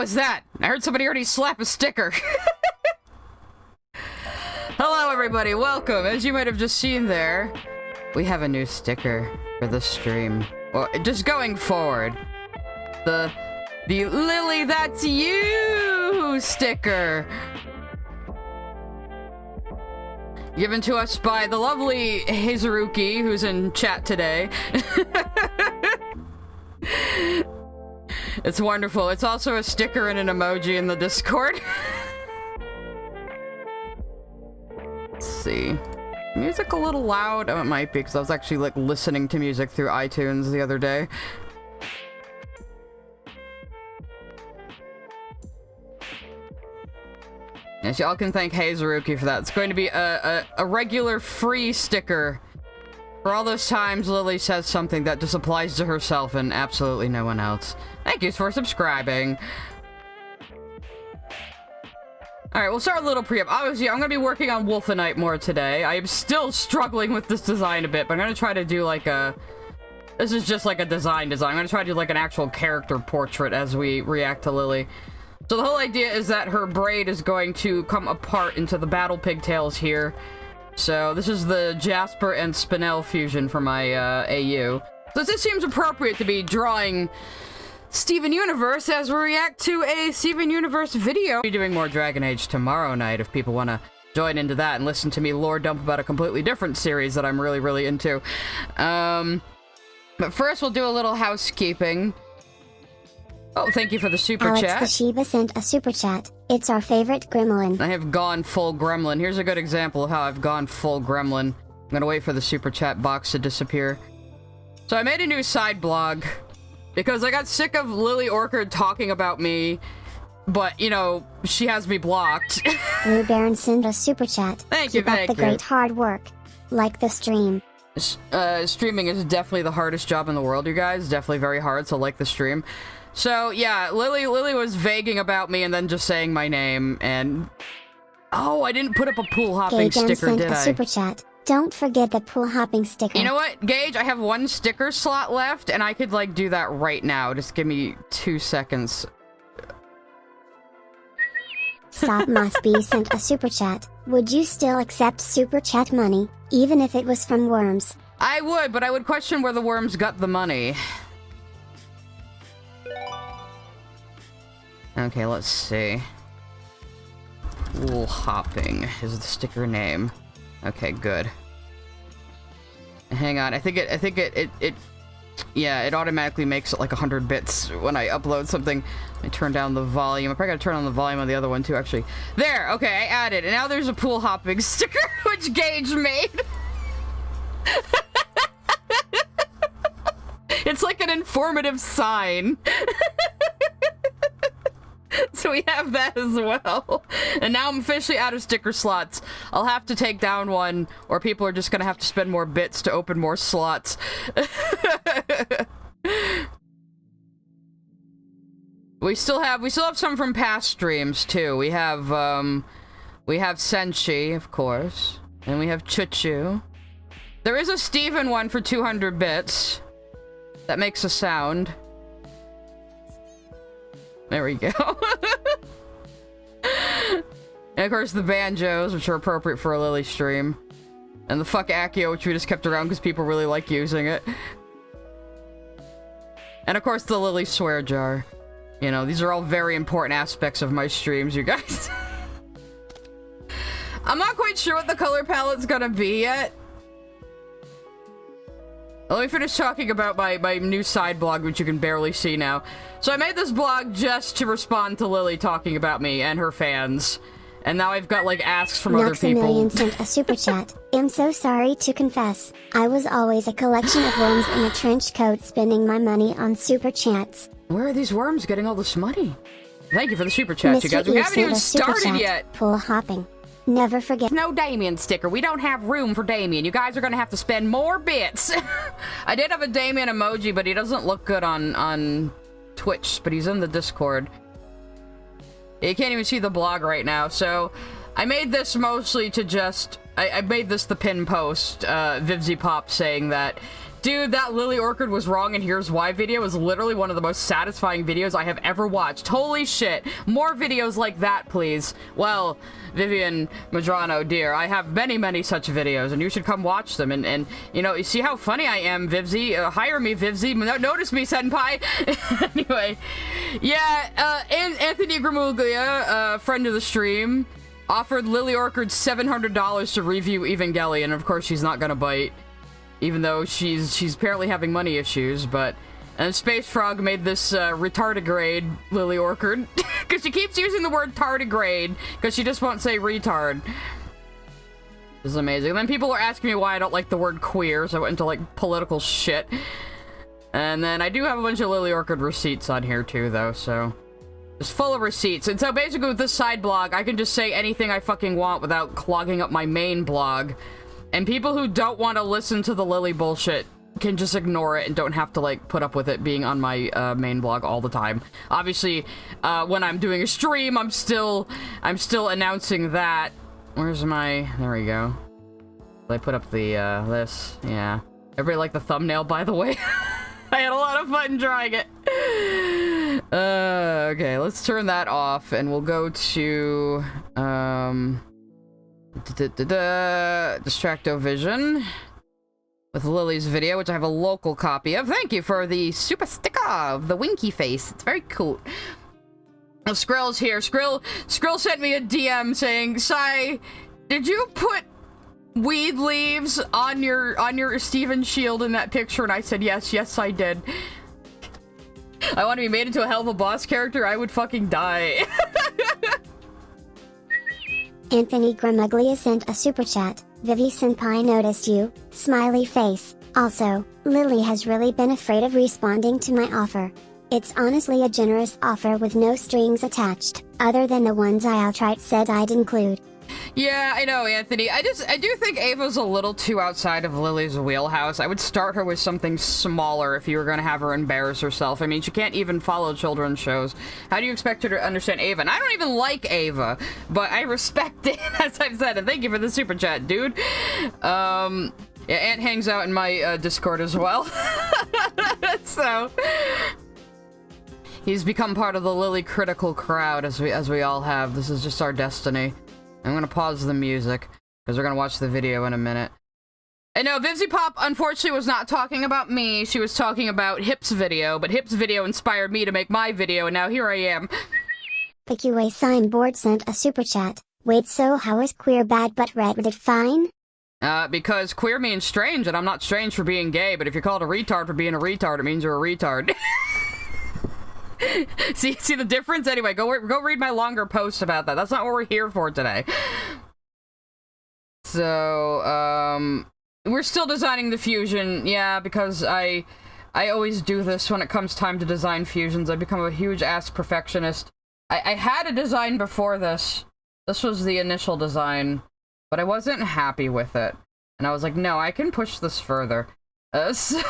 was that? I heard somebody already slap a sticker. Hello everybody, welcome. As you might have just seen there, we have a new sticker for the stream. Well, just going forward. The Lily, that's you sticker. Given to us by the lovely Hazuruki, who's in chat today. It's wonderful. It's also a sticker and an emoji in the Discord. Let's see. Music a little loud? Oh, it might be, because I was actually, like, listening to music through iTunes the other day. Yes, y'all can thank Hazuruki for that. It's going to be a regular free sticker for all those times Lily says something that just applies to herself and absolutely no one else. Thank you for subscribing. Alright, we'll start a little pre-up. Obviously, I'm gonna be working on Wolfenite more today. I am still struggling with this design a bit, but I'm gonna try to do like a... This is just like a design. I'm gonna try to do like an actual character portrait as we react to Lily. So the whole idea is that her braid is going to come apart into the battle pigtails here. So this is the Jasper and Spinel fusion for my AU. So this seems appropriate to be drawing Steven Universe as we react to a Steven Universe video. I'll be doing more Dragon Age tomorrow night if people want to join into that and listen to me lore dump about a completely different series that I'm really into. But first we'll do a little housekeeping. Oh, thank you for the super chat. Alex the Shiba sent a super chat. It's our favorite gremlin. I have gone full gremlin. Here's a good example of how I've gone full gremlin. I'm gonna wait for the super chat box to disappear. So I made a new side blog because I got sick of Lily Orchard talking about me, but, you know, she has me blocked. Blue Baron sent a super chat. Thank you, Keep up the great hard work. Like the stream. Streaming is definitely the hardest job in the world, you guys. Definitely very hard, so like the stream. So, yeah, Lily was vaguing about me and then just saying my name, and... Oh, I didn't put up a pool hopping sticker, did I? Super chat. Don't forget the pool hopping sticker. You know what, Gage? I have one sticker slot left, and I could, like, do that right now. Just give me 2 seconds. Stop Must Be sent a super chat. Would you still accept super chat money, even if it was from worms? I would, but I would question where the worms got the money. Okay, let's see. Pool hopping is the sticker name. Okay, good. Hang on, I think it automatically makes it like 100 bits when I upload something. Let me turn down the volume. I probably gotta turn on the volume on the other one too, actually. There, okay, I added, and now there's a pool hopping sticker, which Gage made. It's like an informative sign. So we have that as well. And now I'm officially out of sticker slots. I'll have to take down one, or people are just gonna have to spend more bits to open more slots. We still have some from past streams too. We have Senshi, of course. And we have Chuchu. There is a Steven one for 200 bits. That makes a sound. There we go. And of course the banjos, which are appropriate for a Lily stream. And the fuck Accio, which we just kept around because people really like using it. And of course the Lily swear jar. You know, these are all very important aspects of my streams, you guys. I'm not quite sure what the color palette's gonna be yet. Let me finish talking about my new side blog, which you can barely see now. So I made this blog just to respond to Lily talking about me and her fans. And now I've got, like, asks from other people. Million sent a super chat. I'm so sorry to confess. I was always a collection of worms in a trench coat spending my money on super chats. Where are these worms getting all this money? Thank you for the super chat, you guys. We haven't even started yet. Pool hopping. Never forget. No Damien sticker. We don't have room for Damien. You guys are gonna have to spend more bits. I did have a Damien emoji, but he doesn't look good on Twitch, but he's in the Discord. You can't even see the blog right now, so I made this mostly to just... I made this the pin post, Vivzy Pop saying that Dude, that Lily Orchid was wrong and here's why video is literally one of the most satisfying videos I have ever watched. Holy shit. More videos like that, please. Well, Vivian Madrano, dear, I have many, many such videos and you should come watch them. And you know, you see how funny I am, Vivzy? Hire me, Vivzy. Notice me, Senpai. Anyway, yeah, and Anthony Gramuglia, friend of the stream, offered Lily Orchid $700 to review Evangelion. Of course, she's not gonna bite. Even though she's apparently having money issues, but... And Space Frog made this retardigrade Lily Orchid. Because she keeps using the word tardigrade, because she just won't say retard. This is amazing. And then people are asking me why I don't like the word queer, so I went into, like, political shit. And then I do have a bunch of Lily Orchid receipts on here, too, though, so... It's full of receipts. And so basically with this side blog, I can just say anything I fucking want without clogging up my main blog. And people who don't want to listen to the Lily bullshit can just ignore it and don't have to, like, put up with it being on my main blog all the time. Obviously, when I'm doing a stream, I'm still announcing that. Where's my... There we go. I put up the, this. Yeah. Everybody like the thumbnail, by the way? I had a lot of fun drawing it. Okay, let's turn that off, and we'll go to, Distractovision with Lily's video, which I have a local copy of. Thank you for the super sticker of the winky face. It's very cool. Oh, Skrill's here. Skrill sent me a DM saying, Sai, did you put weed leaves on your Steven shield in that picture? And I said, yes, I did. I want to be made into a hell of a boss character. I would fucking die. Anthony Gramuglia sent a super chat. Vivi Senpai noticed you, smiley face. Also, Lily has really been afraid of responding to my offer. It's honestly a generous offer with no strings attached, other than the ones I outright said I'd include. Yeah, I know, Anthony. I do think Ava's a little too outside of Lily's wheelhouse. I would start her with something smaller if you were going to have her embarrass herself. I mean, she can't even follow children's shows. How do you expect her to understand Ava? And I don't even like Ava, but I respect it, as I've said. And thank you for the super chat, dude. Yeah, Ant hangs out in my Discord as well. So... He's become part of the Lily critical crowd, as we all have. This is just our destiny. I'm gonna pause the music, because we're gonna watch the video in a minute. And no, Vivzy Pop, unfortunately, was not talking about me. She was talking about Hip's video, but Hip's video inspired me to make my video, and now here I am. The QA signboard sent a super chat. Wait, so how is queer bad but Reddit fine? Because queer means strange, and I'm not strange for being gay, but if you're called a retard for being a retard, it means you're a retard. See the difference? Anyway, go read my longer post about that. That's not what we're here for today. So, we're still designing the fusion. Yeah, because I always do this when it comes time to design fusions. I become a huge ass perfectionist. I had a design before this. This was the initial design, but I wasn't happy with it. And I was like, no, I can push this further. So...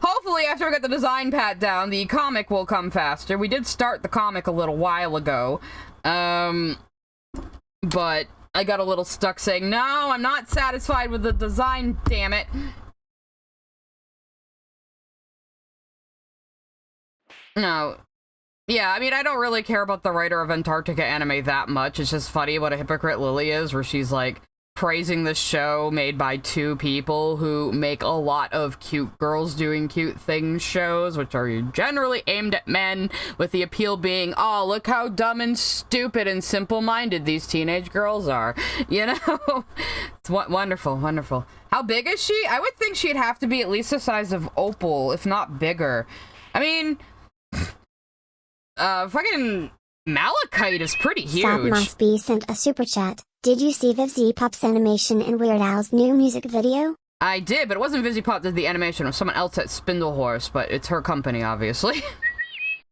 Hopefully, after I get the design pat down, the comic will come faster. We did start the comic a little while ago. But I got a little stuck saying, no, I'm not satisfied with the design, damn it. No. Yeah, I mean, I don't really care about the writer of Antarctica anime that much. It's just funny what a hypocrite Lily is, where she's like, praising the show made by two people who make a lot of cute girls doing cute things shows, which are generally aimed at men, with the appeal being, oh, look how dumb and stupid and simple-minded these teenage girls are. You know? It's wonderful, wonderful. How big is she? I would think she'd have to be at least the size of Opal, if not bigger. I mean, fucking Malachite is pretty huge. Stop Must Be sent a super chat. Did you see Vivzy Pop's animation in Weird Al's new music video? I did, but it wasn't Vivzy Pop that did the animation. It was someone else at Spindlehorse, but it's her company, obviously.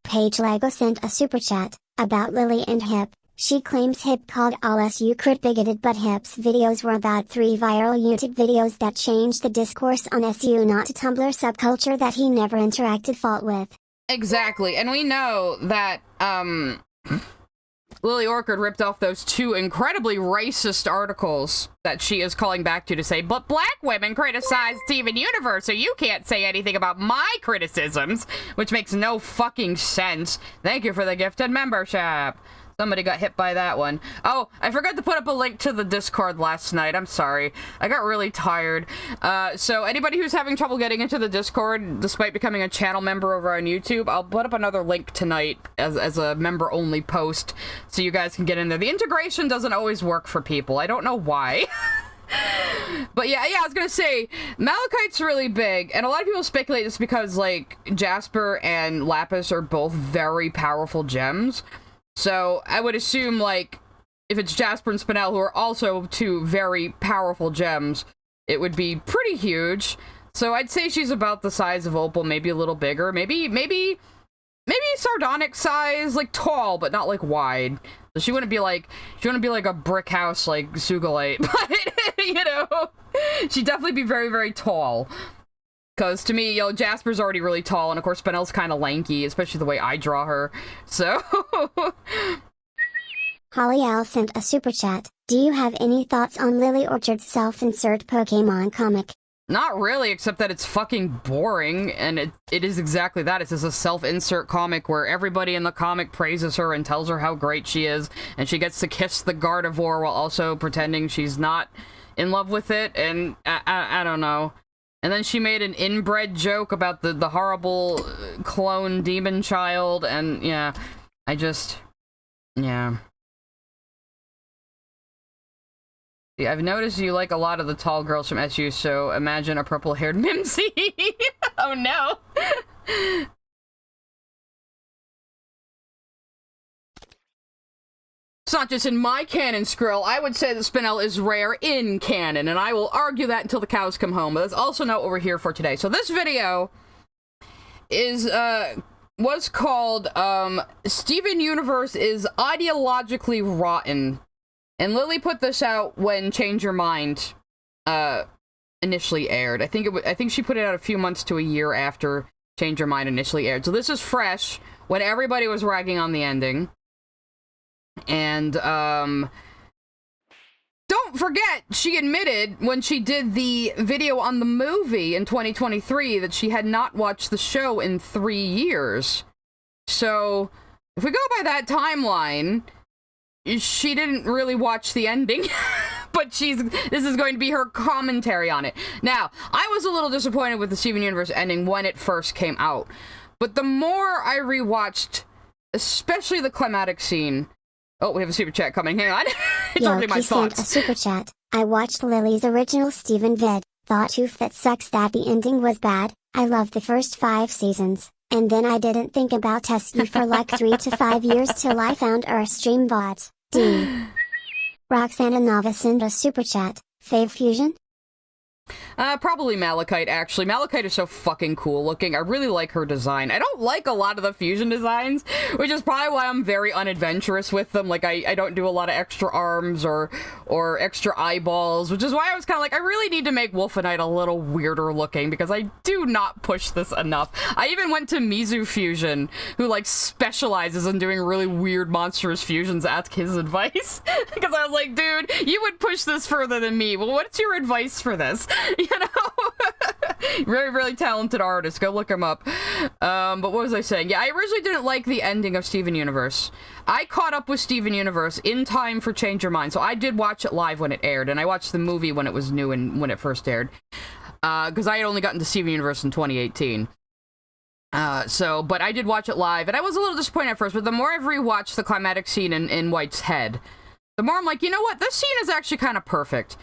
Paige Lego sent a super chat about Lily and Hip. She claims Hip called all SU crit bigoted, but Hip's videos were about 3 viral YouTube videos that changed the discourse on SU, not a Tumblr subculture that he never interacted fault with. Exactly, and we know that, Lily Orchard ripped off those 2 incredibly racist articles that she is calling back to say, but black women criticize Steven Universe, so you can't say anything about my criticisms, which makes no fucking sense. Thank you for the gifted membership. Somebody got hit by that one. Oh, I forgot to put up a link to the Discord last night. I'm sorry. I got really tired. So anybody who's having trouble getting into the Discord, despite becoming a channel member over on YouTube, I'll put up another link tonight as a member-only post so you guys can get in there. The integration doesn't always work for people. I don't know why. But yeah, I was gonna say, Malachite's really big, and a lot of people speculate it's because, like, Jasper and Lapis are both very powerful gems. So, I would assume, like, if it's Jasper and Spinel, who are also 2 very powerful gems, it would be pretty huge. So, I'd say she's about the size of Opal, maybe a little bigger. Maybe sardonic size, like, tall, but not, like, wide. So she wouldn't be like a brick house, like, Sugalite. But, you know, she'd definitely be very, very tall. Because to me, you know, Jasper's already really tall, and of course Spinel's kind of lanky, especially the way I draw her. So... Holly Al sent a super chat. Do you have any thoughts on Lily Orchard's self-insert Pokemon comic? Not really, except that it's fucking boring, and it is exactly that. It's just a self-insert comic where everybody in the comic praises her and tells her how great she is, and she gets to kiss the Gardevoir while also pretending she's not in love with it, and I don't know. And then she made an inbred joke about the horrible clone demon child, and yeah, yeah. Yeah, I've noticed you like a lot of the tall girls from SU, so imagine a purple-haired Mimsy. Oh no. It's not just in my canon, Skrill. I would say that Spinel is rare in canon, and I will argue that until the cows come home, but that's also not what we're here for today. So this video is, was called, Steven Universe is ideologically rotten. And Lily put this out when Change Your Mind, initially aired. I think she put it out a few months to a year after Change Your Mind initially aired. So this is fresh, when everybody was ragging on the ending. And, don't forget, she admitted when she did the video on the movie in 2023 that she had not watched the show in 3 years. So, if we go by that timeline, she didn't really watch the ending, but this is going to be her commentary on it. Now, I was a little disappointed with the Steven Universe ending when it first came out, but the more I rewatched, especially the climatic scene... Oh, we have a super chat coming. Hang on. It's already my thoughts. Sent a super chat. I watched Lily's original Steven vid. Thought too fit sucks that the ending was bad. I loved the first 5 seasons. And then I didn't think about test you for like 3 to 5 years till I found our stream VODs. D. Roxana Nava sent a super chat. Fave Fusion? Probably Malachite, actually. Malachite is so fucking cool looking. I really like her design. I don't like a lot of the fusion designs, which is probably why I'm very unadventurous with them. Like, I don't do a lot of extra arms or extra eyeballs, which is why I was kind of like, I really need to make Wolfenite a little weirder looking, because I do not push this enough. I even went to Mizu Fusion, who, like, specializes in doing really weird, monstrous fusions, ask his advice. Because I was like, dude, you would push this further than me. Well, what's your advice for this? You know? Very, really talented artist. Go look him up. But what was I saying? Yeah, I originally didn't like the ending of Steven Universe. I caught up with Steven Universe in time for Change Your Mind, so I did watch it live when it aired, and I watched the movie when it was new and when it first aired. Because I had only gotten to Steven Universe in 2018. But I did watch it live, and I was a little disappointed at first, but the more I've rewatched the climatic scene in White's head, the more I'm like, you know what? This scene is actually kind of perfect.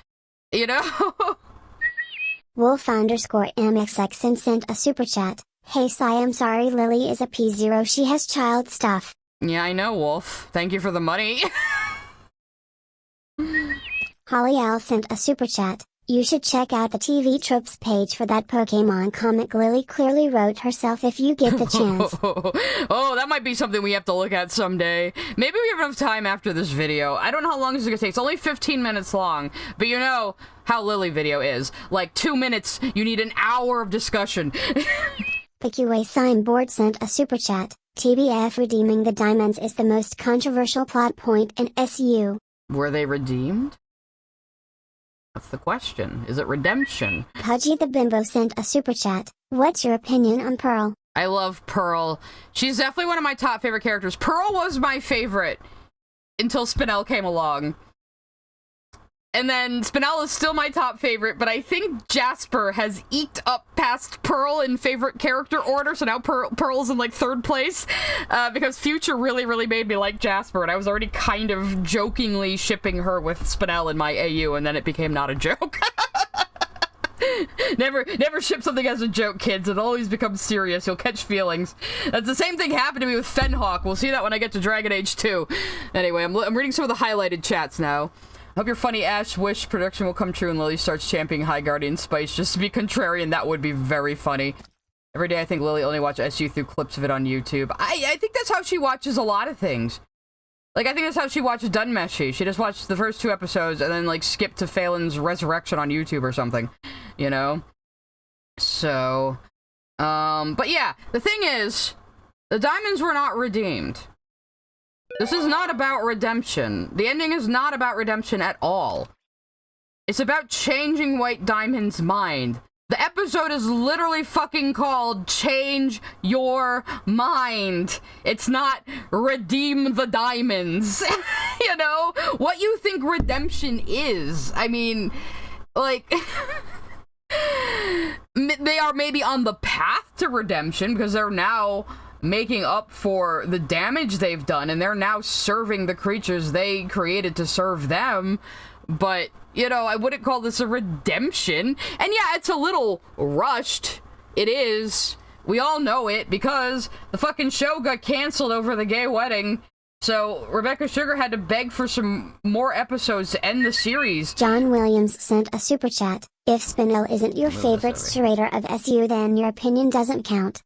You know? Wolf_MXX sent a super chat. Hey Sai, I'm sorry Lily is a P0, she has child stuff. Yeah, I know, Wolf. Thank you for the money. Holly Al sent a super chat. You should check out the TV Tropes page for that Pokemon comic Lily clearly wrote herself if you get the chance. Oh, that might be something we have to look at someday. Maybe we have enough time after this video. I don't know how long this is going to take. It's only 15 minutes long. But you know how Lily video is. Like 2 minutes, you need an hour of discussion. PQA Signboard sent a super chat. TBF, redeeming the diamonds is the most controversial plot point in SU. Were they redeemed? That's the question. Is it redemption? Pudgy the Bimbo sent a super chat. What's your opinion on Pearl? I love Pearl. She's definitely one of my top favorite characters. Pearl was my favorite until Spinel came along. And then Spinel is still my top favorite, but I think Jasper has eked up past Pearl in favorite character order, so now Pearl's in, like, 3rd place, because Future really, really made me like Jasper, and I was already kind of jokingly shipping her with Spinel in my AU, and then it became not a joke. Never ship something as a joke, kids. It always becomes serious. You'll catch feelings. That's the same thing happened to me with Fenhawk. We'll see that when I get to Dragon Age 2. Anyway, I'm reading some of the highlighted chats now. Hope your funny Ash wish prediction will come true and Lily starts championing High Guardian Spice just to be contrarian. That would be very funny. Every day I think Lily only watches SU through clips of it on YouTube. I think that's how she watches a lot of things. Like, I think that's how she watches Dunmeshi. She just watched the first 2 episodes and then, like, skip to Phelan's Resurrection on YouTube or something. You know? So, but yeah, the thing is, the diamonds were not redeemed. This is not about redemption. The ending is not about redemption at all. It's about changing White Diamond's mind. The episode is literally fucking called Change Your Mind. It's not Redeem the Diamonds. You know? What you think redemption is. I mean, like... they are maybe on the path to redemption because they're now making up for the damage they've done, and they're now serving the creatures they created to serve them. But, you know, I wouldn't call this a redemption. And yeah, it's a little rushed. It is. We all know it, because the fucking show got canceled over the gay wedding. So Rebecca Sugar had to beg for some more episodes to end the series. John Williams sent a super chat. If Spinel isn't your favorite curator of SU, then your opinion doesn't count.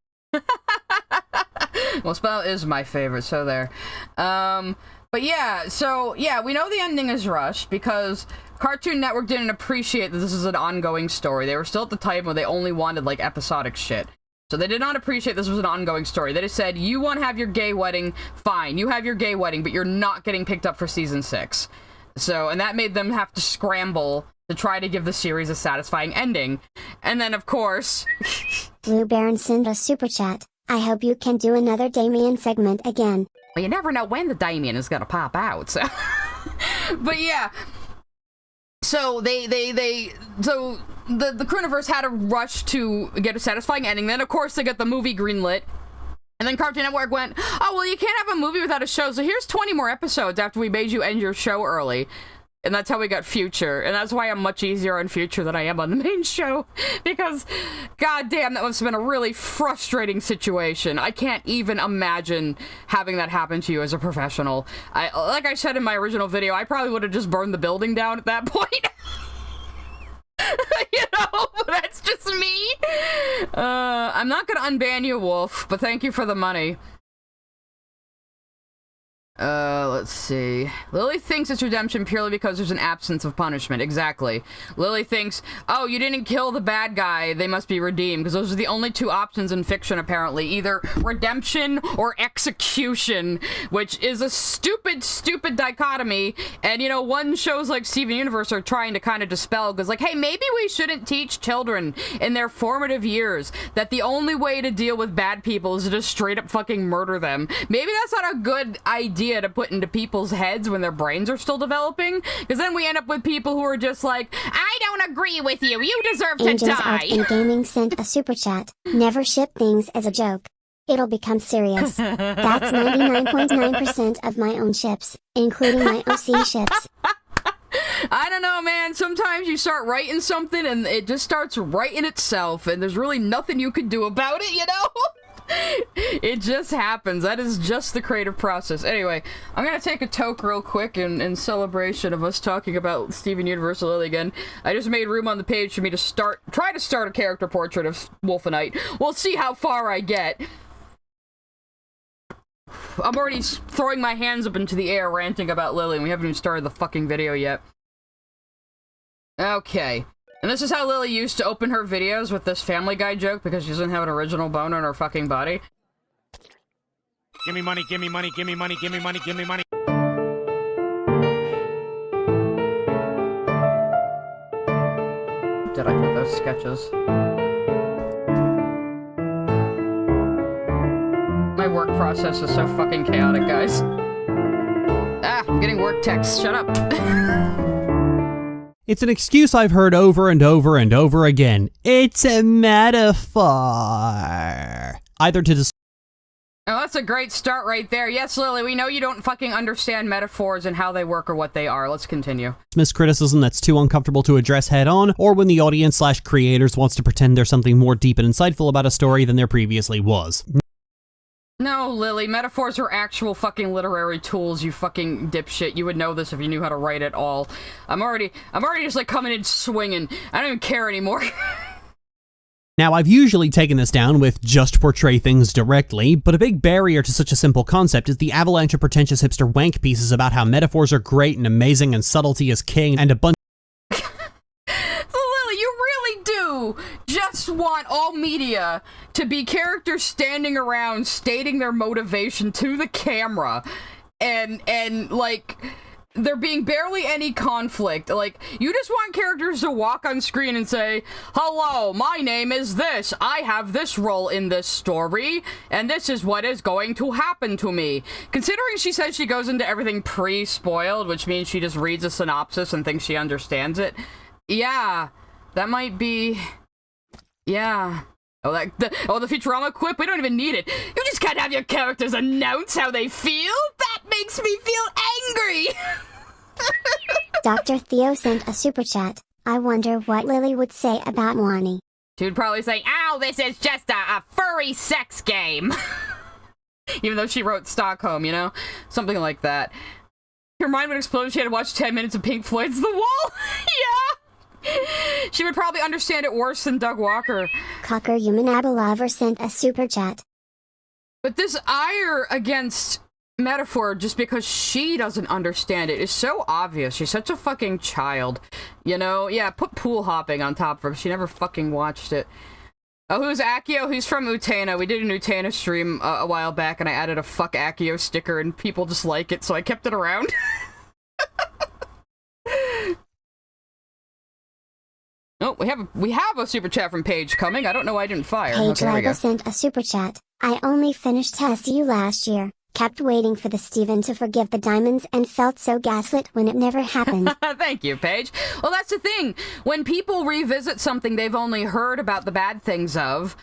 Well, Spell is my favorite, so there. But yeah, so yeah, we know the ending is rushed because Cartoon Network didn't appreciate that this is an ongoing story. They were still at the time where they only wanted, like, episodic shit. So they did not appreciate this was an ongoing story. They just said, you want to have your gay wedding, fine. You have your gay wedding, but you're not getting picked up for season 6. So, and that made them have to scramble to try to give the series a satisfying ending. And then, of course... Blue Baron sent a super chat. I hope you can do another Damien segment again. Well, you never know when the Damien is gonna pop out, so... But yeah... So, so, the Crewniverse had to rush to get a satisfying ending. Then, of course, they got the movie greenlit. And then Cartoon Network went, oh, well, you can't have a movie without a show, so here's 20 more episodes after we made you end your show early. And that's how we got Future. And that's why I'm much easier on Future than I am on the main show. Because, goddamn, that must have been a really frustrating situation. I can't even imagine having that happen to you as a professional. Like I said in my original video, I probably would have just burned the building down at that point. You know, that's just me. I'm not gonna unban you, Wolf, but thank you for the money. Let's see. Lily thinks it's redemption purely because there's an absence of punishment. Exactly. Lily thinks, oh, you didn't kill the bad guy, they must be redeemed, because those are the only 2 options in fiction, apparently. Either redemption or execution, which is a stupid, stupid dichotomy. And, you know, one shows like Steven Universe are trying to kind of dispel, because, like, hey, maybe we shouldn't teach children in their formative years that the only way to deal with bad people is to just straight up fucking murder them. Maybe that's not a good idea to put into people's heads when their brains are still developing, because then we end up with people who are just like, I don't agree with you, you deserve to Angels die. Art and Gaming sent a super chat. Never ship things as a joke. It'll become serious. That's 99.9% of my own ships, including my OC ships. I don't know, man. Sometimes you start writing something and it just starts writing itself, and there's really nothing you can do about it, you know? It just happens. That is just the creative process. Anyway, I'm gonna take a toke real quick in celebration of us talking about Steven Universe Lily again. I just made room on the page for me to try to start a character portrait of Wolfenite. We'll see how far I get. I'm already throwing my hands up into the air ranting about Lily, and we haven't even started the fucking video yet. Okay. And this is how Lily used to open her videos, with this Family Guy joke, because she doesn't have an original bone in her fucking body. Give me money, give me money, give me money, give me money, give me money. Did I put those sketches? My work process is so fucking chaotic, guys. Ah, I'm getting work texts. Shut up. It's an excuse I've heard over and over and over again. It's a metaphor. Either to Oh, that's a great start right there. Yes, Lily, we know you don't fucking understand metaphors and how they work or what they are. Let's continue. dismiss criticism that's too uncomfortable to address head on, or when the audience/creators wants to pretend there's something more deep and insightful about a story than there previously was. No, Lily, metaphors are actual fucking literary tools, you fucking dipshit. You would know this if you knew how to write at all. I'm already just like coming in swinging. I don't even care anymore. Now, I've usually taken this down with just portray things directly, but a big barrier to such a simple concept is the avalanche of pretentious hipster wank pieces about how metaphors are great and amazing and subtlety is king and a bunch. Lily, you really do just want all media to be characters standing around stating their motivation to the camera and like there being barely any conflict. Like, you just want characters to walk on screen and say, hello, my name is this, I have this role in this story, and this is what is going to happen to me. Considering she says she goes into everything pre-spoiled, which means she just reads a synopsis and thinks she understands it, yeah, that might be... yeah. Oh, the Futurama quip? We don't even need it. You just can't have your characters announce how they feel? That makes me feel angry! Dr. Theo sent a super chat. I wonder what Lily would say about Wani. She would probably say, ow, this is just a furry sex game. Even though she wrote Stockholm, you know? Something like that. Her mind would explode if she had to watch 10 minutes of Pink Floyd's The Wall. Yeah! She would probably understand it worse than Doug Walker. Cocker Human Abalover sent a super chat. But this ire against metaphor just because she doesn't understand it is so obvious. She's such a fucking child. You know? Yeah, put pool hopping on top of her. She never fucking watched it. Oh, who's Accio? He's from Utena. We did an Utena stream a while back and I added a fuck Accio sticker and people just like it, so I kept it around. Oh, we have a super chat from Paige coming. I don't know why I didn't fire. Paige Okay, Lego sent a super chat. I only finished SU last year. Kept waiting for the Steven to forgive the diamonds and felt so gaslit when it never happened. Thank you, Paige. Well, that's the thing. When people revisit something they've only heard about the bad things of,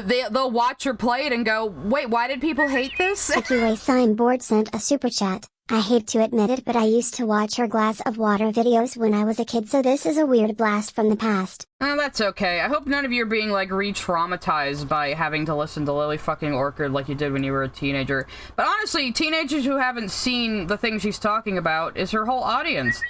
they'll watch or play it and go, wait, why did people hate this? AQA Signboard sent a super chat. I hate to admit it, but I used to watch her glass of water videos when I was a kid, so this is a weird blast from the past. Oh, that's okay. I hope none of you are being, like, re-traumatized by having to listen to Lily fucking Orchard like you did when you were a teenager. But honestly, teenagers who haven't seen the thing she's talking about is her whole audience.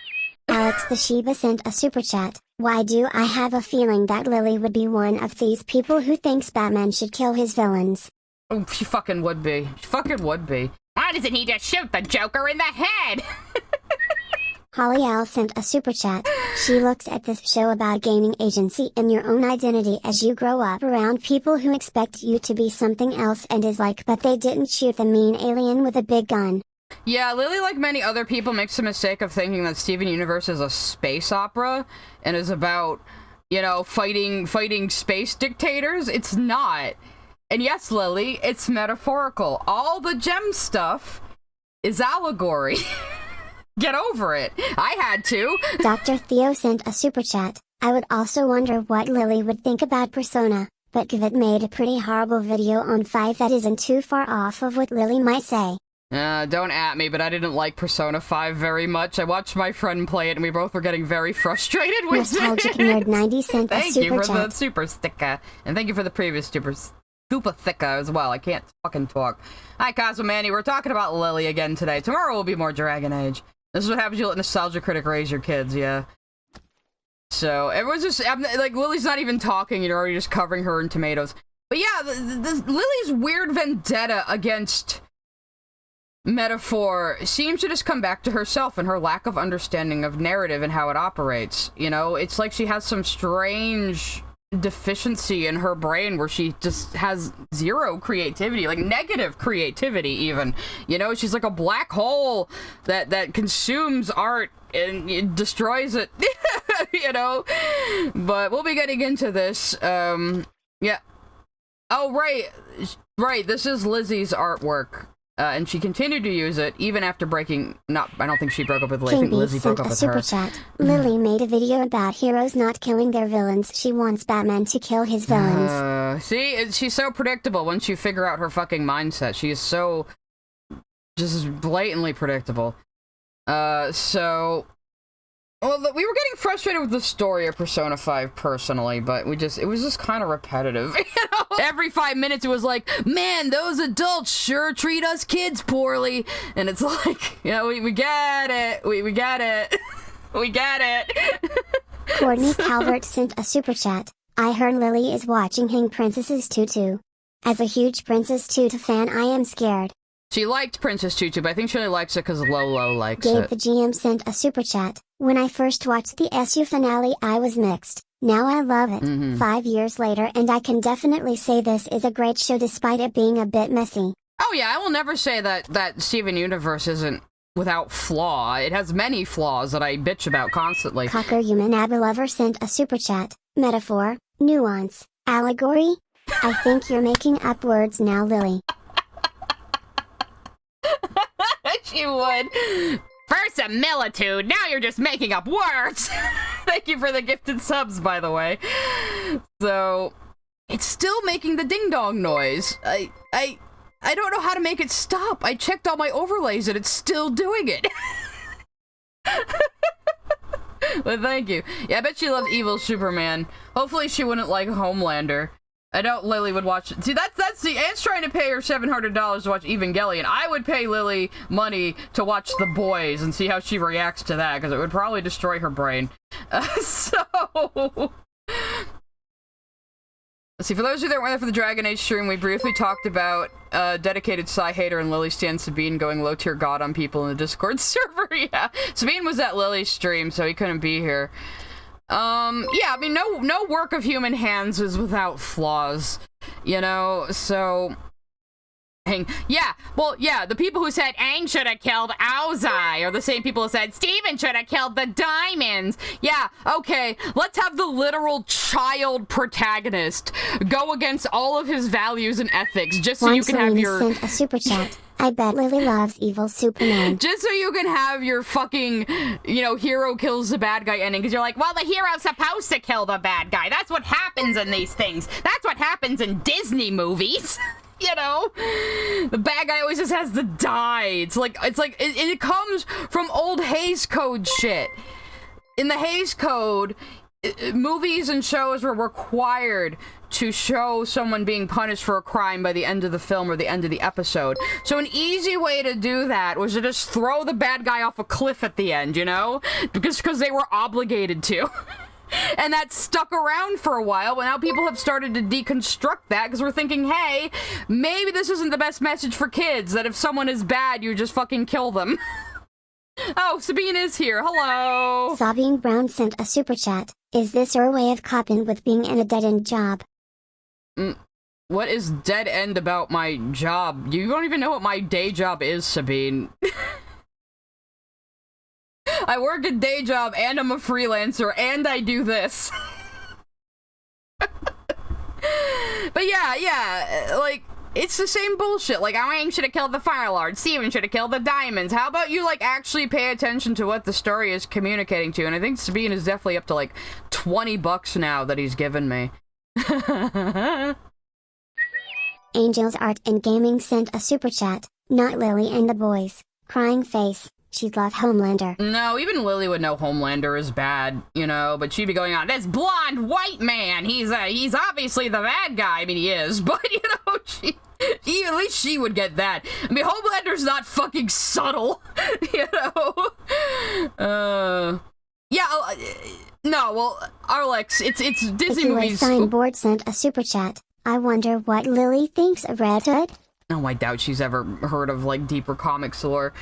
Alex the Shiba sent a super chat. Why do I have a feeling that Lily would be one of these people who thinks Batman should kill his villains? Oh, she fucking would be. She fucking would be. Why doesn't he just shoot the Joker in the head? Holly Al sent a super chat. She looks at this show about gaining agency in your own identity as you grow up around people who expect you to be something else and is like, but they didn't shoot the mean alien with a big gun. Yeah, Lily, like many other people, makes the mistake of thinking that Steven Universe is a space opera and is about, you know, fighting space dictators. It's not. And yes, Lily, it's metaphorical. All the gem stuff is allegory. Get over it. I had to. Dr. Theo sent a super chat. I would also wonder what Lily would think about Persona, but Givit made a pretty horrible video on 5 that isn't too far off of what Lily might say. Don't at me, but I didn't like Persona 5 very much. I watched my friend play it and we both were getting very frustrated with Nostalgic it. Nerd 90 sent a super chat. Thank you for the super sticker. And thank you for the previous super thicka as well. I can't fucking talk. Hi, Cosmomani. We're talking about Lily again today. Tomorrow will be more Dragon Age. This is what happens. You let Nostalgia Critic raise your kids, yeah. So, everyone's just, like, Lily's not even talking. You're already just covering her in tomatoes. But yeah, Lily's weird vendetta against metaphor seems to just come back to herself and her lack of understanding of narrative and how it operates. You know, it's like she has some strange deficiency in her brain where she just has zero creativity, like negative creativity even. You know, she's like a black hole that consumes art and it destroys it. You know? But we'll be getting into this. Yeah. Oh, right, this is Lizzie's artwork. And she continued to use it even after breaking. I don't think she broke up with Lizzie. I think Lizzie broke up with her. Chat. Lily made a video about heroes not killing their villains. She wants Batman to kill his villains. See, she's so predictable once you figure out her fucking mindset. She is so just blatantly predictable. Well, we were getting frustrated with the story of Persona 5 personally, but it was just kind of repetitive, you know? Every 5 minutes it was like, man, those adults sure treat us kids poorly. And it's like, you know, we get it. We get it. We get it. Courtney Calvert sent a super chat. I heard Lily is watching Hang Princesses Tutu. As a huge Princess Tutu fan, I am scared. She liked Princess Tutu, but I think she only likes it because Lolo likes it. Gabe the GM sent a super chat. When I first watched the SU finale, I was mixed. Now I love it. 5 years later, and I can definitely say this is a great show despite it being a bit messy. Oh yeah, I will never say that Steven Universe isn't without flaw. It has many flaws that I bitch about constantly. Cocker Human Lover sent a super chat. Metaphor, nuance, allegory? I think you're making up words now, Lily. She would. Verisimilitude, now you're just making up words! Thank you for the gifted subs, by the way. So, it's still making the ding-dong noise. I don't know how to make it stop. I checked all my overlays and it's still doing it. But thank you. Yeah, I bet she loved Evil Superman. Hopefully she wouldn't like Homelander. I doubt Lily would watch it. See, that's the Aunt's trying to pay her $700 to watch Evangelion. I would pay Lily money to watch The Boys and see how she reacts to that, because it would probably destroy her brain. Let's see, for those of you that weren't there for the Dragon Age stream, we briefly talked about dedicated Psy hater and Lily stan Sabine going low-tier god on people in the Discord server. Yeah, Sabine was at Lily's stream, so he couldn't be here. Yeah, I mean, no work of human hands is without flaws, you know, so... Yeah, well, yeah, the people who said Aang should have killed Ozai are the same people who said Steven should have killed the diamonds. Yeah, okay, let's have the literal child protagonist go against all of his values and ethics just so you can have your... sent a super chat. I bet Lily loves Evil Superman. Just so you can have your fucking, you know, hero kills the bad guy ending, because you're like, well, the hero's supposed to kill the bad guy. That's what happens in these things. That's what happens in Disney movies. You know, the bad guy always just has to die. It's like it comes from old Hays Code shit. In the Hays Code, movies and shows were required to show someone being punished for a crime by the end of the film or the end of the episode. So an easy way to do that was to just throw the bad guy off a cliff at the end, you know? Because they were obligated to. And that stuck around for a while, but now people have started to deconstruct that because we're thinking, hey, maybe this isn't the best message for kids, that if someone is bad, you just fucking kill them. Oh, Sabine is here. Hello. Sabine Brown sent a super chat. Is this your way of coping with being in a dead-end job? What is dead end about my job? You don't even know what my day job is, Sabine. I work a day job, and I'm a freelancer, and I do this. But yeah, like, it's the same bullshit. Like, Aang should have killed the Fire Lord, Steven should have killed the Diamonds. How about you, like, actually pay attention to what the story is communicating to you? And I think Sabine is definitely up to, like, $20 now that he's given me. Angels Art and Gaming sent a super chat. Not Lily and the boys. Crying face. She'd love Homelander. No, even Lily would know Homelander is bad, you know, but she'd be going on, this blonde white man, he's obviously the bad guy. I mean, he is, but, you know, she at least she would get that. I mean, Homelander's not fucking subtle, you know? Yeah, no, well, Arlex, it's Disney movies. Signboard sent a super chat. I wonder what Lily thinks of Red Hood? Oh, I doubt she's ever heard of, like, deeper comics lore.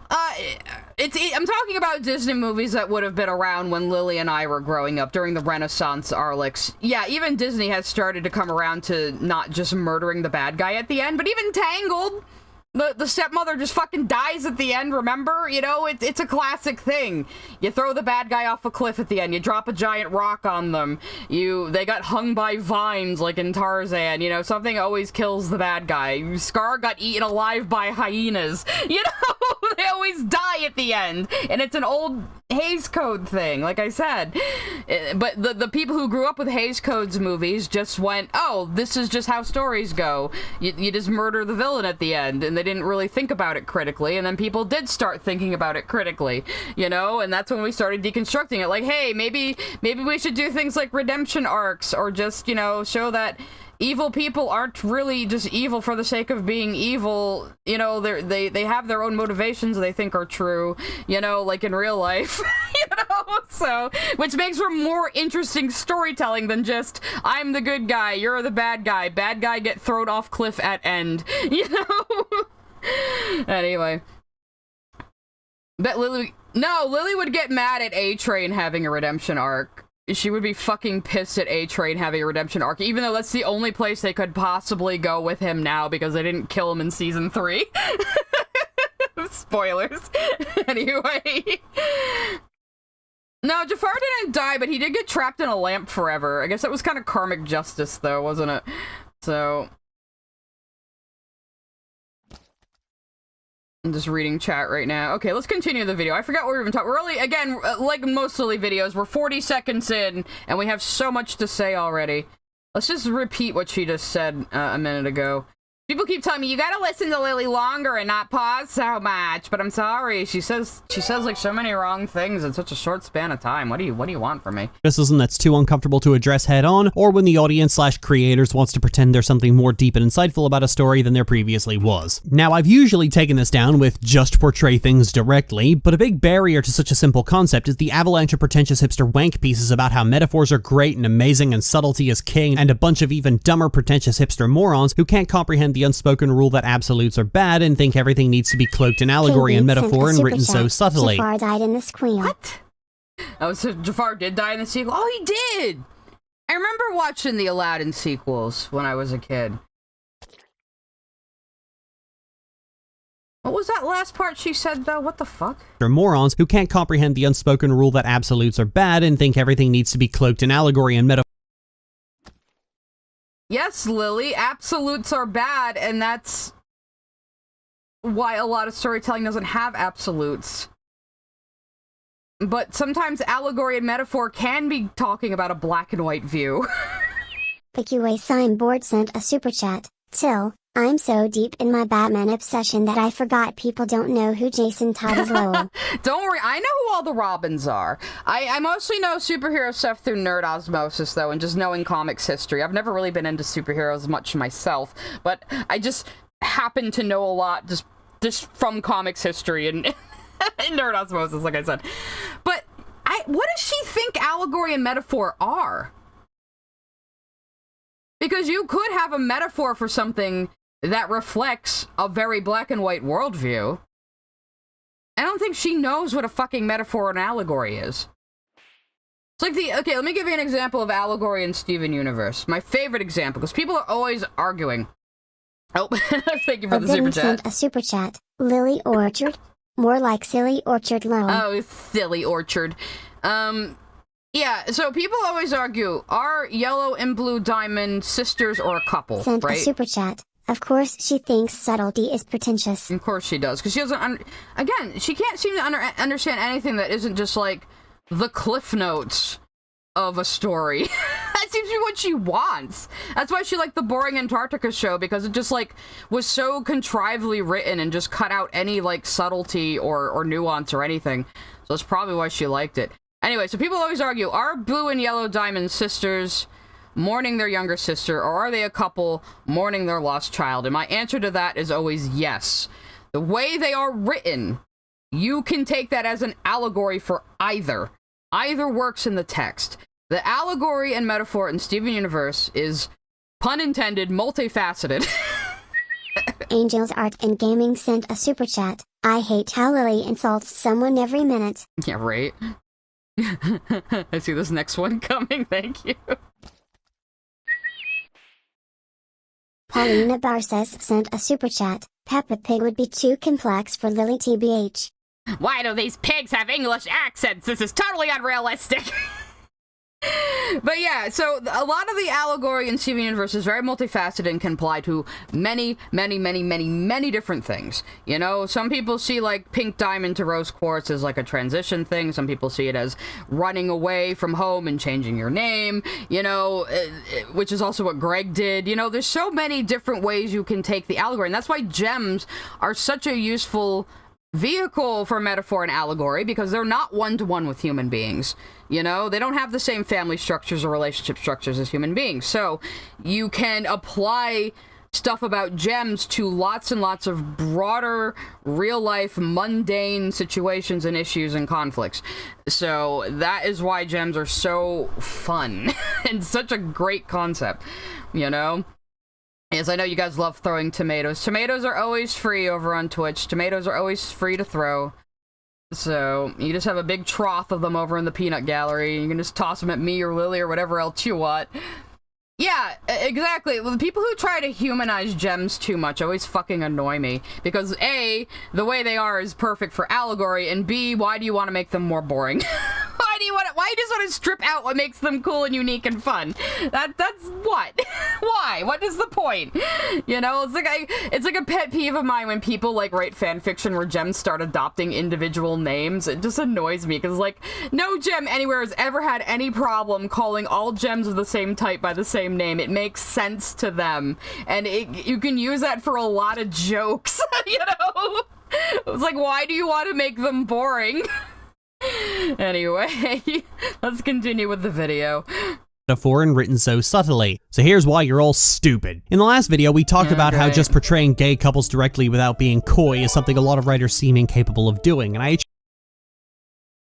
I'm talking about Disney movies that would have been around when Lily and I were growing up during the Renaissance Arlex. Yeah, even Disney has started to come around to not just murdering the bad guy at the end, but even Tangled. The stepmother just fucking dies at the end, remember? You know, it's a classic thing. You throw the bad guy off a cliff at the end, you drop a giant rock on them, they got hung by vines like in Tarzan, you know, something always kills the bad guy. Scar got eaten alive by hyenas, you know, they always die at the end, and it's an old Hays Code thing, like I said. But the people who grew up with Hays Codes movies just went, oh, this is just how stories go. You just murder the villain at the end, and they didn't really think about it critically, and then people did start thinking about it critically, you know, and that's when we started deconstructing it, like, hey, maybe we should do things like redemption arcs, or just, you know, show that evil people aren't really just evil for the sake of being evil, you know, they have their own motivations they think are true, you know, like in real life, you know, so, which makes for more interesting storytelling than just, I'm the good guy, you're the bad guy get thrown off cliff at end, you know? Anyway. Bet Lily would get mad at A-Train having a redemption arc. She would be fucking pissed at A-Train having a redemption arc, even though that's the only place they could possibly go with him now because they didn't kill him in season 3. Spoilers. Anyway. No, Jafar didn't die, but he did get trapped in a lamp forever. I guess that was kind of karmic justice, though, wasn't it? So... I'm just reading chat right now. Okay, let's continue the video. I forgot what we were even talking. We're only, again, like most silly videos, we're 40 seconds in, and we have so much to say already. Let's just repeat what she just said a minute ago. People keep telling me, you gotta listen to Lily longer and not pause so much, but I'm sorry. She says like so many wrong things in such a short span of time. What do you want from me? Criticism that's too uncomfortable to address head on, or when the audience/creators wants to pretend there's something more deep and insightful about a story than there previously was. Now, I've usually taken this down with just portray things directly, but a big barrier to such a simple concept is the avalanche of pretentious hipster wank pieces about how metaphors are great and amazing and subtlety is king, and a bunch of even dumber pretentious hipster morons who can't comprehend the unspoken rule that absolutes are bad and think everything needs to be cloaked in allegory and metaphor and written so subtly. Jafar died in the sequel. What? Oh, so Jafar did die in the sequel? Oh, he did! I remember watching the Aladdin sequels when I was a kid. What was that last part she said, though? What the fuck? They're morons who can't comprehend the unspoken rule that absolutes are bad and think everything needs to be cloaked in allegory and metaphor. Yes, Lily, absolutes are bad, and that's why a lot of storytelling doesn't have absolutes. But sometimes allegory and metaphor can be talking about a black and white view. The QA signboard sent a super chat. Till, I'm so deep in my Batman obsession that I forgot people don't know who Jason Todd is. Lowell. Don't worry, I know who all the Robins are. I mostly know superhero stuff through nerd osmosis, though, and just knowing comics history. I've never really been into superheroes much myself, but I just happen to know a lot just from comics history and nerd osmosis, like I said. But what does she think allegory and metaphor are? Because you could have a metaphor for something that reflects a very black and white worldview. I don't think she knows what a fucking metaphor and allegory is. It's like okay, let me give you an example of allegory in Steven Universe. My favorite example, because people are always arguing. Oh, thank you for the super chat. Sent a super chat. Lily Orchard? More like Silly Orchard Lowell. Oh, Silly Orchard. Yeah, so people always argue, are Yellow and Blue Diamond sisters or a couple, Sent right? a super chat. Of course she thinks subtlety is pretentious. Of course she does, because she doesn't, again, she can't seem to understand anything that isn't just like the cliff notes of a story. That seems to be what she wants. That's why she liked the boring Antarctica show, because it just like was so contrivedly written and just cut out any like subtlety or nuance or anything. So that's probably why she liked it. Anyway, so people always argue, are Blue and Yellow Diamond sisters mourning their younger sister, or are they a couple mourning their lost child? And my answer to that is always yes. The way they are written, you can take that as an allegory for either. Either works in the text. The allegory and metaphor in Steven Universe is, pun intended, multifaceted. Angels Art and Gaming sent a super chat. I hate how Lily insults someone every minute. Yeah, right. I see this next one coming, thank you. Paulina Barces sent a super chat. Peppa Pig would be too complex for Lily TBH. Why do these pigs have English accents? This is totally unrealistic. But yeah, so a lot of the allegory in Steven Universe is very multifaceted and can apply to many, many, many, many, many different things. You know, some people see like pink diamond to rose quartz as like a transition thing. Some people see it as running away from home and changing your name, you know, which is also what Greg did. You know, there's so many different ways you can take the allegory, and that's why gems are such a useful vehicle for metaphor and allegory, because they're not one-to-one with human beings. You know, they don't have the same family structures or relationship structures as human beings. So you can apply stuff about gems to lots and lots of broader, real-life, mundane situations and issues and conflicts. So that is why gems are so fun and such a great concept, you know? Yes, I know you guys love throwing tomatoes. Tomatoes are always free over on Twitch. Tomatoes are always free to throw. So, you just have a big trough of them over in the peanut gallery. You can just toss them at me or Lily or whatever else you want. Yeah, exactly. Well, the people who try to humanize gems too much always fucking annoy me. Because A, the way they are is perfect for allegory, and B, why do you want to make them more boring? Why do you just want to strip out what makes them cool and unique and fun? That's what? Why? What is the point? You know, it's like a pet peeve of mine when people like write fan fiction where gems start adopting individual names. It just annoys me because like no gem anywhere has ever had any problem calling all gems of the same type by the same name. It makes sense to them, and you can use that for a lot of jokes. You know, it's like, why do you want to make them boring? Anyway, let's continue with the video. Metaphor and written so subtly. So here's why you're all stupid. In the last video, we talked about how just portraying gay couples directly without being coy is something a lot of writers seem incapable of doing, and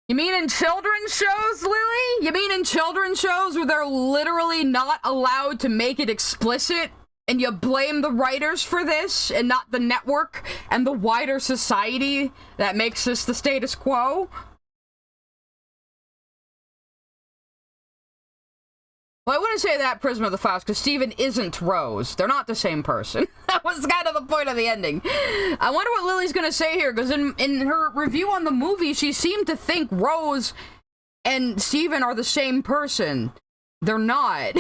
You mean in children's shows, Lily? You mean in children's shows where they're literally not allowed to make it explicit? And you blame the writers for this, and not the network and the wider society that makes this the status quo? Well, I wouldn't say that, Prism of the Faust, because Steven isn't Rose. They're not the same person. That was kind of the point of the ending. I wonder what Lily's gonna say here, because in her review on the movie, she seemed to think Rose and Steven are the same person. They're not.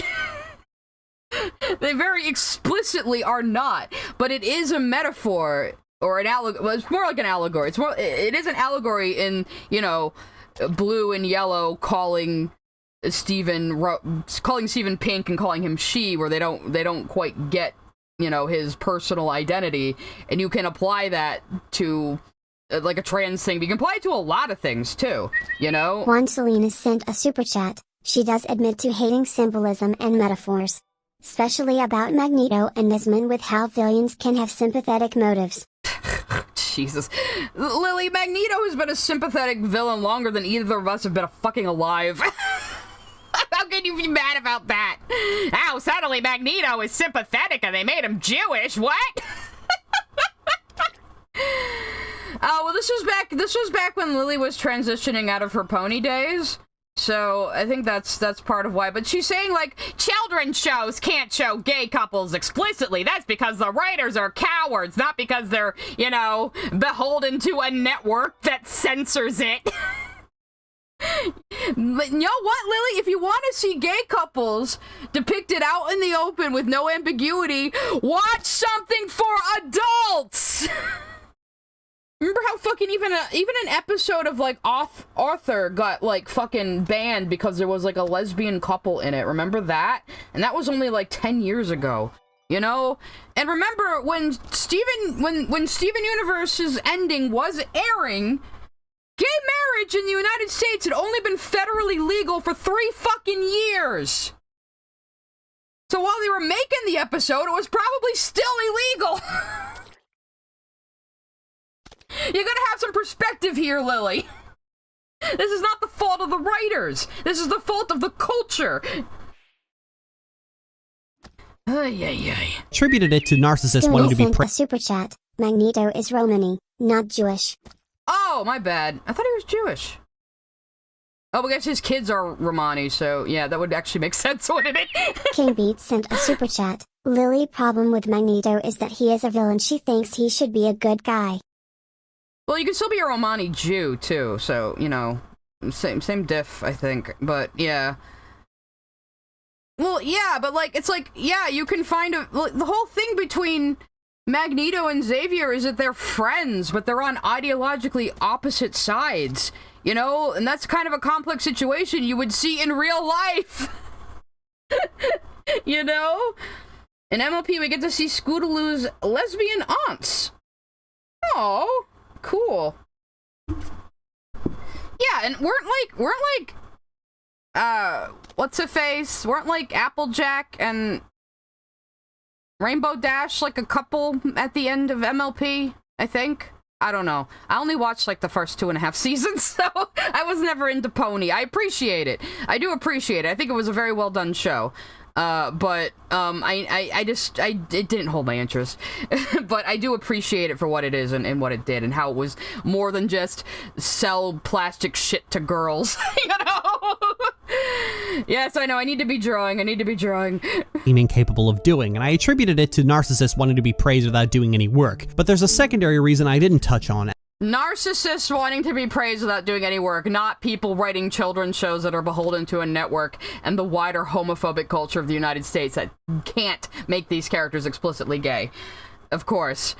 They very explicitly are not. But it is a metaphor, or an allegory. Well, it's more like an allegory. It is an allegory in, you know, blue and yellow calling Steven pink and calling him she, where they don't quite get, you know, his personal identity, and you can apply that to like a trans thing. But you can apply it to a lot of things too, you know. Juan Salinas sent a super chat. She does admit to hating symbolism and metaphors, especially about Magneto and Nisman, with how villains can have sympathetic motives. Jesus. Lily, Magneto has been a sympathetic villain longer than either of us have been fucking alive. How can you be mad about that? Oh, suddenly Magneto is sympathetic and they made him Jewish. What? Oh, well, this was back when Lily was transitioning out of her pony days. So I think that's part of why. But she's saying, like, children's shows can't show gay couples explicitly. That's because the writers are cowards, not because they're, you know, beholden to a network that censors it. But you know what, Lily? If you want to see gay couples depicted out in the open with no ambiguity, watch something for adults! Remember how fucking even an episode of, like, Arthur got, like, fucking banned because there was, like, a lesbian couple in it. Remember that? And that was only, like, 10 years ago. You know? And remember, when Steven Universe's ending was airing, gay marriage in the United States had only been federally legal for 3 fucking years. So while they were making the episode, it was probably still illegal. You gotta have some perspective here, Lily. This is not the fault of the writers. This is the fault of the culture. Attributed it to narcissists wanting to be a super chat. Magneto is Romani, not Jewish. Oh, my bad. I thought he was Jewish. Oh, I guess his kids are Romani, so yeah, that would actually make sense, wouldn't it? King Beats sent a super chat. Lily problem with Magneto is that he is a villain. She thinks he should be a good guy. Well, you can still be a Romani Jew, too, so, you know, same diff, I think, but yeah. Well, yeah, but, like, it's like, yeah, you can find the whole thing between Magneto and Xavier is that they're friends, but they're on ideologically opposite sides, you know? And that's kind of a complex situation you would see in real life. You know? In MLP, we get to see Scootaloo's lesbian aunts. Oh, cool. Yeah, and weren't like, what's-her-face? Weren't like Applejack and Rainbow Dash like a couple at the end of MLP, I think? I don't know. I only watched like the first 2.5 seasons, so I was never into Pony. I appreciate it. I do appreciate it. I think it was a very well done show. But it didn't hold my interest. But I do appreciate it for what it is and what it did and how it was more than just sell plastic shit to girls, you know? Yes, I know, I need to be drawing. Incapable of doing, and I attributed it to narcissists wanting to be praised without doing any work. But there's a secondary reason I didn't touch on. Narcissists wanting to be praised without doing any work, not people writing children's shows that are beholden to a network and the wider homophobic culture of the United States that can't make these characters explicitly gay. Of course.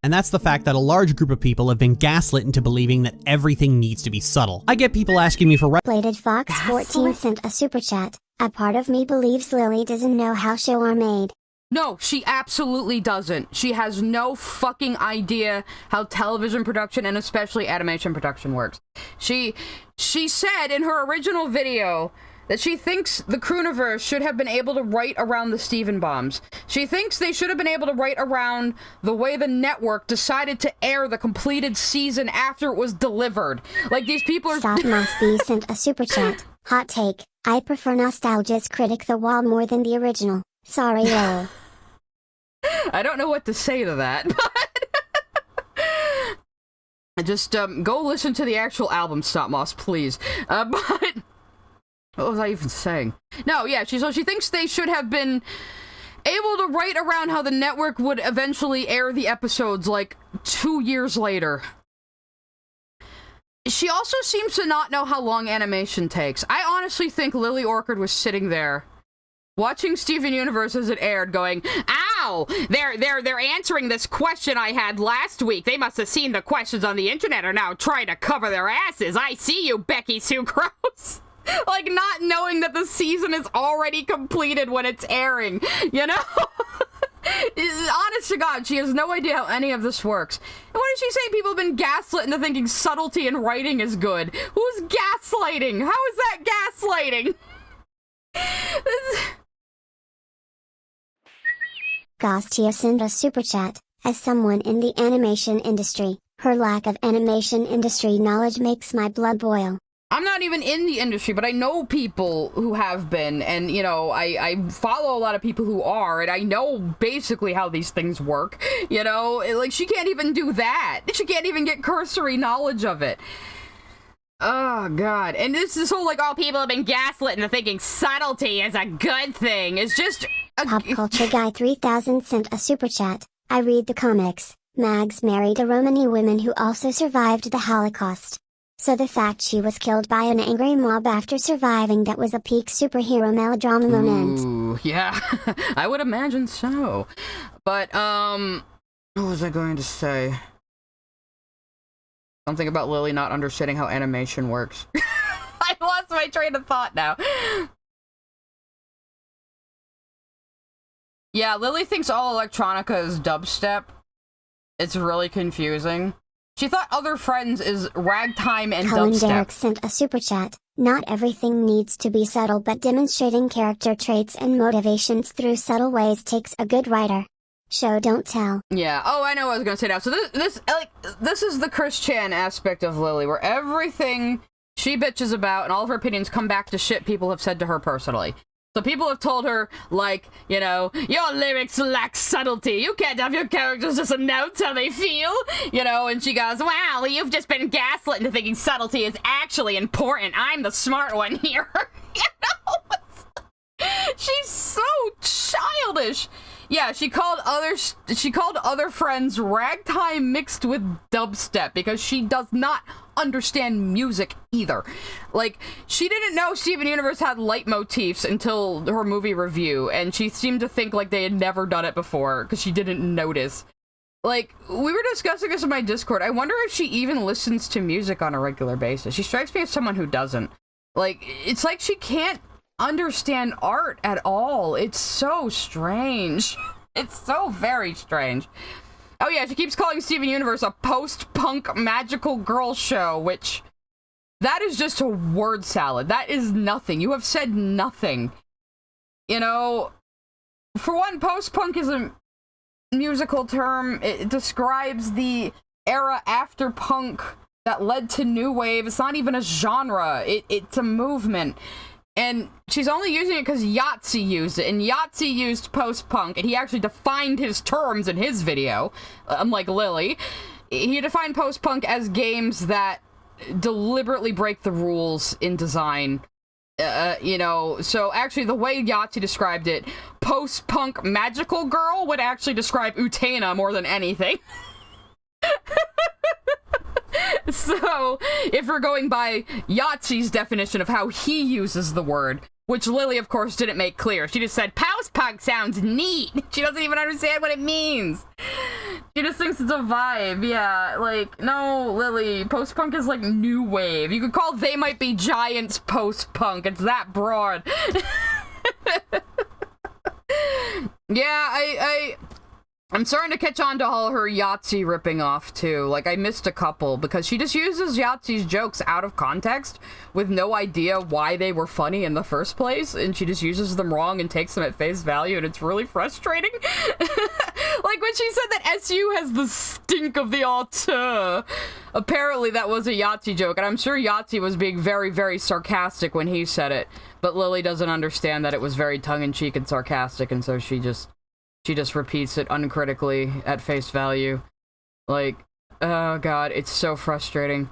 And that's the fact that a large group of people have been gaslit into believing that everything needs to be subtle. I get people asking me for Bladed Fox 14 sent a super chat. A part of me believes Lily doesn't know how shows are made. No, she absolutely doesn't. She has no fucking idea how television production and especially animation production works. She said in her original video that she thinks the Crewniverse should have been able to write around the Steven bombs. She thinks they should have been able to write around the way the network decided to air the completed season after it was delivered. Like, these people are— Stop Must Be sent a super chat. Hot take. I prefer Nostalgia's Critic the Wall more than the original. Sorry, Lol. I don't know what to say to that, but just go listen to the actual album, Stop Moss, please. But what was I even saying? No, yeah, so she thinks they should have been able to write around how the network would eventually air the episodes like 2 years later. She also seems to not know how long animation takes. I honestly think Lily Orchard was sitting there watching Steven Universe as it aired, going, "Ow! They're answering this question I had last week. They must have seen the questions on the internet are now trying to cover their asses. I see you, Becky Sucrose." Like, not knowing that the season is already completed when it's airing, you know? Honest to God, she has no idea how any of this works. And what is she saying? People have been gaslit into thinking subtlety in writing is good. Who's gaslighting? How is that gaslighting? Gostia sent a super chat. As someone in the animation industry, her lack of animation industry knowledge makes my blood boil. I'm not even in the industry, but I know people who have been, and, you know, I follow a lot of people who are, and I know basically how these things work, you know? Like, she can't even do that. She can't even get cursory knowledge of it. Oh, God. And this whole, like, all people have been gaslit into thinking subtlety is a good thing. It's just— Pop Culture Guy 3000 sent a super chat. I read the comics. Mags married a Romani woman who also survived the Holocaust. So the fact she was killed by an angry mob after surviving, that was a peak superhero melodrama moment. Ooh, yeah. I would imagine so. But, what was I going to say? Something about Lily not understanding how animation works. I lost my train of thought now. Yeah, Lily thinks all electronica is dubstep. It's really confusing. She thought Other Friends is ragtime and Colin dubstep. Derrick sent a super chat. Not everything needs to be subtle, but demonstrating character traits and motivations through subtle ways takes a good writer. Show don't tell. Yeah. Oh, I know what I was gonna say now. So this is the Chris Chan aspect of Lily, where everything she bitches about and all of her opinions come back to shit people have said to her personally. So people have told her, like, you know, your lyrics lack subtlety. You can't have your characters just announce how they feel, you know, and she goes, wow, you've just been gaslit into thinking subtlety is actually important. I'm the smart one here. You know? She's so childish. Yeah, she called other friends ragtime mixed with dubstep because she does not understand music either. Like, she didn't know Steven Universe had leitmotifs until her movie review, and she seemed to think like they had never done it before because she didn't notice. Like, we were discussing this in my Discord. I wonder if she even listens to music on a regular basis. She strikes me as someone who doesn't. Like, it's like she can't understand art at all. It's so strange. It's so very strange. Oh yeah, she keeps calling Steven Universe a post-punk magical girl show, which that is just a word salad. That is nothing. You have said nothing. You know, for one, post-punk is a musical term. It describes the era after punk that led to new wave. It's not even a genre. It's a movement. And she's only using it because Yahtzee used it, and Yahtzee used post-punk, and he actually defined his terms in his video, unlike Lily. He defined post-punk as games that deliberately break the rules in design. You know, so actually the way Yahtzee described it, post-punk magical girl would actually describe Utena more than anything. So, if we're going by Yahtzee's definition of how he uses the word, which Lily, of course, didn't make clear. She just said, post-punk sounds neat. She doesn't even understand what it means. She just thinks it's a vibe. Yeah, like, no, Lily, post-punk is like new wave. You could call They Might Be Giants post-punk. It's that broad. Yeah, I'm starting to catch on to all her Yahtzee ripping off, too. Like, I missed a couple, because she just uses Yahtzee's jokes out of context, with no idea why they were funny in the first place, and she just uses them wrong and takes them at face value, and it's really frustrating. Like, when she said that SU has the stink of the auteur, apparently that was a Yahtzee joke, and I'm sure Yahtzee was being very, very sarcastic when he said it, but Lily doesn't understand that it was very tongue-in-cheek and sarcastic, and so she just repeats it uncritically at face value. Like, oh god, it's so frustrating.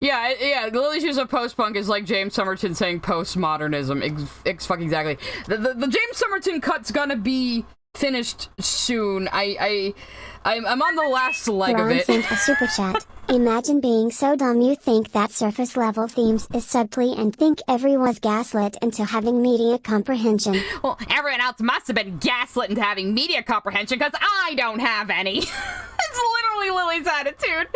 Yeah, Lily's use of post-punk is like James Somerton saying postmodernism. Fucking exactly. The James Somerton cut's gonna be finished soon. I'm on the last leg of it. Sent a super chat. Imagine being so dumb you think that surface level themes is subtly and think everyone's gaslit into having media comprehension. Well, everyone else must have been gaslit into having media comprehension because I don't have any. It's literally Lily's attitude.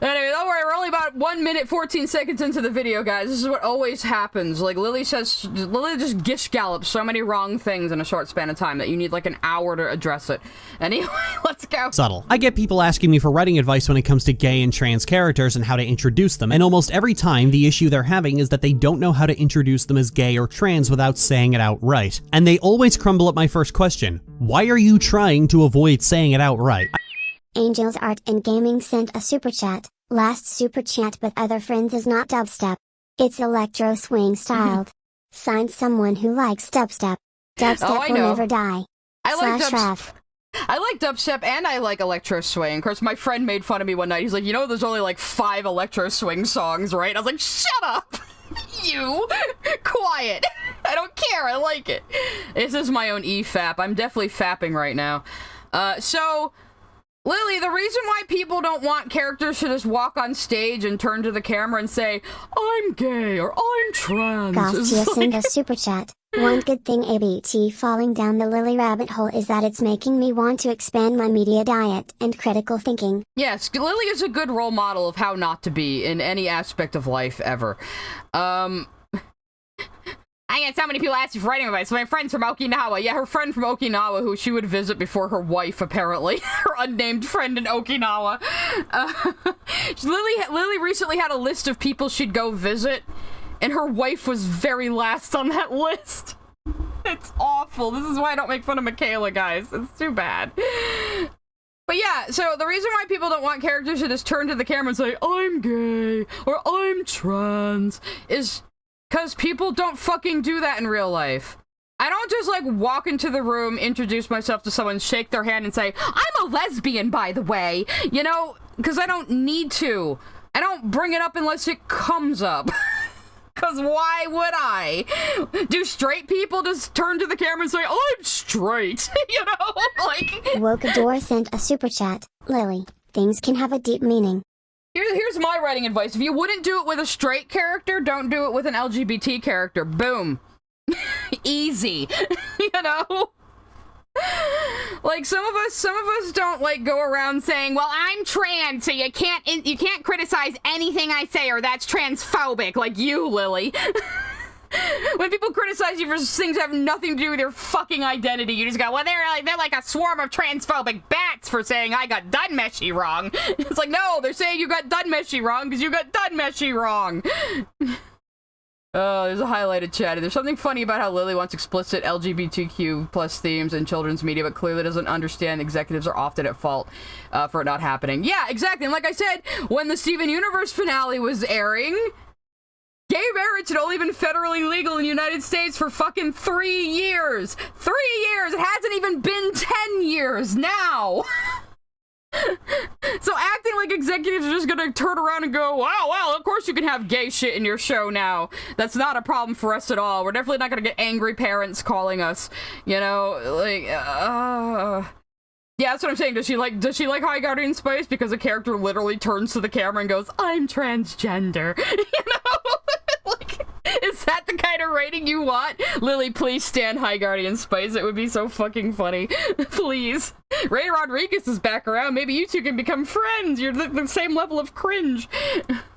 Anyway, don't worry, we're only about 1 minute 14 seconds into the video, guys. This is what always happens. Like, Lily just gish gallops so many wrong things in a short span of time that you need like an hour to address it. Anyway, let's go. Subtle. I get people asking me for writing advice when it comes to gay and trans characters and how to introduce them, and almost every time the issue they're having is that they don't know how to introduce them as gay or trans without saying it outright. And they always crumble at my first question: why are you trying to avoid saying it outright? Angels Art and Gaming sent a super chat. Last super chat but other friends is not dubstep. It's electro swing styled. Signed someone who likes dubstep. Dubstep will never die. I like dubstep. I like dubstep and I like electro swing. Of course, my friend made fun of me one night. He's like, you know, there's only like 5 electro swing songs, right? I was like, shut up! You! Quiet! I don't care, I like it. This is my own EFAP. I'm definitely fapping right now. So, Lily, the reason why people don't want characters to just walk on stage and turn to the camera and say, I'm gay or I'm trans. Gostia sent a super chat. One good thing ABT falling down the Lily rabbit hole is that it's making me want to expand my media diet and critical thinking. Yes, Lily is a good role model of how not to be in any aspect of life ever. I get so many people asking for writing advice. My friend's from Okinawa. Yeah, her friend from Okinawa who she would visit before her wife, apparently. Her unnamed friend in Okinawa. Lily recently had a list of people she'd go visit, and her wife was very last on that list. It's awful. This is why I don't make fun of Michaela, guys. It's too bad. But yeah, so the reason why people don't want characters to just turn to the camera and say, I'm gay, or I'm trans, is Because people don't fucking do that in real life. I don't just, like, walk into the room, introduce myself to someone, shake their hand, and say, I'm a lesbian, by the way. You know, because I don't need to. I don't bring it up unless it comes up. Because why would I? Do straight people just turn to the camera and say, I'm straight? You know? Like... Wokador sent a super chat. Lily, things can have a deep meaning. Here's my writing advice. If you wouldn't do it with a straight character, don't do it with an LGBT character. Boom. Easy. You know? Like, some of us don't, like, go around saying, well, I'm trans, so you can't criticize anything I say, or that's transphobic, like you, Lily. When people criticize you for things that have nothing to do with your fucking identity, you just go, well, they're like a swarm of transphobic bats for saying I got done meshy wrong. It's like, no, they're saying you got done meshy wrong because you got done meshy wrong. Oh, there's a highlighted chat. There's something funny about how Lily wants explicit LGBTQ plus themes in children's media, but clearly doesn't understand executives are often at fault for it not happening. Yeah, exactly. And like I said, when the Steven Universe finale was airing, gay marriage had only been federally legal in the United States for fucking 3 years. 3 years! It hasn't even been 10 years now! So acting like executives are just gonna turn around and go, wow, well, of course you can have gay shit in your show now. That's not a problem for us at all. We're definitely not gonna get angry parents calling us, you know, like, yeah, that's what I'm saying. Does she like High Guardian Spice? Because a character literally turns to the camera and goes, I'm transgender. You know? Like, is that the kind of rating you want? Lily, please stand High Guardian Spice. It would be so fucking funny. Please. Ray Rodriguez is back around. Maybe you two can become friends. You're the same level of cringe.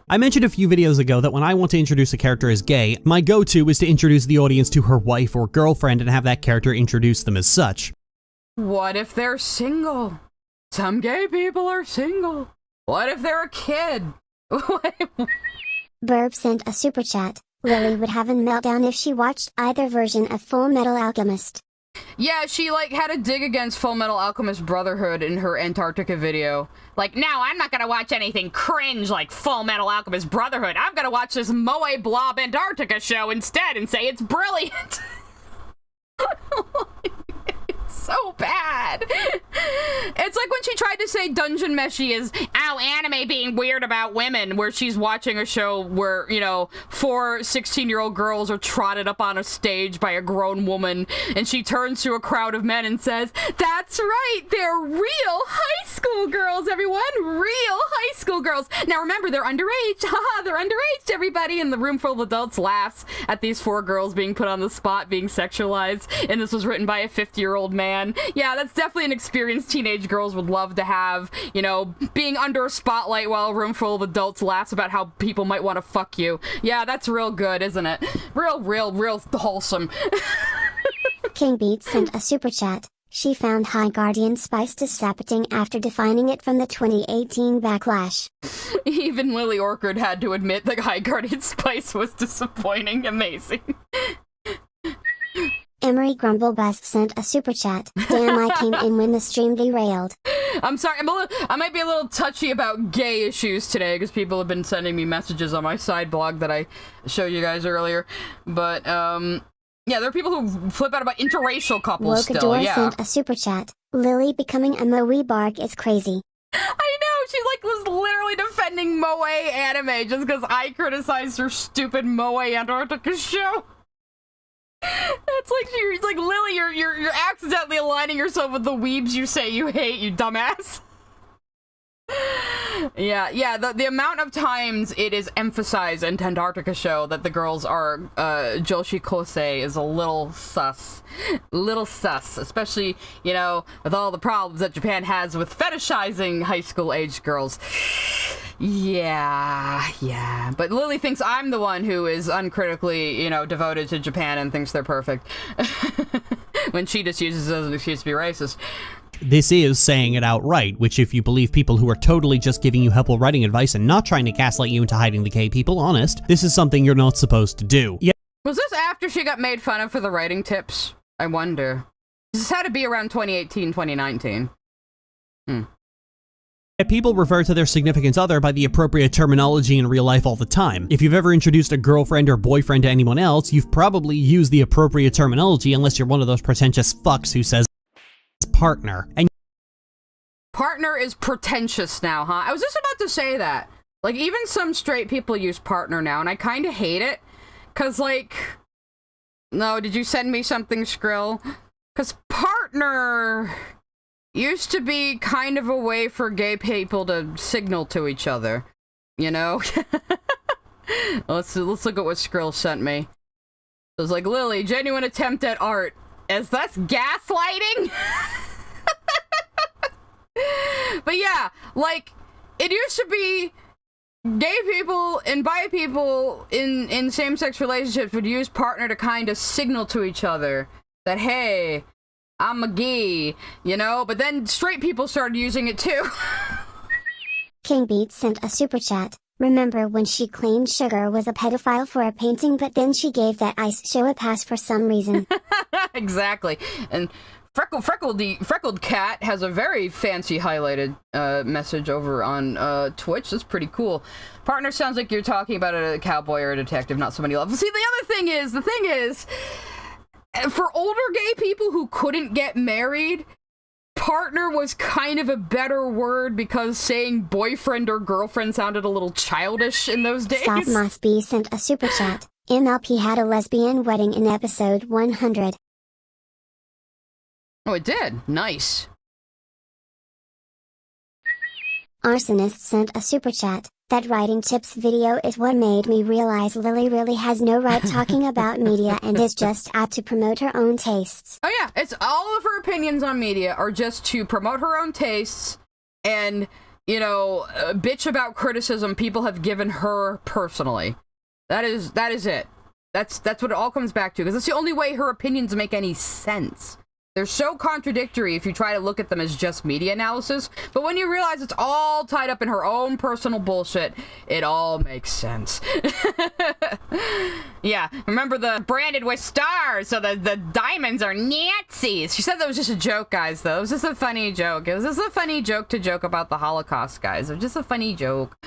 I mentioned a few videos ago that when I want to introduce a character as gay, my go-to is to introduce the audience to her wife or girlfriend and have that character introduce them as such. What if they're single? Some gay people are single. What if they're a kid? Burb sent a super chat. Lily would have a meltdown if she watched either version of Full Metal Alchemist. Yeah, she, like, had a dig against Full Metal Alchemist Brotherhood in her Antarctica video. Like, no, I'm not gonna watch anything cringe like Full Metal Alchemist Brotherhood. I'm gonna watch this Moe Blob Antarctica show instead and say it's brilliant. So bad. It's like when she tried to say Dungeon Meshi is, ow, anime being weird about women, where she's watching a show where, you know, 4 16-year-old girls are trotted up on a stage by a grown woman, and she turns to a crowd of men and says, that's right, they're real high school girls, everyone, real high school girls. Now remember, they're underage. Haha, they're underage, everybody. And the room full of adults laughs at these 4 girls being put on the spot, being sexualized, and this was written by a 50-year-old man. Yeah, that's definitely an experience teenage girls would love to have, you know, being under a spotlight while a room full of adults laughs about how people might want to fuck you. Yeah, that's real good, isn't it? Real wholesome. King Beats sent a super chat. She found High Guardian Spice disappointing after defining it from the 2018 backlash. Even Lily Orchard had to admit that High Guardian Spice was disappointing. Amazing. Emery Grumblebus sent a super chat. Damn, I came in when the stream derailed. I'm sorry, I might be a little touchy about gay issues today, because people have been sending me messages on my side blog that I showed you guys earlier. But, yeah, there are people who flip out about interracial couples Wokador still, yeah. sent a super chat. Lily becoming a Moe Bark is crazy. I know, she, like, was literally defending Moe anime just because I criticized her stupid Moe Antarctica show. It's like you're like, Lily, you're accidentally aligning yourself with the weebs you say you hate, you dumbass. Yeah, the amount of times it is emphasized in Antarctica show that the girls are Joshi Kosei is a little sus, especially, you know, with all the problems that Japan has with fetishizing high school aged girls. Yeah, but Lily thinks I'm the one who is uncritically, you know, devoted to Japan and thinks they're perfect. When she just uses it as an excuse to be racist. This is saying it outright, which if you believe people who are totally just giving you helpful writing advice and not trying to gaslight you into hiding the gay people, honest, this is something you're not supposed to do. Yeah. Was this after she got made fun of for the writing tips? I wonder. This had to be around 2018, 2019. People refer to their significant other by the appropriate terminology in real life all the time. If you've ever introduced a girlfriend or boyfriend to anyone else, you've probably used the appropriate terminology unless you're one of those pretentious fucks who says partner. And Partner is pretentious now, huh? I was just about to say that. Like, even some straight people use partner now, and I kind of hate it. Cause, like... No, did you send me something, Skrill? Cause partner... used to be kind of a way for gay people to signal to each other, you know? Let's look at what Skrill sent me. It was like, Lily, genuine attempt at art. Is that gaslighting? But yeah, like, it used to be gay people and bi people in same-sex relationships would use partner to kind of signal to each other that, hey, I'm a gay, you know? But then straight people started using it too. King Beats sent a super chat. Remember when she claimed Sugar was a pedophile for a painting, but then she gave that ice show a pass for some reason? Exactly. And Freckled Cat has a very fancy highlighted message over on Twitch. That's pretty cool. Partner sounds like you're talking about a cowboy or a detective, not somebody else. See, the thing is, for older gay people who couldn't get married, partner was kind of a better word because saying boyfriend or girlfriend sounded a little childish in those days. Stop Must Be sent a super chat. MLP had a lesbian wedding in episode 100. Oh, it did. Nice. Arsonist sent a super chat. That writing tips video is what made me realize Lily really has no right talking about media and is just out to promote her own tastes. Oh yeah, it's all of her opinions on media are just to promote her own tastes and, you know, bitch about criticism people have given her personally. That is it. That's what it all comes back to, because that's the only way her opinions make any sense. They're so contradictory if you try to look at them as just media analysis, but when you realize it's all tied up in her own personal bullshit, it all makes sense. Yeah, remember the branded with stars, so the diamonds are Nazis. She said that was just a joke, guys, though. It was just a funny joke. It was just a funny joke to joke about the Holocaust, guys. It was just a funny joke.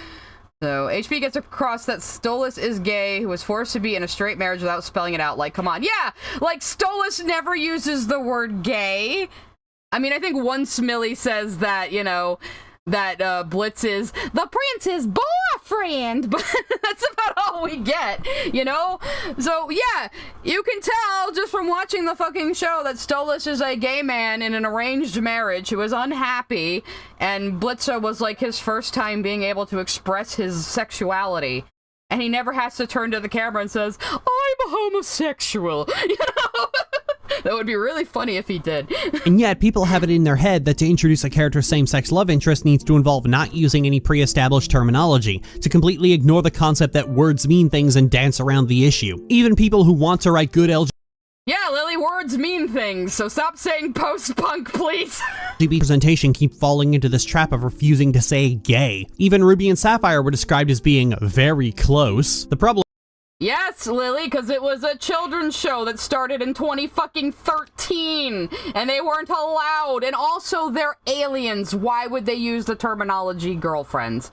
So, HP gets across that Stolas is gay, who was forced to be in a straight marriage without spelling it out. Like, come on. Yeah! Like, Stolas never uses the word gay. I mean, I think once Millie says that, you know, that Blitz is the prince's boyfriend, but that's about all we get, you know? So, yeah, you can tell just from watching the fucking show that Stolas is a gay man in an arranged marriage who is unhappy, and Blitza was like his first time being able to express his sexuality, and he never has to turn to the camera and says, I'm a homosexual, you know? That would be really funny if he did. And yet, people have it in their head that to introduce a character's same-sex love interest needs to involve not using any pre-established terminology, to completely ignore the concept that words mean things and dance around the issue. Even people who want to write good Yeah, Lily, words mean things, so stop saying post-punk, please. LGBT presentation keep falling into this trap of refusing to say gay. Even Ruby and Sapphire were described as being very close. The problem Yes, Lily, because it was a children's show that started in 2013, and they weren't allowed, and also they're aliens. Why would they use the terminology girlfriends?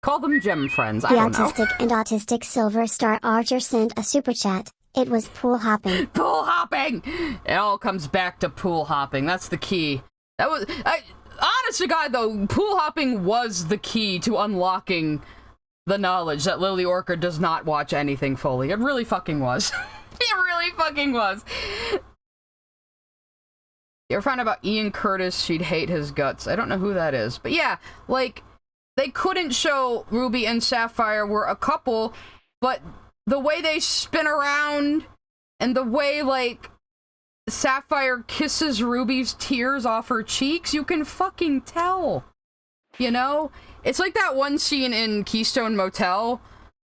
Call them gem friends, I don't know. The Autistic and Autistic Silver Star Archer sent a super chat. It was pool hopping. Pool hopping! It all comes back to pool hopping, that's the key. That was, honest to God though, pool hopping was the key to unlocking the knowledge that Lily Orker does not watch anything fully. It really fucking was. It really fucking was. You ever find out about Ian Curtis? She'd hate his guts. I don't know who that is. But yeah, like, they couldn't show Ruby and Sapphire were a couple, but the way they spin around and the way, like, Sapphire kisses Ruby's tears off her cheeks, you can fucking tell. You know? It's like that one scene in Keystone Motel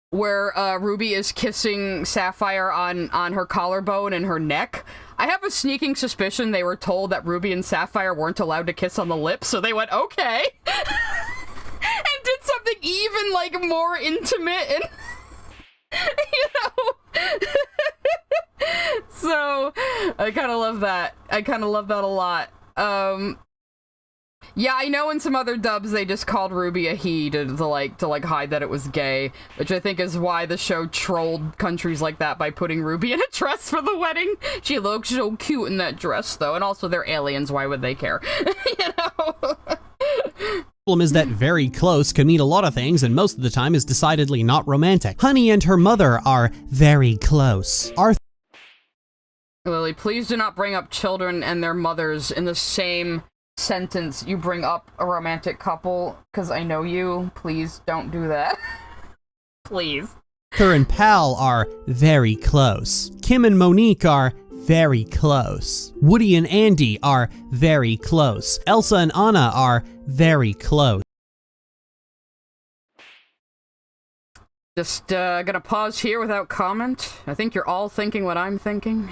where Ruby is kissing Sapphire on her collarbone and her neck. I have a sneaking suspicion they were told that Ruby and Sapphire weren't allowed to kiss on the lips, so they went, okay. And did something even, like, more intimate and... you know? So, I kind of love that. I kind of love that a lot. Yeah, I know in some other dubs they just called Ruby a he to hide that it was gay, which I think is why the show trolled countries like that by putting Ruby in a dress for the wedding. She looks so cute in that dress, though, and also they're aliens, why would they care? You know? Problem is that very close can mean a lot of things and most of the time is decidedly not romantic. Honey and her mother are very close. Lily, please do not bring up children and their mothers in the same sentence you bring up a romantic couple, because I know you. Please don't do that. Please. Arthur and Pal are very close. Kim and Monique are very close. Woody and Andy are very close. Elsa and Anna are very close. Just gonna pause here without comment. I think you're all thinking what I'm thinking.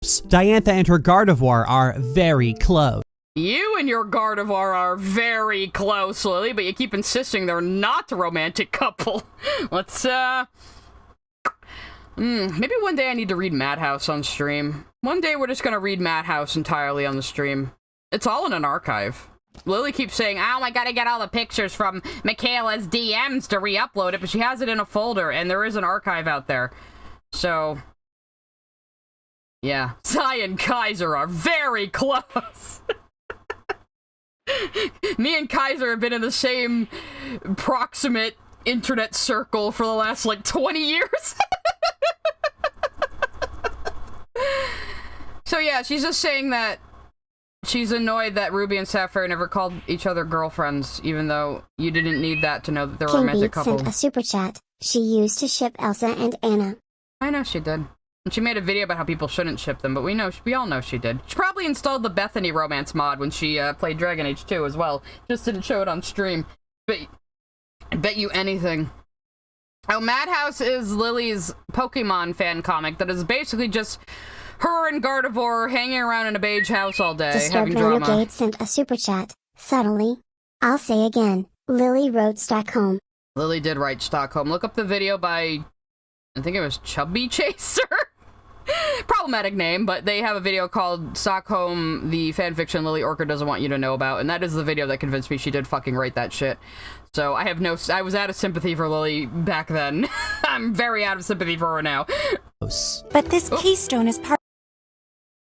Diantha and her Gardevoir are very close. You and your Gardevoir are very close, Lily, but you keep insisting they're not a romantic couple. Let's, maybe one day I need to read Madhouse on stream. One day we're just gonna read Madhouse entirely on the stream. It's all in an archive. Lily keeps saying, oh, I gotta get all the pictures from Michaela's DMs to re-upload it, but she has it in a folder, and there is an archive out there. So... yeah, Sai and Kaiser are very close. Me and Kaiser have been in the same proximate internet circle for the last, like, 20 years. So yeah, she's just saying that she's annoyed that Ruby and Sapphire never called each other girlfriends, even though you didn't need that to know that they're a romantic couple. sent a super chat. She used to ship Elsa and Anna. I know she did. And she made a video about how people shouldn't ship them, but we all know she did. She probably installed the Bethany romance mod when she played Dragon Age 2 as well. Just didn't show it on stream. But I bet you anything. Oh, Madhouse is Lily's Pokemon fan comic that is basically just her and Gardevoir hanging around in a beige house all day, having drama. Renegade sent a super chat. Subtly. I'll say again, Lily wrote Stockholm. Lily did write Stockholm. Look up the video by, I think it was Chubby Chaser? Problematic name, but they have a video called Stockholm, the fanfiction Lily Orchard doesn't want you to know about, and that is the video that convinced me she did fucking write that shit. So I was out of sympathy for Lily back then. I'm very out of sympathy for her now. But this keystone is part.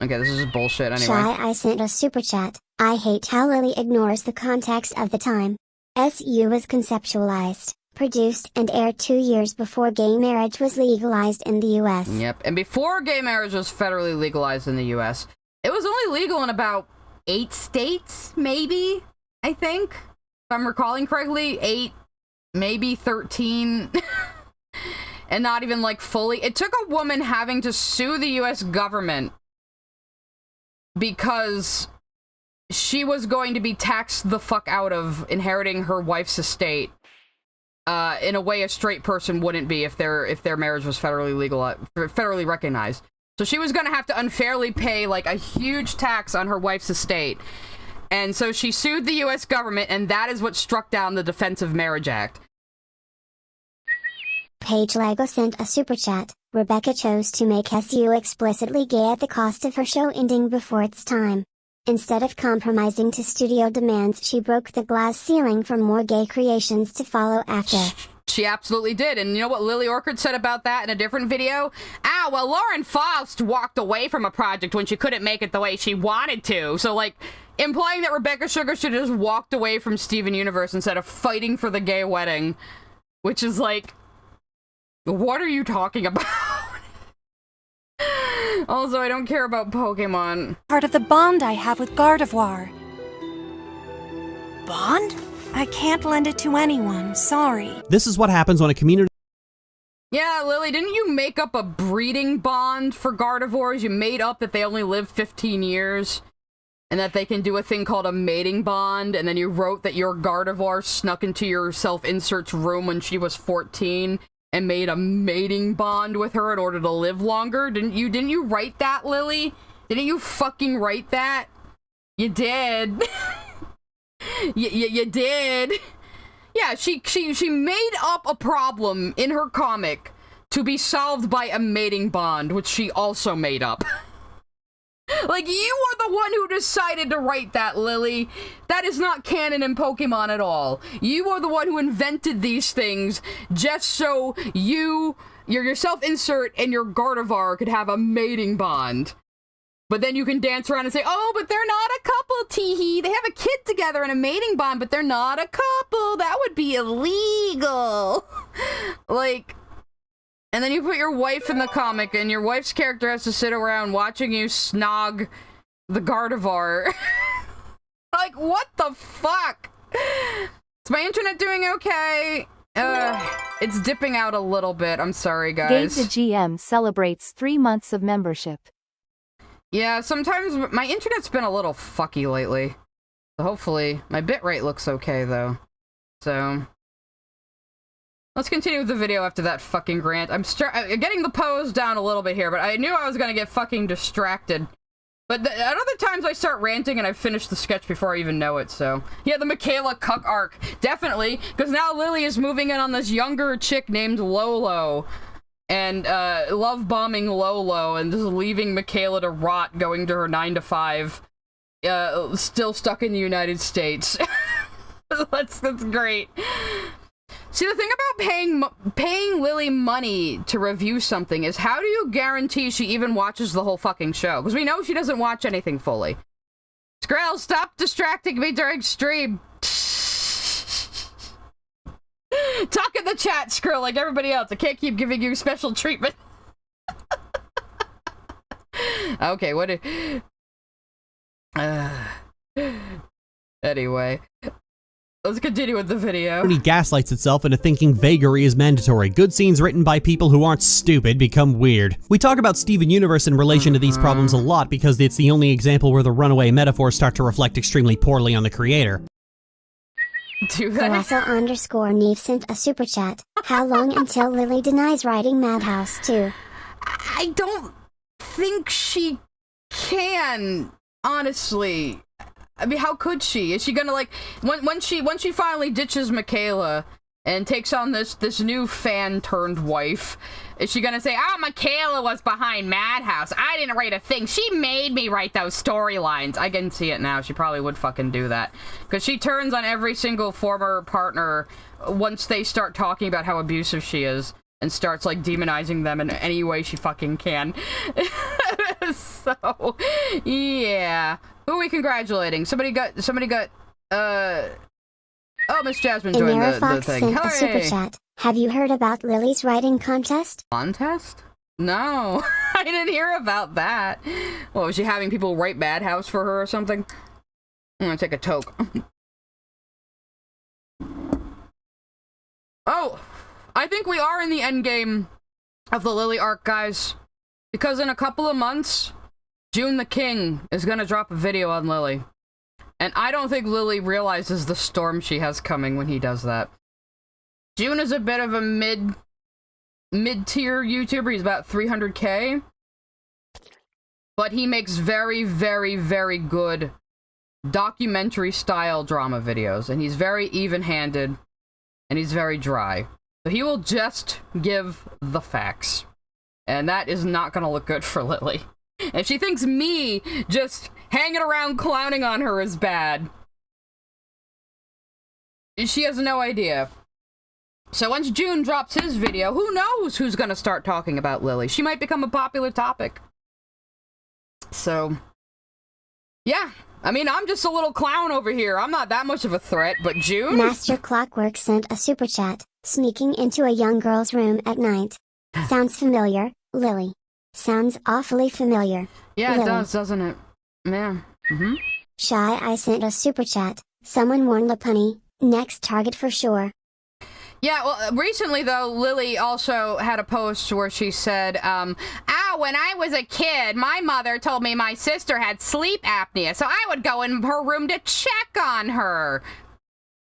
Okay, this is just bullshit anyway. I sent a super chat. I hate how Lily ignores the context of the time. SU was conceptualized, produced and aired 2 years before gay marriage was legalized in the US. Yep, and before gay marriage was federally legalized in the US, it was only legal in about 8 states, maybe, I think. If I'm recalling correctly, 8, maybe 13. And not even, like, fully. It took a woman having to sue the US government because she was going to be taxed the fuck out of inheriting her wife's estate. In a way a straight person wouldn't be if their marriage was federally recognized. So she was gonna have to unfairly pay, like, a huge tax on her wife's estate. And so she sued the US government, and that is what struck down the Defense of Marriage Act. Paige Lego sent a super chat. Rebecca chose to make SU explicitly gay at the cost of her show ending before its time. Instead of compromising to studio demands, she broke the glass ceiling for more gay creations to follow after. She absolutely did, and you know what Lily Orchard said about that in a different video? Ah, well, Lauren Faust walked away from a project when she couldn't make it the way she wanted to. So, like, implying that Rebecca Sugar should have just walked away from Steven Universe instead of fighting for the gay wedding. Which is like, what are you talking about? Also, I don't care about Pokemon. Part of the bond I have with Gardevoir. Bond? I can't lend it to anyone, sorry. This is what happens when a community... Yeah, Lily, didn't you make up a breeding bond for Gardevoirs? You made up that they only live 15 years, and that they can do a thing called a mating bond, and then you wrote that your Gardevoir snuck into your self-insert's room when she was 14, and made a mating bond with her in order to live longer? Didn't you write that, Lily? Didn't you fucking write that? You did. You did. Yeah, she made up a problem in her comic to be solved by a mating bond, which she also made up. Like, you are the one who decided to write that, Lily. That is not canon in Pokemon at all. You are the one who invented these things just so your self-insert and your Gardevoir could have a mating bond. But then you can dance around and say, oh, but they're not a couple, teehee. They have a kid together and a mating bond, but they're not a couple. That would be illegal. Like, and then you put your wife in the comic, and your wife's character has to sit around watching you snog the Gardevoir. Like, what the fuck? Is my internet doing okay? It's dipping out a little bit. I'm sorry, guys. Gabe the GM celebrates 3 months of membership. Yeah, sometimes my internet's been a little fucky lately. So hopefully, my bitrate looks okay, though. So, let's continue with the video after that fucking rant. I'm getting the pose down a little bit here, but I knew I was gonna get fucking distracted. But at other times I start ranting and I finish the sketch before I even know it, so. Yeah, the Michaela cuck arc. Definitely, because now Lily is moving in on this younger chick named Lolo. And, love bombing Lolo and just leaving Michaela to rot, going to her 9-to-5. Still stuck in the United States. That's great. See, the thing about paying Lily money to review something is, how do you guarantee she even watches the whole fucking show? Because we know she doesn't watch anything fully. Skrill, stop distracting me during stream. Talk in the chat, Skrill, like everybody else. I can't keep giving you special treatment. Okay, what anyway. Let's continue with the video. He gaslights itself into thinking vagary is mandatory. Good scenes written by people who aren't stupid become weird. We talk about Steven Universe in relation to these problems a lot because it's the only example where the runaway metaphors start to reflect extremely poorly on the creator. Colossal_Neve sent a super chat. How long until Lily denies writing Madhouse 2? I don't think she can, honestly. I mean, how could she? Is she gonna, like, when she finally ditches Michaela and takes on this new fan-turned-wife, is she gonna say, Michaela was behind Madhouse. I didn't write a thing. She made me write those storylines. I can see it now. She probably would fucking do that. Because she turns on every single former partner once they start talking about how abusive she is and starts, like, demonizing them in any way she fucking can. So, yeah. Who are we congratulating? Somebody got, oh, Miss Jasmine joined the thing. Sent a super chat. Have you heard about Lily's writing contest? Contest? No, I didn't hear about that. What, was she having people write Madhouse for her or something? I'm gonna take a toke. Oh, I think we are in the endgame of the Lily arc, guys. Because in a couple of months, June the King is gonna drop a video on Lily. And I don't think Lily realizes the storm she has coming when he does that. June is a bit of a mid-tier YouTuber. He's about 300k. But he makes very, very, very good documentary-style drama videos. And he's very even-handed. And he's very dry. So he will just give the facts. And that is not gonna look good for Lily. And she thinks me just hanging around clowning on her is bad. She has no idea. So once June drops his video, who knows who's gonna start talking about Lily? She might become a popular topic. So, yeah. I mean, I'm just a little clown over here. I'm not that much of a threat, but June? Master Clockwork sent a super chat. Sneaking into a young girl's room at night. Sounds familiar, Lily. Sounds awfully familiar. Yeah, Lily. It does, doesn't it? Yeah. Shy I sent a super chat. Someone warn Lapunny. Next target for sure. Yeah, well, recently, though, Lily also had a post where she said, when I was a kid, my mother told me my sister had sleep apnea, so I would go in her room to check on her.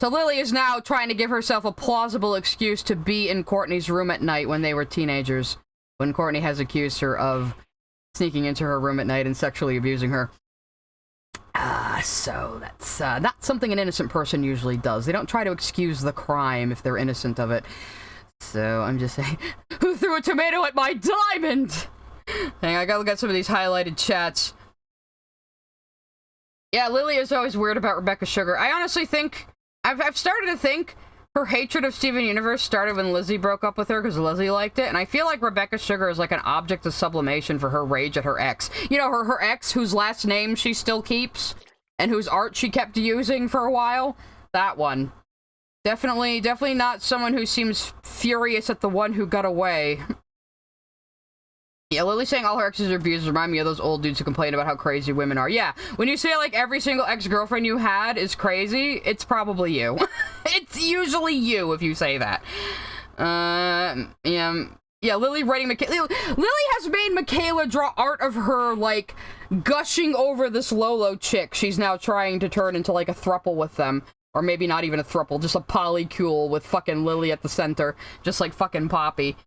So Lily is now trying to give herself a plausible excuse to be in Courtney's room at night when they were teenagers, when Courtney has accused her of sneaking into her room at night and sexually abusing her. So that's not something an innocent person usually does. They don't try to excuse the crime if they're innocent of it. So I'm just saying, who threw a tomato at my diamond? Hang on, I gotta look at some of these highlighted chats. Yeah, Lily is always weird about Rebecca Sugar. I honestly think... I've started to think her hatred of Steven Universe started when Lizzie broke up with her because Lizzie liked it, and I feel like Rebecca Sugar is like an object of sublimation for her rage at her ex. You know, her ex whose last name she still keeps, and whose art she kept using for a while. That one. Definitely not someone who seems furious at the one who got away. Yeah, Lily saying all her exes are abusers remind me of those old dudes who complain about how crazy women are. Yeah, when you say, like, every single ex-girlfriend you had is crazy, it's probably you. It's usually you if you say that. Yeah, Lily writing Lily has made Michaela draw art of her, like, gushing over this Lolo chick she's now trying to turn into, like, a throuple with them. Or maybe not even a throuple, just a polycule with fucking Lily at the center. Just like fucking Poppy.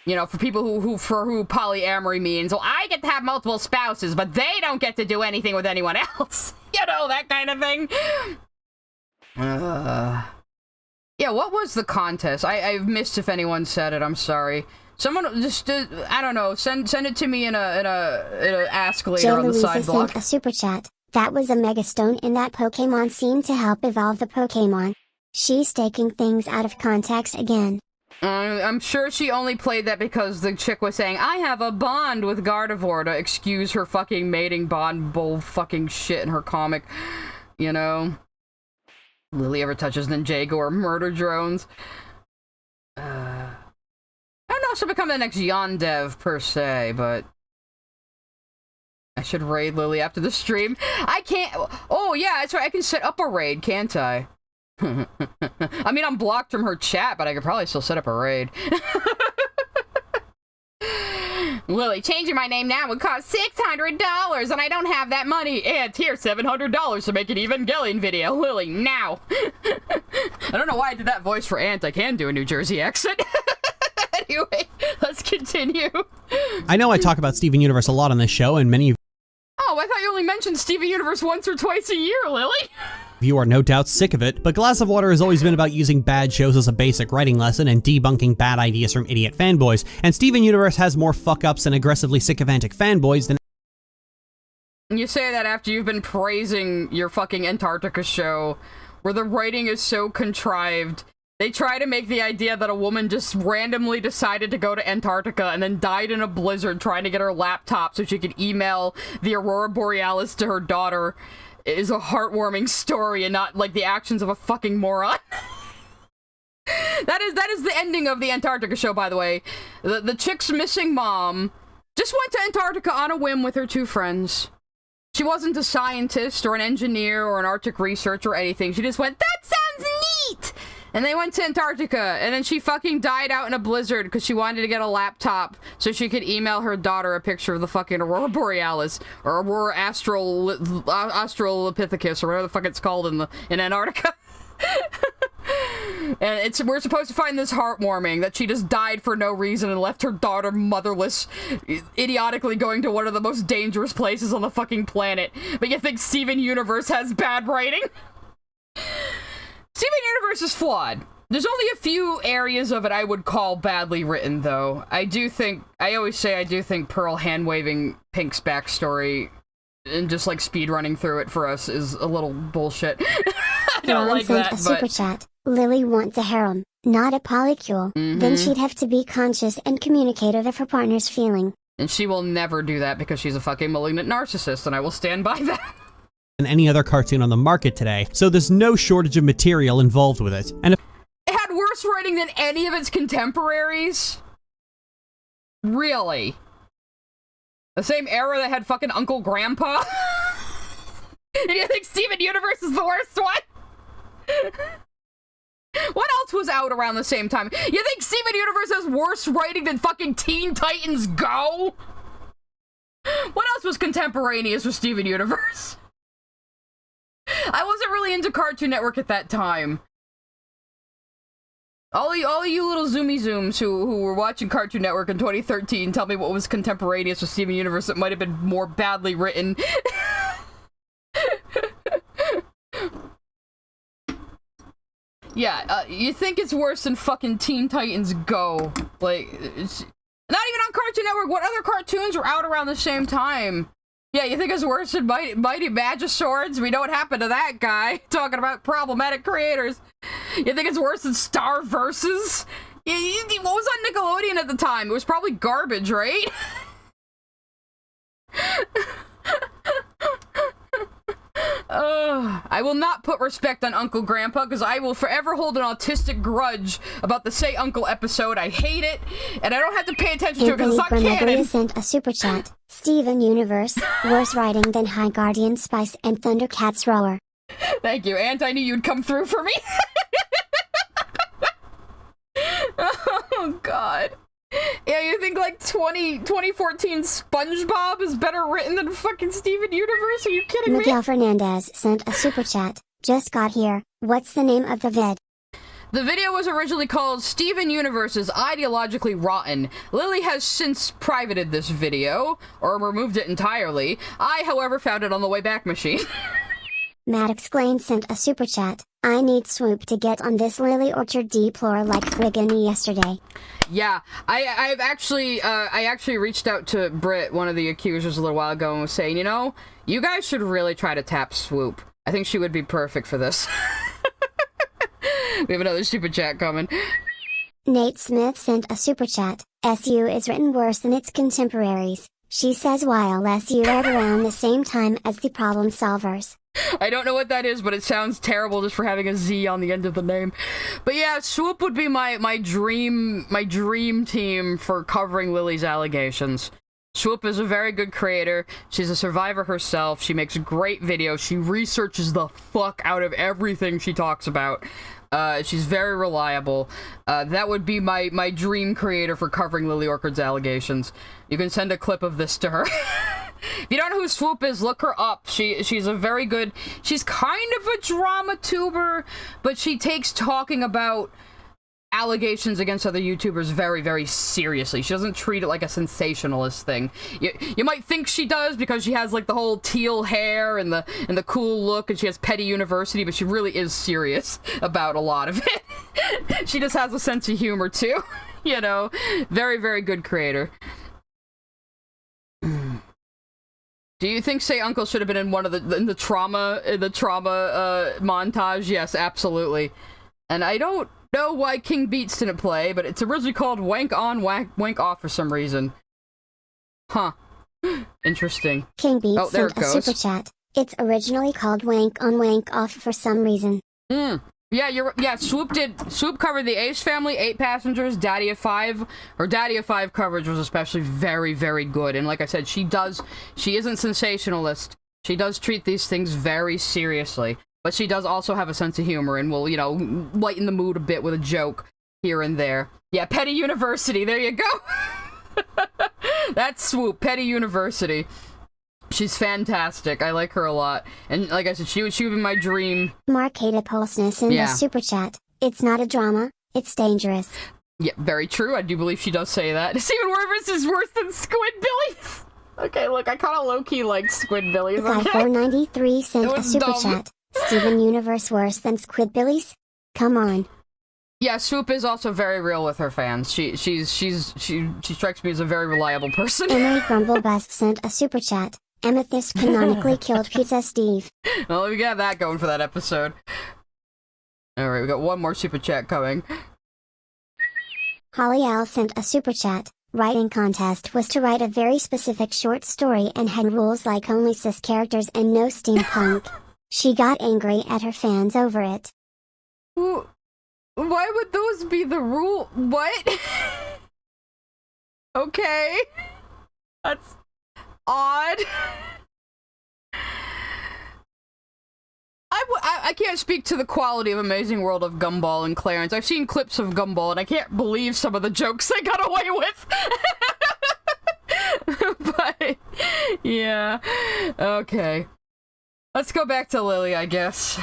You know, for people who polyamory means, well, I get to have multiple spouses, but they don't get to do anything with anyone else. You know, that kind of thing. Yeah, what was the contest? I've missed if anyone said it, I'm sorry. Someone just, I don't know, send it to me in a ask later on the side blog. Sent a super chat. That was a megastone in that Pokemon scene to help evolve the Pokemon. She's taking things out of context again. I'm sure she only played that because the chick was saying, I have a bond with Gardevoir, to excuse her fucking mating bond bull fucking shit in her comic. You know? Lily ever touches Ninjago or murder drones. I don't know if she'll become the next Yondev per se, but... I should raid Lily after the stream. I can't... Oh, yeah, that's right. I can set up a raid, can't I? I mean, I'm blocked from her chat, but I could probably still set up a raid. Lily, changing my name now would cost $600, and I don't have that money. And here's $700 to make an Evangelion video. Lily, now. I don't know why I did that voice for Ant. I can do a New Jersey accent. Anyway, let's continue. I know I talk about Steven Universe a lot on this show, and many of Oh, I thought you only mentioned Steven Universe once or twice a year, Lily. you are no doubt sick of it, but Glass of Water has always been about using bad shows as a basic writing lesson and debunking bad ideas from idiot fanboys, and Steven Universe has more fuck-ups and aggressively sycophantic fanboys than... You say that after you've been praising your fucking Antarctica show, where the writing is so contrived. They try to make the idea that a woman just randomly decided to go to Antarctica and then died in a blizzard trying to get her laptop so she could email the Aurora Borealis to her daughter is a heartwarming story and not, like, the actions of a fucking moron. That is the ending of the Antarctica show, by the way. The chick's missing mom just went to Antarctica on a whim with her two friends. She wasn't a scientist or an engineer or an Arctic researcher or anything. She just went, that sounds neat! And they went to Antarctica, and then she fucking died out in a blizzard because she wanted to get a laptop so she could email her daughter a picture of the fucking Aurora Borealis, or Aurora Australopithecus, or whatever the fuck it's called in Antarctica. And we're supposed to find this heartwarming, that she just died for no reason and left her daughter motherless, idiotically going to one of the most dangerous places on the fucking planet. But you think Steven Universe has bad writing? Steven Universe is flawed. There's only a few areas of it I would call badly written, though. I do think Pearl hand-waving Pink's backstory and just, like, speedrunning through it for us is a little bullshit. I don't like that, a super chat. Lily wants a harem, not a polycule. Then she'd have to be conscious and communicative of her partner's feeling. And she will never do that because she's a fucking malignant narcissist, and I will stand by that. than any other cartoon on the market today, so there's no shortage of material involved with it. And if it had worse writing than any of its contemporaries? Really? The same era that had fucking Uncle Grandpa? And you think Steven Universe is the worst one? What else was out around the same time? You think Steven Universe has worse writing than fucking Teen Titans Go? What else was contemporaneous with Steven Universe? I wasn't really into Cartoon Network at that time. All you little zoomy zooms who were watching Cartoon Network in 2013, tell me what was contemporaneous with Steven Universe that might have been more badly written. Yeah, you think it's worse than fucking Teen Titans Go. Like, it's not even on Cartoon Network. What other cartoons were out around the same time? Yeah, you think it's worse than Mighty Magiswords? We know what happened to that guy. Talking about problematic creators. You think it's worse than Star Versus? What was on Nickelodeon at the time? It was probably garbage, right? I will not put respect on Uncle Grandpa, because I will forever hold an autistic grudge about the Say Uncle episode. I hate it, and I don't have to pay attention to it because it's not canon. Sent a super chat. Steven Universe, worse writing than High Guardian Spice and Thundercats Roar. Thank you, and I knew you'd come through for me. Oh, God. Yeah, you think like 2014 SpongeBob is better written than fucking Steven Universe? Are you kidding me? Miguel Fernandez sent a super chat. Just got here. What's the name of the vid? The video was originally called Steven Universe is Ideologically Rotten. Lily has since privated this video, or removed it entirely. I, however, found it on the Wayback Machine. Matt Exclaim sent a super chat. I need Swoop to get on this Lily Orchard deplore like friggin' yesterday. Yeah, I actually reached out to Britt, one of the accusers, a little while ago and was saying, you know, you guys should really try to tap Swoop. I think she would be perfect for this. We have another super chat coming. Nate Smith sent a super chat. SU is written worse than its contemporaries. She says while SU read around the same time as the problem solvers. I don't know what that is, but it sounds terrible just for having a Z on the end of the name. But yeah, Swoop would be my dream team for covering Lily's allegations. Swoop is a very good creator. She's a survivor herself. She makes great videos. She researches the fuck out of everything she talks about. She's very reliable. That would be my dream creator for covering Lily Orchard's allegations. You can send a clip of this to her. If you don't know who Swoop is, look her up. She's a very good... She's kind of a drama tuber, but she takes talking about allegations against other YouTubers very, very seriously. She doesn't treat it like a sensationalist thing. You might think she does because she has like the whole teal hair and the cool look, and she has Petty University, but she really is serious about a lot of it. She just has a sense of humor too. You know, very, very good creator. Do you think Say Uncle should have been in one of the trauma montage? Yes, absolutely. And I don't know why King Beats didn't play, but it's originally called Wank On, Wank Off for some reason. Huh. Interesting. King Beats sent a super chat. It's originally called Wank On, Wank Off for some reason. Yeah, Swoop covered the Ace family, 8 passengers, Daddy of 5. Her Daddy of 5 coverage was especially very, very good. And like I said, she isn't sensationalist. She does treat these things very seriously. But she does also have a sense of humor and will, you know, lighten the mood a bit with a joke here and there. Yeah, Petty University, there you go! That's Swoop, Petty University. She's fantastic. I like her a lot. And like I said, she would be my dream. Marketa Pulsness in the super chat. It's not a drama, it's dangerous. Yeah, very true. I do believe she does say that. Steven Universe is worse than Squidbillies. Okay, look, I kind of low-key like Squidbillies. Okay? 493 sent a super chat. Steven Universe worse than Squidbillies? Come on. Yeah, Swoop is also very real with her fans. She strikes me as a very reliable person. Emily Grumblebust sent a super chat. Amethyst canonically killed Pizza Steve. Well, we got that going for that episode. Alright, we got one more super chat coming. Holly Al sent a super chat. Writing contest was to write a very specific short story and had rules like only cis characters and no steampunk. She got angry at her fans over it. Why would those be the rule? What? Okay. That's odd. I can't speak to the quality of Amazing World of Gumball and Clarence. I've seen clips of Gumball and I can't believe some of the jokes they got away with. But, yeah. Okay. Let's go back to Lily, I guess.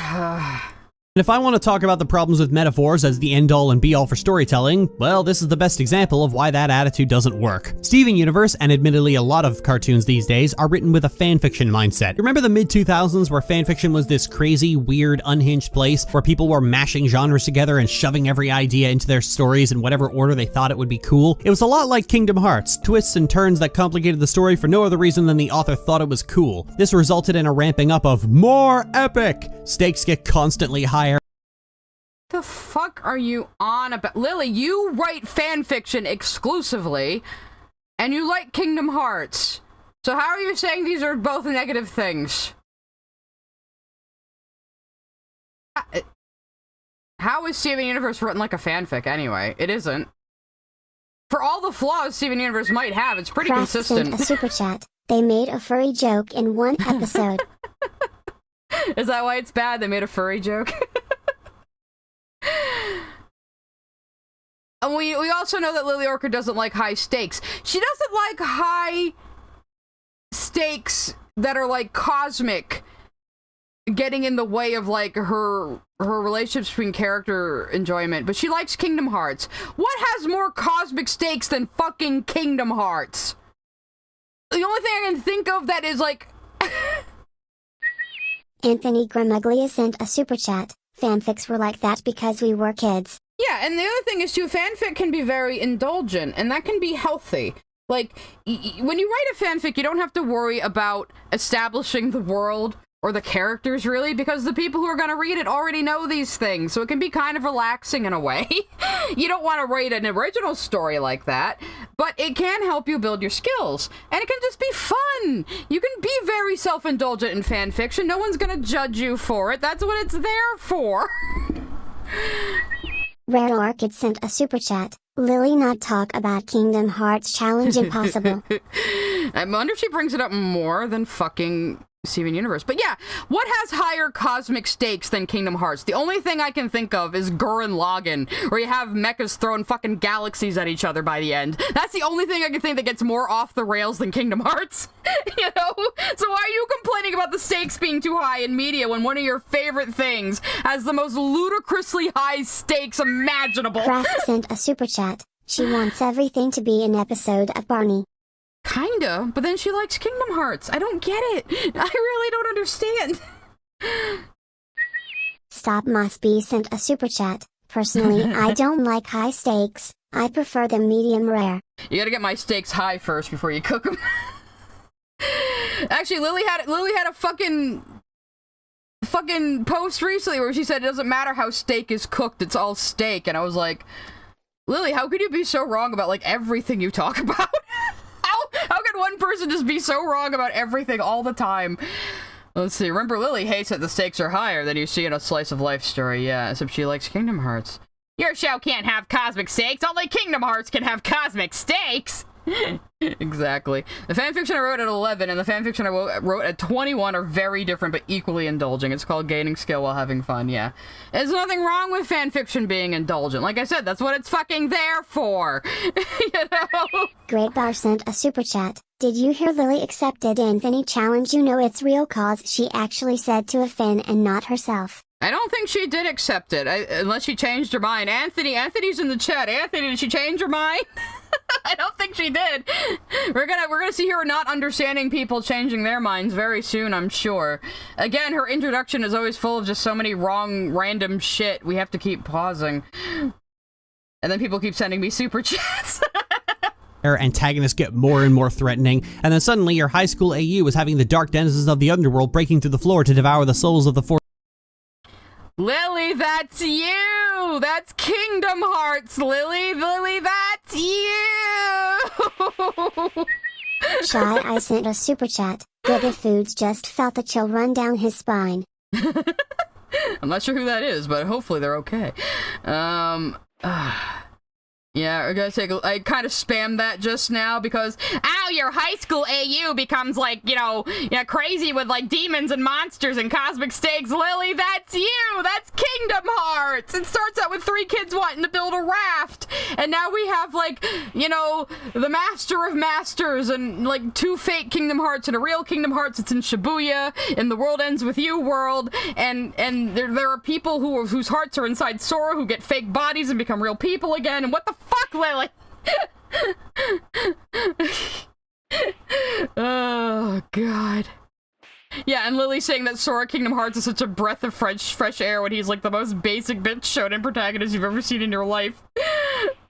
And if I want to talk about the problems with metaphors as the end-all and be-all for storytelling, well, this is the best example of why that attitude doesn't work. Steven Universe, and admittedly a lot of cartoons these days, are written with a fanfiction mindset. Remember the mid-2000s where fanfiction was this crazy, weird, unhinged place where people were mashing genres together and shoving every idea into their stories in whatever order they thought it would be cool? It was a lot like Kingdom Hearts, twists and turns that complicated the story for no other reason than the author thought it was cool. This resulted in a ramping up of more epic! Stakes get constantly higher. The fuck are you on about? Lily, you write fanfiction exclusively, and you like Kingdom Hearts. So how are you saying these are both negative things? How is Steven Universe written like a fanfic anyway? It isn't. For all the flaws Steven Universe might have, it's pretty Craft consistent. sent a super chat. They made a furry joke in one episode. Is that why it's bad? They made a furry joke? And we also know that Lily Orchard doesn't like high stakes. She doesn't like high stakes that are like cosmic, getting in the way of like her relationships between character enjoyment, but she likes Kingdom Hearts. What has more cosmic stakes than fucking Kingdom Hearts? The only thing I can think of that is like Anthony Gramuglia sent a super chat. Fanfics were like that because we were kids. Yeah, and the other thing is too, fanfic can be very indulgent, and that can be healthy. Like, when you write a fanfic, you don't have to worry about establishing the world or the characters, really, because the people who are going to read it already know these things, so it can be kind of relaxing in a way. You don't want to write an original story like that, but it can help you build your skills, and it can just be fun! You can be very self-indulgent in fanfiction, no one's going to judge you for it, that's what it's there for! Rare Orchid sent a super chat. Lily not talk about Kingdom Hearts Challenge Impossible. I wonder if she brings it up more than fucking Steven Universe. But yeah, what has higher cosmic stakes than Kingdom Hearts? The only thing I can think of is Gurren Lagann, where you have mechas throwing fucking galaxies at each other by the end. That's the only thing I can think that gets more off the rails than Kingdom Hearts. You know? So why are you complaining about the stakes being too high in media when one of your favorite things has the most ludicrously high stakes imaginable? Craft sent a super chat. She wants everything to be an episode of Barney. Kinda, but then she likes Kingdom Hearts. I don't get it. I really don't understand. Stop Must Be sent a super chat. Personally, I don't like high stakes. I prefer them medium rare. You gotta get my stakes high first before you cook them. Actually, Lily had a fucking post recently where she said it doesn't matter how steak is cooked, it's all steak. And I was like, Lily, how could you be so wrong about like everything you talk about? How could one person just be so wrong about everything all the time? Let's see. Remember, Lily hates that the stakes are higher than you see in a slice of life story. Yeah, except she likes Kingdom Hearts. Your show can't have cosmic stakes. Only Kingdom Hearts can have cosmic stakes. Exactly. The fanfiction I wrote at 11 and the fanfiction I wrote at 21 are very different but equally indulging. It's called gaining skill while having fun, yeah. There's nothing wrong with fanfiction being indulgent. Like I said, that's what it's fucking there for. You know? Great Bar sent a super chat. Did you hear Lily accepted Anthony challenge? You know it's real cause she actually said to a fan and not herself. I don't think she did accept it, unless she changed her mind. Anthony's in the chat. Anthony, did she change her mind? I don't think she did. We're gonna see her not understanding people changing their minds very soon, I'm sure. Again, her introduction is always full of just so many wrong, random shit. We have to keep pausing. And then people keep sending me super chats. Antagonists get more and more threatening, and then suddenly your high school AU is having the dark denizens of the underworld breaking through the floor to devour the souls of the four. Lily, that's you! That's Kingdom Hearts, Lily! Lily, that's you! Shy I sent a super chat. Giga Foods just felt the chill run down his spine. I'm not sure who that is, but hopefully they're okay. Yeah, I gotta take I kind of spammed that just now because, ow, your high school AU becomes like, you know, crazy with like demons and monsters and cosmic stakes. Lily, that's you! That's Kingdom Hearts! It starts out with 3 kids wanting to build a raft, And now we have, like, you know, the Master of Masters and, like, 2 fake Kingdom Hearts and a real Kingdom Hearts. It's in Shibuya, in the World Ends With You world, and there are people whose hearts are inside Sora who get fake bodies and become real people again, and what the fuck, Lily? Oh, God. Yeah, and Lily saying that Sora Kingdom Hearts is such a breath of fresh air when he's like the most basic bitch shonen protagonist you've ever seen in your life.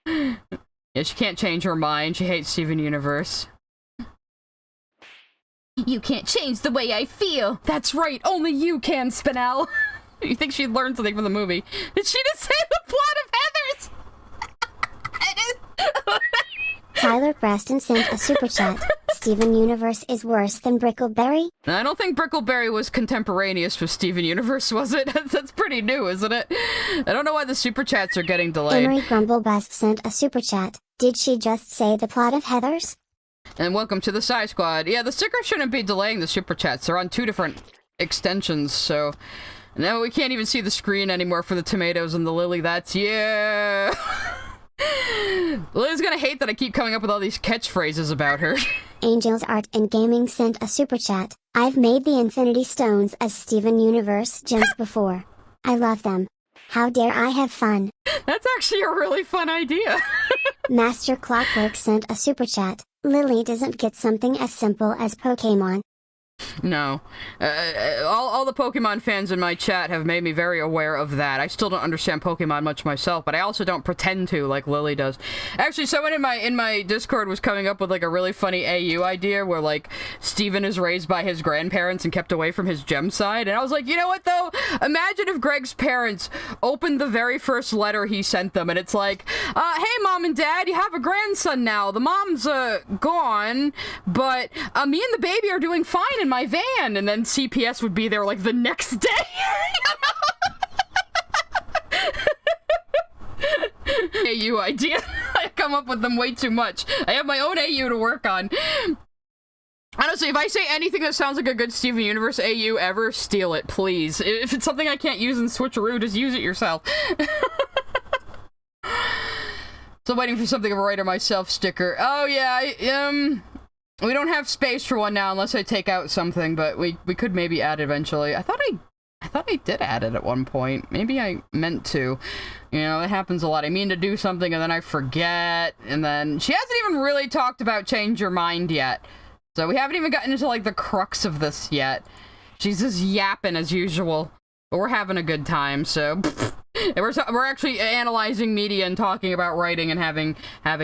Yeah, she can't change her mind. She hates Steven Universe. You can't change the way I feel. That's right, only you can, Spinel. You think she'd learn something from the movie? Did she just say the plot of Heathers? Tyler Preston sent a super chat. Steven Universe is worse than Brickleberry? I don't think Brickleberry was contemporaneous with Steven Universe, was it? That's pretty new, isn't it? I don't know why the super chats are getting delayed. Emery Grumblebus sent a super chat. Did she just say the plot of Heathers? And welcome to the Psy Squad. Yeah, the sticker shouldn't be delaying the super chats. They're on 2 different extensions, so... Now we can't even see the screen anymore for the tomatoes and the Lily. That's... Yeah! Lily's gonna hate that I keep coming up with all these catchphrases about her. Angels Art and Gaming sent a super chat. I've made the Infinity Stones as Steven Universe gems before. I love them. How dare I have fun? That's actually a really fun idea. Master Clockwork sent a super chat. Lily doesn't get something as simple as Pokemon. No. All the Pokemon fans in my chat have made me very aware of that. I still don't understand Pokemon much myself, but I also don't pretend to like Lily does. Actually, someone in my Discord was coming up with like a really funny AU idea where like Steven is raised by his grandparents and kept away from his gem side. And I was like, you know what though? Imagine if Greg's parents opened the very first letter he sent them and it's like, hey mom and dad, you have a grandson now. The mom's gone, but me and the baby are doing fine in my van, and then CPS would be there like the next day. AU idea. I come up with them way too much. I have my own AU to work on. Honestly, if I say anything that sounds like a good Steven Universe AU ever, steal it, please. If it's something I can't use in Switcheroo, just use it yourself. So waiting for something of a writer myself sticker. Oh yeah, we don't have space for one now unless I take out something, but we could maybe add it eventually. I thought I did add it at one point. Maybe I meant to. You know, it happens a lot. I mean to do something and then I forget, and then she hasn't even really talked about change your mind yet. So we haven't even gotten into like the crux of this yet. She's just yapping as usual. But we're having a good time, so and we're actually analyzing media and talking about writing and having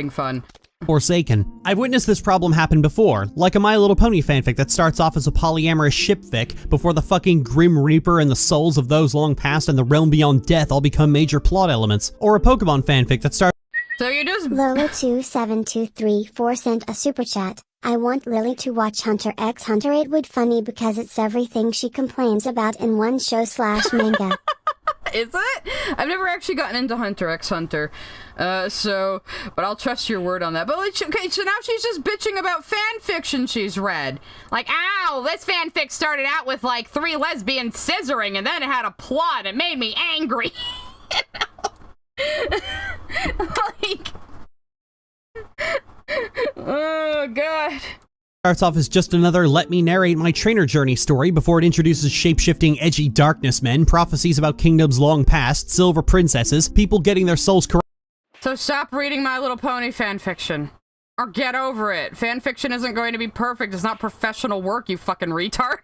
fun. Forsaken. I've witnessed this problem happen before, like a My Little Pony fanfic that starts off as a polyamorous shipfic before the fucking Grim Reaper and the souls of those long past and the realm beyond death all become major plot elements, or a Pokemon fanfic that starts. So you just Lola27234 sent a super chat. I want Lily to watch Hunter x Hunter. It would funny because it's everything she complains about in one show/manga. Is it? I've never actually gotten into Hunter x Hunter, but I'll trust your word on that. But like, okay, so now she's just bitching about fan fiction she's read. Like, ow, this fanfic started out with like 3 lesbians scissoring, and then it had a plot. It made me angry. Like, oh god. Starts off as just another let me narrate my trainer journey story before it introduces shape-shifting edgy darkness men, prophecies about kingdoms long past, silver princesses, people getting their souls corrupted. So stop reading My Little Pony fanfiction. Or get over it. Fanfiction isn't going to be perfect. It's not professional work, you fucking retard.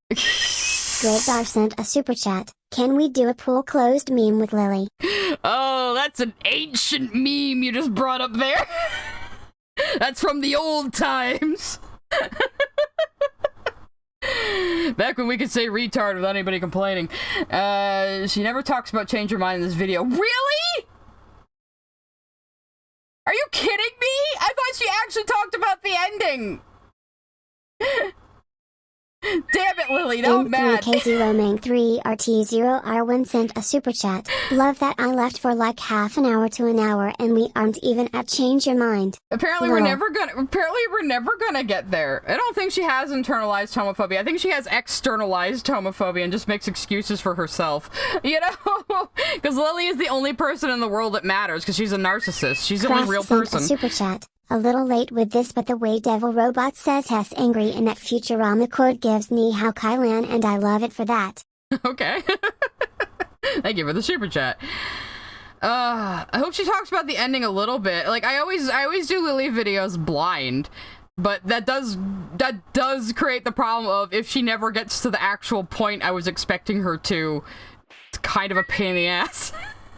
Great sent a super chat. Can we do a pool closed meme with Lily? Oh, that's an ancient meme you just brought up there. That's from the old times. Back when we could say retard without anybody complaining. She never talks about change your mind in this video. Really? Are you kidding me? I thought she actually talked about the ending. Damn it, Lily. Lily, don't mad. N3K0Mang3RT0R1 sent a super chat. Love that I left for like half an hour to an hour and we aren't even at change your mind. Apparently we're never gonna get there. I don't think she has internalized homophobia. I think she has externalized homophobia and just makes excuses for herself. You know? Because Lily is the only person in the world that matters because she's a narcissist. She's the only real person. A super chat. A little late with this, but the way Devil Robot says has angry in that Futurama quote gives me how Kylan, and I love it for that. Okay. Thank you for the super chat. I hope she talks about the ending a little bit. Like, I always do Lily videos blind, but that does create the problem of if she never gets to the actual point I was expecting her to, it's kind of a pain in the ass.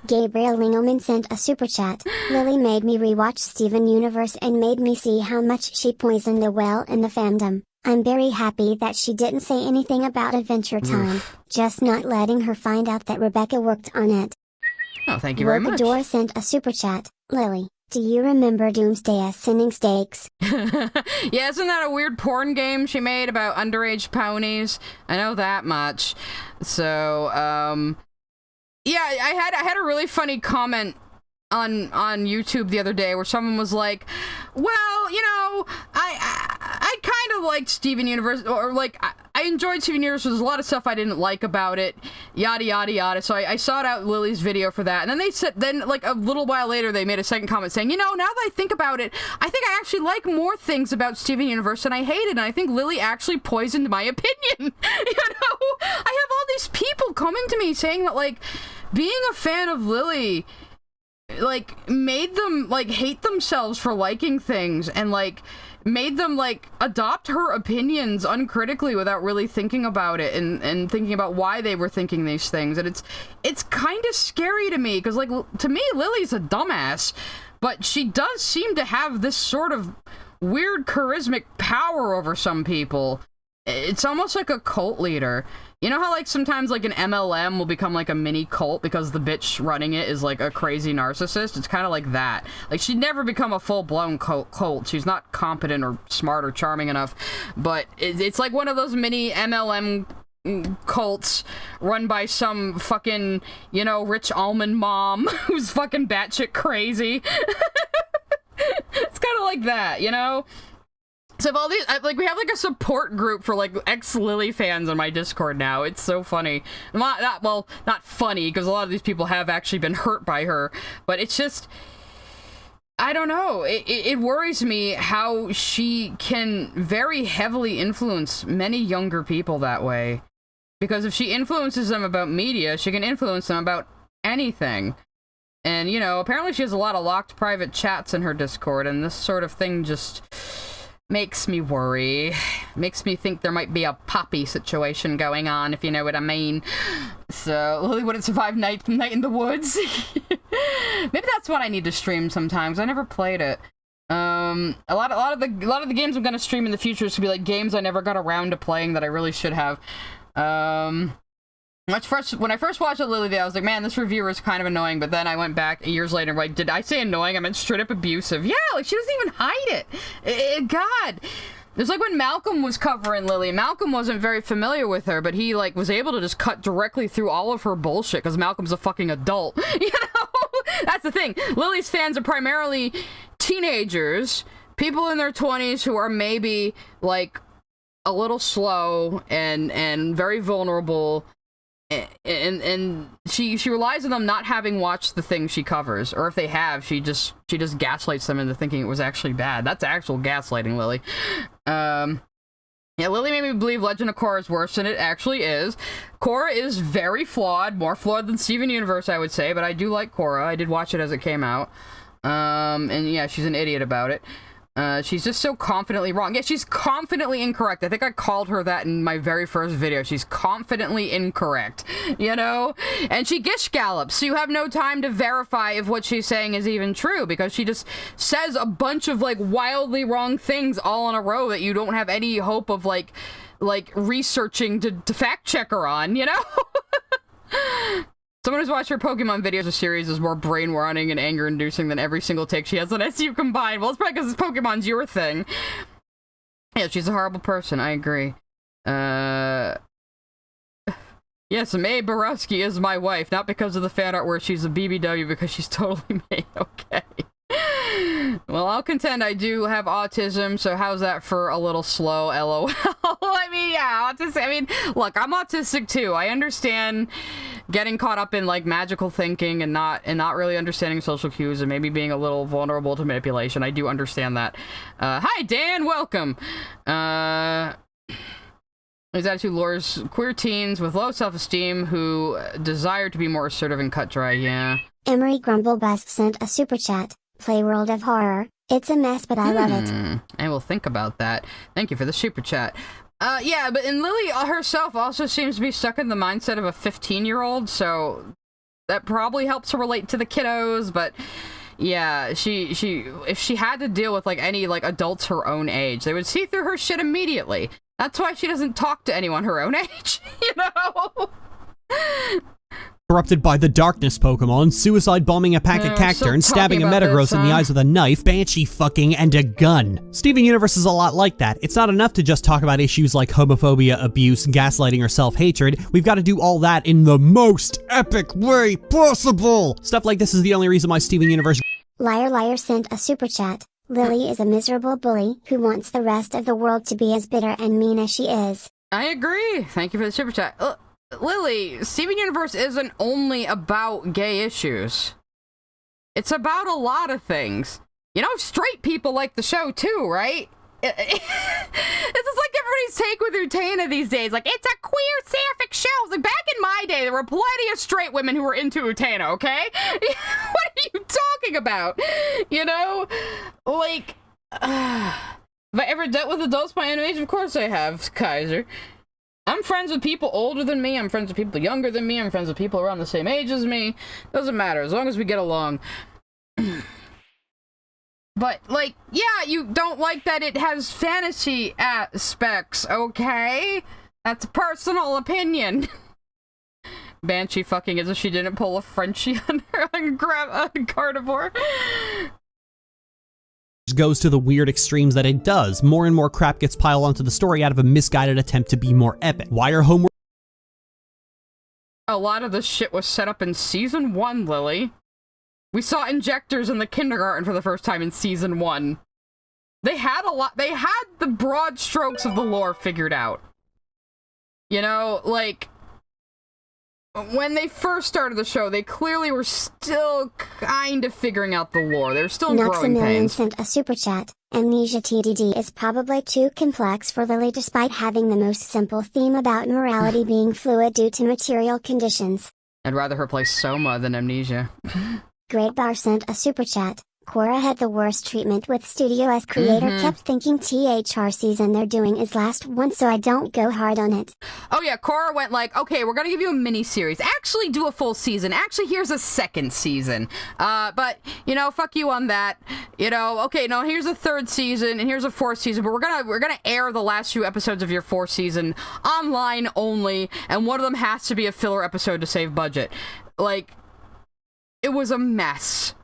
Gabriel Lingelman sent a super chat. Lily made me rewatch Steven Universe and made me see how much she poisoned the well in the fandom. I'm very happy that she didn't say anything about Adventure Time, just not letting her find out that Rebecca worked on it. Oh, thank you very much. Robador sent a super chat. Lily, do you remember Doomsday Sending Stakes? Yeah, isn't that a weird porn game she made about underage ponies? I know that much. So, yeah, I had a really funny comment on YouTube the other day where someone was like, well, you know, I kind of liked Steven Universe, or like, I enjoyed Steven Universe, there's a lot of stuff I didn't like about it, yada yada yada, so I sought out Lily's video for that, and then they said, like a little while later they made a second comment saying, you know, now that I think about it, I think I actually like more things about Steven Universe than I hated, and I think Lily actually poisoned my opinion. You know, I have all these people coming to me saying that, like, being a fan of Lily, like, made them, like, hate themselves for liking things, and, like, made them, like, adopt her opinions uncritically without really thinking about it, and thinking about why they were thinking these things, and it's kind of scary to me, because, like, to me, Lily's a dumbass, but she does seem to have this sort of weird charismatic power over some people. It's almost like a cult leader. You know how, like, sometimes, like, an MLM will become, like, a mini cult because the bitch running it is, like, a crazy narcissist? It's kind of like that. Like, she'd never become a full-blown cult. She's not competent or smart or charming enough. But it's like one of those mini MLM cults run by some fucking, you know, rich almond mom who's fucking batshit crazy. It's kind of like that, you know? So if all these, like, we have, like, a support group for, like, ex-Lily fans on my Discord now. It's so funny. Not funny, because a lot of these people have actually been hurt by her, but it's just, I don't know. It worries me how she can very heavily influence many younger people that way. Because if she influences them about media, she can influence them about anything. And, you know, apparently she has a lot of locked private chats in her Discord, and this sort of thing just makes me worry. Makes me think there might be a Poppy situation going on, if you know what I mean. So, Lily wouldn't survive night in the woods. Maybe that's what I need to stream sometimes. I never played it. A lot of the games I'm gonna stream in the future is gonna be like games I never got around to playing that I really should have. When I first watched Lily Day, I was like, man, this reviewer is kind of annoying, but then I went back years later, like, did I say annoying? I meant straight up abusive. Yeah, like, she doesn't even hide it. God. It's like when Malcolm was covering Lily. Malcolm wasn't very familiar with her, but he, like, was able to just cut directly through all of her bullshit, because Malcolm's a fucking adult. You know? That's the thing. Lily's fans are primarily teenagers, people in their 20s who are maybe, like, a little slow and very vulnerable, and she relies on them not having watched the thing she covers, or if they have, she just gaslights them into thinking it was actually bad. That's actual gaslighting, Lily. Yeah, Lily made me believe Legend of Korra is worse than it actually is. Korra is very flawed, more flawed than Steven Universe, I would say, but I do like Korra. I did watch it as it came out. And yeah, she's an idiot about it. She's just so confidently wrong. Yeah, she's confidently incorrect. I think I called her that in my very first video. She's confidently incorrect, you know? And she gish gallops, so you have no time to verify if what she's saying is even true, because she just says a bunch of, like, wildly wrong things all in a row that you don't have any hope of, like researching to fact check her on, you know? Someone who's watched her Pokemon videos or series is more brain-rotting and anger-inducing than every single take she has on SU combined. Well, it's probably because Pokemon's your thing. Yeah, she's a horrible person, I agree. Yes, Mae Borowski is my wife, not because of the fan art where she's a BBW, because she's totally me. Okay. Well, I'll contend I do have autism, so how's that for a little slow, LOL? I mean, yeah, autistic. I mean, look, I'm autistic too. I understand getting caught up in like magical thinking and not really understanding social cues and maybe being a little vulnerable to manipulation. I do understand that. Hi, Dan. Welcome. His attitude lures queer teens with low self-esteem who desire to be more assertive and cut dry. Yeah. Emery Grumblebust sent a super chat. Play World of Horror. It's a mess, but I love it. I will think about that. Thank you for the super chat. Yeah, but and Lily herself also seems to be stuck in the mindset of a 15-year-old, so that probably helps her relate to the kiddos, but yeah, she if she had to deal with like any like adults her own age, they would see through her shit immediately. That's why she doesn't talk to anyone her own age, you know? Corrupted by the darkness Pokemon, suicide bombing a pack of Cacturne, stabbing a Metagross in the eyes with a knife, banshee fucking, and a gun. Steven Universe is a lot like that. It's not enough to just talk about issues like homophobia, abuse, gaslighting, or self-hatred. We've got to do all that in the most epic way possible! Stuff like this is the only reason why Steven Universe... Liar Liar sent a super chat. Lily is a miserable bully who wants the rest of the world to be as bitter and mean as she is. I agree. Thank you for the super chat. Lily, Steven Universe isn't only about gay issues. It's about a lot of things. You know, straight people like the show too, right? This is like everybody's take with Utena these days. Like, it's a queer sapphic show. Like, back in my day, there were plenty of straight women who were into Utena, okay? What are you talking about? You know? Like, have I ever dealt with adults my own age? Of course I have, Kaiser. I'm friends with people older than me, I'm friends with people younger than me, I'm friends with people around the same age as me. Doesn't matter, as long as we get along. But, like, yeah, you don't like that it has fantasy aspects, okay? That's a personal opinion. Banshee fucking as if she didn't pull a Frenchie on her and grab a carnivore. goes to the weird extremes that it does. More and more crap gets piled onto the story out of a misguided attempt to be more epic. Why are homework? A lot of this shit was set up in season 1, Lily. We saw injectors in the kindergarten for the first time in season 1. They had the broad strokes of the lore figured out. You know, like, when they first started the show, they clearly were still kind of figuring out the lore. They were still in growing pains. Sent a super chat. Amnesia TDD is probably too complex for Lily despite having the most simple theme about morality being fluid due to material conditions. I'd rather her play Soma than Amnesia. Great Bar sent a super chat. Korra had the worst treatment with Studio S creator kept thinking THR season they're doing is last one so I don't go hard on it. Oh yeah, Korra went like, okay, we're gonna give you a mini-series. Actually do a full season. Actually, here's a second season. But, you know, fuck you on that. You know, okay, no, here's a third season and here's a fourth season, but we're gonna air the last few episodes of your fourth season online only, and one of them has to be a filler episode to save budget. Like, it was a mess.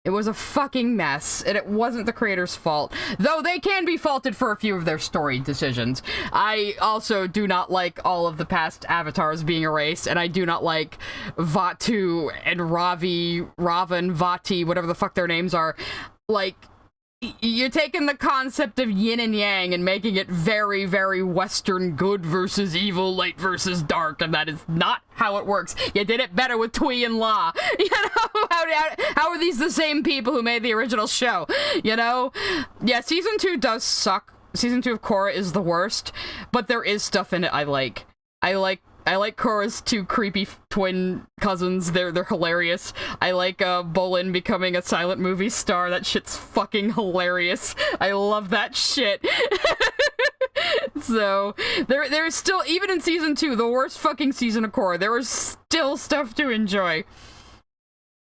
It was a fucking mess, and it wasn't the creator's fault. Though they can be faulted for a few of their story decisions. I also do not like all of the past avatars being erased, and I do not like Vatu and Ravan, Vati, whatever the fuck their names are. Like, you're taking the concept of yin and yang and making it very, very Western good versus evil, light versus dark, and that is not how it works. You did it better with Twee and La. You know, how are these the same people who made the original show? You know? Yeah, season 2 does suck. Season 2 of Korra is the worst, but there is stuff in it I like. I like Korra's two creepy twin cousins. They're hilarious. I like Bolin becoming a silent movie star. That shit's fucking hilarious. I love that shit. So, there's still, even in season 2, the worst fucking season of Korra, there was still stuff to enjoy.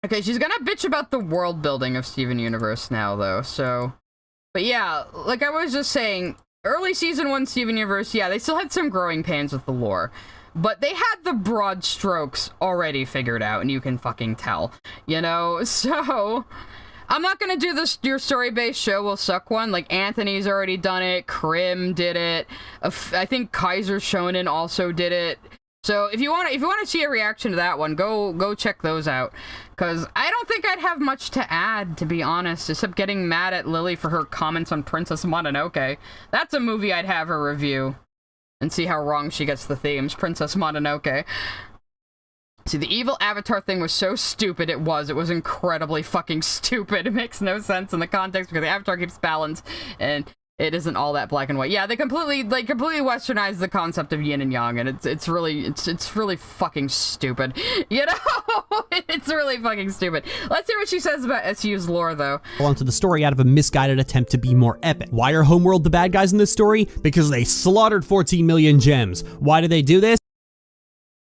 Okay, she's gonna bitch about the world building of Steven Universe now, though, so... But yeah, like I was just saying, early season 1 Steven Universe, yeah, they still had some growing pains with the lore. But they had the broad strokes already figured out, and you can fucking tell, you know? So, I'm not gonna do this, your story-based show will suck one. Like, Anthony's already done it, Krim did it, I think Kaiser Shonen also did it. So if you want to see a reaction to that one, go check those out. Because I don't think I'd have much to add, to be honest, except getting mad at Lily for her comments on Princess Mononoke. That's a movie I'd have her review. And see how wrong she gets the themes. Princess Mononoke. See, the evil avatar thing was so stupid, it was incredibly fucking stupid. It makes no sense in the context because the avatar keeps balance, and it isn't all that black and white. Yeah, they completely westernized the concept of yin and yang, and it's really fucking stupid. You know? It's really fucking stupid. Let's hear what she says about SU's lore, though. Onto the story out of a misguided attempt to be more epic. Why are Homeworld the bad guys in this story? Because they slaughtered 14 million gems. Why did they do this?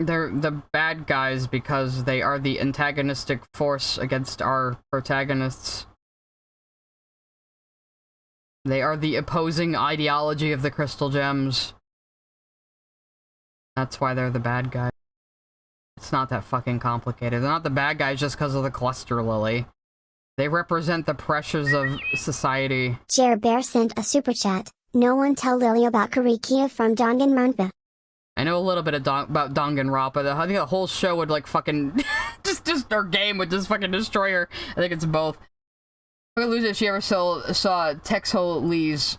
They're the bad guys because they are the antagonistic force against our protagonists. They are the opposing ideology of the crystal gems. That's why they're the bad guys. It's not that fucking complicated. They're not the bad guys just because of the cluster, Lily. They represent the pressures of society. Jer Bear sent a super chat. No one tell Lily about Karikia from Danganronpa. I know a little bit about Danganronpa. I think the whole show would like fucking just our game would just fucking destroy her. I think it's both. I'm gonna lose it if she ever saw Texho Lee's.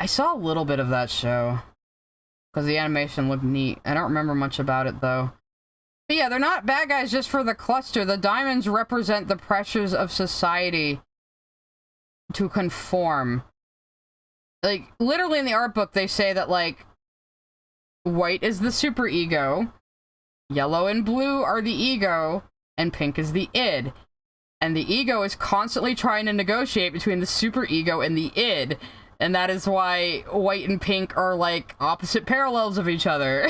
I saw a little bit of that show because the animation looked neat. I don't remember much about it though. But yeah, they're not bad guys just for the cluster. The diamonds represent the pressures of society to conform. Like literally in the art book, they say that like white is the superego, yellow and blue are the ego, and pink is the id. And the ego is constantly trying to negotiate between the superego and the id. And that is why white and pink are like opposite parallels of each other.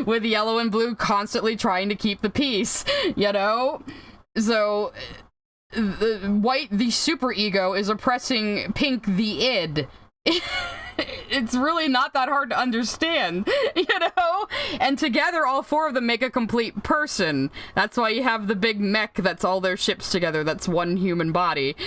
With yellow and blue constantly trying to keep the peace, you know? So, the white, the superego, is oppressing pink, the id. It's really not that hard to understand, you know? And together, all four of them make a complete person. That's why you have the big mech that's all their ships together, that's one human body.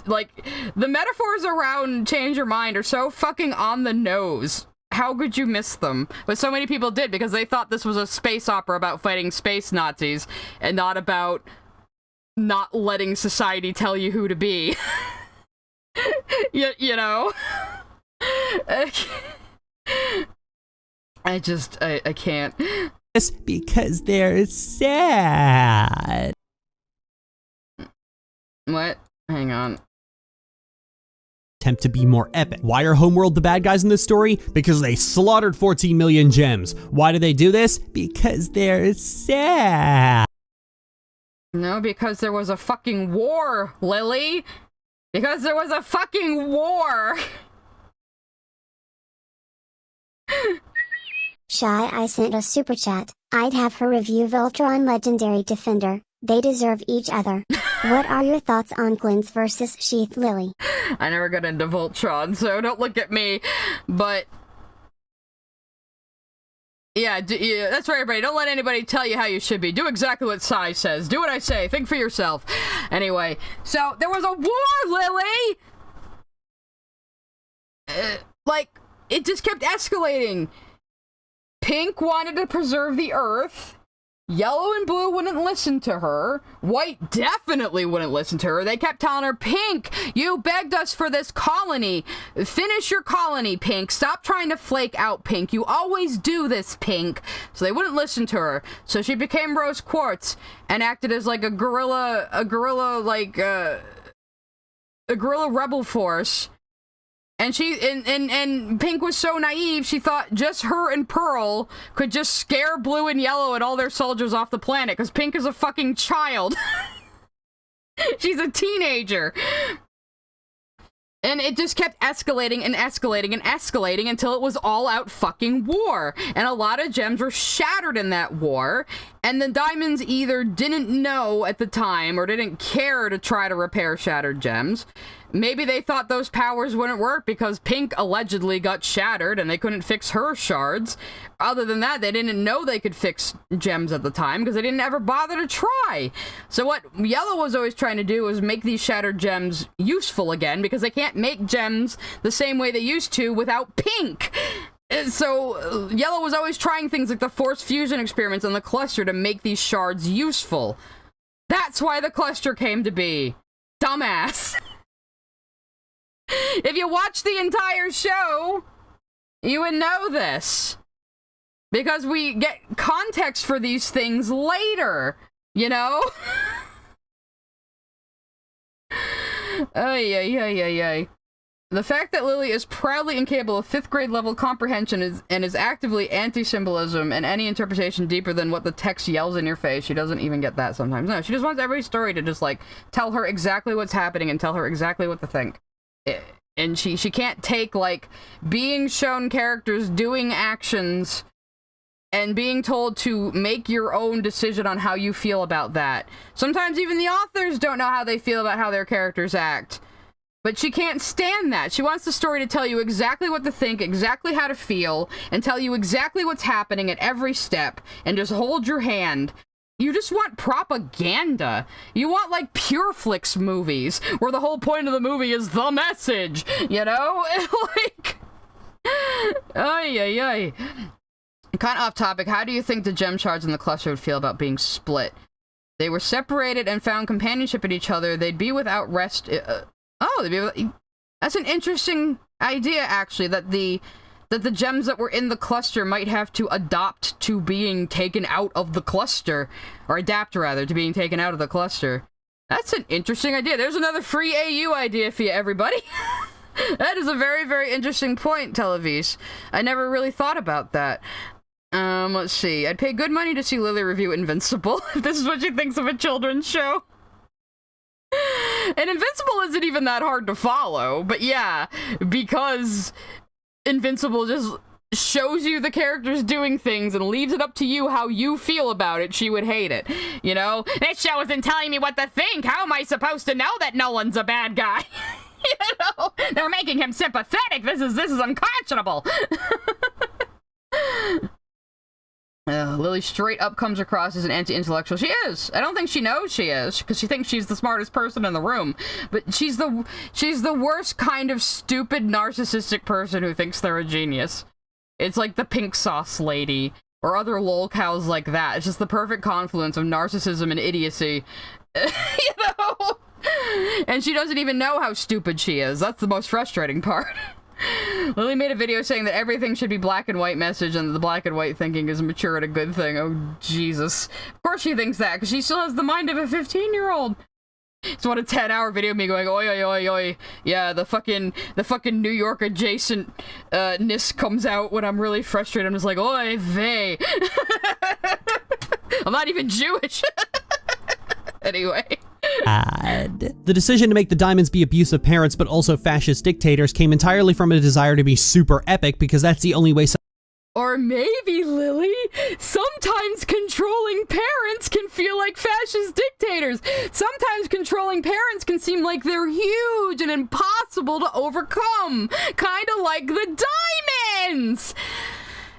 Like, the metaphors around Change Your Mind are so fucking on the nose. How could you miss them? But so many people did, because they thought this was a space opera about fighting space Nazis, and not about not letting society tell you who to be. you know? I can't. Just because they're sad. What? Hang on. Attempt to be more epic. Why are Homeworld the bad guys in this story? Because they slaughtered 14 million gems. Why did they do this? Because they're sad. No, because there was a fucking war, Lily. Because there was a fucking war. Shy I sent a super chat. I'd have her review Voltron Legendary Defender. They deserve each other. What are your thoughts on Glynn's versus Sheath Lily? I never got into Voltron, so don't look at me. But yeah, that's right, everybody. Don't let anybody tell you how you should be. Do exactly what Sai says. Do what I say. Think for yourself. Anyway, so there was a war, Lily! Like, it just kept escalating. Pink wanted to preserve the Earth. Yellow and blue wouldn't listen to her. White definitely wouldn't listen to her. They kept telling her, Pink, you begged us for this colony. Finish your colony, Pink. Stop trying to flake out, Pink. You always do this, Pink. So they wouldn't listen to her. So she became Rose Quartz and acted as like a guerrilla rebel force. And and Pink was so naive, she thought just her and Pearl could just scare Blue and Yellow and all their soldiers off the planet, because Pink is a fucking child. She's a teenager. And it just kept escalating and escalating and escalating until it was all out fucking war. And a lot of gems were shattered in that war. And the diamonds either didn't know at the time or didn't care to try to repair shattered gems. Maybe they thought those powers wouldn't work because Pink allegedly got shattered and they couldn't fix her shards. Other than that, they didn't know they could fix gems at the time because they didn't ever bother to try. So what Yellow was always trying to do was make these shattered gems useful again, because they can't make gems the same way they used to without Pink. So Yellow was always trying things like the forced fusion experiments on the cluster to make these shards useful. That's why the cluster came to be. Dumbass. If you watch the entire show, you would know this. Because we get context for these things later, you know? Ay. The fact that Lily is proudly incapable of 5th grade level comprehension is actively anti-symbolism and any interpretation deeper than what the text yells in your face. She doesn't even get that sometimes. No, she just wants every story to just, like, tell her exactly what's happening and tell her exactly what to think. And she can't take, like, being shown characters doing actions and being told to make your own decision on how you feel about that. Sometimes even the authors don't know how they feel about how their characters act. But she can't stand that. She wants the story to tell you exactly what to think, exactly how to feel, and tell you exactly what's happening at every step, and just hold your hand. You just want propaganda. You want, like, Pure Flix movies, where the whole point of the movie is the message, you know? Like... Ay. Kind of off topic, how do you think the gem shards in the cluster would feel about being split? They were separated and found companionship in each other. They'd be without rest... that's an interesting idea, actually, that the gems that were in the cluster might have to adopt to being taken out of the cluster, or adapt, rather, to being taken out of the cluster. That's an interesting idea. There's another free AU idea for you, everybody. That is a very, very interesting point, Televis. I never really thought about that. Let's see. I'd pay good money to see Lily review Invincible, if this is what she thinks of a children's show. And Invincible isn't even that hard to follow, but yeah, because Invincible just shows you the characters doing things and leaves it up to you how you feel about it, she would hate it. You know? This show isn't telling me what to think! How am I supposed to know that Nolan's a bad guy? You know? They're making him sympathetic! This is unconscionable! Lily straight up comes across as an anti-intellectual. She is. I don't think she knows she is, because she thinks she's the smartest person in the room. But she's the worst kind of stupid, narcissistic person who thinks they're a genius. It's like the pink sauce lady, or other lol cows like that. It's just the perfect confluence of narcissism and idiocy. You know? And she doesn't even know how stupid she is. That's the most frustrating part. Lily made a video saying that everything should be black and white message and the black and white thinking is mature and a good thing. Oh, Jesus. Of course she thinks that, because she still has the mind of a 15-year-old. It's what a 10-hour video of me going, oi, oi, oi, oi. Yeah, the fucking New York adjacent-ness comes out when I'm really frustrated. I'm just like, oi, vey. I'm not even Jewish. Anyway. The decision to make the Diamonds be abusive parents but also fascist dictators came entirely from a desire to be super epic because that's the only way Or maybe, Lily, sometimes controlling parents can feel like fascist dictators. Sometimes controlling parents can seem like they're huge and impossible to overcome. Kind of like the Diamonds!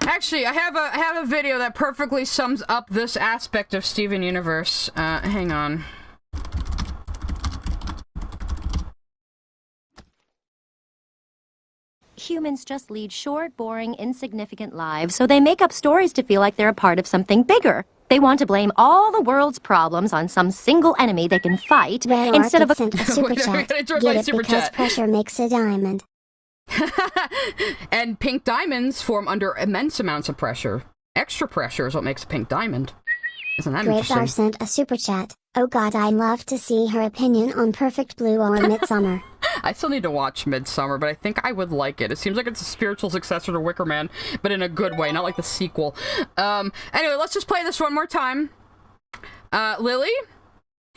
Actually, I have a video that perfectly sums up this aspect of Steven Universe. Hang on. Humans just lead short, boring, insignificant lives, so they make up stories to feel like they're a part of something bigger. They want to blame all the world's problems on some single enemy they can fight, instead of sent a super chat. Get it because pressure makes a diamond. And pink diamonds form under immense amounts of pressure. Extra pressure is what makes a pink diamond. Isn't that interesting? Great sent a super chat. Oh god, I'd love to see her opinion on Perfect Blue or Midsummer. I still need to watch Midsummer, but I think I would like it. It seems like it's a spiritual successor to Wicker Man, but in a good way, not like the sequel. Anyway, let's just play this one more time. Lily?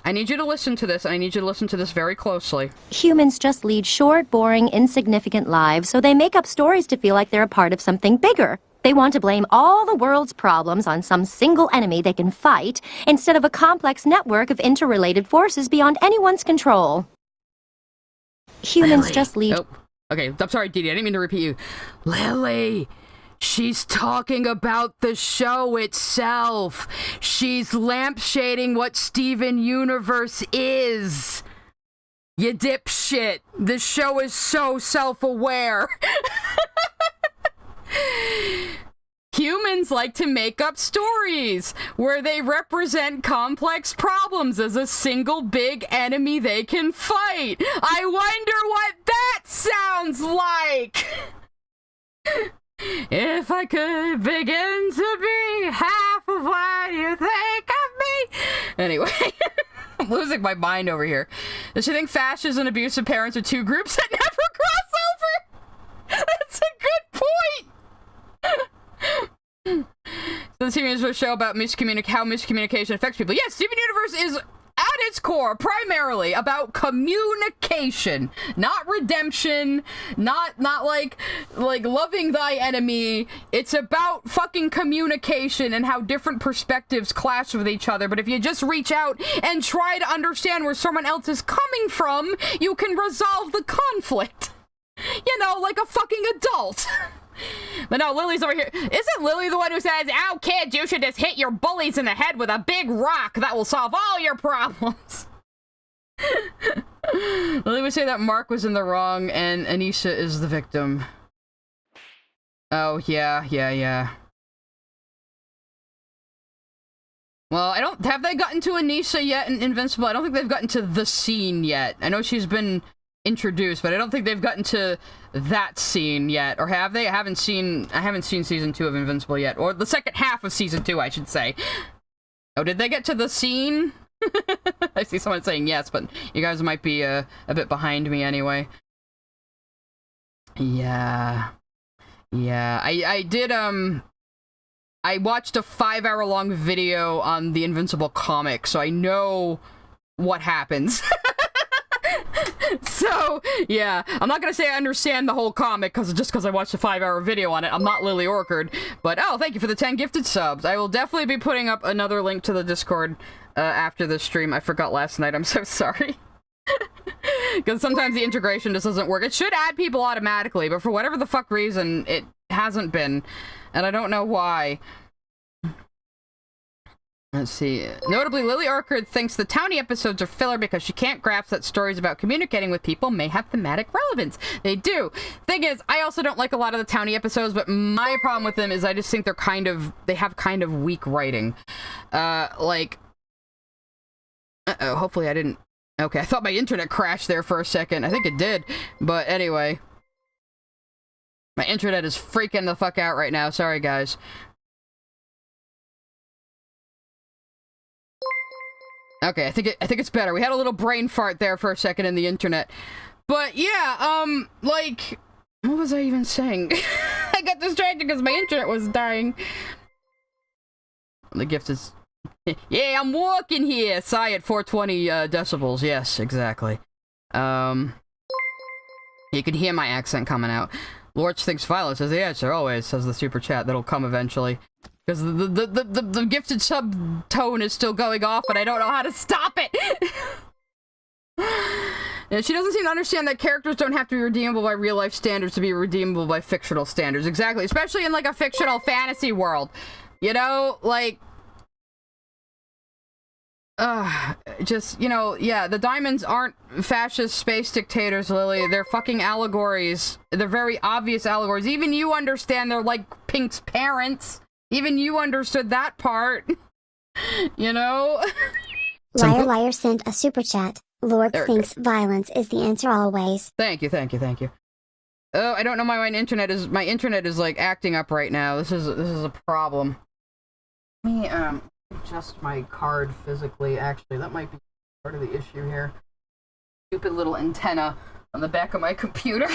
I need you to listen to this, and I need you to listen to this very closely. Humans just lead short, boring, insignificant lives, so they make up stories to feel like they're a part of something bigger. They want to blame all the world's problems on some single enemy they can fight, instead of a complex network of interrelated forces beyond anyone's control. Humans Lily. just lead... Oh, okay, I'm sorry, Dee Dee, I didn't mean to repeat you. Lily! She's talking about the show itself. She's lampshading what Steven Universe is. You dipshit. This show is so self-aware. Humans like to make up stories where they represent complex problems as a single big enemy they can fight. I wonder what that sounds like! If I could begin to be half of what you think of me. Anyway, I'm losing my mind over here. Does she think fascists and abusive parents are two groups that never cross over? That's a good point. So the Steven Universe show about how miscommunication affects people. Yes, Steven Universe is at its core primarily about communication, not redemption, not like loving thy enemy. It's about fucking communication and how different perspectives clash with each other. But if you just reach out and try to understand where someone else is coming from, you can resolve the conflict. You know, like a fucking adult. But no, Lily's over here. Isn't Lily the one who says, "Oh, kids, you should just hit your bullies in the head with a big rock. That will solve all your problems"? Lily would say that Mark was in the wrong and Anisha is the victim. Oh, yeah. Well, have they gotten to Anisha yet in Invincible? I don't think they've gotten to the scene yet. I know she's been introduced, but I don't think they've gotten to that scene yet. Or have they? I haven't seen season 2 of Invincible yet. Or the second half of season 2, I should say. Oh, did they get to the scene? I see someone saying yes, but you guys might be a bit behind me anyway. Yeah. I did, I watched a 5-hour-long video on the Invincible comic, so I know what happens. So, yeah, I'm not gonna say I understand the whole comic just because I watched a 5-hour video on it. I'm not Lily Orchard, but oh, thank you for the 10 gifted subs. I will definitely be putting up another link to the Discord after the stream. I forgot last night, I'm so sorry. Because sometimes the integration just doesn't work. It should add people automatically, but for whatever the fuck reason, it hasn't been, and I don't know why. Let's see. Notably, Lily Orchard thinks the Townie episodes are filler because she can't grasp that stories about communicating with people may have thematic relevance. They do. Thing is, I also don't like a lot of the Townie episodes, but my problem with them is I just think they have kind of weak writing. Hopefully I didn't... Okay, I thought my internet crashed there for a second. I think it did. But anyway. My internet is freaking the fuck out right now. Sorry, guys. Okay, I think it's better. We had a little brain fart there for a second in the internet. But yeah, like, what was I even saying? I got distracted because my internet was dying. The gift is... Yeah, I'm walking here! Sigh at 420 decibels. Yes, exactly. You can hear my accent coming out. Lorch thinks violence is the answer, always, says the super chat. That'll come eventually. Because the gifted sub tone is still going off, and I don't know how to stop it! And she doesn't seem to understand that characters don't have to be redeemable by real-life standards to be redeemable by fictional standards. Exactly, especially in, like, a fictional fantasy world. You know, like... just, you know, yeah, the diamonds aren't fascist space dictators, Lily. They're fucking allegories. They're very obvious allegories. Even you understand they're like Pink's parents. Even you understood that part. You know? Liar sent a super chat. Lord thinks violence is the answer always. Thank you. Oh, I don't know why my internet is like acting up right now. This is a problem. Let me adjust my card physically. Actually, that might be part of the issue here. Stupid little antenna on the back of my computer.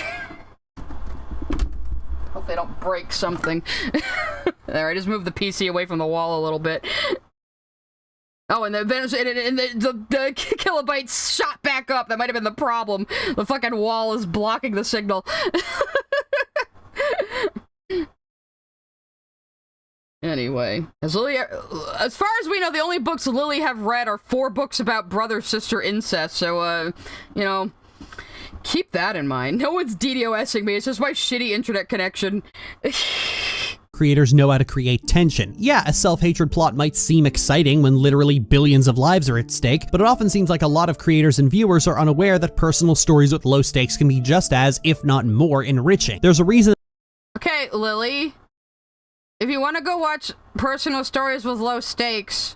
Hopefully I don't break something. There, I just moved the PC away from the wall a little bit. Oh, and the kilobytes shot back up. That might have been the problem. The fucking wall is blocking the signal. Anyway, as far as we know, the only books Lily have read are 4 books about brother-sister incest, so, you know, keep that in mind. No one's DDoSing me, it's just my shitty internet connection. Creators know how to create tension. Yeah, a self-hatred plot might seem exciting when literally billions of lives are at stake, but it often seems like a lot of creators and viewers are unaware that personal stories with low stakes can be just as, if not more, enriching. There's a reason Okay, Lily. If you want to go watch personal stories with low stakes,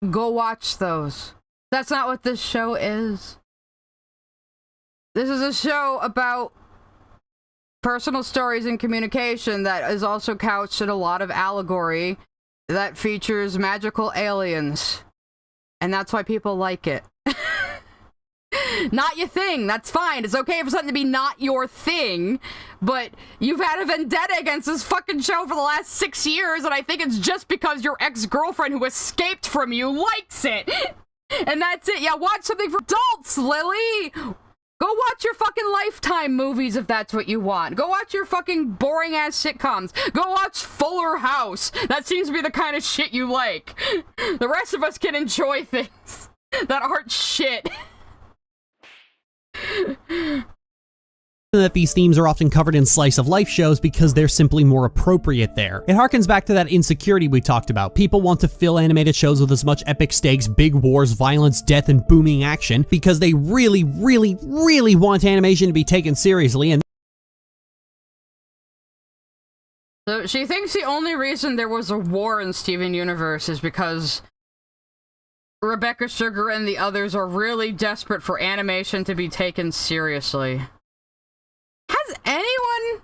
go watch those. That's not what this show is. This is a show about personal stories and communication that is also couched in a lot of allegory that features magical aliens. And that's why people like it. Not your thing, that's fine. It's okay for something to be not your thing, but you've had a vendetta against this fucking show for the last 6 years, and I think it's just because your ex-girlfriend who escaped from you likes it. And that's it. Yeah, watch something for adults, Lily! Go watch your fucking Lifetime movies if that's what you want. Go watch your fucking boring-ass sitcoms. Go watch Fuller House. That seems to be the kind of shit you like. The rest of us can enjoy things that aren't shit. That these themes are often covered in slice-of-life shows because they're simply more appropriate there. It harkens back to that insecurity we talked about. People want to fill animated shows with as much epic stakes, big wars, violence, death, and booming action because they really, really, really want animation to be taken seriously, and so she thinks the only reason there was a war in Steven Universe is because Rebecca Sugar and the others are really desperate for animation to be taken seriously. Has anyone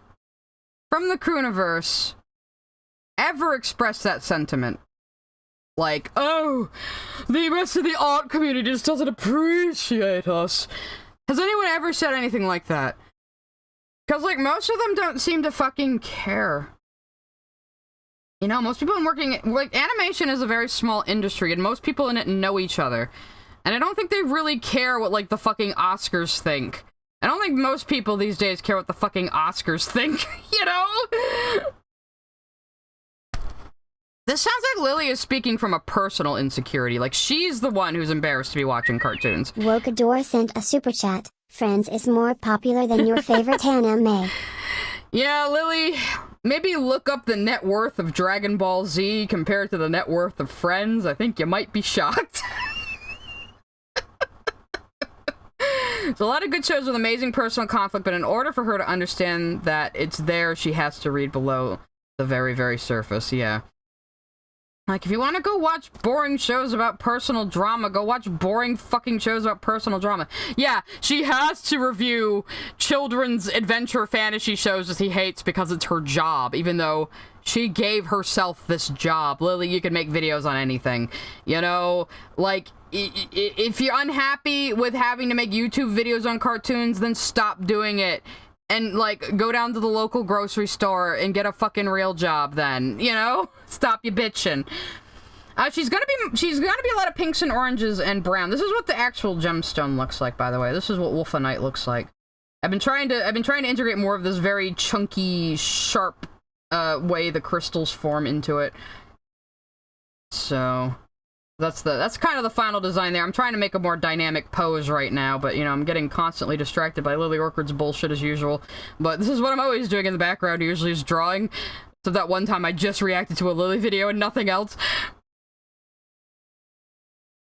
from the Crooniverse ever expressed that sentiment? Like, oh, the rest of the art community just doesn't appreciate us. Has anyone ever said anything like that? Because, like, most of them don't seem to fucking care. You know, most people like, animation is a very small industry, and most people in it know each other. And I don't think they really care what, like, the fucking Oscars think. I don't think most people these days care what the fucking Oscars think, you know? This sounds like Lily is speaking from a personal insecurity. Like, she's the one who's embarrassed to be watching cartoons. Wokador sent a super chat. Friends is more popular than your favorite anime. Yeah, Lily, maybe look up the net worth of Dragon Ball Z compared to the net worth of Friends. I think you might be shocked. There's a lot of good shows with amazing personal conflict, but in order for her to understand that it's there, she has to read below the very, very surface, yeah. Like, if you want to go watch boring shows about personal drama, go watch boring fucking shows about personal drama. Yeah, she has to review children's adventure fantasy shows that he hates because it's her job, even though she gave herself this job. Lily, you can make videos on anything. You know, like, if you're unhappy with having to make YouTube videos on cartoons, then stop doing it. And, like, go down to the local grocery store and get a fucking real job then, you know? Stop you bitching. She's gonna be a lot of pinks and oranges and brown. This is what the actual gemstone looks like, by the way. This is what Wolfenite looks like. I've been trying to integrate more of this very chunky, sharp, way the crystals form into it. So that's kind of the final design there. I'm trying to make a more dynamic pose right now, but, you know, I'm getting constantly distracted by Lily Orchard's bullshit as usual. But this is what I'm always doing in the background, usually is drawing. So that one time I just reacted to a Lily video and nothing else.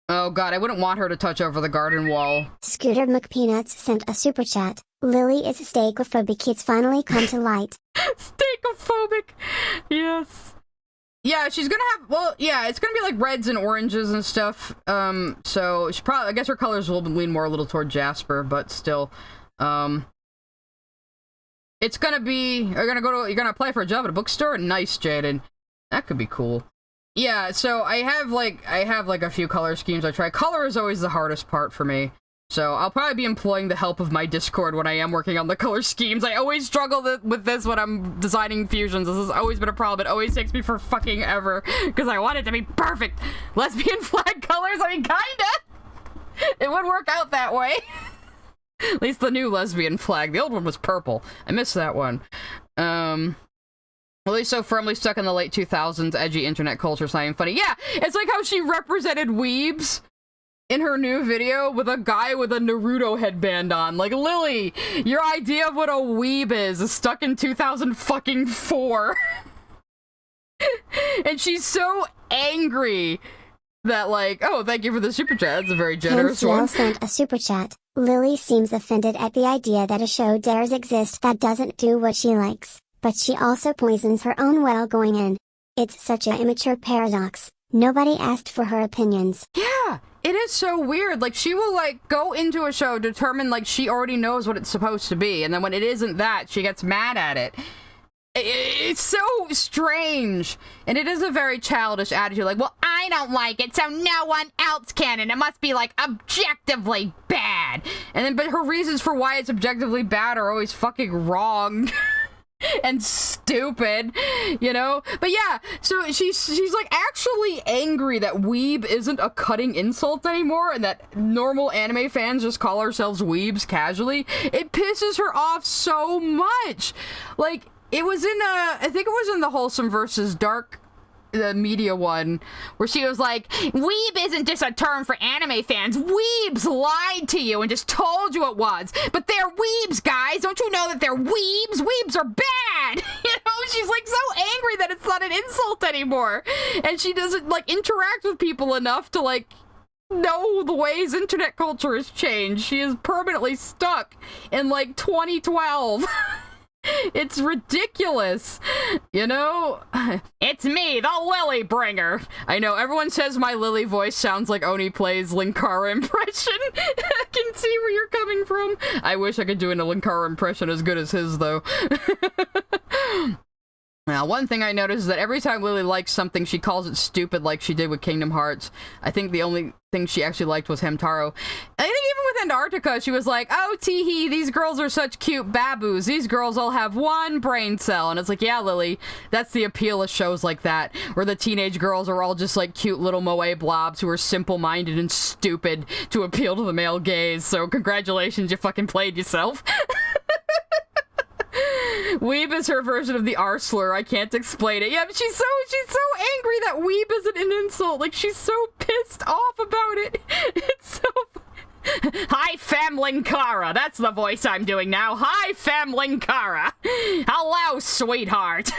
Oh god, I wouldn't want her to touch over the garden wall. Scooter McPeanuts sent a super chat. Lily is steakophobic. It's finally come to light. Steakophobic! Yes. Yeah, she's gonna have, well, yeah, it's gonna be like reds and oranges and stuff, so she probably, I guess her colors will lean more a little toward Jasper, but still, it's gonna be, you're gonna apply for a job at a bookstore? Nice, Jaden. That could be cool. Yeah, so I have like a few color schemes I try. Color is always the hardest part for me. So I'll probably be employing the help of my Discord when I am working on the color schemes. I always struggle with this when I'm designing fusions. This has always been a problem. It always takes me for fucking ever because I want it to be perfect. Lesbian flag colors, I mean, kinda. It would work out that way. At least the new lesbian flag. The old one was purple. I missed that one. Lily's so firmly stuck in the late 2000s edgy internet culture, it's not even funny. Yeah, it's like how she represented weebs in her new video with a guy with a Naruto headband on. Like, Lily, your idea of what a weeb is stuck in 2004. And she's so angry that, like, oh, thank you for the super chat. That's a very generous one. Sent a super chat. Lily seems offended at the idea that a show dares exist that doesn't do what she likes. but she also poisons her own well going in. It's such a immature paradox. Nobody asked for her opinions. Yeah, it is so weird. Like, she will, like, go into a show, determine, like, she already knows what it's supposed to be, and then when it isn't that, she gets mad at it. It's so strange. And it is a very childish attitude. Like, well, I don't like it, so no one else can, and it must be, like, objectively bad. And then, but her reasons for why it's objectively bad are always fucking wrong. And stupid, you know? But yeah, so she's like actually angry that weeb isn't a cutting insult anymore and that normal anime fans just call ourselves weebs casually. It pisses her off so much. Like, it was in I think it was in the Wholesome versus Dark the media one, where she was like, weeb isn't just a term for anime fans. Weebs lied to you and just told you it was. But they're weebs, guys. Don't you know that they're weebs? Weebs are bad. You know, she's like so angry that it's not an insult anymore. And she doesn't like interact with people enough to like know the ways internet culture has changed. She is permanently stuck in like 2012. It's ridiculous, you know? It's me, the Lily Bringer. I know, everyone says my Lily voice sounds like Oni plays Linkara impression. I can see where you're coming from. I wish I could do a Linkara impression as good as his, though. Now, one thing I noticed is that every time Lily likes something, she calls it stupid like she did with Kingdom Hearts. I think the only thing she actually liked was Hamtaro. I think even with Antarctica, she was like, oh, teehee, these girls are such cute baboos. These girls all have one brain cell. And it's like, yeah, Lily, that's the appeal of shows like that, where the teenage girls are all just like cute little moe blobs who are simple-minded and stupid to appeal to the male gaze. So congratulations, you fucking played yourself. Weeb is her version of the R slur. I can't explain it. Yeah, but she's so angry that weeb isn't an insult. Like, she's so pissed off about it. It's so... Hi, Fam Linkara. That's the voice I'm doing now. Hi, Fam Linkara. Hello, sweetheart.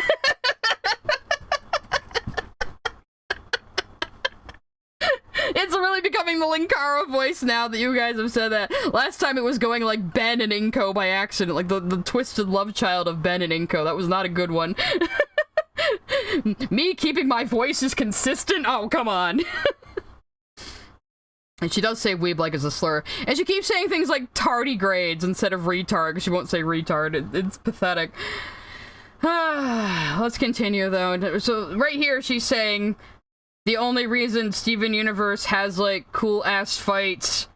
It's really becoming the Linkara voice now that you guys have said that. Last time it was going like Ben and Inko by accident, like the twisted love child of Ben and Inko. That was not a good one. Me keeping my voices consistent? Oh, come on. And she does say weeb like as a slur. And she keeps saying things like tardigrades instead of retard, because she won't say retard. It's pathetic. Let's continue, though. So right here she's saying... the only reason Steven Universe has, like, cool-ass fights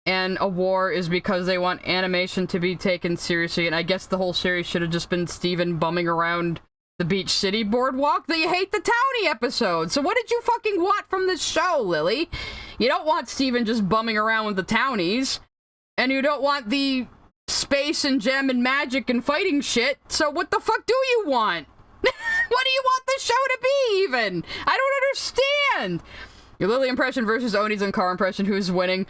and a war is because they want animation to be taken seriously, and I guess the whole series should have just been Steven bumming around the Beach City boardwalk. They hate the Townie episode, so what did you fucking want from this show, Lily? You don't want Steven just bumming around with the Townies, and you don't want the space and gem and magic and fighting shit, so what the fuck do you want? What do you want the show to be, even? I don't understand! Your Lily impression versus Oni's and Car impression, who's winning?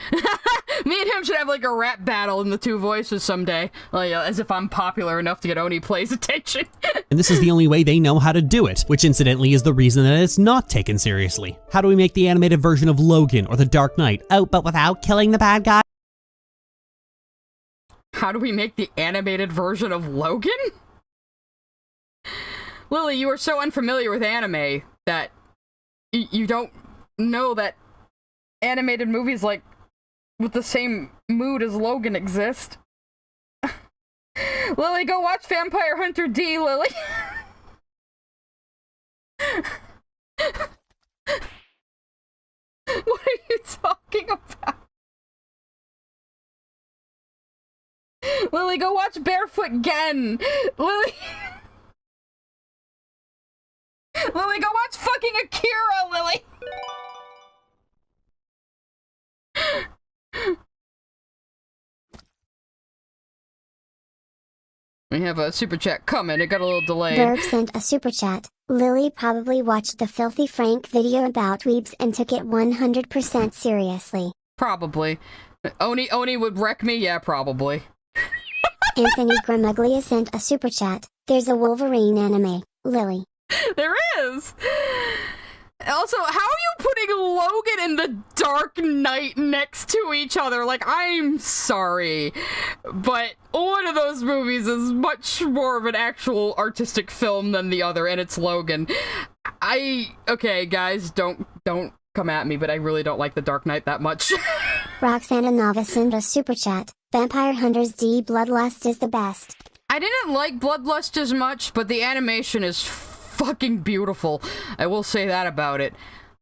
Me and him should have, like, a rap battle in the two voices someday. Like, as if I'm popular enough to get Oni Play's attention. And this is the only way they know how to do it, which incidentally is the reason that it's not taken seriously. How do we make the animated version of Logan or The Dark Knight? Oh, but without killing the bad guy? How do we make the animated version of Logan? Lily, you are so unfamiliar with anime that you don't know that animated movies like with the same mood as Logan exist. Lily, go watch Vampire Hunter D, Lily. What are you talking about? Lily, go watch Barefoot Gen. Lily... Lily, go watch fucking Akira, Lily! We have a super chat coming, it got a little delayed. Burb sent a super chat. Lily probably watched the Filthy Frank video about weebs and took it 100% seriously. Probably. Oni would wreck me? Yeah, probably. Anthony Gramuglia sent a super chat. There's a Wolverine anime, Lily. There is! Also, how are you putting Logan and the Dark Knight next to each other? Like, I'm sorry, but one of those movies is much more of an actual artistic film than the other, and it's Logan. Okay, guys, don't come at me, but I really don't like the Dark Knight that much. Roxana Nava sent a super chat. Vampire Hunters D Bloodlust is the best. I didn't like Bloodlust as much, but the animation is fucking beautiful. I will say that about it.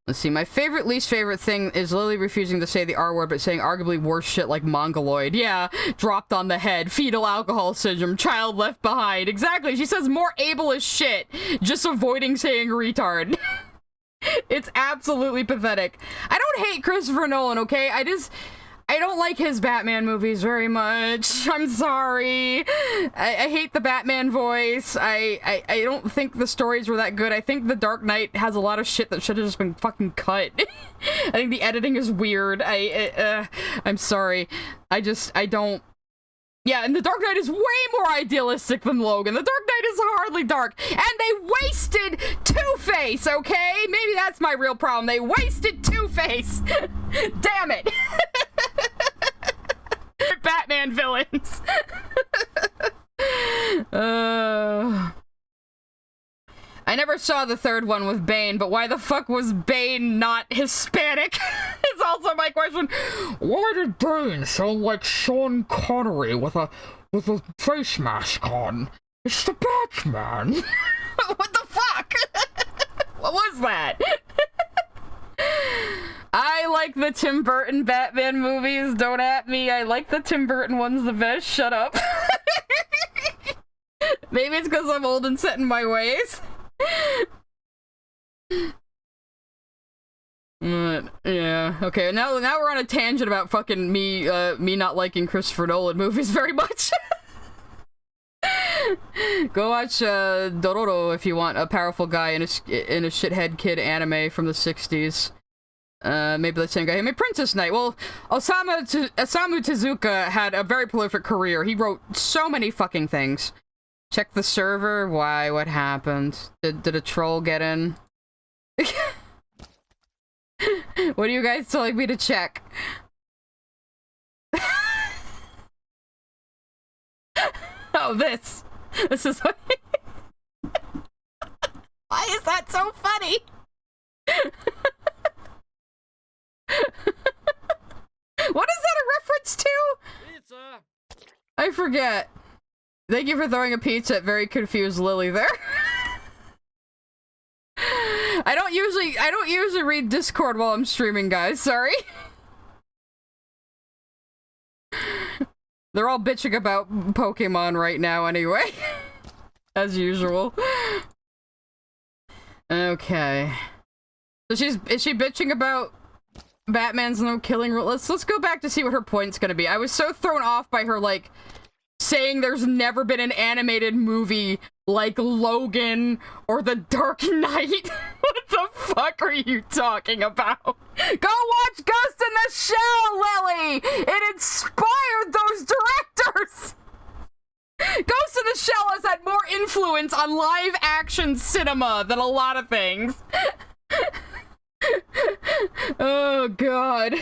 Let's see, my favorite, least favorite thing is Lily refusing to say the R word, but saying arguably worse shit like mongoloid. Yeah, dropped on the head, fetal alcohol syndrome, child left behind. Exactly, she says more ableist shit, just avoiding saying retard. It's absolutely pathetic. I don't hate Christopher Nolan, okay? I don't like his Batman movies very much. I'm sorry. I hate the Batman voice. I don't think the stories were that good. I think The Dark Knight has a lot of shit that should have just been fucking cut. I think the editing is weird. I'm sorry. I don't... Yeah, and The Dark Knight is way more idealistic than Logan. The Dark Knight is hardly dark. And they wasted Two-Face, okay? Maybe that's my real problem. They wasted Two-Face. Damn it. Batman villains. I never saw the third one with Bane, but why the fuck was Bane not Hispanic? Is also my question. Why did Bane sound like Sean Connery with a face mask on? It's the Batman. What the fuck? What was that? I like the Tim Burton Batman movies. Don't at me. I like the Tim Burton ones the best. Shut up. Maybe it's because I'm old and set in my ways. Yeah, okay, now we're on a tangent about fucking me not liking Christopher Nolan movies very much. Go watch Dororo if you want a powerful guy in a shithead kid anime from the 60s. Maybe the same guy who made Princess Knight. Well, Osamu Tezuka had a very prolific career. He wrote so many fucking things. Check the server. Why? What happened? Did a troll get in? What are you guys telling me to check? Oh, this is what... Why is that so funny? What is that a reference to? Pizza. I forget. Thank you for throwing a pizza at very confused Lily there. I don't usually read Discord while I'm streaming, guys. Sorry. They're all bitching about Pokemon right now anyway. As usual. Okay. So is she bitching about Batman's no killing rule? Let's go back to see what her point's gonna be. I was so thrown off by her, like, saying there's never been an animated movie like Logan or The Dark Knight. What the fuck are you talking about? Go watch Ghost in the Shell, Lily! It inspired those directors! Ghost in the Shell has had more influence on live action cinema than a lot of things. Oh god.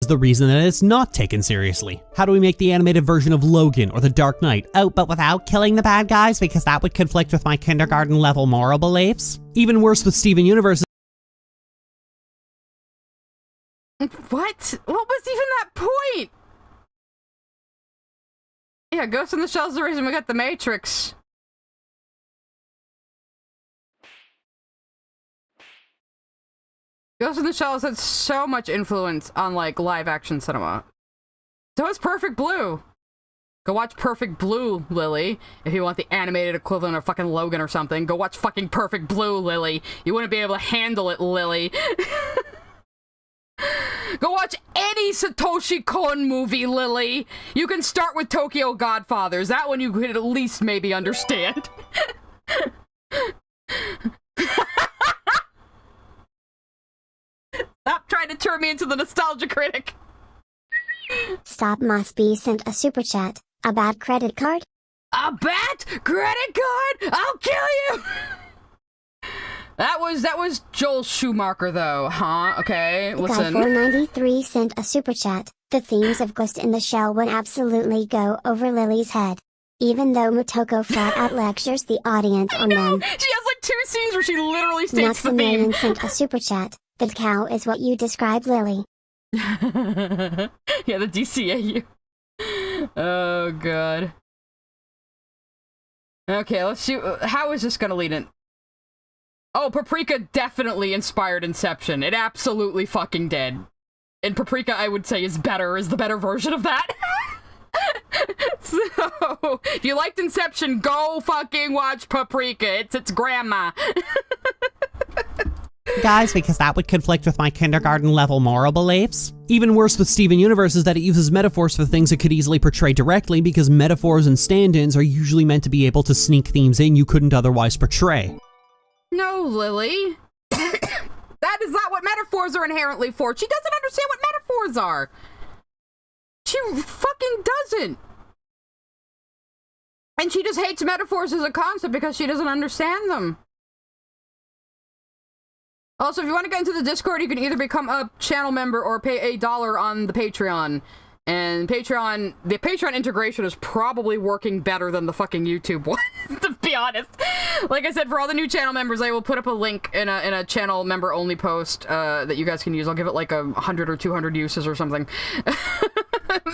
The reason that it's not taken seriously. How do we make the animated version of Logan or The Dark Knight? Oh, but without killing the bad guys, because that would conflict with my kindergarten level moral beliefs? Even worse with Steven Universe. What? What was even that point? Yeah, Ghost in the Shell's the reason we got the Matrix. Ghost in the Shell has had so much influence on, like, live-action cinema. So is Perfect Blue. Go watch Perfect Blue, Lily. If you want the animated equivalent of fucking Logan or something, go watch fucking Perfect Blue, Lily. You wouldn't be able to handle it, Lily. Go watch any Satoshi Kon movie, Lily. You can start with Tokyo Godfathers. That one you could at least maybe understand. Stop trying to turn me into the nostalgia critic. Stop Must Be sent a super chat. A bad credit card? A bad credit card? I'll kill you! That was Joel Schumacher, though, huh? Okay, listen. Guy493 sent a super chat. The themes of Ghost in the Shell would absolutely go over Lily's head. Even though Motoko flat out lectures the audience on them. She has like 2 scenes where she literally states the Maximilian theme. sent a super chat. The cow is what you described, Lily. Yeah, the DCAU. Oh, God. Okay, let's see. How is this gonna lead in? Oh, Paprika definitely inspired Inception. It absolutely fucking did. And Paprika, I would say, is the better version of that. So, if you liked Inception, go fucking watch Paprika. It's its grandma. Guys, because that would conflict with my kindergarten level moral beliefs. Even worse with Steven Universe is that it uses metaphors for things it could easily portray directly, because metaphors and stand-ins are usually meant to be able to sneak themes in you couldn't otherwise portray. No, Lily. That is not what metaphors are inherently for. She doesn't understand what metaphors are. She fucking doesn't. And she just hates metaphors as a concept because she doesn't understand them. Also, if you want to get into the Discord, you can either become a channel member or pay $1 on the Patreon. And the Patreon integration is probably working better than the fucking YouTube one, to be honest. Like I said, for all the new channel members, I will put up a link in a channel member only post that you guys can use. I'll give it like 100 or 200 uses or something.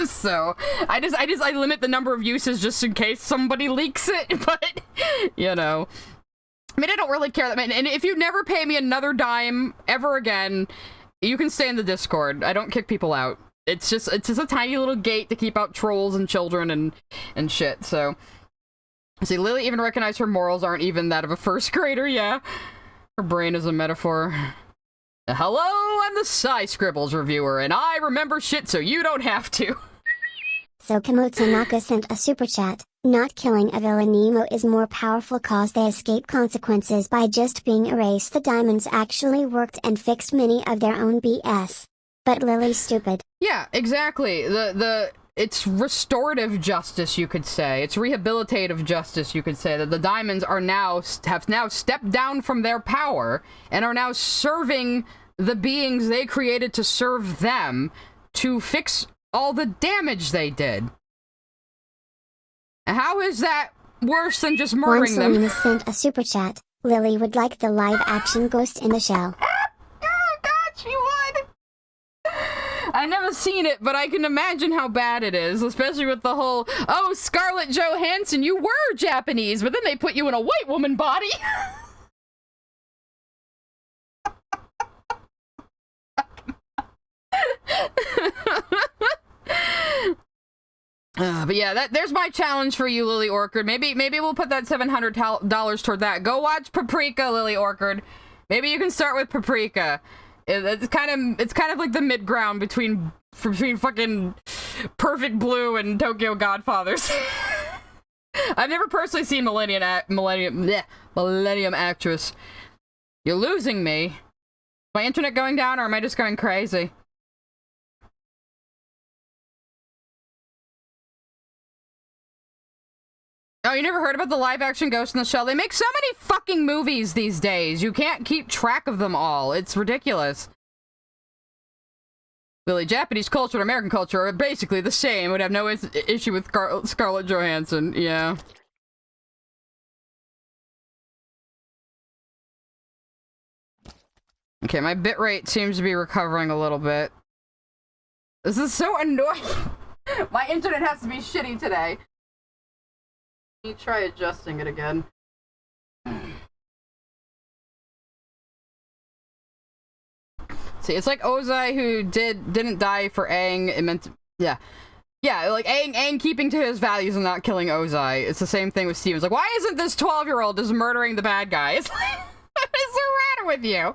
So I limit the number of uses just in case somebody leaks it, but you know. I mean, I don't really care that much. And if you never pay me another dime ever again, you can stay in the Discord. I don't kick people out. It's just a tiny little gate to keep out trolls and children and shit. So, see, Lily even recognized her morals aren't even that of a first grader. Yeah, her brain is a metaphor. Hello, I'm the Psy Scribbles reviewer, and I remember shit so you don't have to. So Kamotsunaka sent a super chat. Not killing a villain Nemo is more powerful cause they escape consequences by just being erased. The diamonds actually worked and fixed many of their own BS. But Lily's stupid. Yeah, exactly. It's restorative justice, you could say. It's rehabilitative justice, you could say. That the diamonds have now stepped down from their power and are now serving the beings they created to serve them to fix all the damage they did. How is that worse than just murdering them? Selena sent a super chat. Lily would like the live-action Ghost in the Shell. Oh God, she would! I've never seen it, but I can imagine how bad it is, especially with the whole, oh, Scarlett Johansson, you were Japanese, but then they put you in a white woman body. But yeah, there's my challenge for you, Lily Orchard. Maybe we'll put that $700 toward that. Go watch Paprika, Lily Orchard. Maybe you can start with Paprika. It's kind of like the mid ground between fucking Perfect Blue and Tokyo Godfathers. I've never personally seen Millennium Actress. You're losing me. Is my internet going down, or am I just going crazy? Oh, you never heard about the live-action Ghost in the Shell? They make so many fucking movies these days. You can't keep track of them all. It's ridiculous. Lily, Japanese culture and American culture are basically the same. Would have no issue with Scarlett Johansson. Yeah. Okay, my bitrate seems to be recovering a little bit. This is so annoying. My internet has to be shitty today. Let me try adjusting it again. See, it's like Ozai who didn't die for Aang. It meant to, yeah, like Aang keeping to his values and not killing Ozai. It's the same thing with Steven. It's like, why isn't this 12-year-old just murdering the bad guy? It's like, what is the matter with you?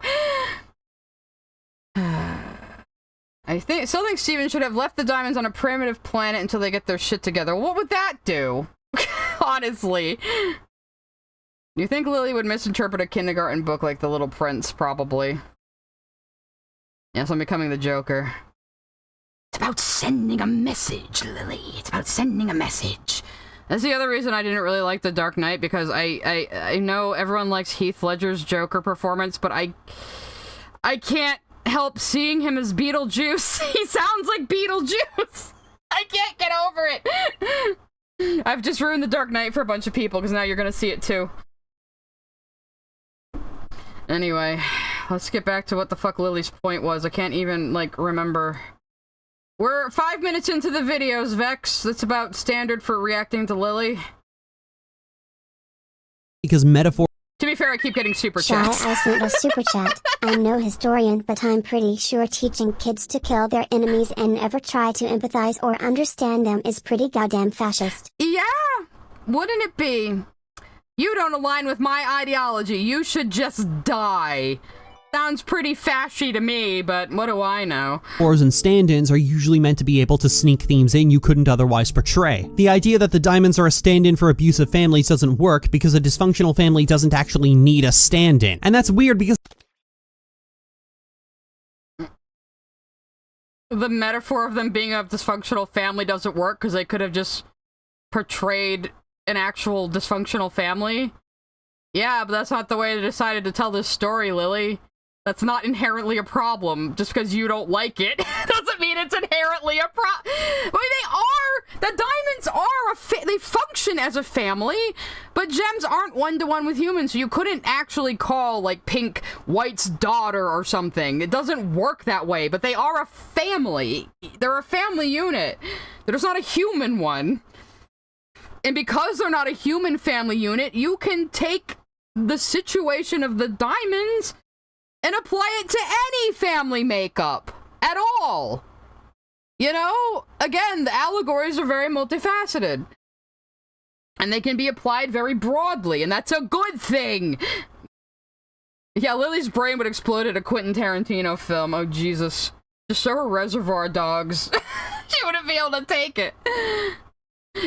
I still think Steven should have left the diamonds on a primitive planet until they get their shit together. What would that do? Honestly. Do you think Lily would misinterpret a kindergarten book like The Little Prince? Probably. Yes, I'm becoming the Joker. It's about sending a message, Lily. It's about sending a message. That's the other reason I didn't really like The Dark Knight, because I know everyone likes Heath Ledger's Joker performance, but I can't help seeing him as Beetlejuice. He sounds like Beetlejuice. I can't get over it. I've just ruined The Dark Knight for a bunch of people, because now you're gonna see it too. Anyway, let's get back to what the fuck Lily's point was. I can't even, like, remember. We're 5 minutes into the videos, Vex. That's about standard for reacting to Lily. Because metaphor. To be fair, I keep getting super Shy, chats. I sent a super chat. I'm no historian, but I'm pretty sure teaching kids to kill their enemies and never try to empathize or understand them is pretty goddamn fascist. Yeah, wouldn't it be? You don't align with my ideology. You should just die. Sounds pretty fashy to me, but what do I know? Metaphors and stand-ins are usually meant to be able to sneak themes in you couldn't otherwise portray. The idea that the diamonds are a stand-in for abusive families doesn't work because a dysfunctional family doesn't actually need a stand-in. And that's weird because The metaphor of them being a dysfunctional family doesn't work because they could have just portrayed an actual dysfunctional family. Yeah, but that's not the way they decided to tell this story, Lily. That's not inherently a problem. Just because you don't like it doesn't mean it's inherently a problem. I mean, they are. The diamonds are they function as a family, but gems aren't one-to-one with humans, so you couldn't actually call, like, Pink White's daughter or something. It doesn't work that way, but they are a family. They're a family unit. They're just not a human one. And because they're not a human family unit, you can take the situation of the diamonds and apply it to any family makeup at all. You know, again, the allegories are very multifaceted. And they can be applied very broadly, and that's a good thing. Yeah, Lily's brain would explode at a Quentin Tarantino film. Oh, Jesus. Just show her Reservoir Dogs. She wouldn't be able to take it.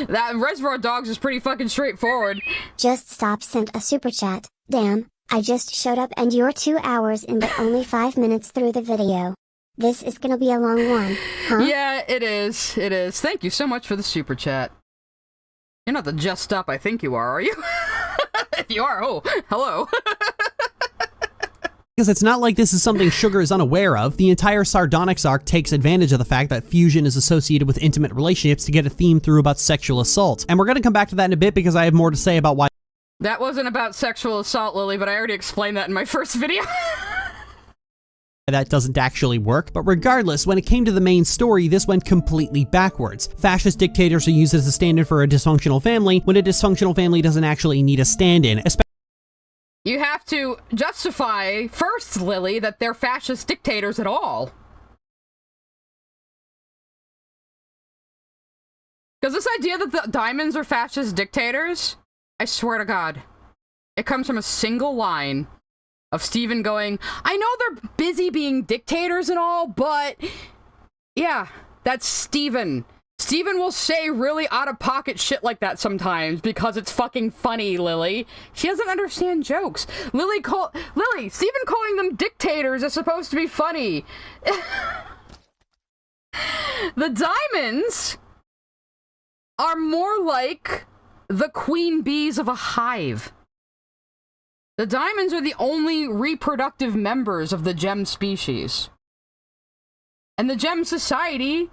That Reservoir Dogs is pretty fucking straightforward. Just Stop sent a super chat. Damn, I just showed up and you're 2 hours in but only 5 minutes through the video. This is gonna be a long one, huh? Yeah, it is. It is. Thank you so much for the super chat. You're not the Just Stop I think you are you? If you are, oh, hello. because it's not like this is something Sugar is unaware of. The entire Sardonyx arc takes advantage of the fact that fusion is associated with intimate relationships to get a theme through about sexual assault. And we're gonna come back to that in a bit because I have more to say about why That wasn't about sexual assault, Lily, but I already explained that in my first video. that doesn't actually work, but regardless, when it came to the main story, this went completely backwards. Fascist dictators are used as a stand-in for a dysfunctional family, when a dysfunctional family doesn't actually need a stand-in. You have to justify first, Lily, that they're fascist dictators at all. Because this idea that the diamonds are fascist dictators, I swear to God, it comes from a single line of Steven going, I know they're busy being dictators and all, but yeah, that's Steven. Steven will say really out-of-pocket shit like that sometimes because it's fucking funny, Lily. She doesn't understand jokes. Lily, Steven calling them dictators is supposed to be funny. The diamonds are more like the queen bees of a hive. The diamonds are the only reproductive members of the gem species. And the gem society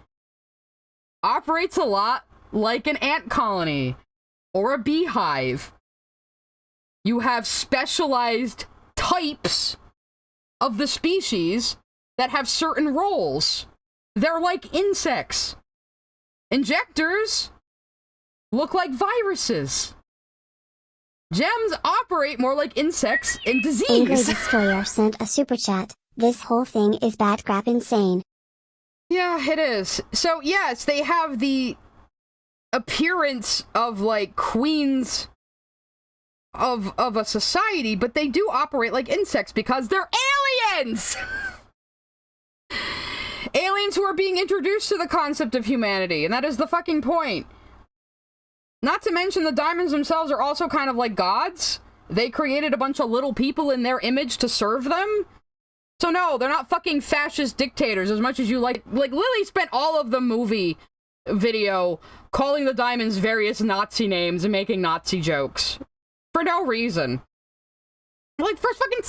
operates a lot like an ant colony or a beehive. You have specialized types of the species that have certain roles. They're like insects. Injectors look like viruses. Gems operate more like insects in Angry disease. Destroyer sent a super chat. This whole thing is bad crap insane. Yeah, it is. So, yes, they have the appearance of, like, queens of a society, but they do operate like insects because they're aliens! Aliens who are being introduced to the concept of humanity, and that is the fucking point. Not to mention the diamonds themselves are also kind of like gods. They created a bunch of little people in their image to serve them. So no, they're not fucking fascist dictators as much as you like. Like, Lily spent all of the movie video calling the diamonds various Nazi names and making Nazi jokes. For no reason. Like, first fucking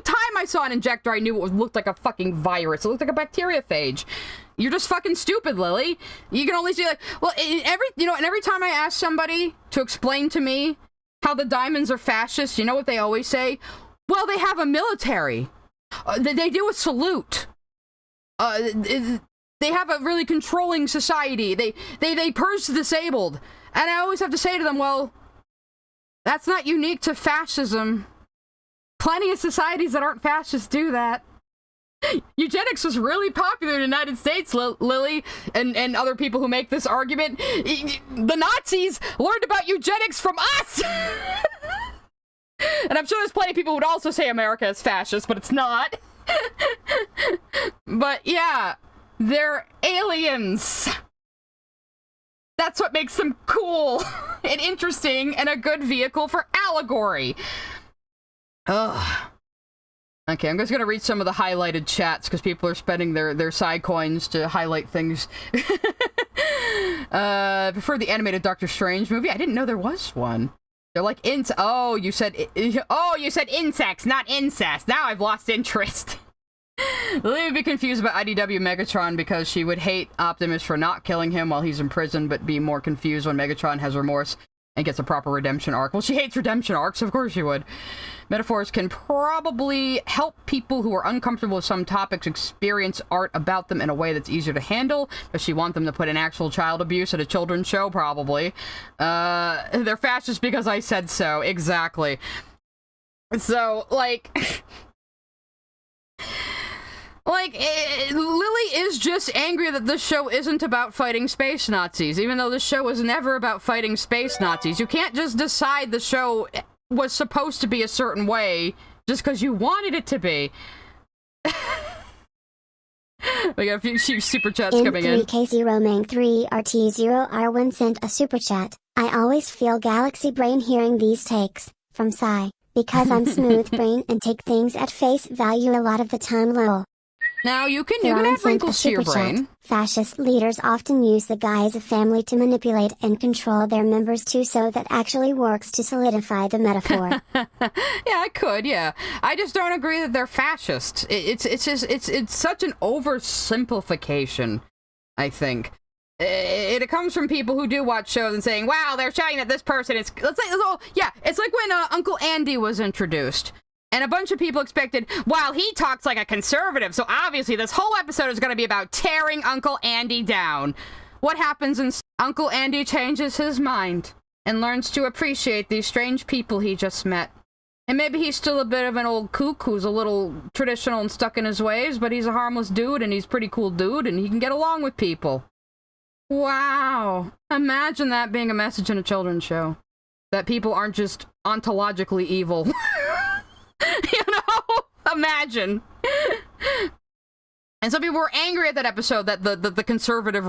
time I saw an injector, I knew it looked like a fucking virus. It looked like a bacteriophage. You're just fucking stupid, Lily. You can only see, like, well, every time I ask somebody to explain to me how the diamonds are fascist, you know what they always say? Well, they have a military. They do a salute. They have a really controlling society. They purge the disabled. And I always have to say to them, well, that's not unique to fascism. Plenty of societies that aren't fascist do that. Eugenics was really popular in the United States, Lily, and other people who make this argument. The Nazis learned about eugenics from us! And I'm sure there's plenty of people who would also say America is fascist, but it's not. But yeah, they're aliens. That's what makes them cool and interesting and a good vehicle for allegory. Ugh. Okay, I'm just gonna read some of the highlighted chats because people are spending their side coins to highlight things. Prefer the animated Doctor Strange movie? I didn't know there was one. They're like you said insects, not incest. Now I've lost interest. Lily would be confused about IDW Megatron because she would hate Optimus for not killing him while he's in prison, but be more confused when Megatron has remorse and gets a proper redemption arc. Well, she hates redemption arcs, of course she would. Metaphors can probably help people who are uncomfortable with some topics experience art about them in a way that's easier to handle. Does she want them to put in actual child abuse at a children's show? Probably. They're fascist because I said so. Exactly. So, like... Lily is just angry that this show isn't about fighting space Nazis, even though this show was never about fighting space Nazis. You can't just decide the show was supposed to be a certain way just because you wanted it to be. We got a few super chats coming in. 3K0Mang3RT0R1 sent a super chat. I always feel galaxy brain hearing these takes, from Psy, because I'm smooth brain and take things at face value a lot of the time, lol. Now, you can add wrinkles to your brain. Fascist leaders often use the guise of family to manipulate and control their members too, so that actually works to solidify the metaphor. Yeah, I could, yeah. I just don't agree that they're fascist. It's such an oversimplification, I think. It comes from people who do watch shows and saying, wow, they're showing that this person is... It's like when Uncle Andy was introduced. And a bunch of people expected, wow, he talks like a conservative, so obviously this whole episode is going to be about tearing Uncle Andy down. What happens when Uncle Andy changes his mind and learns to appreciate these strange people he just met? And maybe he's still a bit of an old kook who's a little traditional and stuck in his ways, but he's a harmless dude and he's a pretty cool dude and he can get along with people. Wow. Imagine that being a message in a children's show. That people aren't just ontologically evil. You know? Imagine. And some people were angry at that episode that the conservative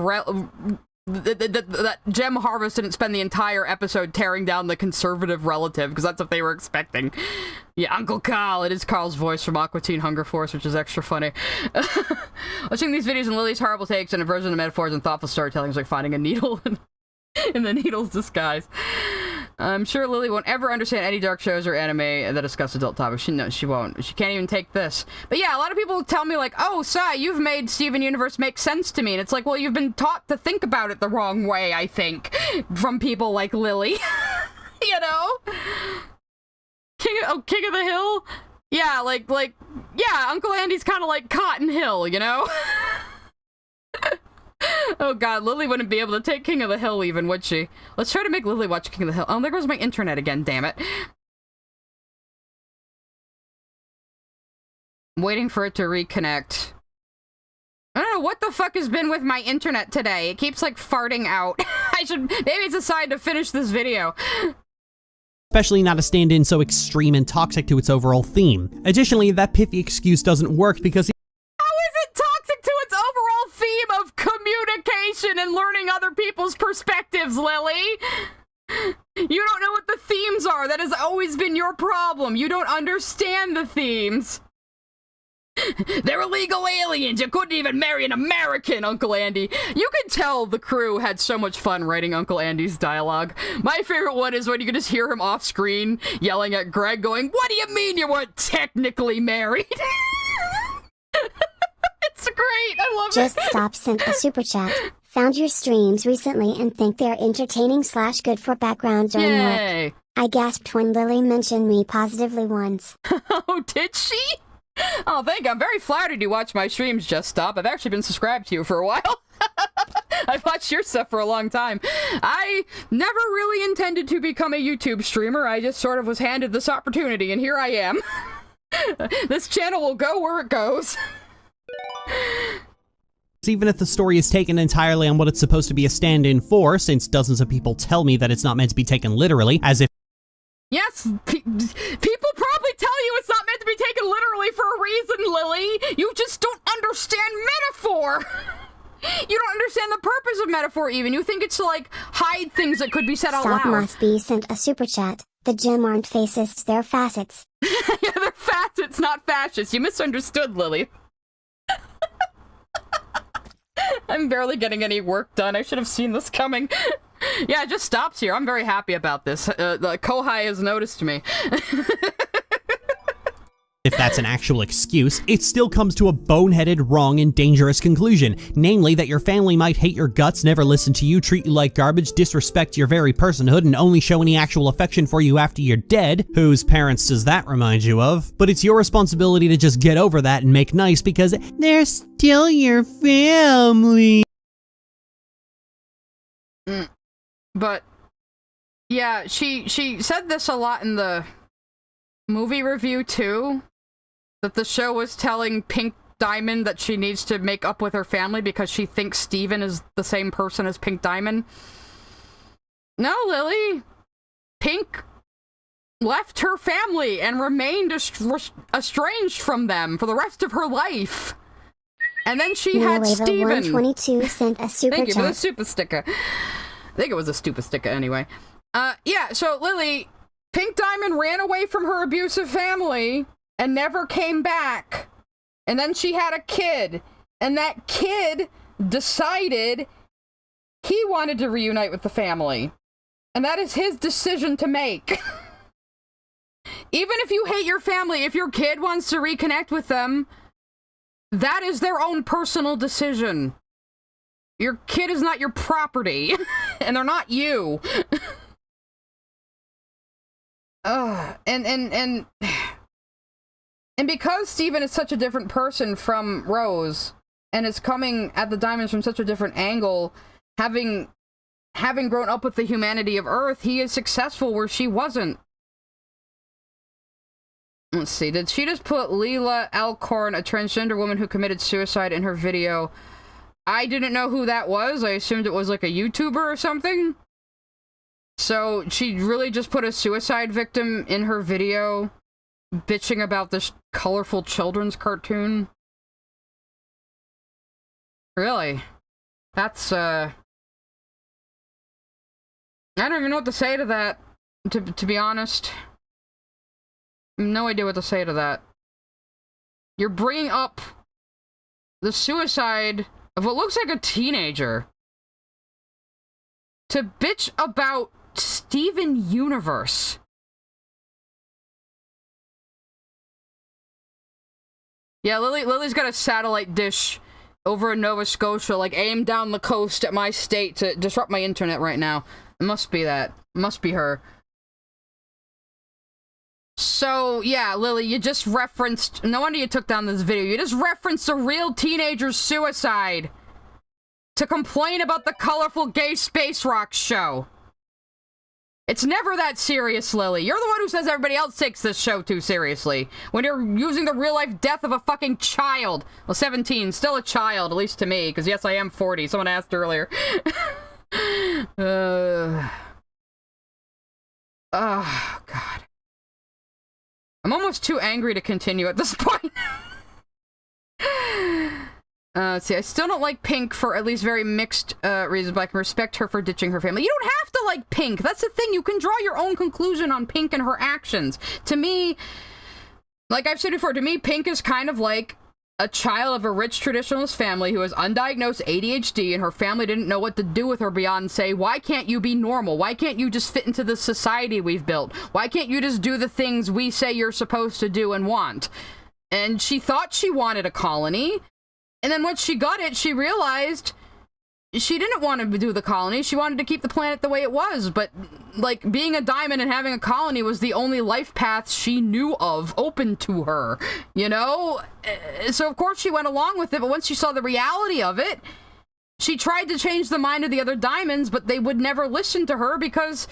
that Gem Harvest didn't spend the entire episode tearing down the conservative relative, because that's what they were expecting. Yeah, Uncle Carl. It is Carl's voice from Aqua Teen Hunger Force, which is extra funny. Watching these videos and Lily's horrible takes and aversion to metaphors and thoughtful storytelling is like finding a needle in the needle's disguise. I'm sure Lily won't ever understand any dark shows or anime that discuss adult topics. She won't. She can't even take this. But yeah, a lot of people tell me like, oh, Sai, you've made Steven Universe make sense to me. And it's like, well, you've been taught to think about it the wrong way, I think, from people like Lily. You know? King of the Hill? Yeah, yeah, Uncle Andy's kind of like Cotton Hill, you know? Oh god, Lily wouldn't be able to take King of the Hill even, would she? Let's try to make Lily watch King of the Hill. Oh, there goes my internet again, damn it. I'm waiting for it to reconnect. I don't know what the fuck has been with my internet today. It keeps like farting out. Maybe it's a sign to finish this video. Especially not a stand-in so extreme and toxic to its overall theme. Additionally, that pithy excuse doesn't work because of communication and learning other people's perspectives, Lily. You don't know what the themes are. That has always been your problem. You don't understand the themes. They're illegal aliens. You couldn't even marry an American, Uncle Andy. You can tell the crew had so much fun writing Uncle Andy's dialogue. My favorite one is when you can just hear him off screen yelling at Greg going, "What do you mean you weren't technically married?" It's great. I love Just it. Stop sent a super chat. Found your streams recently and think they're entertaining / good for background during work. Yay. I gasped when Lily mentioned me positively once. Oh, did she? Oh, thank you. I'm very flattered you watch my streams, Just Stop. I've actually been subscribed to you for a while. I've watched your stuff for a long time. I never really intended to become a YouTube streamer. I just sort of was handed this opportunity, and here I am. This channel will go where it goes. Even if the story is taken entirely on what it's supposed to be a stand-in for, since dozens of people tell me that it's not meant to be taken literally, as if Yes, people probably tell you it's not meant to be taken literally for a reason, Lily. You just don't understand metaphor. You don't understand the purpose of metaphor even. You think it's to, like, hide things that could be said out Stop loud. Must Be sent a super chat. The gym aren't fascists, they're facets. Yeah, they're facets, not fascists. You misunderstood, Lily. I'm barely getting any work done. I should have seen this coming. Yeah, it just stops here. I'm very happy about this. The Kohai has noticed me. if that's an actual excuse, it still comes to a boneheaded, wrong, and dangerous conclusion, namely that your family might hate your guts, never listen to you, treat you like garbage, disrespect your very personhood, and only show any actual affection for you after you're dead. Whose parents does that remind you of? But it's your responsibility to just get over that and make nice because they're still your family. But, yeah, she said this a lot in the movie review, too. That the show was telling Pink Diamond that she needs to make up with her family because she thinks Steven is the same person as Pink Diamond. No, Lily. Pink left her family and remained estranged from them for the rest of her life. And then she had Steven. 122 sent a super Thank you for the chat. super sticker. I think it was a stupid sticker anyway. Yeah, so Lily, Pink Diamond ran away from her abusive family and never came back. And then she had a kid. And that kid decided he wanted to reunite with the family. And that is his decision to make. Even if you hate your family, if your kid wants to reconnect with them, that is their own personal decision. Your kid is not your property. And they're not you. And because Steven is such a different person from Rose, and is coming at the diamonds from such a different angle, having grown up with the humanity of Earth, he is successful where she wasn't. Let's see, did she just put Leela Alcorn, a transgender woman who committed suicide, in her video? I didn't know who that was. I assumed it was like a YouTuber or something. So she really just put a suicide victim in her video, bitching about this colorful children's cartoon. Really? That's, I don't even know what to say to that, to be honest. I have no idea what to say to that. You're bringing up the suicide of what looks like a teenager to bitch about Steven Universe. Yeah, Lily's got a satellite dish over in Nova Scotia, like aimed down the coast at my state to disrupt my internet right now. It must be that. It must be her. So, yeah, Lily, you just referenced... No wonder you took down this video. You just referenced a real teenager's suicide to complain about the colorful gay space rock show. It's never that serious, Lily. You're the one who says everybody else takes this show too seriously. When you're using the real-life death of a fucking child. Well, 17, still a child, at least to me, because yes, I am 40. Someone asked earlier. Oh, God. I'm almost too angry to continue at this point. Let's see, I still don't like Pink for at least very mixed reasons, but I can respect her for ditching her family. You don't have to like Pink. That's the thing. You can draw your own conclusion on Pink and her actions. To me, like I've said before, to me, Pink is kind of like a child of a rich traditionalist family who has undiagnosed ADHD, and her family didn't know what to do with her beyond say, why can't you be normal? Why can't you just fit into the society we've built? Why can't you just do the things we say you're supposed to do and want? And she thought she wanted a colony, and then once she got it, she realized she didn't want to do the colony. She wanted to keep the planet the way it was, but, like, being a diamond and having a colony was the only life path she knew of open to her, you know? So, of course, she went along with it, but once she saw the reality of it, she tried to change the mind of the other diamonds, but they would never listen to her because,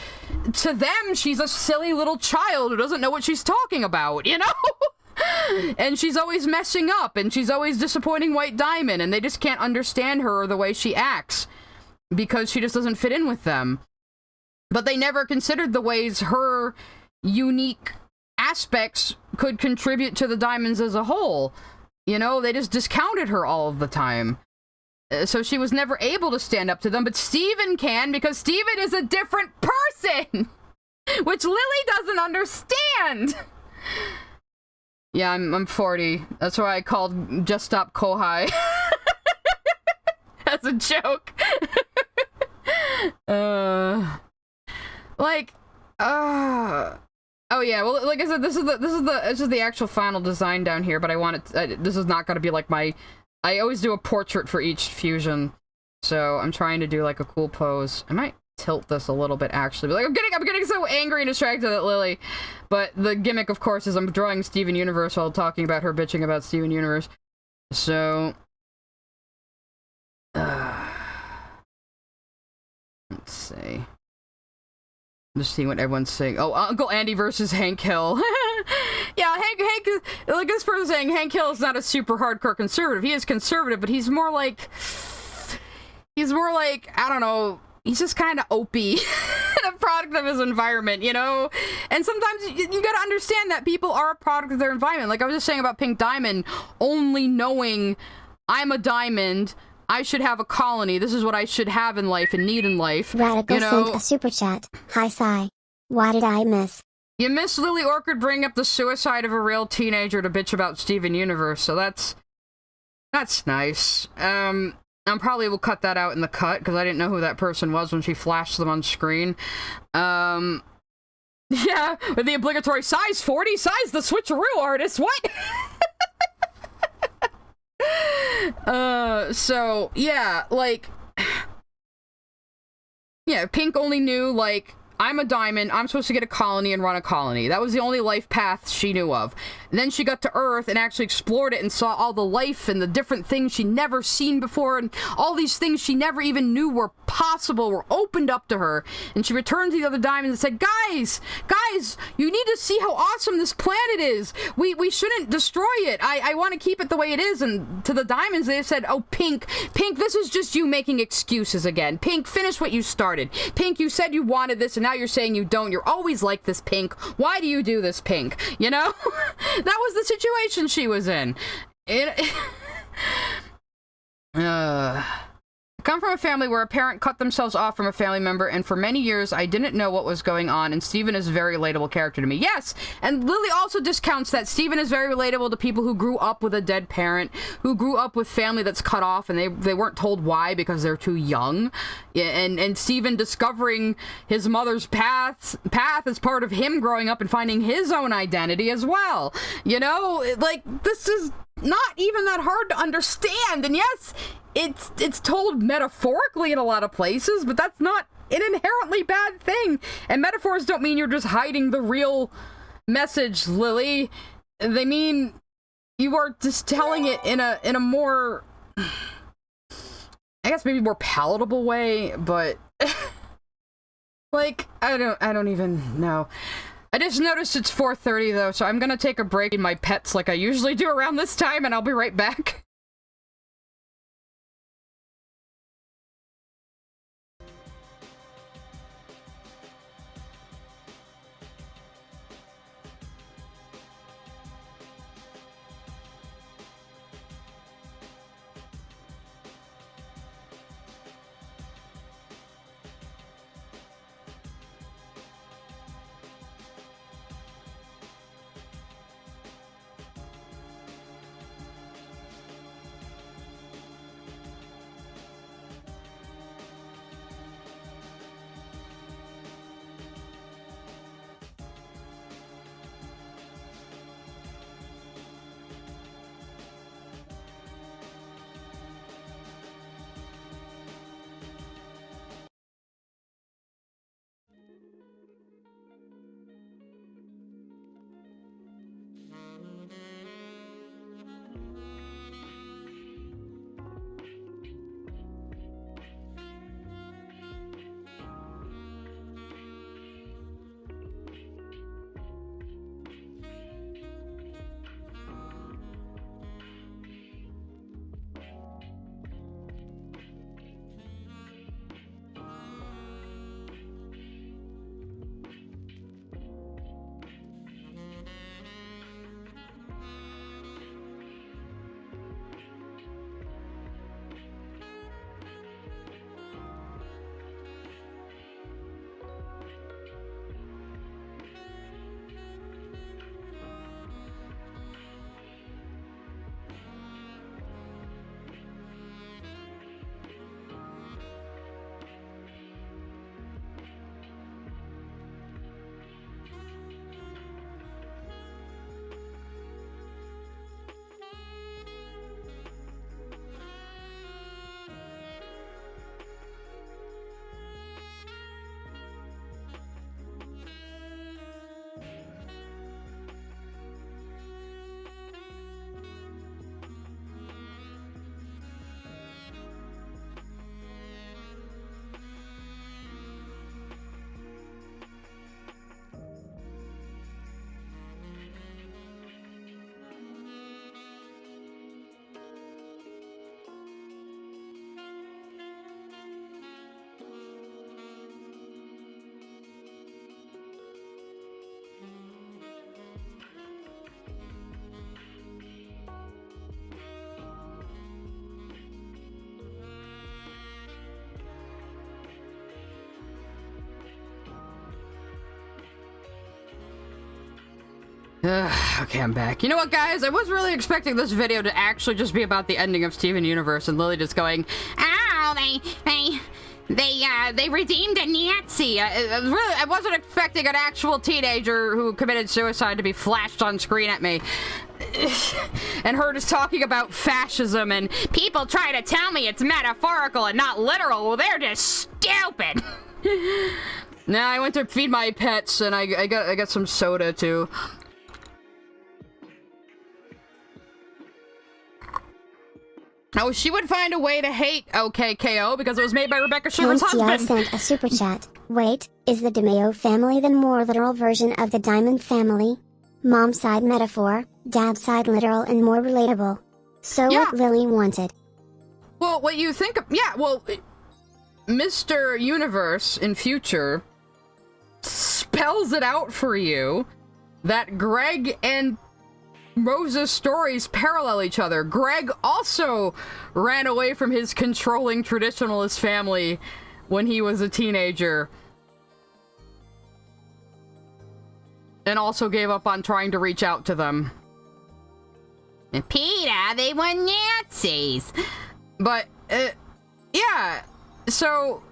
to them, she's a silly little child who doesn't know what she's talking about, you know? And she's always messing up, and she's always disappointing White Diamond, and they just can't understand her or the way she acts because she just doesn't fit in with them. But they never considered the ways her unique aspects could contribute to the diamonds as a whole. You know, they just discounted her all of the time. So she was never able to stand up to them, but Steven can because Steven is a different person, which Lily doesn't understand. Yeah, I'm 40. That's why I called Just Stop Kohai. As a joke. Oh yeah, well, like I said, this is the actual final design down here, but I want it, this is not going to be like my, I always do a portrait for each fusion. So I'm trying to do like a cool pose. I might tilt this a little bit actually, but like I'm getting so angry and distracted at Lily. But the gimmick, of course, is I'm drawing Steven Universe while talking about her bitching about Steven Universe. So let's see. Just seeing what everyone's saying. Oh, Uncle Andy versus Hank Hill. Yeah, Hank, like this person's saying, Hank Hill is not a super hardcore conservative. He is conservative, but he's more like, I don't know, he's just kind of opey and a product of his environment, you know? And sometimes you gotta understand that people are a product of their environment. Like I was just saying about Pink Diamond, only knowing I'm a diamond, I should have a colony, this is what I should have in life and need in life. Radical you know? sent a super chat. Hi, Sai. What did I miss? You miss Lily Orchid bringing up the suicide of a real teenager to bitch about Steven Universe, so that's nice. I probably will cut that out in the cut, because I didn't know who that person was when she flashed them on screen. Yeah, with the obligatory size 40, size the switcheroo artist, what? So, yeah, like, yeah, Pink only knew, like, I'm a diamond, I'm supposed to get a colony and run a colony. That was the only life path she knew of. And then she got to Earth and actually explored it and saw all the life and the different things she'd never seen before, and all these things she never even knew were possible were opened up to her. And she returned to the other diamonds and said, guys, you need to see how awesome this planet is. We shouldn't destroy it. I want to keep it the way it is. And to the diamonds, they said, oh, Pink, this is just you making excuses again. Pink, finish what you started. Pink, you said you wanted this, and now you're saying you don't. You're always like this, Pink. Why do you do this, Pink? You know? That was the situation she was in. I come from a family where a parent cut themselves off from a family member, and for many years I didn't know what was going on, and Steven is a very relatable character to me. Yes, and Lily also discounts that Steven is very relatable to people who grew up with a dead parent, who grew up with family that's cut off, and they weren't told why because they're too young. And Steven discovering his mother's path is part of him growing up and finding his own identity as well. You know, like, this is not even that hard to understand, and yes, it's told metaphorically in a lot of places, but that's not an inherently bad thing. And metaphors don't mean you're just hiding the real message, Lily. They mean you are just telling it in a more, I guess maybe more palatable way, but like, I don't even know. I just noticed it's 4:30 though, so I'm gonna take a break in my pets like I usually do around this time, and I'll be right back. Okay, I'm back. You know what, guys? I was really expecting this video to actually just be about the ending of Steven Universe and Lily just going, "Oh, they redeemed a Nazi." I wasn't expecting an actual teenager who committed suicide to be flashed on screen at me. And her just talking about fascism and people try to tell me it's metaphorical and not literal. Well, they're just stupid. Now I went to feed my pets and I got some soda too. Oh, she would find a way to hate OKKO because it was made by Rebecca Sugar's husband. sent a super chat. Wait, is the DeMayo family the more literal version of the Diamond family? Mom side metaphor, dad side literal and more relatable. So Yeah. what Lily wanted. Well, what you think of, yeah, well, Mr. Universe in future spells it out for you that Greg and Rose's stories parallel each other. Greg also ran away from his controlling traditionalist family when he was a teenager. And also gave up on trying to reach out to them. And Peter, they were Nazis. But, yeah. So,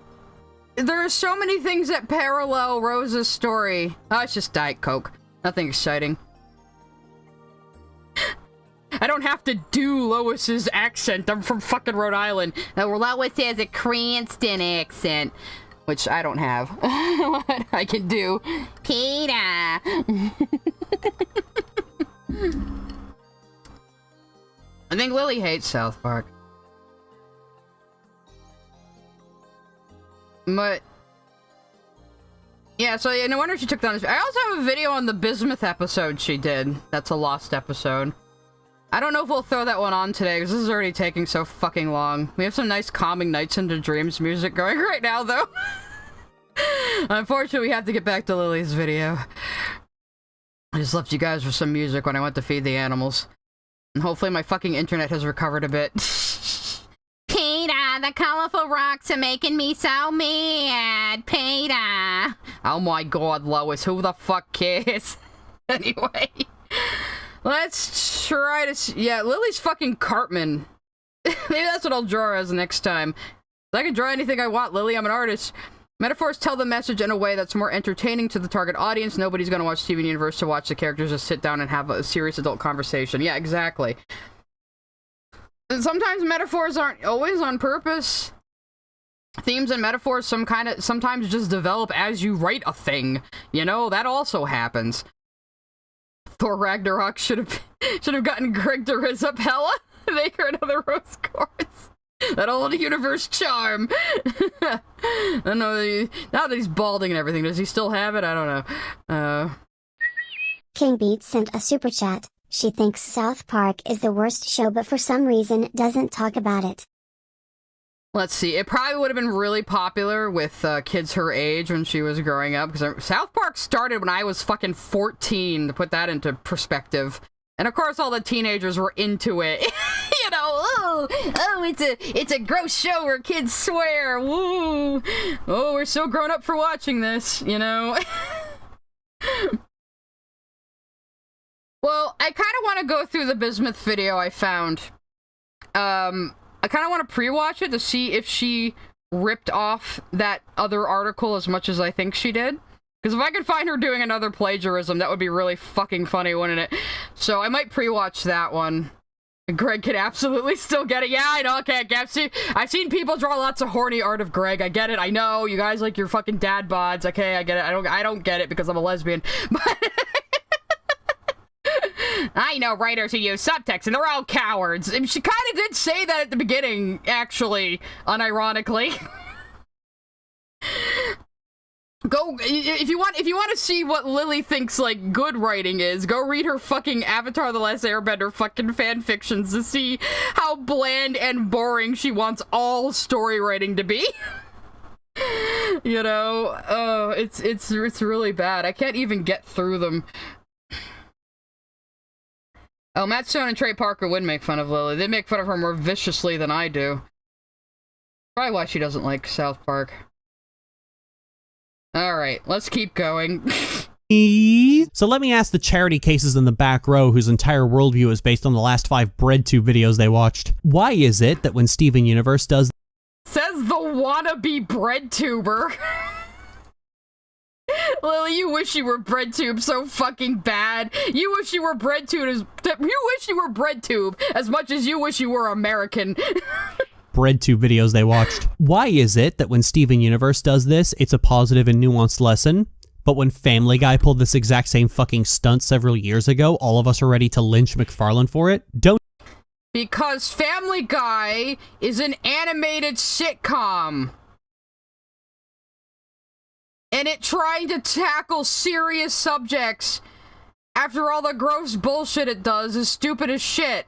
there are so many things that parallel Rose's story. Oh, it's just Diet Coke. Nothing exciting. I don't have to do Lois's accent. I'm from fucking Rhode Island. Lois has a Cranston accent. Which I don't have. What I can do. Peter! I think Lily hates South Park. But... yeah, so no wonder she took down this. I also have a video on the Bismuth episode she did. That's a lost episode. I don't know if we'll throw that one on today, because this is already taking so fucking long. We have some nice calming Nights into Dreams music going right now, though. Unfortunately, we have to get back to Lily's video. I just left you guys with some music when I went to feed the animals. And hopefully my fucking internet has recovered a bit. Peter, the colorful rocks are making me so mad. Peter. Oh my god, Lois, who the fuck cares? Anyway. Let's try to yeah, Lily's fucking Cartman. Maybe that's what I'll draw as next time. I can draw anything I want, Lily. I'm an artist. Metaphors tell the message in a way that's more entertaining to the target audience. Nobody's gonna watch Steven Universe to watch the characters just sit down and have a serious adult conversation. Yeah, exactly. And sometimes metaphors aren't always on purpose. Themes and metaphors sometimes just develop as you write a thing. You know, that also happens. Thor Ragnarok should have gotten Greg to riz up Hela. Make her another rose quartz. That old universe charm. I don't know. Now that he's balding and everything, does he still have it? I don't know. King Beat sent a super chat. She thinks South Park is the worst show, but for some reason doesn't talk about it. Let's see. It probably would have been really popular with kids her age when she was growing up, because South Park started when I was fucking 14, to put that into perspective. And of course all the teenagers were into it. You know, oh, it's a gross show where kids swear. Woo! Oh, we're so grown up for watching this, you know? Well, I kind of want to go through the Bismuth video I found. I kind of want to pre-watch it to see if she ripped off that other article as much as I think she did. Because if I could find her doing another plagiarism, that would be really fucking funny, wouldn't it? So I might pre-watch that one. Greg could absolutely still get it. Yeah, I know, okay, I've seen people draw lots of horny art of Greg. I get it, I know. You guys like your fucking dad bods. Okay, I get it. I don't get it because I'm a lesbian. But... I know writers who use subtext, and they're all cowards. And she kind of did say that at the beginning, actually, unironically. Go if you want to see what Lily thinks like good writing is, go read her fucking Avatar: The Last Airbender fucking fan fictions to see how bland and boring she wants all story writing to be. You know, oh, it's really bad. I can't even get through them. Oh, Matt Stone and Trey Parker would make fun of Lily. They make fun of her more viciously than I do. Probably why she doesn't like South Park. Alright, let's keep going. So let me ask the charity cases in the back row whose entire worldview is based on the last 5 BreadTube videos they watched. Why is it that when Steven Universe does Says the wannabe bread tuber. Lily, you wish you were BreadTube so fucking bad. You wish you were BreadTube as much as you wish you were American. BreadTube videos they watched. Why is it that when Steven Universe does this, it's a positive and nuanced lesson? But when Family Guy pulled this exact same fucking stunt several years ago, all of us are ready to lynch McFarlane for it? Don't. Because Family Guy is an animated sitcom. And it trying to tackle serious subjects after all the gross bullshit it does is stupid as shit.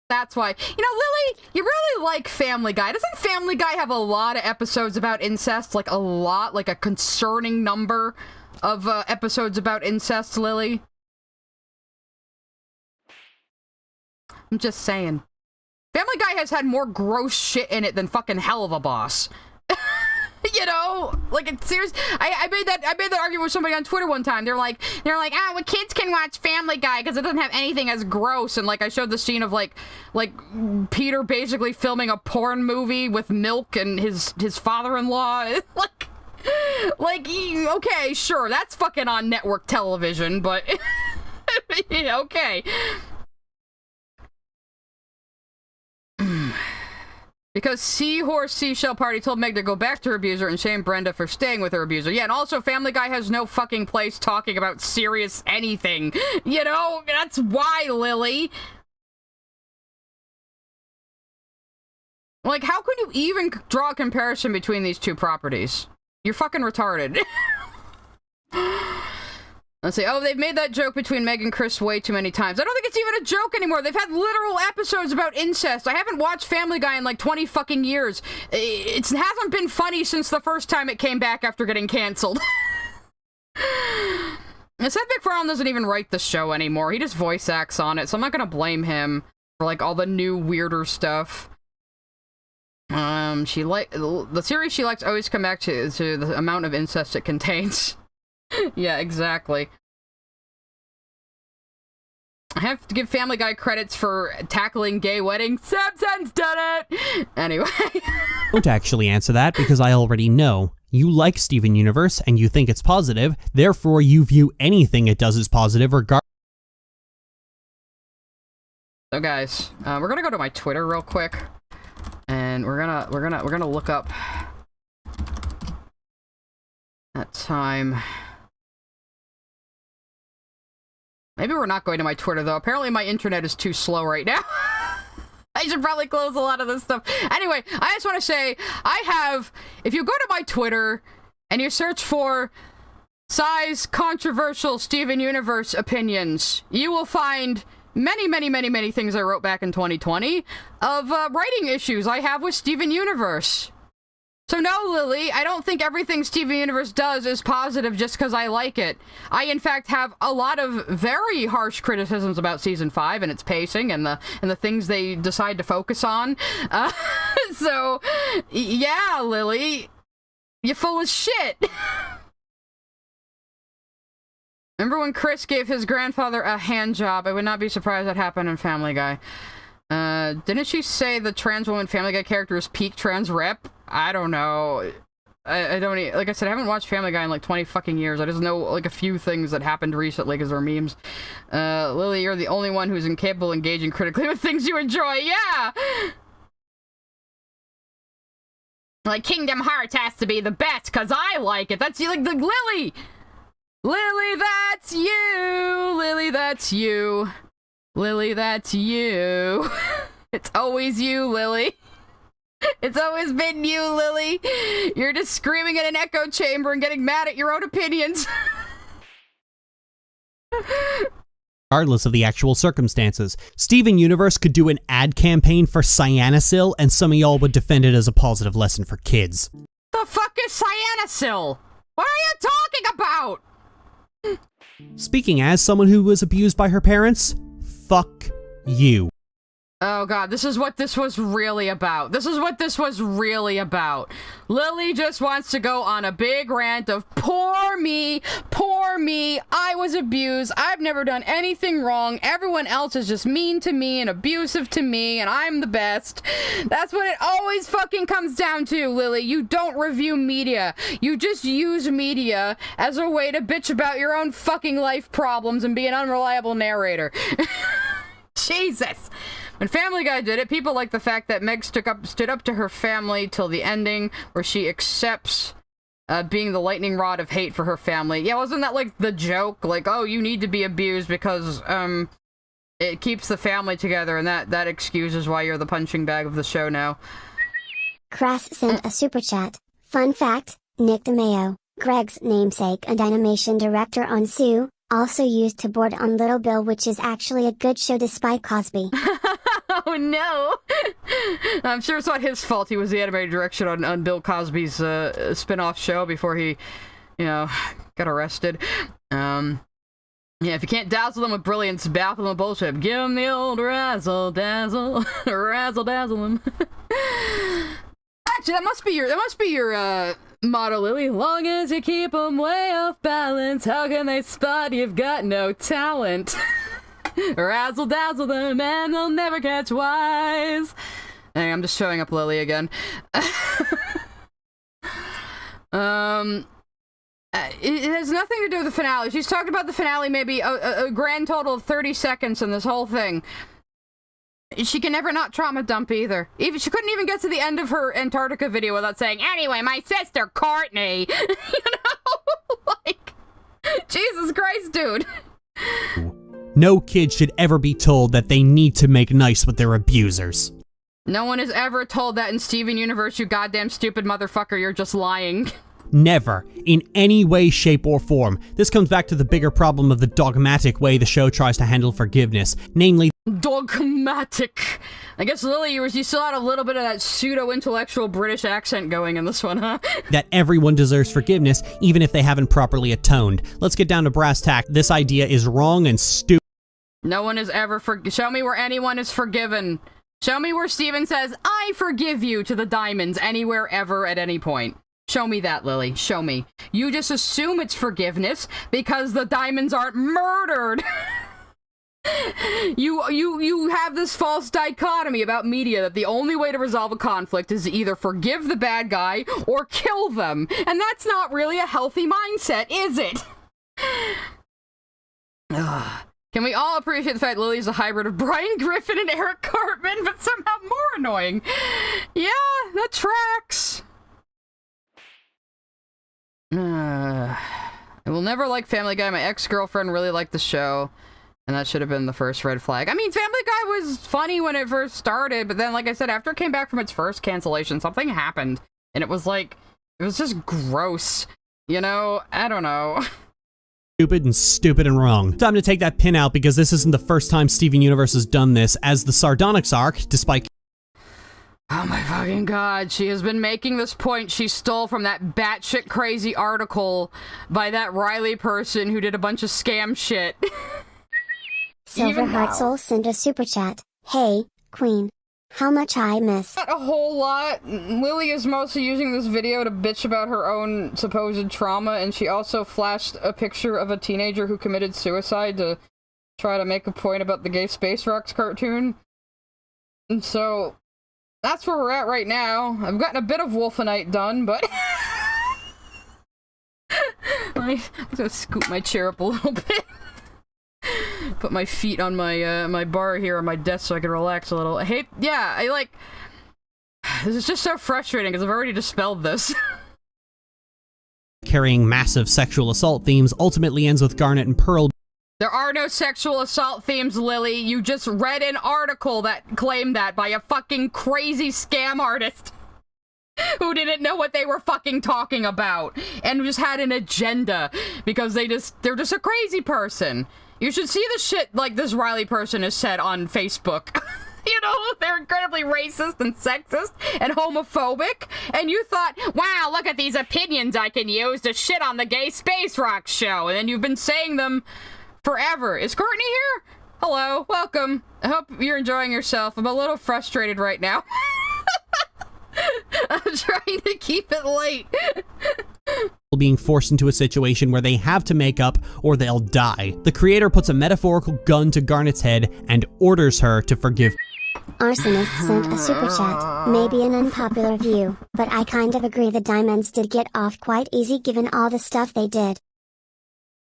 That's why. You know, Lily, you really like Family Guy. Doesn't Family Guy have a lot of episodes about incest? Like a lot, like a concerning number of episodes about incest, Lily? I'm just saying. Family Guy has had more gross shit in it than fucking Hell of a Boss. You know, like it's serious. I made that argument with somebody on Twitter one time. They're like, well, kids can watch Family Guy because it doesn't have anything as gross. And like, I showed the scene of like Peter basically filming a porn movie with Milk and his father-in-law. like, okay, sure, that's fucking on network television, but okay. Because Seahorse Seashell Party told Meg to go back to her abuser and shame Brenda for staying with her abuser. Yeah, and also Family Guy has no fucking place talking about serious anything. You know, that's why, Lily. Like, how can you even draw a comparison between these two properties? You're fucking retarded. Let's see. Oh, they've made that joke between Meg and Chris way too many times. I don't think it's even a joke anymore. They've had literal episodes about incest. I haven't watched Family Guy in like 20 fucking years. It hasn't been funny since the first time it came back after getting canceled. And Seth MacFarlane doesn't even write the show anymore. He just voice acts on it, so I'm not gonna blame him for like all the new weirder stuff. The series she likes always come back to the amount of incest it contains. Yeah, exactly. I have to give Family Guy credits for tackling gay weddings. Samson's done it! Anyway. Don't actually answer that because I already know. You like Steven Universe and you think it's positive, therefore you view anything it does as positive regardless. So guys, we're gonna go to my Twitter real quick. And we're gonna look up that time. Maybe we're not going to my Twitter, though. Apparently my internet is too slow right now. I should probably close a lot of this stuff. Anyway, I just want to say, if you go to my Twitter, and you search for Size Controversial Steven Universe Opinions, you will find many things I wrote back in 2020 of writing issues I have with Steven Universe. So no, Lily, I don't think everything Steven Universe does is positive just because I like it. I, in fact, have a lot of very harsh criticisms about Season 5 and its pacing and the things they decide to focus on. So, yeah, Lily, you're full of shit. Remember when Chris gave his grandfather a hand job? I would not be surprised that happened in Family Guy. Didn't she say the trans woman Family Guy character is peak trans rep? I don't know. I don't like I said, I haven't watched Family Guy in like 20 fucking years. I just know like a few things that happened recently because they're memes. Lily, you're the only one who's incapable of engaging critically with things you enjoy. Yeah! Like Kingdom Hearts has to be the best because I like it. That's like the Lily! Lily, that's you! Lily, that's you. Lily, that's you. It's always you, Lily. It's always been you, Lily. You're just screaming in an echo chamber and getting mad at your own opinions. Regardless of the actual circumstances, Steven Universe could do an ad campaign for Cyanosil and some of y'all would defend it as a positive lesson for kids. The fuck is Cyanosil? What are you talking about? Speaking as someone who was abused by her parents, fuck you. Oh god, this is what this was really about. This is what this was really about. Lily just wants to go on a big rant of poor me, I was abused, I've never done anything wrong, everyone else is just mean to me and abusive to me, and I'm the best. That's what it always fucking comes down to, Lily. You don't review media. You just use media as a way to bitch about your own fucking life problems and be an unreliable narrator. Jesus. When Family Guy did it, people liked the fact that Meg stood up to her family till the ending, where she accepts being the lightning rod of hate for her family. Yeah, wasn't that like the joke? Like, oh, you need to be abused because it keeps the family together, and that excuses why you're the punching bag of the show now. Crass sent a super chat. Fun fact, Nick DeMeo, Greg's namesake and animation director on Sue, also used to board on Little Bill, which is actually a good show despite Cosby. Oh no! I'm sure it's not his fault he was the animated director on Bill Cosby's spin-off show before he, you know, got arrested. Yeah, if you can't dazzle them with brilliance, baffle them with bullshit. Give them the old razzle-dazzle. Razzle-dazzle them. Actually, that must be your motto, Lily. Long as you keep them way off balance, how can they spot you've got no talent? Razzle dazzle them and they'll never catch wise. Hey, I'm just showing up Lily again. It has nothing to do with the finale. She's talked about the finale maybe a grand total of 30 seconds in this whole thing. She can never not trauma dump either. She couldn't even get to the end of her Antarctica video without saying, anyway, my sister Courtney. You know? Like, Jesus Christ, dude. No kid should ever be told that they need to make nice with their abusers. No one is ever told that in Steven Universe, you goddamn stupid motherfucker, you're just lying. Never, in any way, shape, or form. This comes back to the bigger problem of the dogmatic way the show tries to handle forgiveness, namely... Dogmatic. I guess, Lily, you still had a little bit of that pseudo-intellectual British accent going in this one, huh? that everyone deserves forgiveness, even if they haven't properly atoned. Let's get down to brass tack. This idea is wrong and stupid. No one is ever show me where anyone is forgiven. Show me where Steven says, I forgive you to the diamonds anywhere, ever, at any point. Show me that, Lily. Show me. You just assume it's forgiveness because the diamonds aren't murdered. You have this false dichotomy about media that the only way to resolve a conflict is to either forgive the bad guy or kill them. And that's not really a healthy mindset, is it? Can we all appreciate the fact that Lily's a hybrid of Brian Griffin and Eric Cartman, but somehow more annoying? Yeah, that tracks. I will never like Family Guy. My ex-girlfriend really liked the show, and that should have been the first red flag. I mean, Family Guy was funny when it first started, but then, like I said, after it came back from its first cancellation, something happened, and it was like, it was just gross. You know? I don't know. Stupid and wrong. Time to take that pin out because this isn't the first time Steven Universe has done this, as the Sardonyx arc, despite... Oh my fucking god, she has been making this point she stole from that batshit crazy article by that Riley person who did a bunch of scam shit. Silverheart Soul sent a super chat. Hey, Queen. How much I miss. Not a whole lot. Lily is mostly using this video to bitch about her own supposed trauma, and she also flashed a picture of a teenager who committed suicide to try to make a point about the gay Space Rocks cartoon. And so, that's where we're at right now. I've gotten a bit of Wolfenite done, but... I'm gonna scoot my chair up a little bit. Put my feet on my my bar here on my desk so I can relax a little. This is just so frustrating because I've already dispelled this. Carrying massive sexual assault themes ultimately ends with Garnet and Pearl. There are no sexual assault themes, Lily. You just read an article that claimed that by a fucking crazy scam artist who didn't know what they were fucking talking about and just had an agenda because they're just a crazy person. You should see the shit like this Riley person has said on Facebook. You know, they're incredibly racist and sexist and homophobic. And you thought, wow, look at these opinions I can use to shit on the gay Space Rock show. And then you've been saying them forever. Is Courtney here? Hello, welcome. I hope you're enjoying yourself. I'm a little frustrated right now. I'm trying to keep it light. Being forced into a situation where they have to make up or they'll die. The creator puts a metaphorical gun to Garnet's head and orders her to forgive. Arsonist sent a super chat. Maybe an unpopular view, but I kind of agree the diamonds did get off quite easy given all the stuff they did.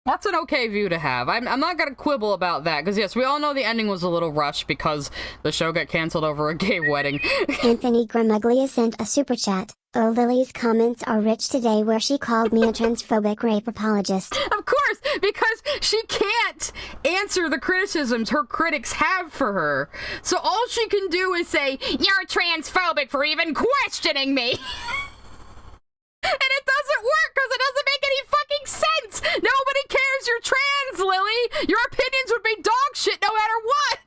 That's an okay view to have. I'm not gonna quibble about that, because yes, we all know the ending was a little rushed because the show got canceled over a gay wedding. Anthony Gramaglia sent a super chat. Oh, Lily's comments are rich today where she called me a transphobic rape apologist. Of course, because she can't answer the criticisms her critics have for her. So all she can do is say, "You're transphobic for even questioning me." And it doesn't work because it doesn't make any fucking sense. Nobody cares you're trans, Lily. Your opinions would be dog shit no matter what.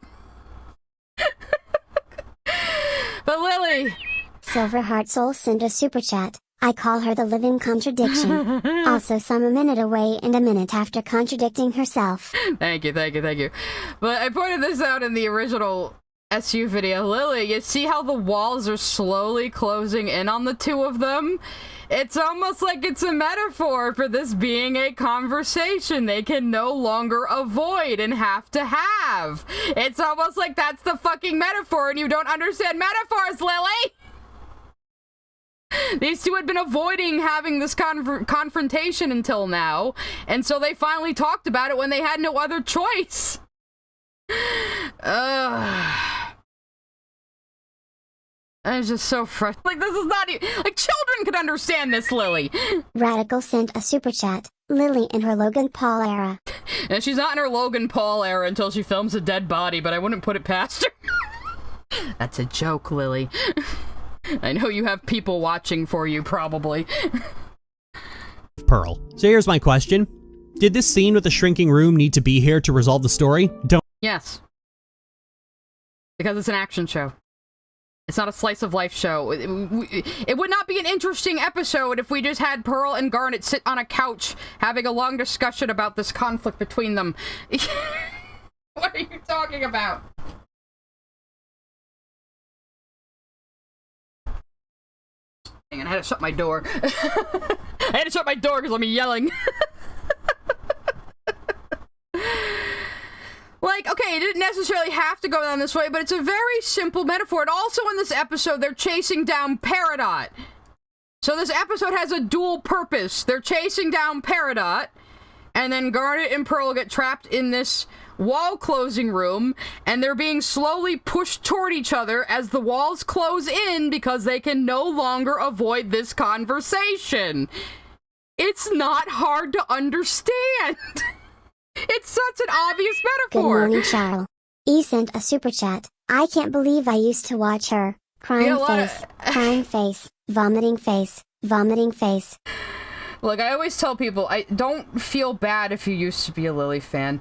But Lily. Silverheart Soul sent a super chat. I call her the living contradiction. Also some a minute away and a minute after contradicting herself. Thank you. But I pointed this out in the original SU video. Lily, you see how the walls are slowly closing in on the two of them? It's almost like it's a metaphor for this being a conversation they can no longer avoid and have to have. It's almost like that's the fucking metaphor and you don't understand metaphors, Lily! These two had been avoiding having this confrontation until now, and so they finally talked about it when they had no other choice. It's just so frustrating. Like, this is not even... Like, children could understand this, Lily. Radical sent a super chat. Lily in her Logan Paul era. And she's not in her Logan Paul era until she films a dead body, but I wouldn't put it past her. That's a joke, Lily. I know you have people watching for you, probably. Pearl. So here's my question. Did this scene with the shrinking room need to be here to resolve the story? Don't. Yes. Because it's an action show. It's not a slice of life show. It would not be an interesting episode if we just had Pearl and Garnet sit on a couch having a long discussion about this conflict between them. What are you talking about? Hang on, I had to shut my door. I had to shut my door because I'm yelling. Like, okay, it didn't necessarily have to go down this way, but it's a very simple metaphor. And also in this episode, they're chasing down Peridot. So this episode has a dual purpose. They're chasing down Peridot, and then Garnet and Pearl get trapped in this wall closing room, and they're being slowly pushed toward each other as the walls close in because they can no longer avoid this conversation. It's not hard to understand. It's such an obvious metaphor. Good morning, Charles. E sent a super chat. I can't believe I used to watch her. Crying face, crying face, vomiting face, vomiting face. Look, I always tell people, I don't feel bad if you used to be a Lily fan.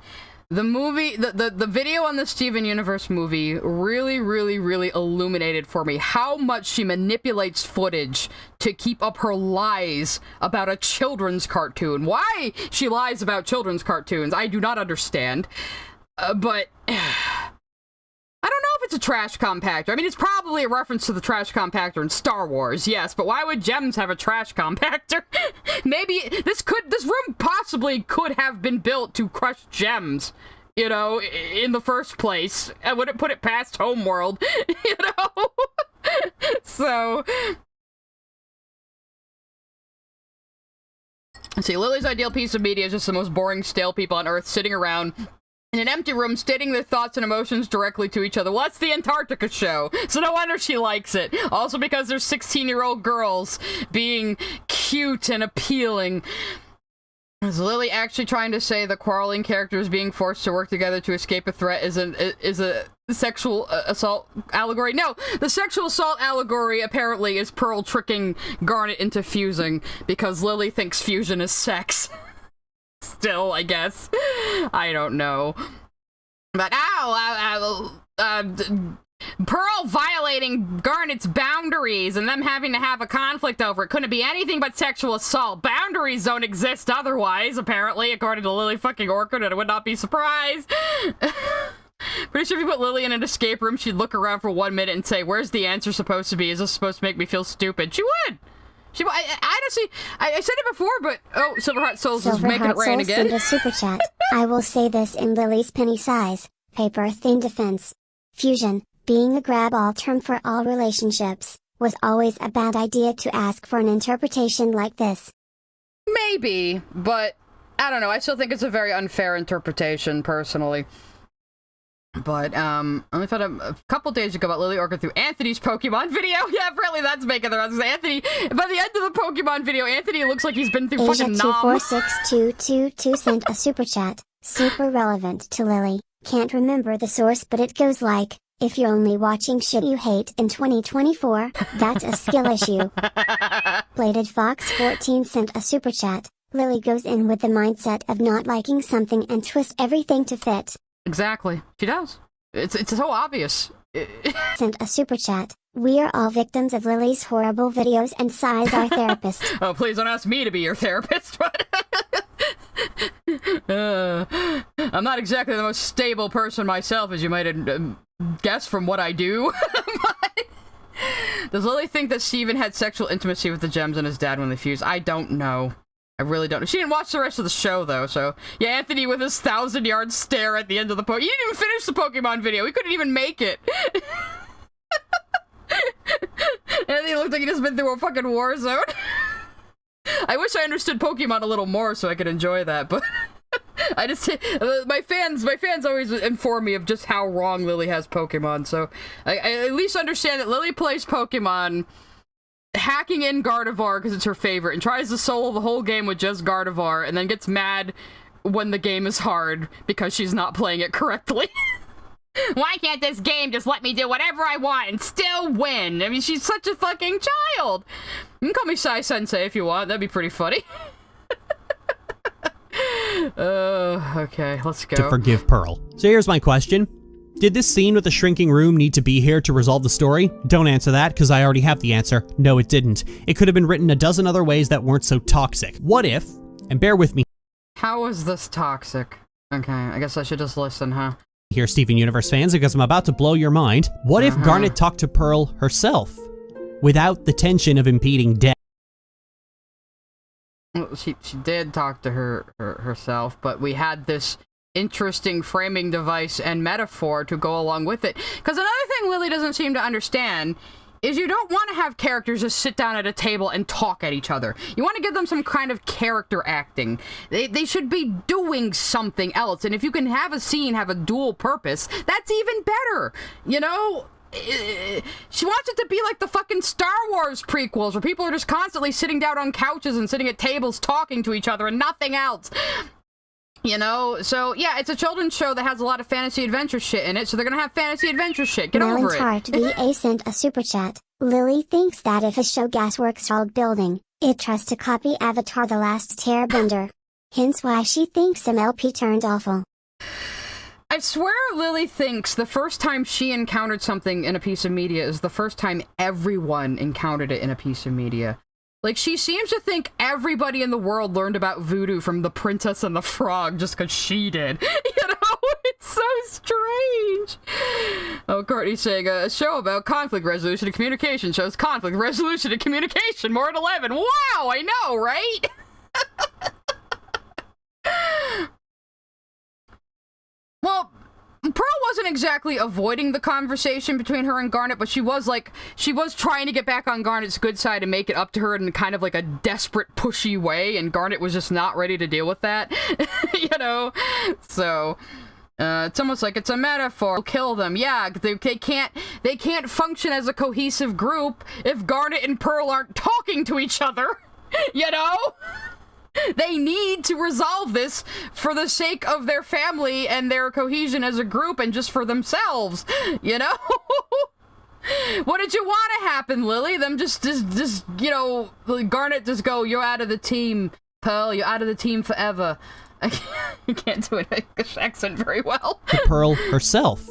The movie, the video on the Steven Universe movie really illuminated for me how much she manipulates footage to keep up her lies about a children's cartoon. Why she lies about children's cartoons, I do not understand. But I don't know if it's a trash compactor. I mean, it's probably a reference to the trash compactor in Star Wars, yes, but why would Gems have a trash compactor? Maybe this room possibly could have been built to crush Gems, you know, in the first place. I wouldn't put it past Homeworld, you know? So... Let's see, Lily's ideal piece of media is just the most boring, stale people on Earth sitting around in an empty room, stating their thoughts and emotions directly to each other. Well, that's the Antarctica show, so no wonder she likes it. Also because there's 16-year-old girls being cute and appealing. Is Lily actually trying to say the quarreling characters being forced to work together to escape a threat is a sexual assault allegory? No, the sexual assault allegory apparently is Pearl tricking Garnet into fusing because Lily thinks fusion is sex. Still, I guess. I don't know. But Pearl violating Garnet's boundaries and them having to have a conflict over it couldn't be anything but sexual assault. Boundaries don't exist otherwise, apparently, according to Lily fucking Orchid, and I would not be surprised. Pretty sure if you put Lily in an escape room, she'd look around for 1 minute and say, where's the answer supposed to be? Is this supposed to make me feel stupid? She would! I honestly, I said it before, but, oh, Silverheart Souls is making it rain again. Sent a super chat. I will say this in Lily's penny size, paper thin defense. Fusion, being the grab-all term for all relationships, was always a bad idea to ask for an interpretation like this. Maybe, but, I don't know, I still think it's a very unfair interpretation, personally. But, I only found out a couple days ago about Lily Orchid through Anthony's Pokemon video. Yeah, apparently that's making the rounds. Anthony, by the end of the Pokemon video, Anthony looks like he's been through fucking Nom. Asia246222 sent a super chat, super relevant to Lily. Can't remember the source, but it goes like, if you're only watching shit you hate in 2024, that's a skill issue. Bladed Fox 14 sent a super chat. Lily goes in with the mindset of not liking something and twist everything to fit. Exactly. She does. It's so obvious. Sent a super chat. We are all victims of Lily's horrible videos and Sai's our therapist. Oh, please don't ask me to be your therapist. I'm not exactly the most stable person myself, as you might guess from what I do. Does Lily think that Steven had sexual intimacy with the gems and his dad when they fused? I don't know. I really don't know. She didn't watch the rest of the show, though, so... Yeah, Anthony with his 1,000-yard stare at the end of the He didn't even finish the Pokemon video. He couldn't even make it. Anthony looked like he just been through a fucking war zone. I wish I understood Pokemon a little more so I could enjoy that, but... I just... my fans always inform me of just how wrong Lily has Pokemon, so... I at least understand that Lily plays Pokemon... hacking in Gardevoir because it's her favorite and tries to solo the whole game with just Gardevoir and then gets mad when the game is hard because she's not playing it correctly. Why can't this game just let me do whatever I want and still win? I mean, she's such a fucking child. You can call me Sai Sensei if you want. That'd be pretty funny. Okay, let's go. To forgive Pearl. So here's my question. Did this scene with the shrinking room need to be here to resolve the story? Don't answer that, because I already have the answer. No, it didn't. It could have been written a dozen other ways that weren't so toxic. What if, and bear with me. How is this toxic? Okay, I guess I should just listen, huh? Here, Steven Universe fans, because I'm about to blow your mind. What if Garnet talked to Pearl herself, without the tension of impeding death? Well, she did talk to herself, but we had this interesting framing device and metaphor to go along with it. Because another thing Lily doesn't seem to understand is you don't want to have characters just sit down at a table and talk at each other. You want to give them some kind of character acting. They should be doing something else. And if you can have a scene have a dual purpose, that's even better. You know? She wants it to be like the fucking Star Wars prequels where people are just constantly sitting down on couches and sitting at tables talking to each other and nothing else. You know, so yeah, it's a children's show that has a lot of fantasy adventure shit in it, so they're gonna have fantasy adventure shit. Get over it. Heart VA sent a super chat. Lily thinks that if a show Gasworks world building, it tries to copy Avatar: The Last Airbender. Hence why she thinks MLP turned awful. I swear Lily thinks the first time she encountered something in a piece of media is the first time everyone encountered it in a piece of media. Like, she seems to think everybody in the world learned about voodoo from The Princess and the Frog just because she did. You know? It's so strange. Oh, Courtney's saying, a show about conflict resolution and communication shows conflict resolution and communication more at 11. Wow, I know, right? Well, Pearl wasn't exactly avoiding the conversation between her and Garnet, but she was trying to get back on Garnet's good side and make it up to her in kind of like a desperate, pushy way, and Garnet was just not ready to deal with that, you know? So, it's almost like it's a metaphor. Kill them, yeah, they can't function as a cohesive group if Garnet and Pearl aren't talking to each other, you know? They need to resolve this for the sake of their family and their cohesion as a group and just for themselves, you know? What did you want to happen, Lily? Them just, you know, Garnet just go, you're out of the team, Pearl, you're out of the team forever. You can't do an English accent very well. To Pearl herself,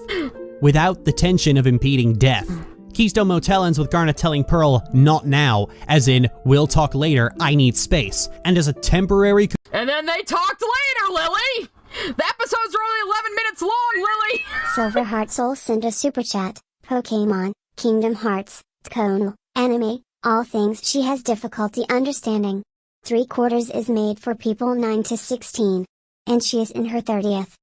without the tension of impeding death. Keystone Motel ends with Garnet telling Pearl, not now, as in, we'll talk later, I need space. And as a temporary... And then they talked later, Lily! The episodes are only 11 minutes long, Lily! Silver Heart Soul sent a super chat. Pokemon, Kingdom Hearts, tonal, anime, all things she has difficulty understanding. 3/4 is made for people 9 to 16. And she is in her 30th.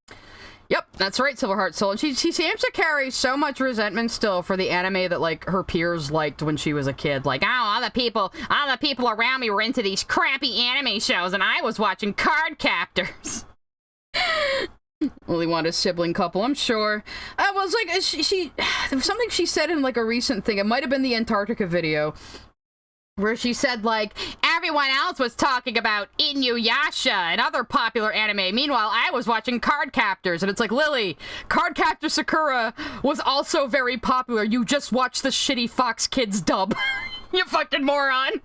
Yep, that's right, Silverheart Soul. And she seems to carry so much resentment still for the anime that, like, her peers liked when she was a kid. Like, oh, all the people around me were into these crappy anime shows, and I was watching Card Captors. Lily wanted a sibling couple, I'm sure. Well, it's like, there was something she said in, like, a recent thing. It might have been the Antarctica video, where she said, like, everyone else was talking about Inuyasha and other popular anime. Meanwhile, I was watching Card Captors. And it's like, Lily, Card Captor Sakura was also very popular. You just watched the shitty Fox Kids dub. You fucking moron.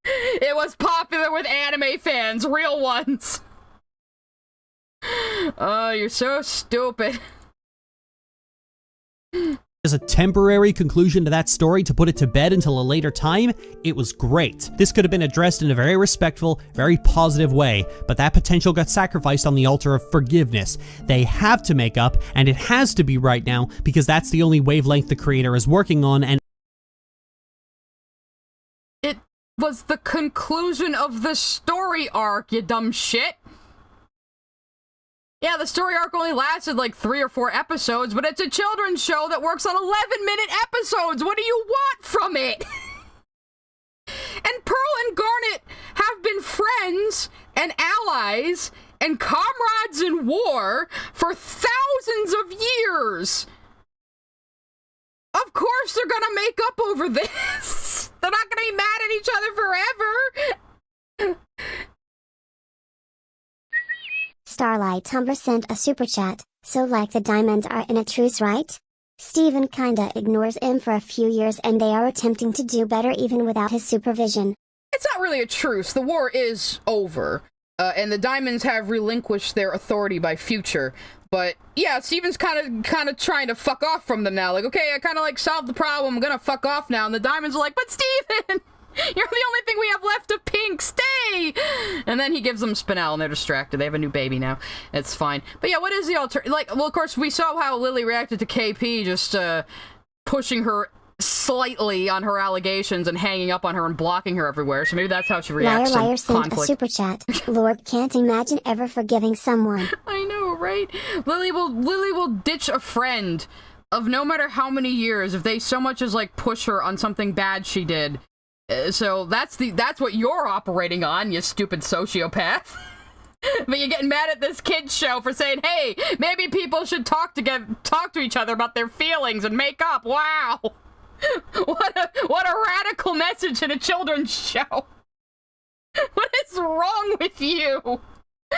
It was popular with anime fans, real ones. Oh, you're so stupid. As a temporary conclusion to that story to put it to bed until a later time, it was great. This could have been addressed in a very respectful, very positive way, but that potential got sacrificed on the altar of forgiveness. They have to make up, and it has to be right now, because that's the only wavelength the creator is working on, and it was the conclusion of the story arc, you dumb shit. Yeah, the story arc only lasted like 3 or 4 episodes, but it's a children's show that works on 11-minute episodes. What do you want from it? And Pearl and Garnet have been friends and allies and comrades in war for thousands of years. Of course they're gonna make up over this. They're not gonna be mad at each other forever. Starlight Tumblr sent a super chat. So like the diamonds are in a truce, right? Steven kinda ignores him for a few years and they are attempting to do better even without his supervision. It's not really a truce. The war is over. And the diamonds have relinquished their authority by future. But yeah, Steven's kind of trying to fuck off from them now. Like, okay, I kind of like solved the problem. I'm gonna fuck off now. And the diamonds are like, but Steven, you're the only thing we have left of pink. Stay. And then he gives them Spinel, and they're distracted. They have a new baby now. It's fine. But yeah, what is the alternative? Like, well, of course, we saw how Lily reacted to KP just pushing her slightly on her allegations and hanging up on her and blocking her everywhere. So maybe that's how she reacts Liar to sent conflict. a super chat. Lord can't imagine ever forgiving someone. I know, right? Lily will ditch a friend of no matter how many years if they so much as like push her on something bad she did. So that's what you're operating on, you stupid sociopath. But you're getting mad at this kid's show for saying, hey, maybe people should talk to each other about their feelings and make up. Wow. What a radical message in a children's show. What is wrong with you?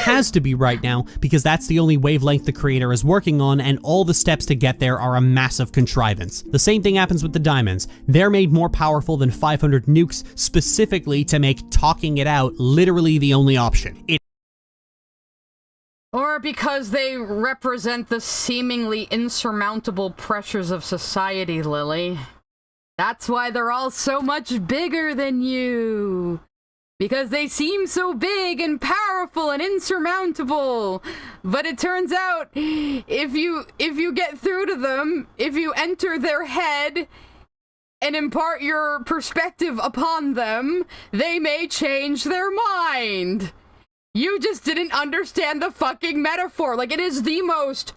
has to be right now, because that's the only wavelength the creator is working on, and all the steps to get there are a massive contrivance. The same thing happens with the diamonds. They're made more powerful than 500 nukes specifically to make talking it out literally the only option. Or because they represent the seemingly insurmountable pressures of society, Lily. That's why they're all so much bigger than you. Because they seem so big and powerful and insurmountable. But it turns out, if you get through to them, if you enter their head and impart your perspective upon them, they may change their mind. You just didn't understand the fucking metaphor. Like, it is the most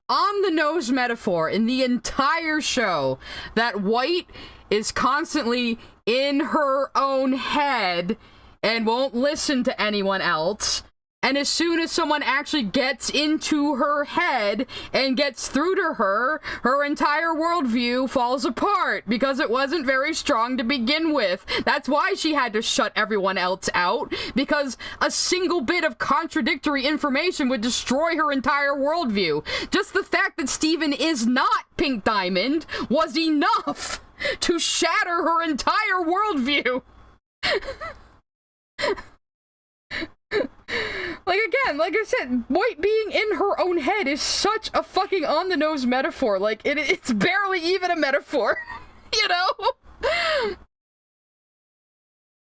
on-the-nose metaphor in the entire show that White is constantly in her own head and won't listen to anyone else. And as soon as someone actually gets into her head and gets through to her, her entire worldview falls apart because it wasn't very strong to begin with. That's why she had to shut everyone else out, because a single bit of contradictory information would destroy her entire worldview. Just the fact that Steven is not Pink Diamond was enough to shatter her entire worldview. Like, again, like I said, White being in her own head is such a fucking on-the-nose metaphor. Like, it's barely even a metaphor, you know?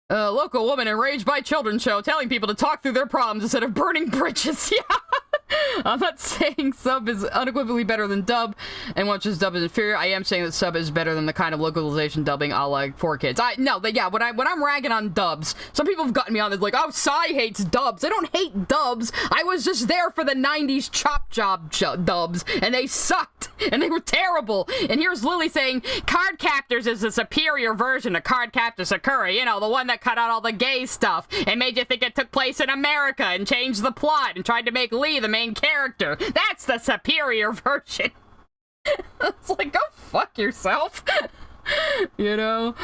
Local woman enraged by children's show telling people to talk through their problems instead of burning bridges. Yeah. I'm not saying sub is unequivocally better than dub, and watches dub is inferior. I am saying that sub is better than the kind of localization dubbing a la 4Kids. When I'm ragging on dubs, some people have gotten me on this like, oh, Sai hates dubs. I don't hate dubs. I was just there for the 90s chop job dubs, and they sucked, and they were terrible. And here's Lily saying, Card Captors is a superior version of Card Captor Sakura, you know, the one that cut out all the gay stuff and made you think it took place in America and changed the plot and tried to make Lee the main character. That's the superior version. It's like, go fuck yourself. You know?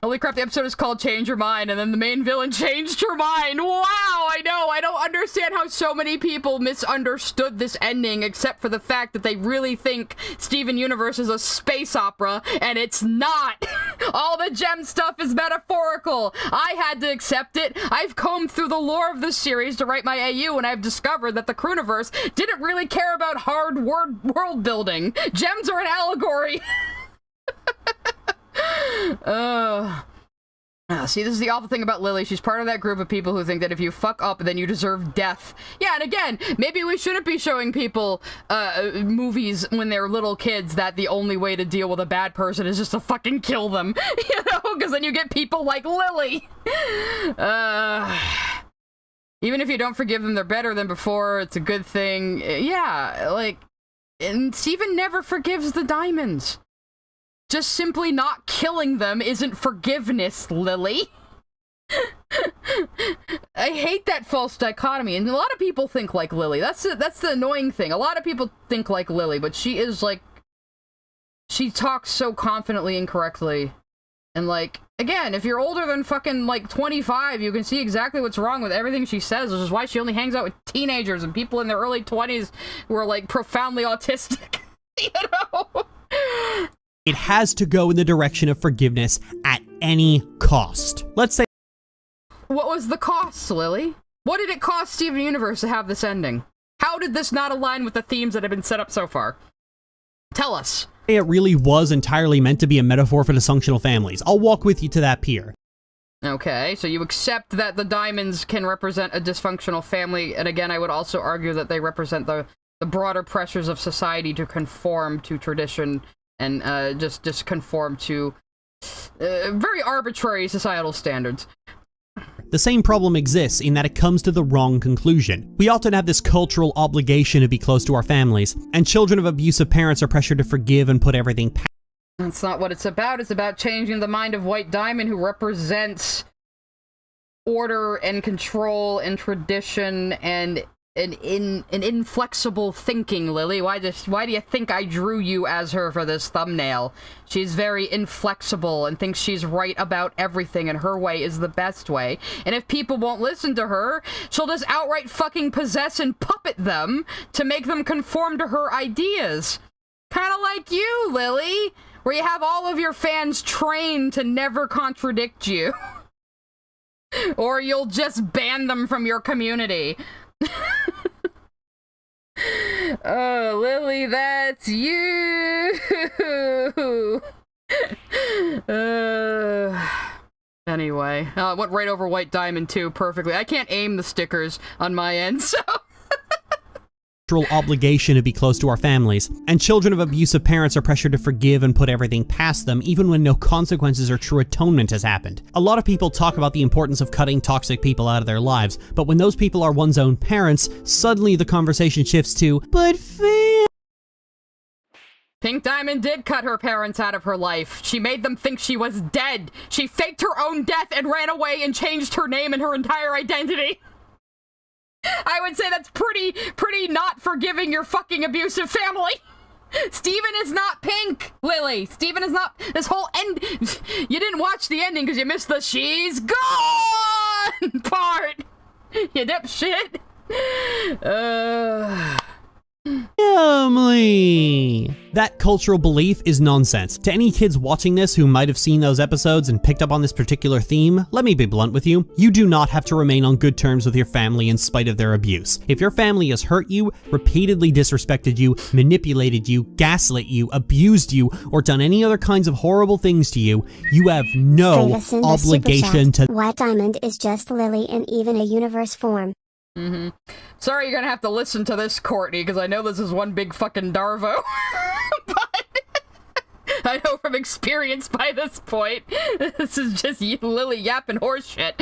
Holy crap, the episode is called Change Your Mind, and then the main villain changed her mind. Wow, I know. I don't understand how so many people misunderstood this ending, except for the fact that they really think Steven Universe is a space opera, and it's not. All the gem stuff is metaphorical. I had to accept it. I've combed through the lore of this series to write my AU, and I've discovered that the Crewniverse didn't really care about hard world building. Gems are an allegory. See, this is the awful thing about Lily. She's part of that group of people who think that if you fuck up, then you deserve death. Yeah, and again, maybe we shouldn't be showing people movies when they're little kids that the only way to deal with a bad person is just to fucking kill them. You know, because then you get people like Lily. Even if you don't forgive them, they're better than before. It's a good thing. Yeah, like, and Steven never forgives the diamonds. Just simply not killing them isn't forgiveness, Lily. I hate that false dichotomy, and a lot of people think like Lily. That's the annoying thing. A lot of people think like Lily, but she is like, she talks so confidently and correctly. And like, again, if you're older than fucking like 25, you can see exactly what's wrong with everything she says, which is why she only hangs out with teenagers and people in their early 20s who are like profoundly autistic. You know? It has to go in the direction of forgiveness at any cost. Let's say... What was the cost, Lily? What did it cost Steven Universe to have this ending? How did this not align with the themes that have been set up so far? Tell us. It really was entirely meant to be a metaphor for dysfunctional families. I'll walk with you to that pier. Okay, so you accept that the diamonds can represent a dysfunctional family, and again, I would also argue that they represent the broader pressures of society to conform to tradition and just conform to very arbitrary societal standards. The same problem exists in that it comes to the wrong conclusion. We often have this cultural obligation to be close to our families, and children of abusive parents are pressured to forgive and put everything past. That's not what it's about. It's about changing the mind of White Diamond, who represents order and control and tradition and an inflexible thinking, Lily. Why do you think I drew you as her for this thumbnail? She's very inflexible and thinks she's right about everything, and her way is the best way. And if people won't listen to her, she'll just outright fucking possess and puppet them to make them conform to her ideas. Kind of like you, Lily, where you have all of your fans trained to never contradict you. Or you'll just ban them from your community. Oh, Lily, that's you. Anyway, it went right over White Diamond too, perfectly. I can't aim the stickers on my end, so... obligation to be close to our families, and children of abusive parents are pressured to forgive and put everything past them even when no consequences or true atonement has happened. A lot of people talk about the importance of cutting toxic people out of their lives, but when those people are one's own parents, suddenly the conversation shifts to, but Pink Diamond did cut her parents out of her life. She made them think she was dead. She faked her own death and ran away and changed her name and her entire identity. I would say that's pretty not forgiving your fucking abusive family. Steven is not pink, Lily. Steven is not... This whole end... You didn't watch the ending because you missed the she's gone part. You dipshit. Family! That cultural belief is nonsense. To any kids watching this who might have seen those episodes and picked up on this particular theme, let me be blunt with you. You do not have to remain on good terms with your family in spite of their abuse. If your family has hurt you, repeatedly disrespected you, manipulated you, gaslit you, abused you, or done any other kinds of horrible things to you, you have no obligation to... White Diamond is just Lily in even a universe form. Sorry you're gonna have to listen to this, Courtney, because I know this is one big fucking Darvo. But I know from experience by this point, this is just Lily yapping horseshit.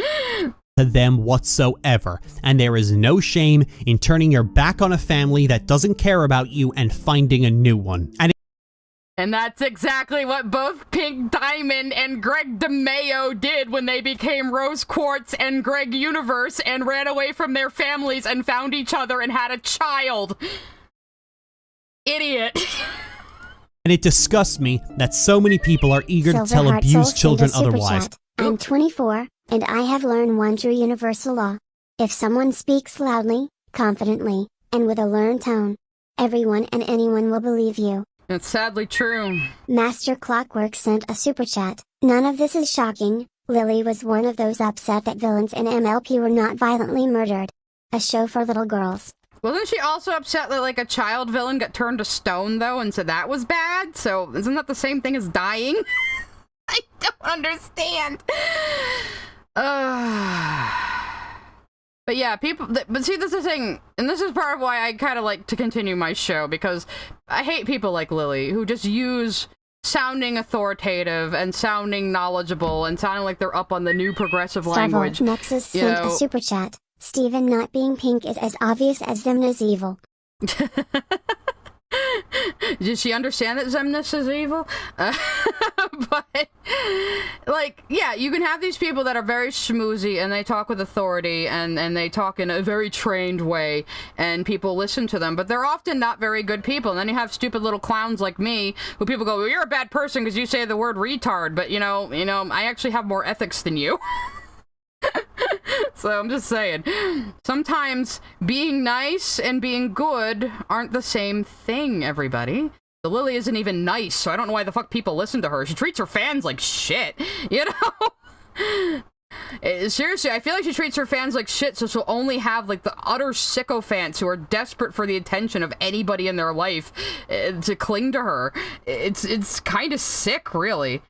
To them whatsoever, and there is no shame in turning your back on a family that doesn't care about you and finding a new one. And that's exactly what both Pink Diamond and Greg DeMayo did when they became Rose Quartz and Greg Universe and ran away from their families and found each other and had a child. Idiot. And it disgusts me that so many people are eager to tell Silverheart abused Soul children sent a super otherwise. chat. I'm 24, and I have learned one true universal law. If someone speaks loudly, confidently, and with a learned tone, everyone and anyone will believe you. It's sadly true. Master Clockwork sent a super chat. None of this is shocking. Lily was one of those upset that villains in MLP were not violently murdered. A show for little girls. Wasn't she also upset that, like, a child villain got turned to stone, though, and said that was bad? So, isn't that the same thing as dying? I don't understand. But yeah, people, but see, this is the thing, and this is part of why I kind of like to continue my show, because I hate people like Lily, who just use sounding authoritative and sounding knowledgeable and sounding like they're up on the new progressive language. Starvolt Nexus sent a super chat. Steven not being pink is as obvious as Zemna's evil. Does she understand that Zemnis is evil? But, like, yeah, you can have these people that are very schmoozy and they talk with authority and they talk in a very trained way and people listen to them, but they're often not very good people. And then you have stupid little clowns like me who people go, well, you're a bad person because you say the word retard, but you know, I actually have more ethics than you. So I'm just saying, sometimes being nice and being good aren't the same thing, everybody. The Lily isn't even nice, so I don't know why the fuck people listen to her. She treats her fans like shit, you know? Seriously, I feel like she treats her fans like shit, so she'll only have, like, the utter sycophants who are desperate for the attention of anybody in their life to cling to her. It's kind of sick, really.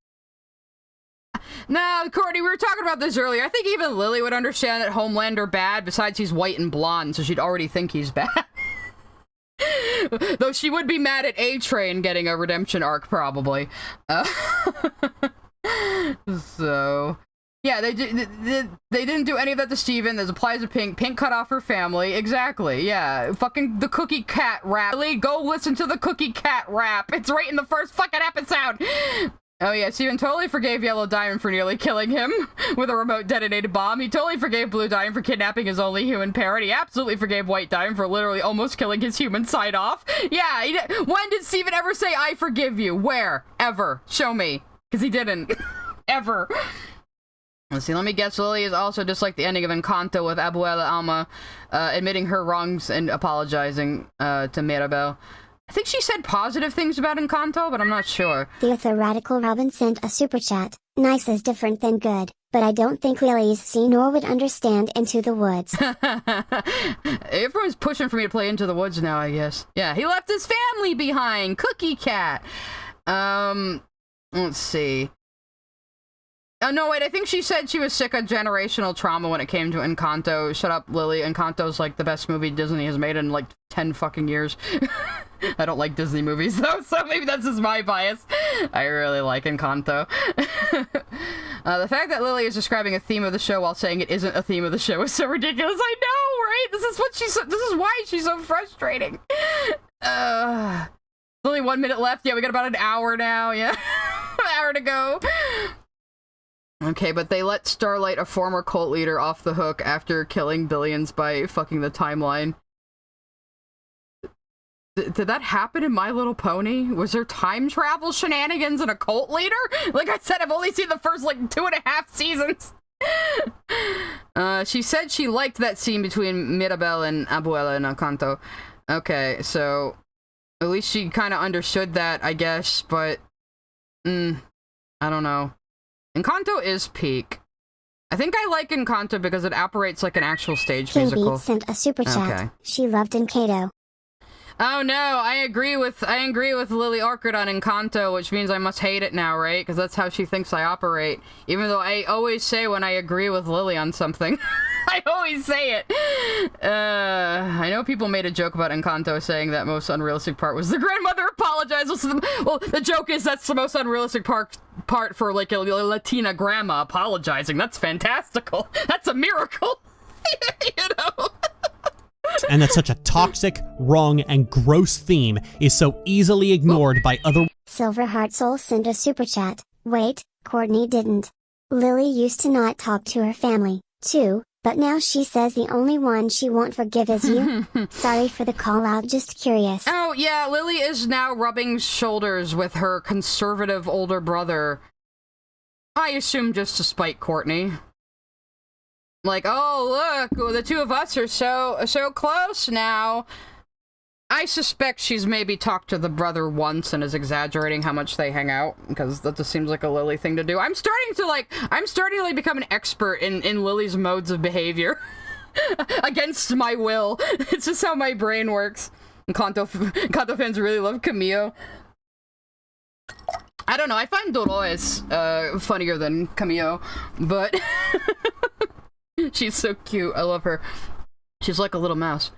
No, Courtney, we were talking about this earlier. I think even Lily would understand that Homelander bad, besides he's white and blonde, so she'd already think he's bad. Though she would be mad at A-Train getting a redemption arc, probably. So... yeah, they didn't do any of that to Steven. This applies to Pink. Pink cut off her family. Exactly, yeah. Fucking the Cookie Cat rap. Lily, go listen to the Cookie Cat rap. It's right in the first fucking episode. Oh yeah, Steven totally forgave Yellow Diamond for nearly killing him with a remote detonated bomb. He totally forgave Blue Diamond for kidnapping his only human parent. He absolutely forgave White Diamond for literally almost killing his human side off. Yeah, when did Steven ever say, I forgive you? Where? Ever? Show me. Because he didn't. Ever. Let's see, let me guess. Lily is also just like the ending of Encanto with Abuela Alma admitting her wrongs and apologizing to Mirabel. I think she said positive things about Encanto, but I'm not sure. The Radical Robin sent a super chat. Nice is different than good, but I don't think Lily's seen or would understand Into the Woods. Everyone's pushing for me to play Into the Woods now, I guess. Yeah, he left his family behind. Cookie Cat. Let's see. Oh, no, wait, I think she said she was sick of generational trauma when it came to Encanto. Shut up, Lily. Encanto's, like, the best movie Disney has made in, like, 10 fucking years. I don't like Disney movies, though, so maybe that's just my bias. I really like Encanto. The fact that Lily is describing a theme of the show while saying it isn't a theme of the show is so ridiculous. I know, right? This is why she's so frustrating. There's only 1 minute left. Yeah, we got about an hour now. Yeah. An hour to go. Okay, but they let Starlight, a former cult leader, off the hook after killing billions by fucking the timeline. Did that happen in My Little Pony? Was there time travel shenanigans and a cult leader? Like I said, I've only seen the first, like, 2.5 seasons. She said she liked that scene between Mirabel and Abuela in Encanto. Okay, so at least she kind of understood that, I guess, but I don't know. Encanto is peak. I think I like Encanto because it operates like an actual stage King musical. Beat sent a super chat. Okay. She loved Encanto. Oh no, I agree with Lily Orchard on Encanto, which means I must hate it now, right? Because that's how she thinks I operate. Even though I always say when I agree with Lily on something, I always say it. I know people made a joke about Encanto saying that most unrealistic part was the grandmother apologized. Well, the joke is that's the most unrealistic part for like a Latina grandma apologizing. That's fantastical. That's a miracle. You know? And that such a toxic, wrong, and gross theme is so easily ignored by other— Silverheart Soul sent a super chat. Wait, Courtney didn't. Lily used to not talk to her family, too, but now she says the only one she won't forgive is you. Sorry for the call out, just curious. Oh, yeah, Lily is now rubbing shoulders with her conservative older brother. I assume just to spite Courtney. Like, oh, look, the two of us are so close now. I suspect she's maybe talked to the brother once and is exaggerating how much they hang out, because that just seems like a Lily thing to do. I'm starting to become an expert in Lily's modes of behavior. Against my will. It's just how my brain works. Encanto fans really love Camille. I don't know, I find Dolores funnier than Camille, but she's so cute. I love her. She's like a little mouse.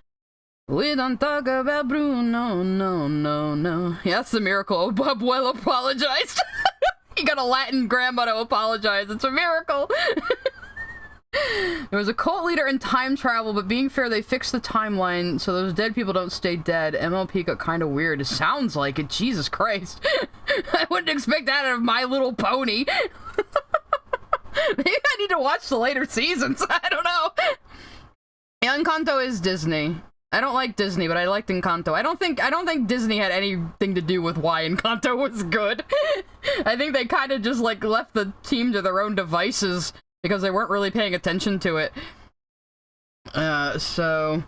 We don't talk about Bruno, no. Yeah, that's the miracle. Abuelo apologized. He got a Latin grandma to apologize. It's a miracle. There was a cult leader in time travel, but being fair, they fixed the timeline so those dead people don't stay dead. MLP got kind of weird. It sounds like it. Jesus Christ. I wouldn't expect that out of My Little Pony. Maybe I need to watch the later seasons. I don't know. Yeah, Encanto is Disney. I don't like Disney, but I liked Encanto. I don't think Disney had anything to do with why Encanto was good. I think they kind of just like left the team to their own devices because they weren't really paying attention to it. So,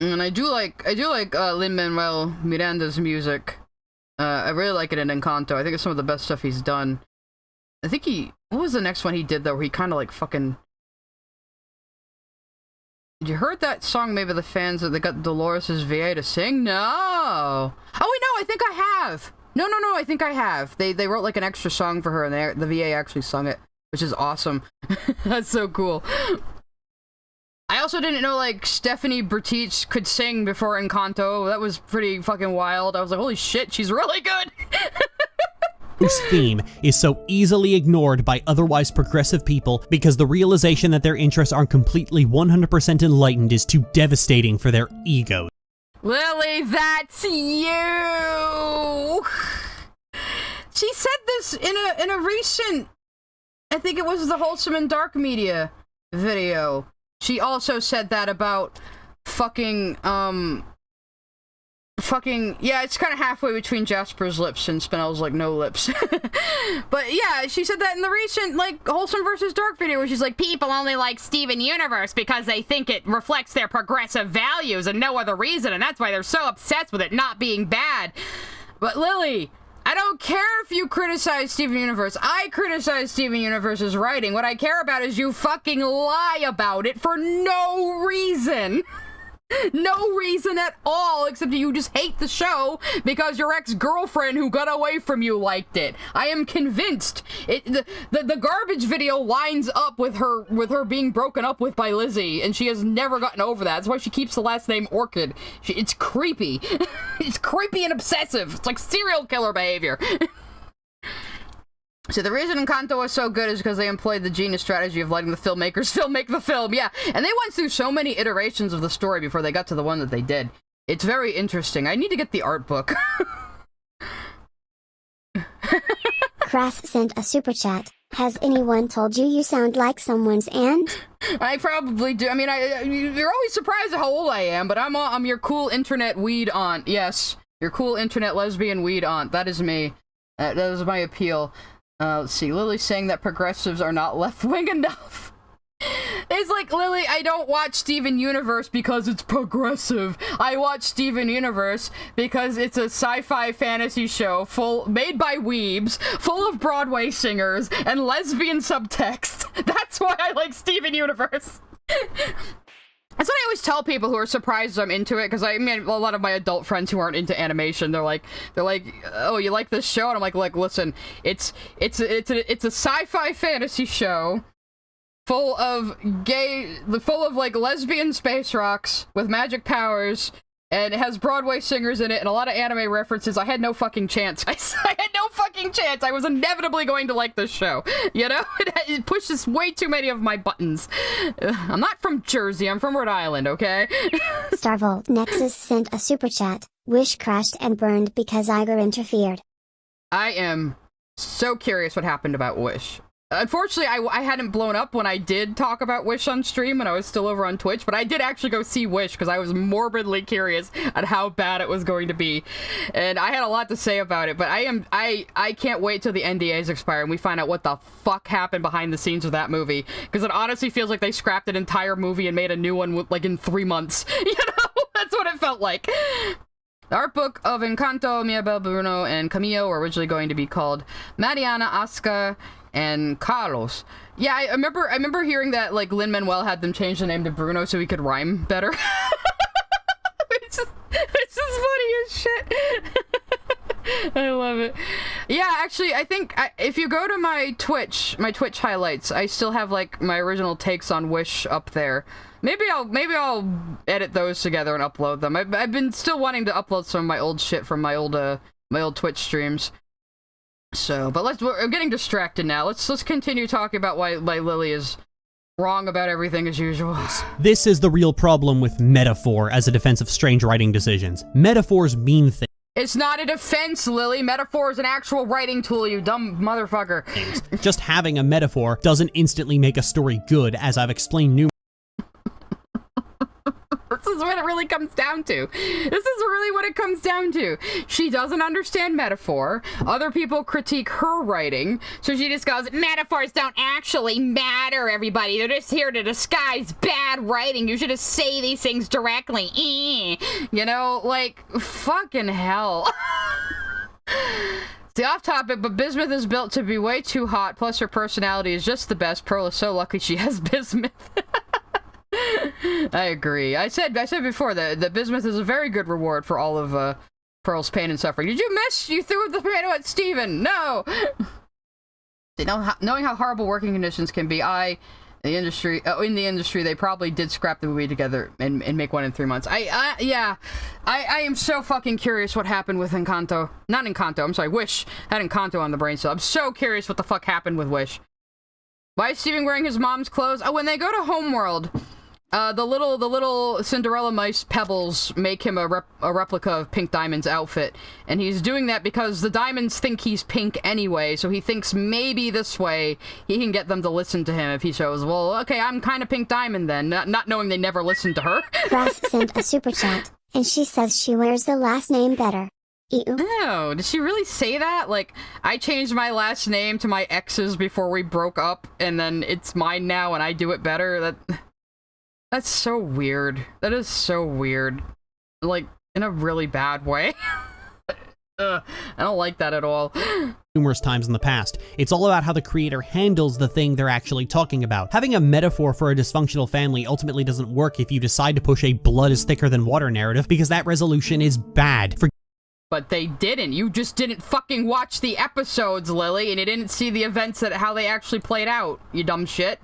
and I do like Lin-Manuel Miranda's music. I really like it in Encanto. I think it's some of the best stuff he's done. I think what was the next one he did though, where he kind of like fucking... You heard that song, maybe the fans that they got Dolores' VA to sing? No! Oh wait, no, I think I have! No, I think I have. They wrote like an extra song for her and the VA actually sung it, which is awesome. That's so cool. I also didn't know like Stephanie Bertich could sing before Encanto. That was pretty fucking wild. I was like, holy shit, she's really good! Whose theme is so easily ignored by otherwise progressive people because the realization that their interests aren't completely 100% enlightened is too devastating for their egos. Lily, that's you! She said this in a recent, I think it was the Wholesome and Dark Media video. She also said that about yeah, it's kind of halfway between Jasper's lips and Spinell's, like, no lips. But yeah, she said that in the recent, like, Wholesome versus Dark video where she's like, people only like Steven Universe because they think it reflects their progressive values and no other reason, and that's why they're so obsessed with it not being bad. But Lily, I don't care if you criticize Steven Universe. I criticize Steven Universe's writing. What I care about is you fucking lie about it for no reason. No reason at all, except you just hate the show because your ex-girlfriend who got away from you liked it. I am convinced. The garbage video lines up with her being broken up with by Lizzie, and she has never gotten over that. That's why she keeps the last name Orchid. It's creepy. It's creepy and obsessive. It's like serial killer behavior. So the reason Encanto was so good is because they employed the genius strategy of letting the filmmakers make the film, yeah. And they went through so many iterations of the story before they got to the one that they did. It's very interesting. I need to get the art book. Crass sent a super chat. Has anyone told you you sound like someone's aunt? I probably do. I mean, you're always surprised at how old I am, but I'm your cool internet weed aunt. Yes, your cool internet lesbian weed aunt. That is me. That is my appeal. Let's see, Lily's saying that progressives are not left-wing enough. It's like, Lily, I don't watch Steven Universe because it's progressive. I watch Steven Universe because it's a sci-fi fantasy show made by weebs, full of Broadway singers, and lesbian subtext. That's why I like Steven Universe. That's what I always tell people who are surprised I'm into it, because I mean, a lot of my adult friends who aren't into animation, they're like, oh, you like this show? And I'm like, listen, it's a sci-fi fantasy show full of like lesbian space rocks with magic powers, and it has Broadway singers in it and a lot of anime references. I had no fucking chance. I had no fucking chance. I was inevitably going to like this show. You know? It pushes way too many of my buttons. I'm not from Jersey. I'm from Rhode Island, okay? Starvolt Nexus sent a super chat. Wish crashed and burned because Iger interfered. I am so curious what happened about Wish. Unfortunately, I hadn't blown up when I did talk about Wish on stream when I was still over on Twitch, but I did actually go see Wish because I was morbidly curious at how bad it was going to be. And I had a lot to say about it, but I can't wait till the NDAs expire and we find out what the fuck happened behind the scenes of that movie. Because it honestly feels like they scrapped an entire movie and made a new one with, like in 3 months. You know? That's what it felt like. The art book of Encanto, Mirabel, Bruno, and Camillo were originally going to be called Mariana, Asuka, and Carlos. Yeah, I remember hearing that, like, Lin-Manuel had them change the name to Bruno so he could rhyme better. It's just funny as shit. I love it. Yeah, actually, I think if you go to my Twitch highlights, I still have, like, my original takes on Wish up there. Maybe I'll edit those together and upload them. I've been still wanting to upload some of my old shit from my old Twitch streams. So, but we're getting distracted now. Let's continue talking about why Lily is wrong about everything as usual. This is the real problem with metaphor as a defense of strange writing decisions. Metaphors mean things. It's not a defense, Lily. Metaphor is an actual writing tool, you dumb motherfucker. Just having a metaphor doesn't instantly make a story good, as I've explained numerous. This is what it really comes down to. This is really what it comes down to. She doesn't understand metaphor. Other people critique her writing, so she just goes, metaphors don't actually matter, everybody. They're just here to disguise bad writing. You should just say these things directly. You know, like, fucking hell. The off topic, but Bismuth is built to be way too hot, plus her personality is just the best. Pearl is so lucky she has Bismuth. I agree. I said before that Bismuth is a very good reward for all of Pearl's pain and suffering. Did you miss? You threw the tomato at Steven. No! Knowing how horrible working conditions can be, in the industry, they probably did scrap the movie together and make one in 3 months. I am so fucking curious what happened with Encanto. Not Encanto, I'm sorry, Wish had Encanto on the brain cell. I'm so curious what the fuck happened with Wish. Why is Steven wearing his mom's clothes? Oh, when they go to Homeworld, the little Cinderella mice pebbles make him a replica of Pink Diamond's outfit, and he's doing that because the diamonds think he's pink anyway, so he thinks maybe this way he can get them to listen to him if he shows, well, okay, I'm kind of Pink Diamond then, not knowing they never listened to her. Grass sent a super chat, and she says she wears the last name better. Ew. Oh, did she really say that? Like, I changed my last name to my ex's before we broke up, and then it's mine now and I do it better? That's so weird. That is so weird. Like, in a really bad way. I don't like that at all. Numerous times in the past. It's all about how the creator handles the thing they're actually talking about. Having a metaphor for a dysfunctional family ultimately doesn't work if you decide to push a blood is thicker than water narrative, because that resolution is bad. But they didn't. You just didn't fucking watch the episodes, Lily, and you didn't see the events how they actually played out, you dumb shit.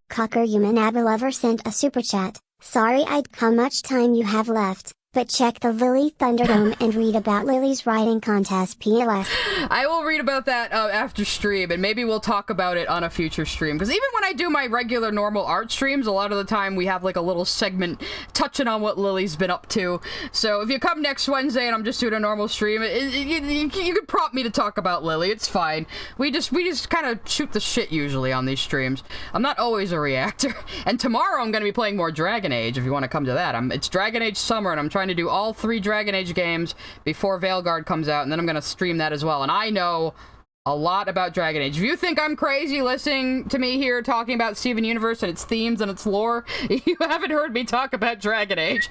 Cocker Human Lover sent a super chat. Sorry how much time you have left, but check the Lily Thunderdome and read about Lily's writing contest PLS. I will read about that after stream, and maybe we'll talk about it on a future stream. Because even when I do my regular normal art streams, a lot of the time we have like a little segment touching on what Lily's been up to. So if you come next Wednesday and I'm just doing a normal stream, you can prompt me to talk about Lily. It's fine. We just kind of shoot the shit usually on these streams. I'm not always a reactor. And tomorrow I'm going to be playing more Dragon Age if you want to come to that. It's Dragon Age Summer, and I'm trying to do all 3 Dragon Age games before Veilguard comes out, and then I'm gonna stream that as well. And I know a lot about Dragon Age. If you think I'm crazy listening to me here talking about Steven Universe and its themes and its lore, you haven't heard me talk about Dragon Age.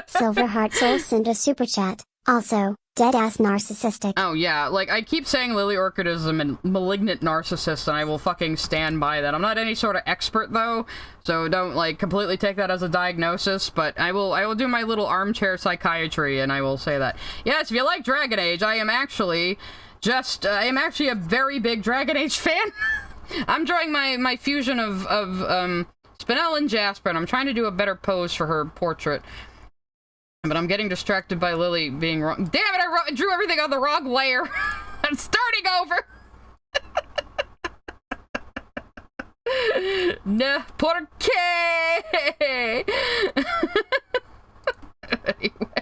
Silverheart Soul sent a super chat. Also, dead-ass narcissistic. Oh yeah, like, I keep saying Lily Orchid is a malignant narcissist, and I will fucking stand by that. I'm not any sort of expert, though, so don't, like, completely take that as a diagnosis, but I will do my little armchair psychiatry, and I will say that. Yes, if you like Dragon Age, I am actually a very big Dragon Age fan. I'm drawing my fusion of Spinel and Jasper, and I'm trying to do a better pose for her portrait. But I'm getting distracted by Lily being wrong. Damn it, I drew everything on the wrong layer. I'm starting over. No, por qué? Anyway.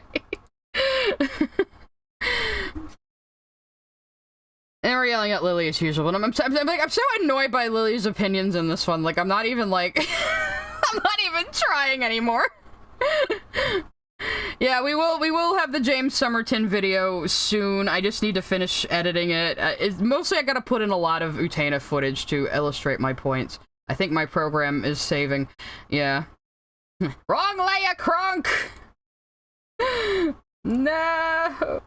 And we're yelling at Lily as usual, and I'm so annoyed by Lily's opinions in this one. Like, I'm not even, like... I'm not even trying anymore. Yeah, we will have the James Somerton video soon. I just need to finish editing it. Mostly I gotta put in a lot of Utena footage to illustrate my points. I think my program is saving. Yeah. Wrong layer, Kronk! No!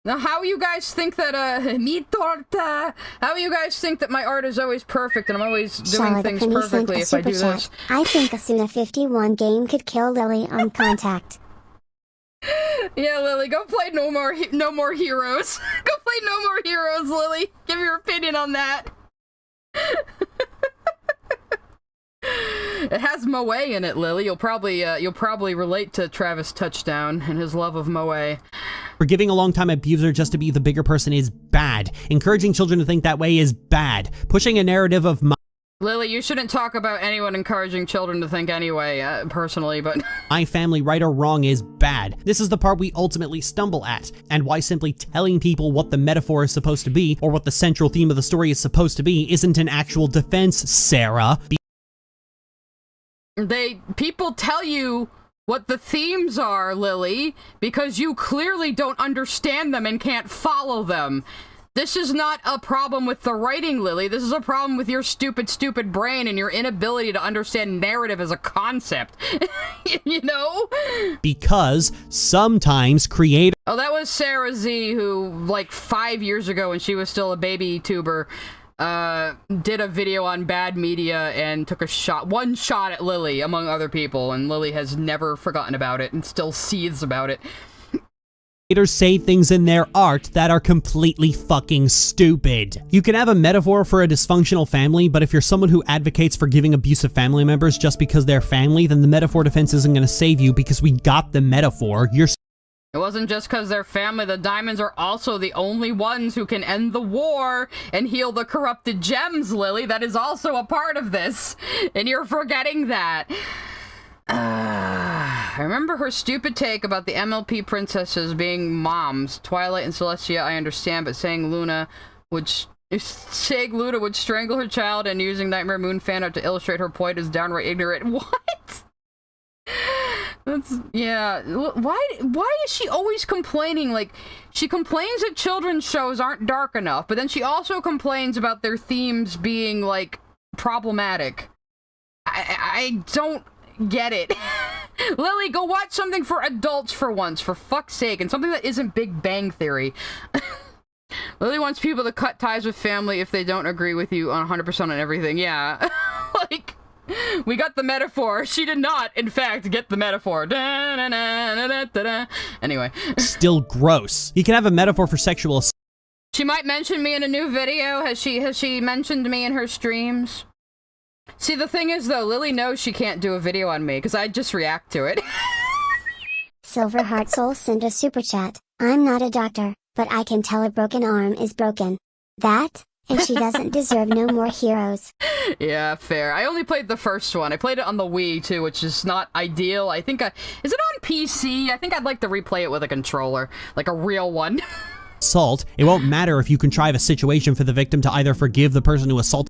Now, how you guys think that, mi torta? How you guys think that my art is always perfect and I'm always doing things perfectly if I do this? I think a Suna 51 game could kill Lily on contact. Yeah, Lily, go play No More Heroes. Go play No More Heroes, Lily. Give your opinion on that. It has Moe in it, Lily. You'll probably relate to Travis Touchdown and his love of Moe. Forgiving a long-time abuser just to be the bigger person is bad. Encouraging children to think that way is bad. Pushing a narrative of Lily, you shouldn't talk about anyone encouraging children to think anyway, personally, but... my family, right or wrong, is bad. This is the part we ultimately stumble at, and why simply telling people what the metaphor is supposed to be, or what the central theme of the story is supposed to be, isn't an actual defense, Sarah. People tell you what the themes are, Lily, because you clearly don't understand them and can't follow them. This is not a problem with the writing, Lily. This is a problem with your stupid brain and your inability to understand narrative as a concept. You know? Because sometimes creators... Oh, that was Sarah Z, who, like, 5 years ago when she was still a baby tuber, did a video on bad media and took one shot at Lily, among other people, and Lily has never forgotten about it and still seethes about it. Creators say things in their art that are completely fucking stupid. You can have a metaphor for a dysfunctional family, but if you're someone who advocates for giving abusive family members just because they're family, then the metaphor defense isn't going to save you because we got the metaphor. It wasn't just because they're family. The diamonds are also the only ones who can end the war and heal the corrupted gems, Lily. That is also a part of this. And you're forgetting that. I remember her stupid take about the MLP princesses being moms. Twilight and Celestia, I understand, but saying Luna would strangle her child and using Nightmare Moon fan art to illustrate her point is downright ignorant. What? Yeah. Why is she always complaining? Like, she complains that children's shows aren't dark enough, but then she also complains about their themes being, like, problematic. I don't get it. Lily, go watch something for adults for once, for fuck's sake, and something that isn't Big Bang Theory. Lily wants people to cut ties with family if they don't agree with you on 100% on everything. Yeah. Like, we got the metaphor. She did not, in fact, get the metaphor. Anyway. Still gross. You can have a metaphor for sexual assault. She might mention me in a new video. Has she mentioned me in her streams? See, the thing is, though, Lily knows she can't do a video on me, because I just react to it. Silver Heart Soul sent a super chat. I'm not a doctor, but I can tell a broken arm is broken. That, and she doesn't deserve no more heroes. Yeah, fair. I only played the first one. I played it on the Wii, too, which is not ideal. I think is it on PC? I think I'd like to replay it with a controller. Like a real one. Assault. It won't matter if you contrive a situation for the victim to either forgive the person who assaulted.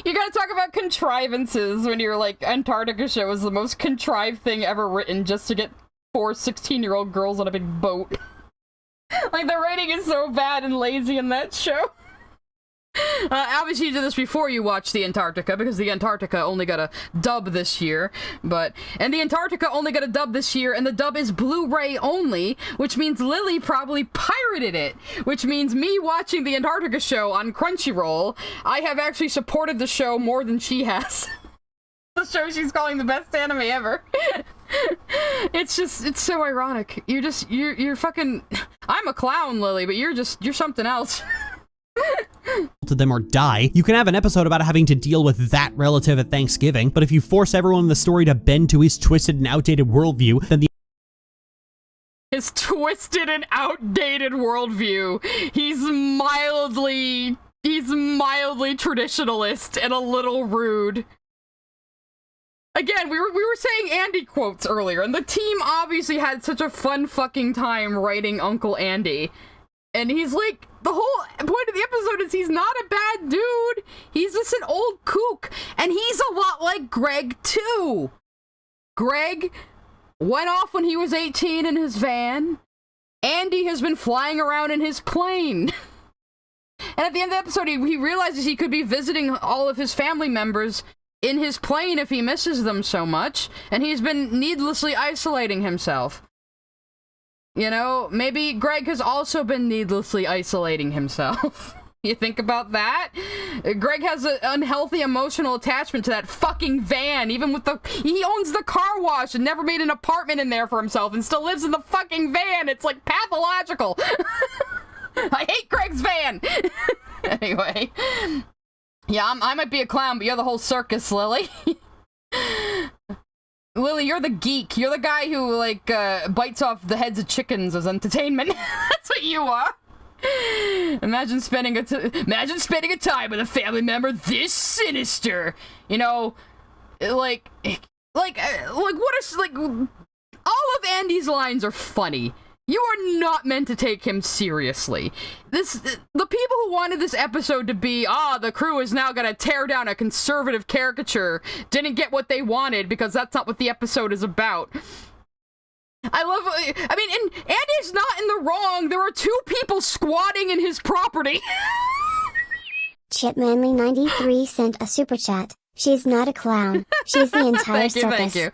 You gotta talk about contrivances when you're like, Antarctica show was the most contrived thing ever written just to get 4 16-year-old girls on a big boat. Like, the writing is so bad and lazy in that show. Obviously you did this before you watched the Antarctica, because the Antarctica only got a dub this year, and the Antarctica only got a dub this year, and the dub is Blu-ray only, which means Lily probably pirated it, which means me watching the Antarctica show on Crunchyroll, I have actually supported the show more than she has. The show she's calling the best anime ever. It's so ironic. You're fucking, I'm a clown, Lily, but you're something else. to them or die. You can have an episode about having to deal with that relative at Thanksgiving, but if you force everyone in the story to bend to his twisted and outdated worldview, then his twisted and outdated worldview. He's mildly traditionalist and a little rude. Again, we were saying Andy quotes earlier, and the team obviously had such a fun fucking time writing Uncle Andy. And he's like, the whole point of the episode is he's not a bad dude. He's just an old kook. And he's a lot like Greg, too. Greg went off when he was 18 in his van. Andy has been flying around in his plane. And at the end of the episode, he realizes he could be visiting all of his family members in his plane if he misses them so much. And he's been needlessly isolating himself. You know, maybe Greg has also been needlessly isolating himself. You think about that? Greg has an unhealthy emotional attachment to that fucking van, even with he owns the car wash and never made an apartment in there for himself and still lives in the fucking van. It's like pathological. I hate Greg's van. Anyway. Yeah, I might be a clown, but you're the whole circus, Lily. Lily, you're the geek. You're the guy who, like, bites off the heads of chickens as entertainment. That's what you are. Imagine spending a time with a family member this sinister. You know, like, what is, like, all of Andy's lines are funny. You are not meant to take him seriously. The people who wanted this episode to be, the crew is now gonna tear down a conservative caricature, didn't get what they wanted because that's not what the episode is about. And Andy's not in the wrong. There are two people squatting in his property. Chipmanly93 sent a super chat. She's not a clown. She's the entire circus. Thank you.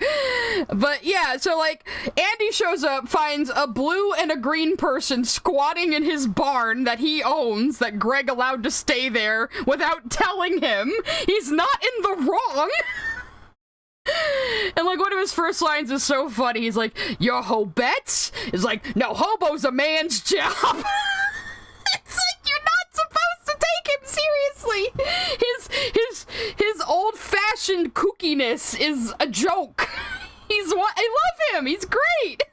But yeah, so like, Andy shows up, finds a blue and a green person squatting in his barn that he owns, that Greg allowed to stay there without telling him. He's not in the wrong. And like, one of his first lines is so funny. He's like, "Your hobets?" Is like, "No, hobo's a man's job." It's like, you're not supposed to take him seriously. His old-fashioned kookiness is a joke. I love him. He's great.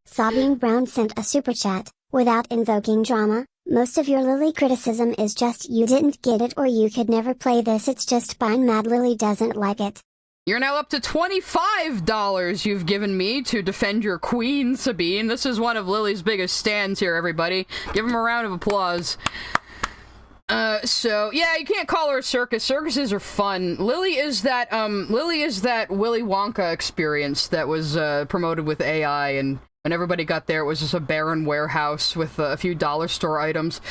Sobbing Brown sent a super chat. Without invoking drama, most of your Lily criticism is just you didn't get it or you could never play this. It's just fine. Mad Lily doesn't like it. You're now up to $25 you've given me to defend your queen, Sabine. This is one of Lily's biggest stands here, everybody. Give him a round of applause. So, yeah, you can't call her a circus. Circuses are fun. Lily is that Willy Wonka experience that was, promoted with AI, and when everybody got there, it was just a barren warehouse with a few dollar store items.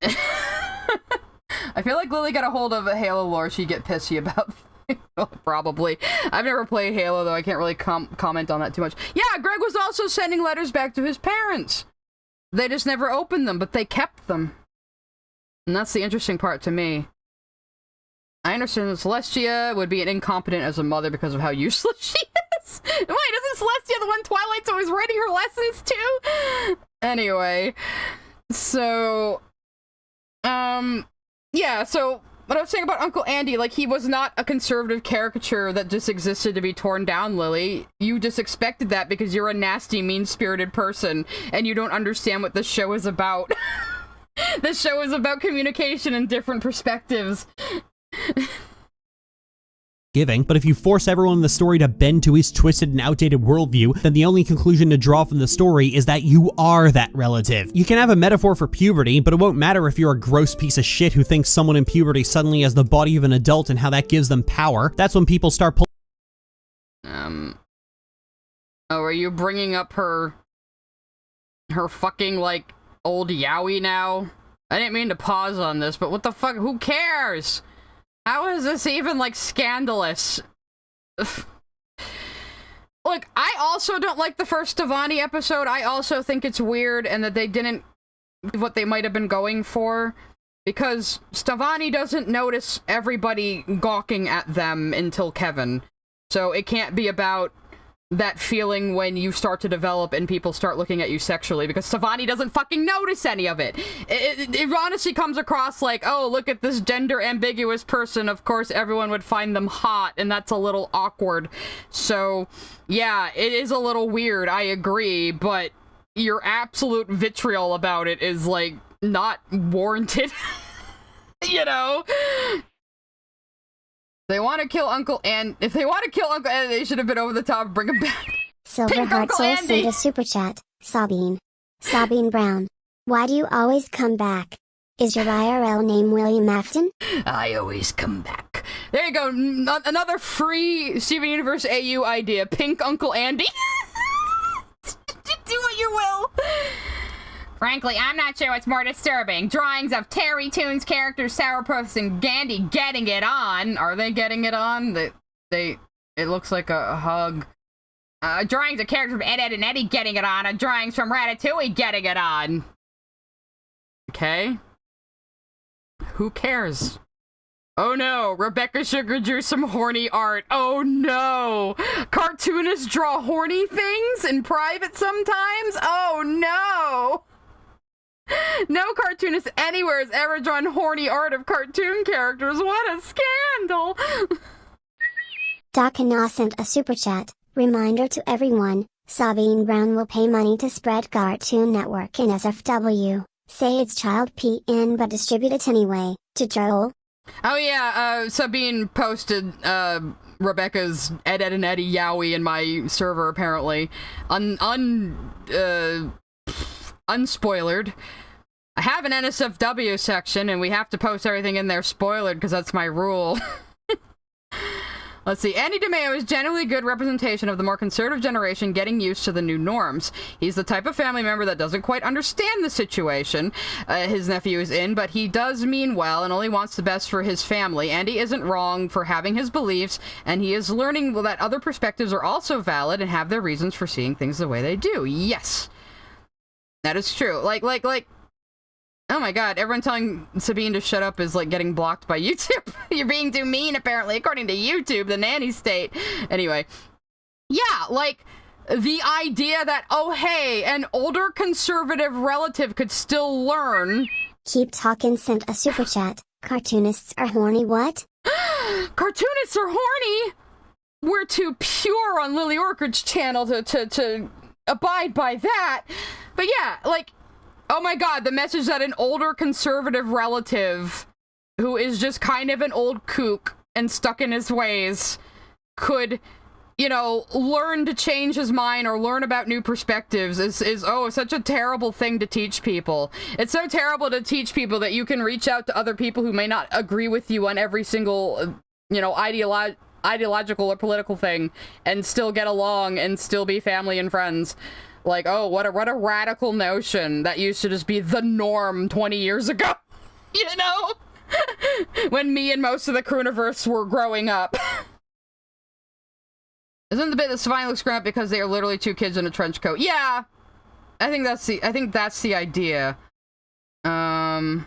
I feel like Lily got a hold of a Halo lore she'd get pissy about. Probably. I've never played Halo, though. I can't really comment on that too much. Yeah, Greg was also sending letters back to his parents. They just never opened them, but they kept them. And that's the interesting part to me. I understand that Celestia would be an incompetent as a mother because of how useless she is. Wait, isn't Celestia the one Twilight's always writing her lessons to? Anyway. So... yeah, so... What I was saying about Uncle Andy, like, he was not a conservative caricature that just existed to be torn down, Lily. You just expected that because you're a nasty, mean-spirited person, and you don't understand what this show is about. This show is about communication and different perspectives. But if you force everyone in the story to bend to his twisted and outdated worldview, then the only conclusion to draw from the story is that you are that relative. You can have a metaphor for puberty, but it won't matter if you're a gross piece of shit who thinks someone in puberty suddenly has the body of an adult and how that gives them power. That's when people start Oh, are you bringing up her fucking, like, old yaoi now? I didn't mean to pause on this, but what the fuck? Who cares? How is this even, like, scandalous? Look, I also don't like the first Stevani episode. I also think it's weird and that they didn't what they might have been going for. Because Stevani doesn't notice everybody gawking at them until Kevin. So it can't be about that feeling when you start to develop and people start looking at you sexually, because Stevani doesn't fucking notice any of it. It honestly comes across like, oh, look at this gender ambiguous person, of course everyone would find them hot, and that's a little awkward. So yeah, it is a little weird, I agree, but your absolute vitriol about it is like not warranted. You know? They want to kill Uncle and if they want to kill Uncle Andy, they should have been over the top and bring him back. Silverheart Soul sent a super chat. Sabine. Sabine Brown. Why do you always come back? Is your IRL name William Afton? I always come back. There you go. Another free Steven Universe AU idea. Pink Uncle Andy. Do what you will. Frankly, I'm not sure what's more disturbing. Drawings of Terry Toons characters, Sourpuss and Gandhi getting it on. Are they getting it on? It looks like a hug. Drawings of characters from Ed, Edd, and Eddy getting it on. Drawings from Ratatouille getting it on. Okay. Who cares? Oh no, Rebecca Sugar drew some horny art. Oh no! Cartoonists draw horny things in private sometimes? Oh no! No cartoonist anywhere has ever drawn horny art of cartoon characters. What a scandal! Dakana sent a super chat. Reminder to everyone, Sabine Brown will pay money to spread Cartoon Network in SFW. Say it's child PN but distribute it anyway, to troll. Oh yeah, Sabine posted, Rebecca's Ed, Edd, and Eddy Yowie in my server, apparently. Unspoilered. I have an NSFW section, and we have to post everything in there spoilered, because that's my rule. Let's see. Andy DeMeo is generally a good representation of the more conservative generation getting used to the new norms. He's the type of family member that doesn't quite understand the situation his nephew is in, but he does mean well and only wants the best for his family. Andy isn't wrong for having his beliefs, and he is learning that other perspectives are also valid and have their reasons for seeing things the way they do. Yes. That is true. Like, oh my god, everyone telling Sabine to shut up is like getting blocked by YouTube. You're being too mean, apparently, according to YouTube, the nanny state. Anyway. Yeah, like, the idea that, oh hey, an older conservative relative could still learn. Keep Talkin' sent a super chat. Cartoonists are horny what? Cartoonists are horny? We're too pure on Lily Orchard's channel to abide by that. But yeah, like, oh my god, the message that an older conservative relative who is just kind of an old kook and stuck in his ways could, you know, learn to change his mind or learn about new perspectives is such a terrible thing to teach people. It's so terrible to teach people that you can reach out to other people who may not agree with you on every single, you know, ideological or political thing and still get along and still be family and friends. Like, oh, what a radical notion that used to just be the norm 20 years ago, you know? When me and most of the Crooniverse were growing up. Isn't the bit that Savine looks grown up because they are literally two kids in a trench coat? Yeah, I think that's the idea. I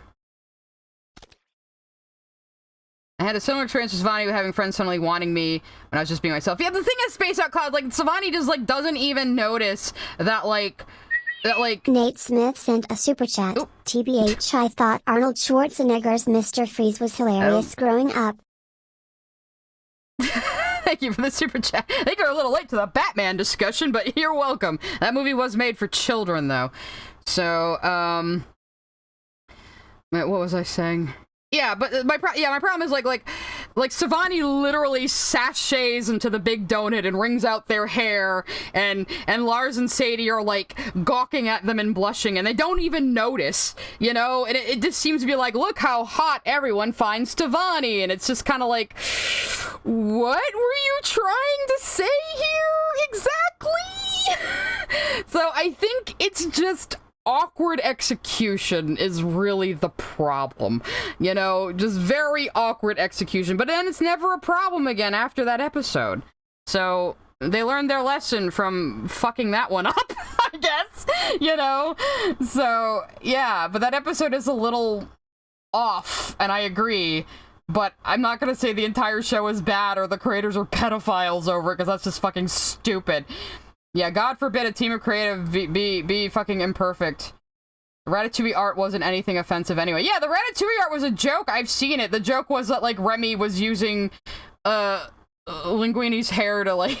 had a similar experience with Savani with having friends suddenly wanting me when I was just being myself. Yeah, the thing is, Space Out Cloud, like, Savani just, like, doesn't even notice that, like... Nate Smith sent a super chat. Oop. TBH, I thought Arnold Schwarzenegger's Mr. Freeze was hilarious growing up. Thank you for the super chat. I think you're a little late to the Batman discussion, but you're welcome. That movie was made for children, though. So, what was I saying? Yeah, but my problem is like Savani literally sachets into the big donut and wrings out their hair, and Lars and Sadie are like gawking at them and blushing, and they don't even notice, you know. And it just seems to be like, look how hot everyone finds Stevani, and it's just kind of like, what were you trying to say here exactly? So I think it's just awkward execution is really the problem, you know, just very awkward execution, but then it's never a problem again after that episode. So they learned their lesson from fucking that one up, I guess, you know. So yeah, but that episode is a little off, and I agree, but I'm not gonna say the entire show is bad or the creators are pedophiles over it, because that's just fucking stupid. Yeah, God forbid a team of creative be fucking imperfect. Ratatouille art wasn't anything offensive anyway. Yeah, the Ratatouille art was a joke. I've seen it. The joke was that, like, Remy was using, Linguini's hair to, like,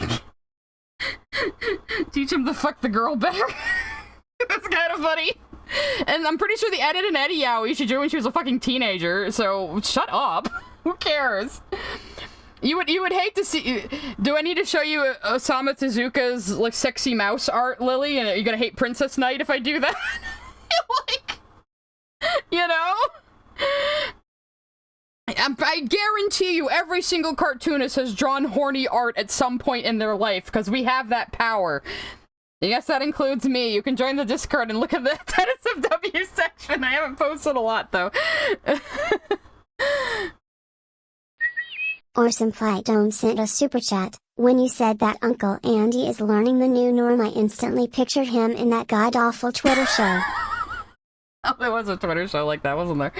teach him to fuck the girl better. That's kind of funny. And I'm pretty sure the edit in Eddie Yaoi she drew when she was a fucking teenager, so shut up. Who cares? You would hate to see... Do I need to show you Osamu Tezuka's, like, sexy mouse art, Lily? And you're gonna hate Princess Knight if I do that? Like, you know? I guarantee you every single cartoonist has drawn horny art at some point in their life, because we have that power. Yes, that includes me. You can join the Discord and look at the Tennis of W section. I haven't posted a lot, though. Orson Flightdome sent a super chat. When you said that Uncle Andy is learning the new norm, I instantly pictured him in that god-awful Twitter show. Oh, there was a Twitter show like that, wasn't there?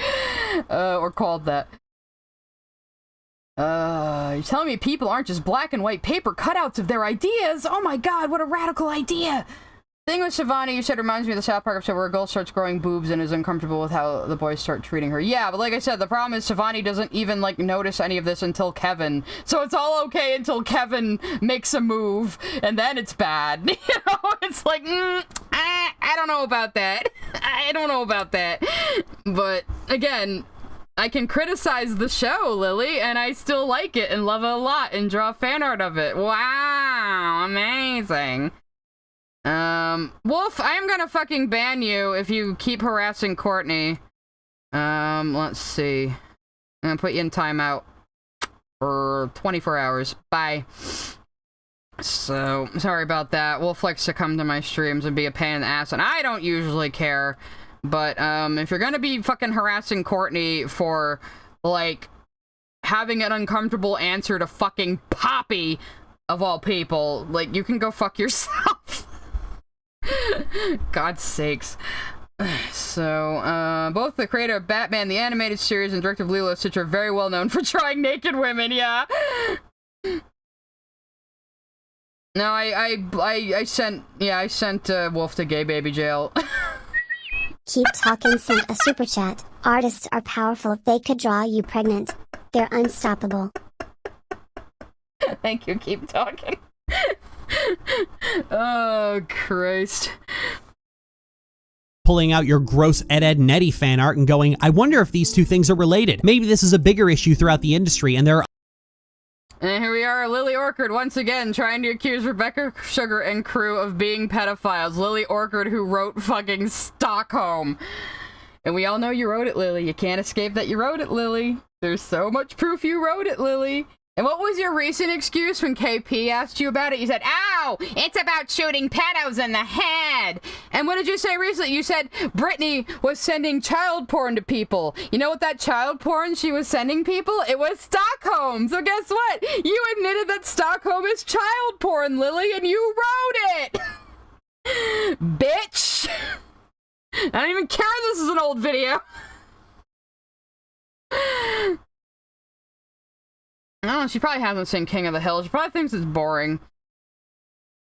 Or called that. You're telling me people aren't just black and white paper cutouts of their ideas? Oh my god, what a radical idea! Thing with Shivani, you said, reminds me of the South Park episode where a girl starts growing boobs and is uncomfortable with how the boys start treating her. Yeah, but like I said, the problem is Shivani doesn't even, like, notice any of this until Kevin. So it's all okay until Kevin makes a move, and then it's bad. You know? It's like, I don't know about that. I don't know about that. But, again, I can criticize the show, Lily, and I still like it and love it a lot and draw fan art of it. Wow, amazing. Wolf, I am gonna fucking ban you if you keep harassing Courtney. Let's see. I'm gonna put you in timeout for 24 hours. Bye. So, sorry about that. Wolf likes to come to my streams and be a pain in the ass, and I don't usually care. But, if you're gonna be fucking harassing Courtney for, like, having an uncomfortable answer to fucking Poppy, of all people, like, you can go fuck yourself. God's sakes. So, both the creator of Batman the Animated Series and director of Lilo & Stitch are very well known for drawing naked women, yeah. No, I sent Wolf to gay baby jail. Keep Talking sent a super chat. Artists are powerful. They could draw you pregnant. They're unstoppable. Thank you, Keep Talking. Oh, Christ. Pulling out your gross Ed Nettie fan art and going, I wonder if these two things are related. Maybe this is a bigger issue throughout the industry and there are... And here we are, Lily Orchard, once again, trying to accuse Rebecca Sugar and crew of being pedophiles. Lily Orchard, who wrote fucking Stockholm. And we all know you wrote it, Lily. You can't escape that you wrote it, Lily. There's so much proof you wrote it, Lily. And what was your recent excuse when KP asked you about it? You said, ow, it's about shooting pedos in the head. And what did you say recently? You said Britney was sending child porn to people. You know what that child porn she was sending people? It was Stockholm. So guess what? You admitted that Stockholm is child porn, Lily, and you wrote it. Bitch. I don't even care this is an old video. Oh, she probably hasn't seen King of the Hill. She probably thinks it's boring.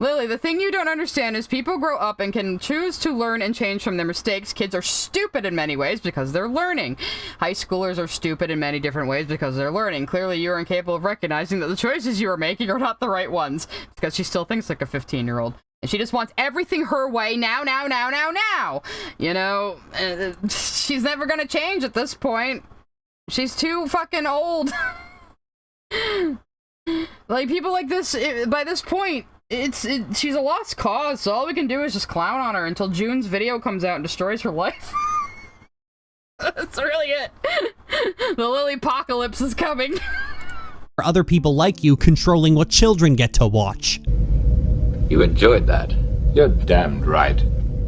Lily, the thing you don't understand is people grow up and can choose to learn and change from their mistakes. Kids are stupid in many ways because they're learning. High schoolers are stupid in many different ways because they're learning. Clearly, you are incapable of recognizing that the choices you are making are not the right ones because she still thinks like a 15-year-old. And she just wants everything her way now. You know, she's never gonna change at this point. She's too fucking old. Like, people like this, by this point, she's a lost cause, so all we can do is just clown on her until June's video comes out and destroys her life. That's really it. The Lily apocalypse is coming. Other people like you controlling what children get to watch. You enjoyed that. You're damned right.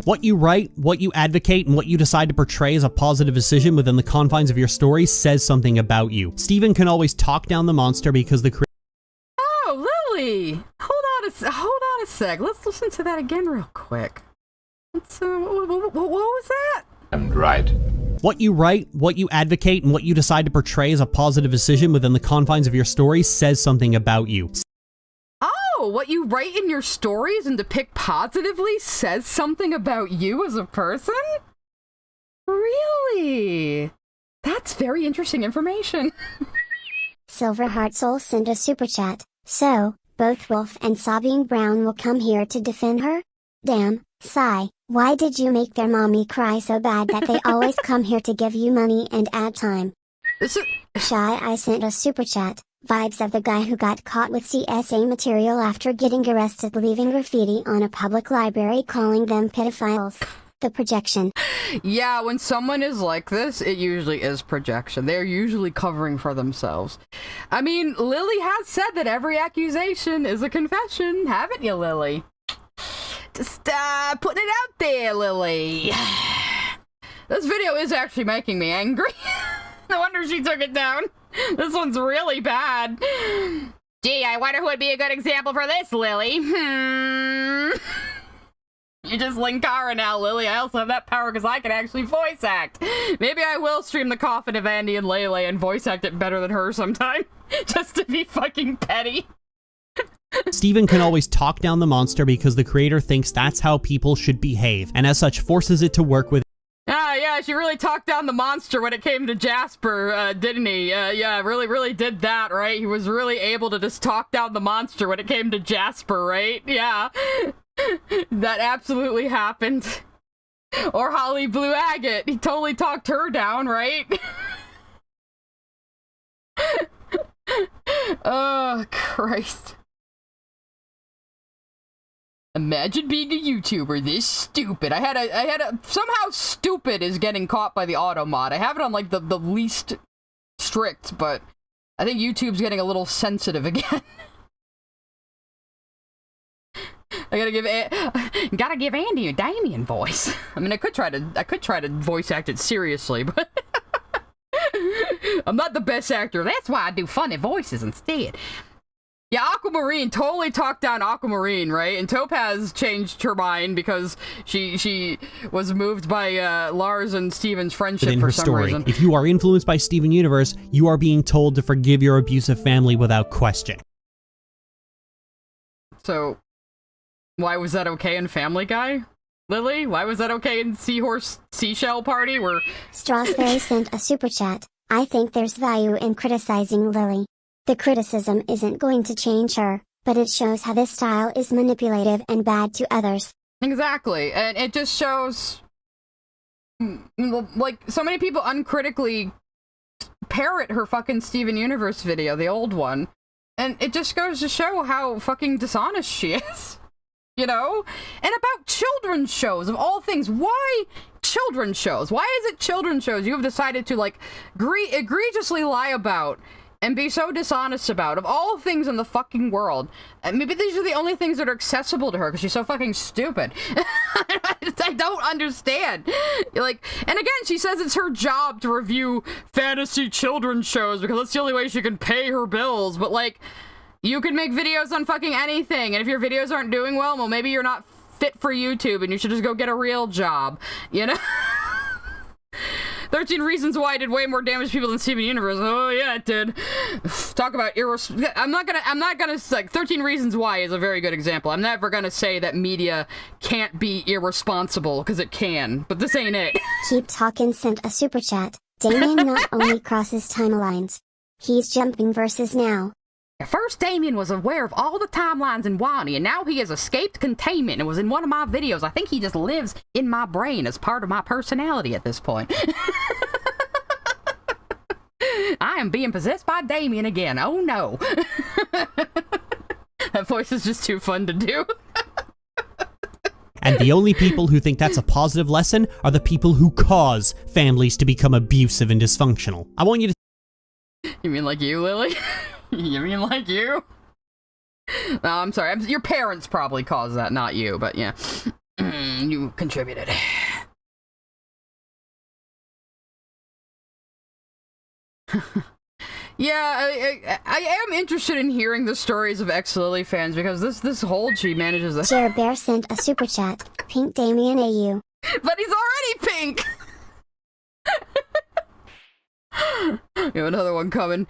What you write, what you advocate, and what you decide to portray as a positive decision within the confines of your story says something about you. Steven can always talk down the monster because the Oh, Lily! Hold on a sec. Let's listen to that again real quick. What was that? Damned right. What you write, what you advocate, and what you decide to portray as a positive decision within the confines of your story says something about you. Oh, what you write in your stories and depict positively says something about you as a person? Really? That's very interesting information. Silverheart Soul sent a super chat. So, both Wolf and Sabine Brown will come here to defend her? Damn, sigh, why did you make their mommy cry so bad that they always come here to give you money and ad time? This is... Shy I sent a super chat. Vibes of the guy who got caught with CSA material after getting arrested leaving graffiti on a public library calling them pedophiles. The projection. Yeah, when someone is like this, it usually is projection. They're usually covering for themselves. I mean, Lily has said that every accusation is a confession, haven't you, Lily? Just, putting it out there, Lily. This video is actually making me angry. No wonder she took it down. This one's really bad. Gee, I wonder who would be a good example for this, Lily. You just Linkara now, Lily. I also have that power because I can actually voice act. Maybe I will stream the coffin of Andy and Lele and voice act it better than her sometime. Just to be fucking petty. Steven can always talk down the monster because the creator thinks that's how people should behave, and as such forces it to work with. Ah, yeah, she really talked down the monster when it came to Jasper, didn't he? Yeah, really did that, right? He was really able to just talk down the monster when it came to Jasper, right? Yeah. That absolutely happened. Or Holly Blue Agate. He totally talked her down, right? Oh, Christ. Imagine being a YouTuber this stupid. I had a somehow stupid is getting caught by the auto mod. I have it on like the least strict, but I think YouTube's getting a little sensitive again. I gotta give Andy a Damien voice. I mean, I could try to voice act it seriously, but I'm not the best actor. That's why I do funny voices instead. Yeah, Aquamarine totally talked down Aquamarine, right? And Topaz changed her mind because she was moved by Lars and Steven's friendship for some reason. If you are influenced by Steven Universe, you are being told to forgive your abusive family without question. So, why was that okay in Family Guy? Lily? Why was that okay in Seashell Party? Where Strasberry sent a super chat. I think there's value in criticizing Lily. The criticism isn't going to change her, but it shows how this style is manipulative and bad to others. Exactly, and it just shows, like, so many people uncritically parrot her fucking Steven Universe video, the old one, and it just goes to show how fucking dishonest she is, you know? And about children's shows, of all things, why children's shows? Why is it children's shows you have decided to, like, egregiously lie about and be so dishonest about, of all things in the fucking world? And maybe these are the only things that are accessible to her because she's so fucking stupid. I don't understand. Like, and again, she says it's her job to review fantasy children's shows because that's the only way she can pay her bills. But like, you can make videos on fucking anything, and if your videos aren't doing well, maybe you're not fit for YouTube and you should just go get a real job, you know? 13 Reasons Why did way more damage to people than Steven Universe. Oh yeah, it did. Talk about I'm not gonna like 13 Reasons Why is a very good example. I'm never gonna say that media can't be irresponsible because it can, but this ain't it. Keep Talkin' sent a super chat. Damien not only crosses timelines, he's jumping verses now. At first, Damien was aware of all the timelines in Wani, and now he has escaped containment and was in one of my videos. I think he just lives in my brain as part of my personality at this point. I am being possessed by Damien again. Oh no. That voice is just too fun to do. And the only people who think that's a positive lesson are the people who cause families to become abusive and dysfunctional. I want you to... You mean like you, Lily? You mean like you? No, I'm sorry. Your parents probably caused that, not you, but yeah. You contributed. Yeah, I am interested in hearing the stories of ex-Lily fans because this hold she manages to... Jer Bear sent a super chat. Pink Damien AU. But he's already pink! We have another one coming.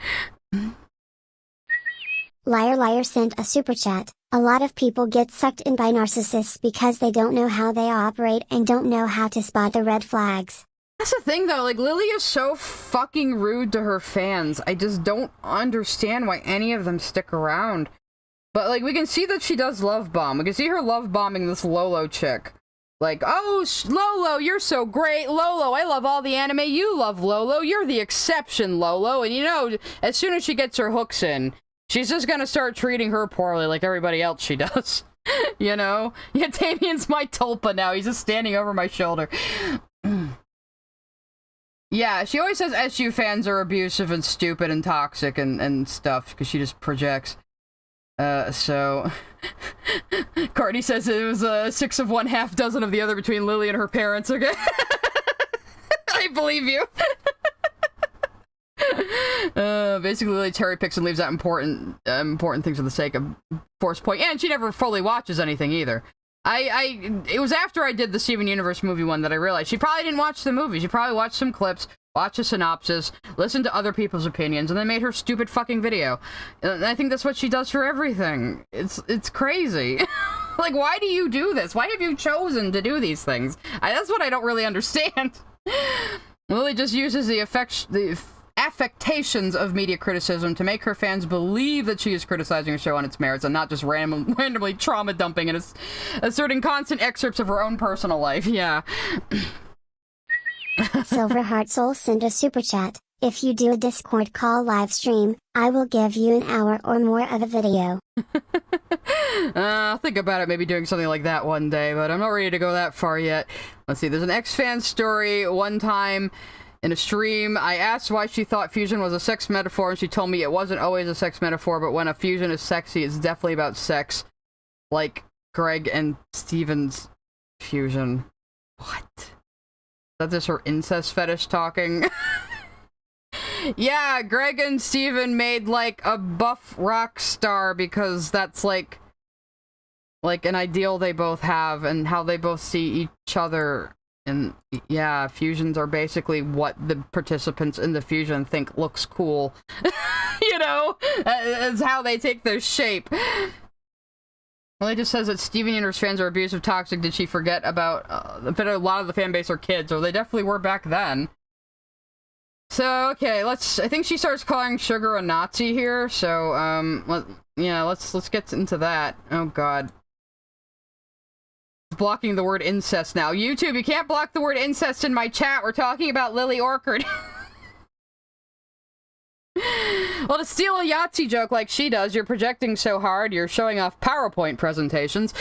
Liar Liar sent a super chat. A lot of people get sucked in by narcissists because they don't know how they operate and don't know how to spot the red flags. That's the thing though, like, Lily is so fucking rude to her fans. I just don't understand why any of them stick around. But, like, we can see that she does love bomb. We can see her love bombing this Lolo chick. Like, oh, Lolo, you're so great. Lolo, I love all the anime. You love Lolo. You're the exception, Lolo. And, you know, as soon as she gets her hooks in, she's just gonna start treating her poorly like everybody else she does. You know? Yeah, Damien's my tulpa now. He's just standing over my shoulder. Yeah, she always says SU fans are abusive and stupid and toxic and stuff, because she just projects. So... Courtney says it was 6 of one, half dozen of the other between Lily and her parents, okay? I believe you. Basically, Lily cherry picks and leaves out important things for the sake of force point. And she never fully watches anything either. It was after I did the Steven Universe movie one that I realized she probably didn't watch the movie. She probably watched some clips, watched a synopsis, listened to other people's opinions, and then made her stupid fucking video. And I think that's what she does for everything. It's crazy. Like, why do you do this? Why have you chosen to do these things? That's what I don't really understand. Lily just uses the affectations of media criticism to make her fans believe that she is criticizing a show on its merits and not just randomly trauma dumping and asserting constant excerpts of her own personal life. Yeah. Silverheart Soul sent a super chat. If you do a Discord call live stream, I will give you an hour or more of a video. I'll think about it, maybe doing something like that one day, but I'm not ready to go that far yet. Let's see, there's an X-Fan story. One time in a stream, I asked why she thought fusion was a sex metaphor, and she told me it wasn't always a sex metaphor, but when a fusion is sexy, it's definitely about sex. Like Greg and Steven's fusion. What? Is that just her incest fetish talking? Yeah, Greg and Steven made, like, a buff rock star because that's, like an ideal they both have and how they both see each other. And, yeah, fusions are basically what the participants in the fusion think looks cool. You know? That's how they take their shape. Well, it just says that Steven Universe fans are abusive, toxic. Did she forget about... but a lot of the fan base are kids, or they definitely were back then. So, okay, I think she starts calling Sugar a Nazi here, so, let's get into that. Oh, God. Blocking the word incest now. YouTube, you can't block the word incest in my chat. We're talking about Lily Orchard. Well, to steal a Yahtzee joke like she does, you're projecting so hard, you're showing off PowerPoint presentations.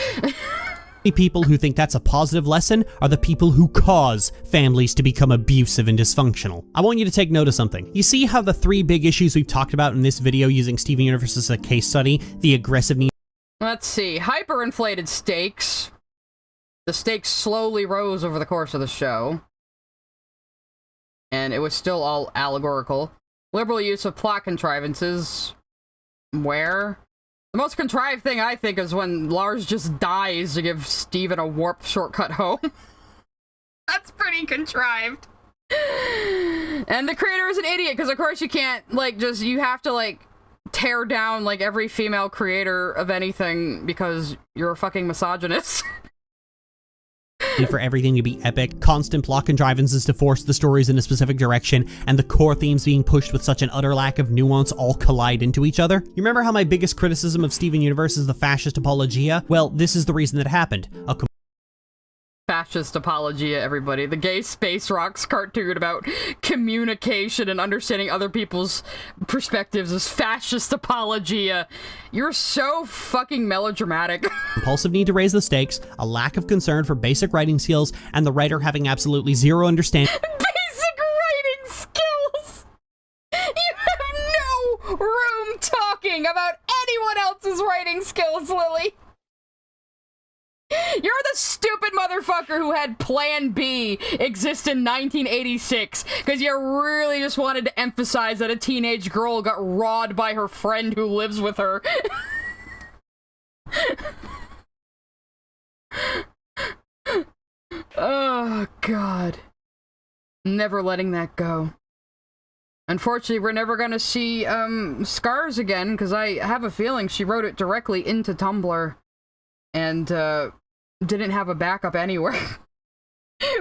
The people who think that's a positive lesson are the people who cause families to become abusive and dysfunctional. I want you to take note of something. You see how the 3 big issues we've talked about in this video using Steven Universe as a case study, the aggressive need... Let's see, hyperinflated stakes. The stakes slowly rose over the course of the show. And it was still all allegorical. Liberal use of plot contrivances. Where? The most contrived thing, I think, is when Lars just dies to give Steven a warp shortcut home. That's pretty contrived. And the creator is an idiot, because of course you can't, you have to, tear down, every female creator of anything, because you're a fucking misogynist. For everything to be epic, constant plot contrivances to force the stories in a specific direction, and the core themes being pushed with such an utter lack of nuance all collide into each other. You remember how my biggest criticism of Steven Universe is the fascist apologia? Well, this is the reason that happened. Fascist apologia, everybody. The gay space rocks cartoon about communication and understanding other people's perspectives is fascist apologia. You're so fucking melodramatic. Impulsive need to raise the stakes, a lack of concern for basic writing skills, and the writer having absolutely zero understanding. Basic writing skills! You have no room talking about anyone else's writing skills, Lily! You're the stupid motherfucker who had Plan B exist in 1986 because you really just wanted to emphasize that a teenage girl got rawed by her friend who lives with her. Oh, God. Never letting that go. Unfortunately, we're never gonna see, Scars again, because I have a feeling she wrote it directly into Tumblr. And, didn't have a backup anywhere.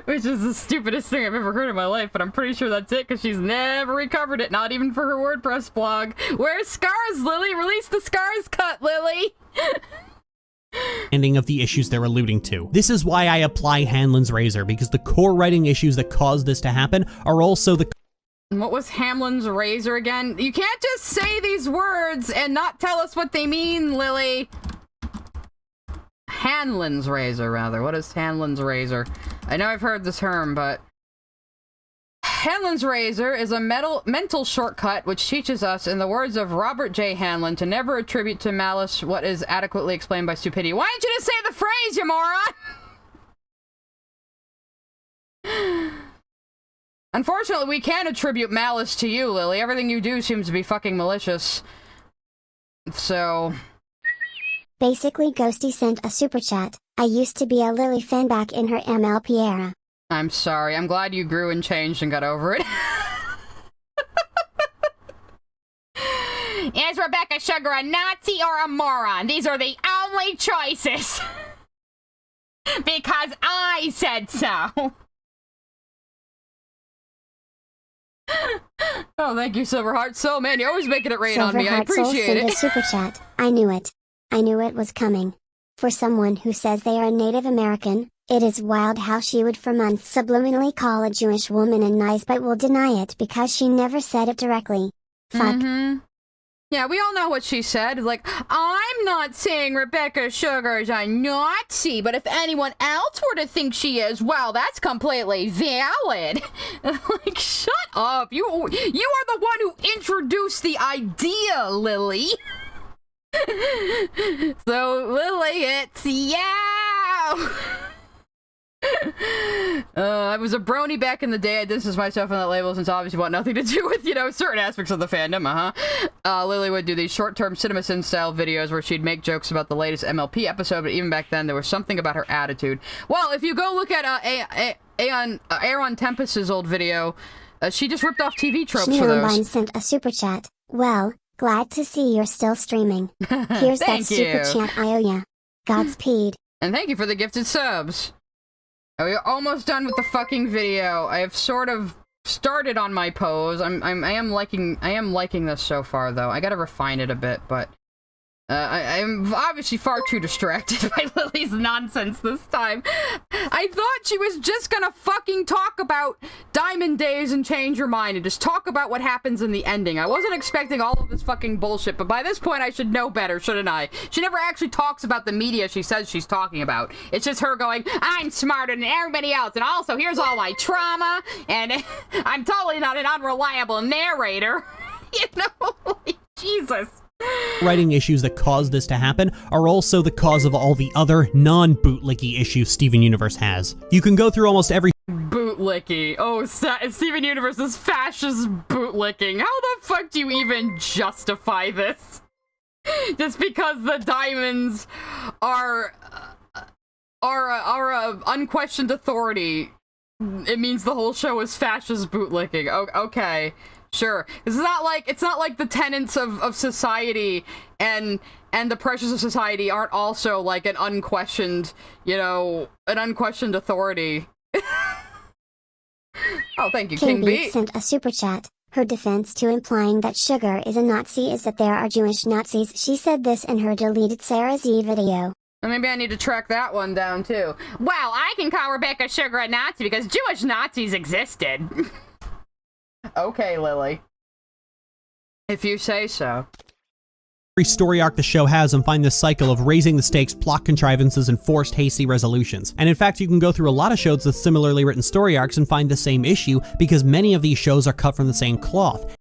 Which is the stupidest thing I've ever heard in my life, but I'm pretty sure that's it, because she's never recovered it, not even for her WordPress blog. Where's Scars, Lily? Release the Scars cut, Lily! Ending of the issues they're alluding to. This is why I apply Hanlon's razor, because the core writing issues that caused this to happen are also the... What was Hamlin's razor again? You can't just say these words and not tell us what they mean, Lily! Hanlon's razor, rather. What is Hanlon's razor? I know I've heard the term, but... Hanlon's razor is a mental shortcut which teaches us, in the words of Robert J. Hanlon, to never attribute to malice what is adequately explained by stupidity. Why didn't you just say the phrase, you moron? Unfortunately, we can't attribute malice to you, Lily. Everything you do seems to be fucking malicious. So... Basically, Ghosty sent a super chat. I used to be a Lily fan back in her MLP era. I'm sorry. I'm glad you grew and changed and got over it. Is Rebecca Sugar a Nazi or a moron? These are the only choices. Because I said so. Oh, thank you, Silverheart Soul. Man, you're always making it rain on me. I appreciate it. Silverheart Soul sent a super chat. I knew it. I knew it was coming. For someone who says they are a Native American, it is wild how she would for months subliminally call a Jewish woman a nice but will deny it because she never said it directly. Fuck. Mm-hmm. Yeah, we all know what she said. Like, I'm not saying Rebecca Sugar is a Nazi, but if anyone else were to think she is, well, that's completely valid. Like, shut up. You are the one who introduced the idea, Lily. So, Lily, it's yeah! I was a brony back in the day. I distanced myself from that label since obviously want nothing to do with, certain aspects of the fandom, Lily would do these short-term CinemaSin style videos where she'd make jokes about the latest MLP episode, but even back then there was something about her attitude. Well, if you go look at Aaron Tempest's old video, she just ripped off TV tropes for those. Schneelenbein sent a super chat. Well, glad to see you're still streaming. Here's that super chat I owe ya. Godspeed. And thank you for the gifted subs. We're almost done with the fucking video. I have sort of started on my pose. I am liking this so far, though. I gotta refine it a bit, but I'm obviously far too distracted by Lily's nonsense this time. I thought she was just gonna fucking talk about Diamond Days and change her mind and just talk about what happens in the ending. I wasn't expecting all of this fucking bullshit, but by this point I should know better, shouldn't I? She never actually talks about the media she says she's talking about. It's just her going, I'm smarter than everybody else, and also here's all my trauma, and I'm totally not an unreliable narrator. Like, Jesus. Writing issues that caused this to happen are also the cause of all the other non-bootlicky issues Steven Universe has. You can go through almost every bootlicky. Oh, Steven Universe is fascist bootlicking. How the fuck do you even justify this? Just because the diamonds are unquestioned authority, it means the whole show is fascist bootlicking. Okay. Sure. It's not like the tenets of society and the pressures of society aren't also like an unquestioned authority. Oh, thank you, King B. sent a super chat. Her defense to implying that Sugar is a Nazi is that there are Jewish Nazis. She said this in her deleted Sarah Z video. Well, maybe I need to track that one down too. Well, I can call Rebecca Sugar a Nazi because Jewish Nazis existed. Okay, Lily. If you say so. Every story arc the show has and find this cycle of raising the stakes, plot contrivances, and forced hasty resolutions. And in fact, you can go through a lot of shows with similarly written story arcs and find the same issue because many of these shows are cut from the same cloth.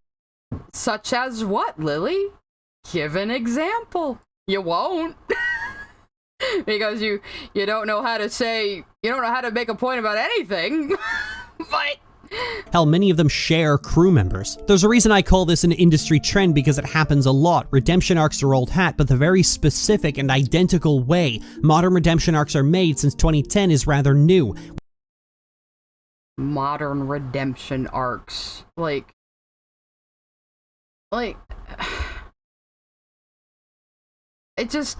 Such as what, Lily? Give an example. You won't. Because you don't know how to make a point about anything. But hell, many of them share crew members. There's a reason I call this an industry trend because it happens a lot. Redemption arcs are old hat, but the very specific and identical way modern redemption arcs are made since 2010 is rather new. modern redemption arcs. Like, it just,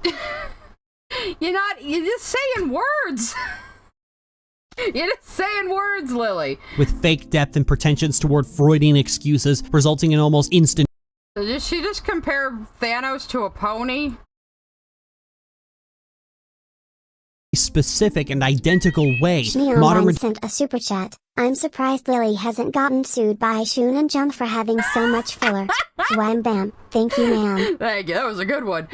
you're just saying words. You're just saying words, Lily. With fake depth and pretensions toward Freudian excuses, resulting in almost instant. So did she just compare Thanos to a pony? Specific and identical way. Modern sent a super chat. I'm surprised Lily hasn't gotten sued by Shonen Jump for having so much filler. Wham bam. Thank you, ma'am. Thank you. That was a good one.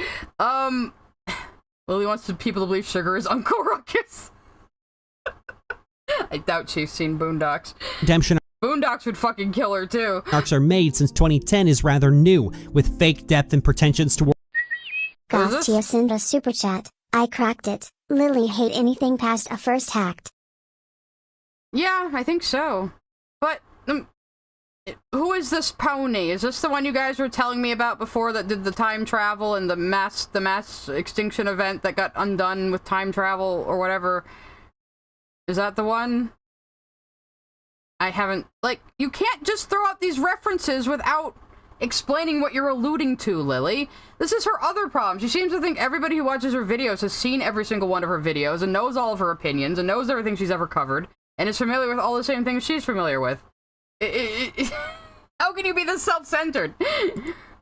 Lily wants people to believe Sugar is Uncle Ruckus. I doubt she's seen Boondocks. Redemption Boondocks would fucking kill her too. arcs are made since 2010 is rather new, with fake depth and pretensions toward. Gostia sent a super chat. I cracked it. Lily hate anything past a first act. Yeah, I think so. But, who is this pony? Is this the one you guys were telling me about before that did the time travel and the mass extinction event that got undone with time travel or whatever? Is that the one? I haven't, you can't just throw out these references without explaining what you're alluding to, Lily. This is her other problem. She seems to think everybody who watches her videos has seen every single one of her videos and knows all of her opinions and knows everything she's ever covered and is familiar with all the same things she's familiar with. How can you be this self-centered?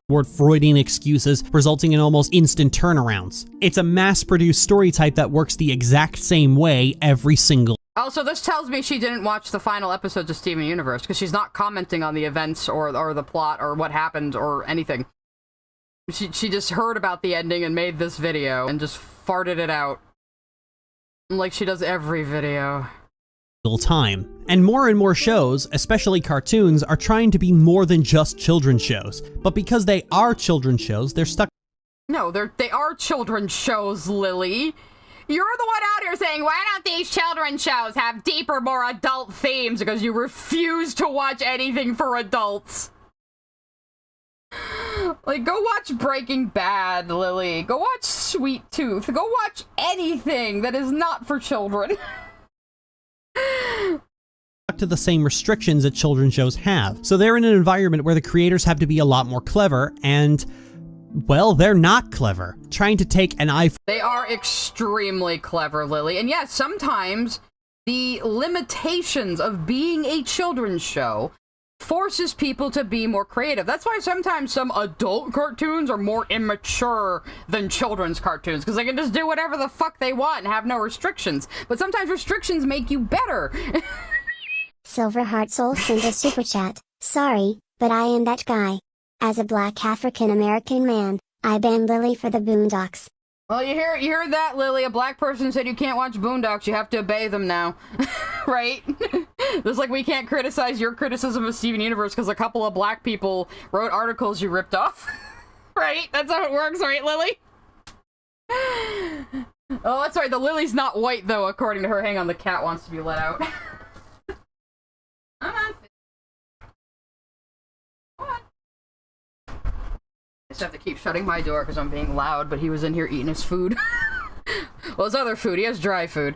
Toward Freudian excuses, resulting in almost instant turnarounds. It's a mass-produced story type that works the exact same way every single. Also, this tells me she didn't watch the final episodes of Steven Universe, because she's not commenting on the events or the plot or what happened or anything. She just heard about the ending and made this video and just farted it out. Like she does every video. Time. And more shows, especially cartoons, are trying to be more than just children's shows. But because they are children's shows, they're stuck. No, they are children's shows, Lily. You're the one out here saying, why don't these children's shows have deeper, more adult themes? Because you refuse to watch anything for adults. Like, go watch Breaking Bad, Lily. Go watch Sweet Tooth. Go watch anything that is not for children. To the same restrictions that children's shows have. So they're in an environment where the creators have to be a lot more clever, and well, they're not clever. Trying to take an eye. They are extremely clever, Lily. And yes, sometimes the limitations of being a children's show forces people to be more creative. That's why sometimes some adult cartoons are more immature than children's cartoons, because they can just do whatever the fuck they want and have no restrictions. But sometimes restrictions make you better. Silverheart Soul sent a super chat. Sorry, but I am that guy. As a black African-American man, I ban Lily for the Boondocks. Well, you heard that, Lily. A black person said you can't watch Boondocks, you have to obey them now. Right? Just like we can't criticize your criticism of Steven Universe because a couple of black people wrote articles you ripped off. Right? That's how it works, right, Lily? Oh, that's right, the Lily's not white, though, according to her. Hang on, the cat wants to be let out. Come on. I just have to keep shutting my door because I'm being loud, but he was in here eating his food. Well, his other food. He has dry food.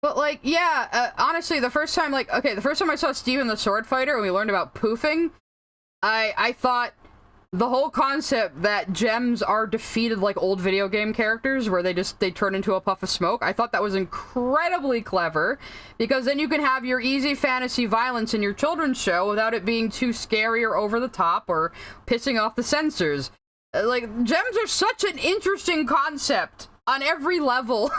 But, like, yeah, honestly, the first time I saw Steven the Sword Fighter and we learned about poofing, I thought the whole concept that gems are defeated like old video game characters where they turn into a puff of smoke, I thought that was incredibly clever, because then you can have your easy fantasy violence in your children's show without it being too scary or over the top or pissing off the censors. Like, gems are such an interesting concept on every level.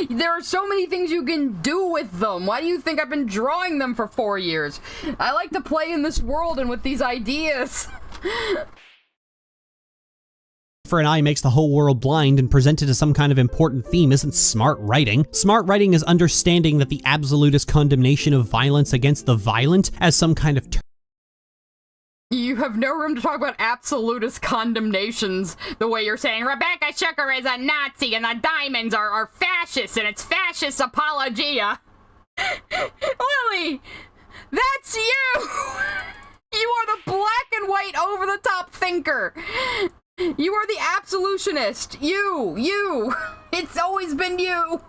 There are so many things you can do with them. Why do you think I've been drawing them for 4 years? I like to play in this world and with these ideas. For an eye makes the whole world blind and presented as some kind of important theme isn't smart writing. Smart writing is understanding that the absolutist condemnation of violence against the violent as some kind of You have no room to talk about absolutist condemnations the way you're saying Rebecca Sugar is a Nazi and the diamonds are fascist and it's fascist apologia. Lily, that's you! You are the black and white over-the-top thinker. You are the absolutionist. You. It's always been you.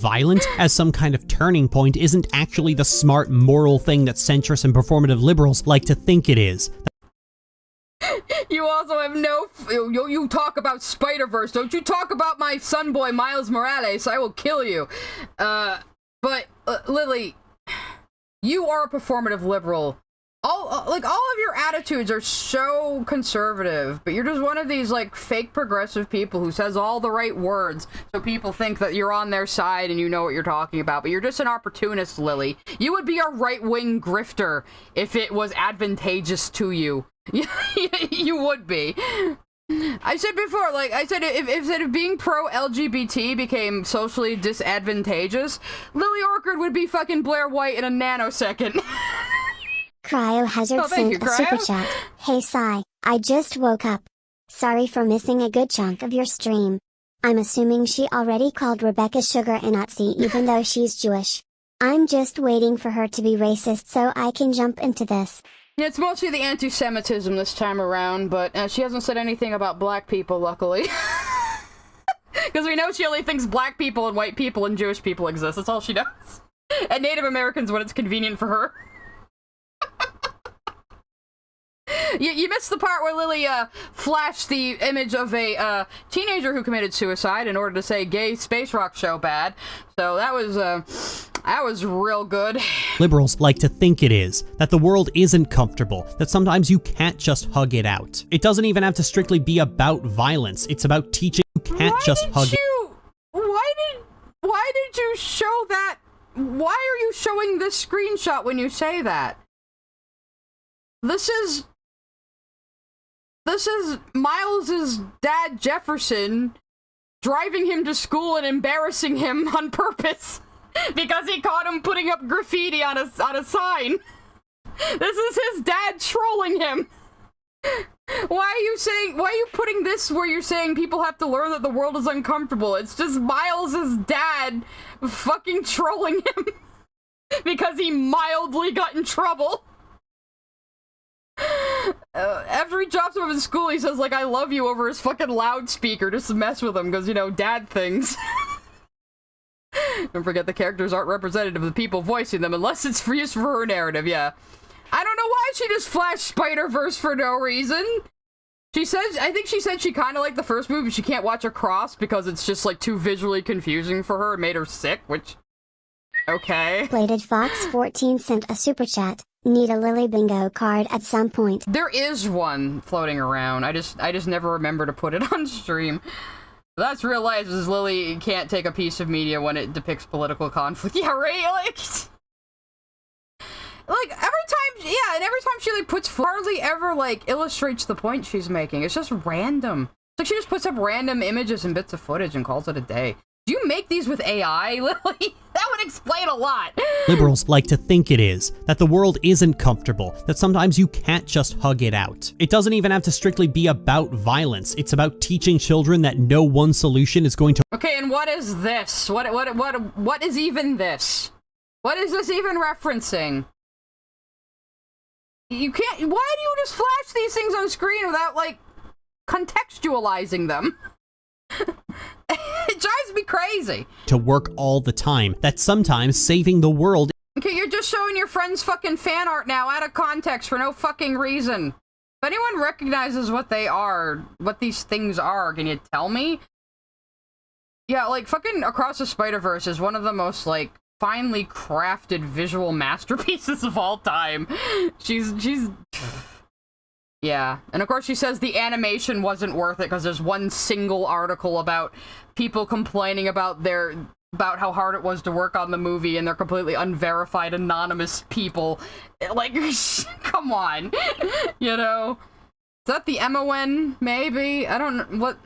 violent as some kind of turning point isn't actually the smart, moral thing that centrist and performative liberals like to think it is. You also have no... You talk about Spider-Verse. Don't you talk about my son boy, Miles Morales. I will kill you. But, Lily, you are a performative liberal. All of your attitudes are so conservative, but you're just one of these, like, fake progressive people who says all the right words so people think that you're on their side and you know what you're talking about, but you're just an opportunist, Lily. You would be a right-wing grifter if it was advantageous to you. You would be. I said before, like, if being pro-LGBT became socially disadvantageous, Lily Orchard would be fucking Blair White in a nanosecond. Cryohazard sent a super chat. Hey Sai, I just woke up. Sorry for missing a good chunk of your stream. I'm assuming she already called Rebecca Sugar a Nazi even though she's Jewish. I'm just waiting for her to be racist so I can jump into this. Yeah, it's mostly the anti-Semitism this time around, but she hasn't said anything about black people, luckily. Because we know she only thinks black people and white people and Jewish people exist. That's all she does. And Native Americans when it's convenient for her. You missed the part where Lily flashed the image of a teenager who committed suicide in order to say gay space rock show bad. So that was real good. Liberals like to think it is, that the world isn't comfortable, that sometimes you can't just hug it out. It doesn't even have to strictly be about violence, it's about teaching you can't just hug it. Why did you show that? Why are you showing this screenshot when you say that? This is Miles's dad Jefferson driving him to school and embarrassing him on purpose because he caught him putting up graffiti on a sign. This is his dad trolling him. Why are you putting this where you're saying people have to learn that the world is uncomfortable? It's just Miles's dad fucking trolling him because he mildly got in trouble. After he drops him off in school, he says, like, I love you over his fucking loudspeaker just to mess with him, because, you know, dad things. Don't forget the characters aren't representative of the people voicing them, unless it's for use for her narrative, yeah. I don't know why she just flashed Spider-Verse for no reason. I think she said she kind of liked the first movie, but she can't watch Across because it's just, like, too visually confusing for her. It made her sick, which... Okay. Bladed Fox 14 sent a super chat. Need a Lily bingo card at some point. There is one floating around. I just never remember to put it on stream. That's real life, is Lily can't take a piece of media when it depicts political conflict. Yeah, right? Like every time she like puts hardly ever like illustrates the point she's making. It's just random. It's like she just puts up random images and bits of footage and calls it a day. Do you make these with AI, Lily? That would explain a lot. Liberals like to think it is, that the world isn't comfortable, that sometimes you can't just hug it out. It doesn't even have to strictly be about violence, it's about teaching children that no one solution is going to— Okay, and what is this? What is even this? What is this even referencing? You can't— why do you just flash these things on screen without, like, contextualizing them? It drives me crazy. To work all the time, that sometimes saving the world— Okay, you're just showing your friends fucking fan art now out of context for no fucking reason. If anyone recognizes what they are, what these things are, can you tell me? Yeah, like, fucking Across the Spider-Verse is one of the most, like, finely crafted visual masterpieces of all time. She's yeah, and of course she says the animation wasn't worth it because there's one single article about people complaining about how hard it was to work on the movie, and they're completely unverified anonymous people. Like, come on, you know? Is that the MON, maybe? I don't know, what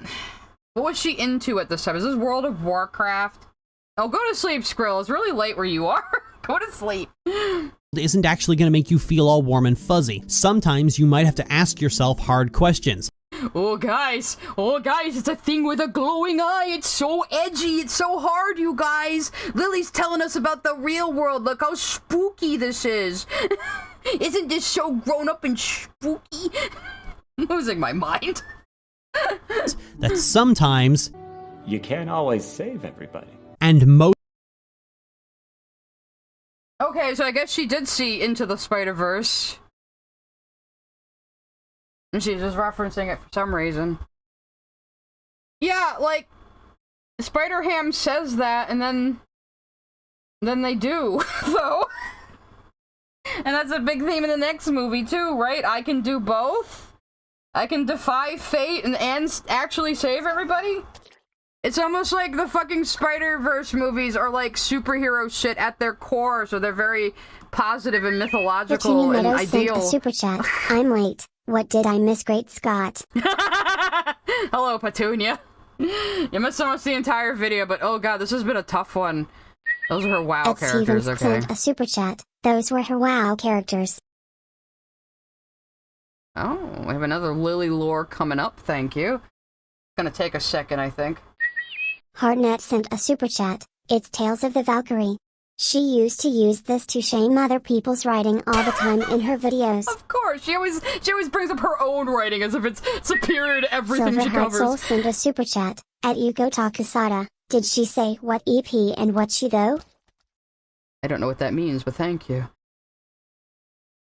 was she into at this time? Is this World of Warcraft? Oh, go to sleep, Skrill. It's really late where you are. Go to sleep. Isn't actually going to make you feel all warm and fuzzy. Sometimes you might have to ask yourself hard questions. Oh guys, it's a thing with a glowing eye. It's so edgy, it's so hard, you guys. Lily's telling us about the real world. Look how spooky this is. Isn't this so grown up and spooky? I'm losing my mind. That sometimes You can't always save everybody. and most Okay, so I guess she did see Into the Spider-Verse. And she's just referencing it for some reason. Yeah, like, Spider-Ham says that, and then they do, though. And that's a big theme in the next movie, too, right? I can do both? I can defy fate and actually save everybody? It's almost like the fucking Spider-Verse movies are like superhero shit at their core, so they're very positive and mythological and ideal. Sent a super chat. I'm late. What did I miss, Great Scott? Hello, Petunia. You missed almost the entire video, but oh god, this has been a tough one. Those are her WoW characters, okay. Sent a super chat. Those were her WoW characters. Oh, we have another Lily lore coming up, thank you. It's gonna take a second, I think. Hardnet sent a super chat. It's Tales of the Valkyrie. She used to use this to shame other people's writing all the time in her videos. Of course, she always brings up her own writing as if it's superior to everything she covers. Soul sent a super chat. At Yuko Takusada, did she say what EP and what she though? I don't know what that means, but thank you.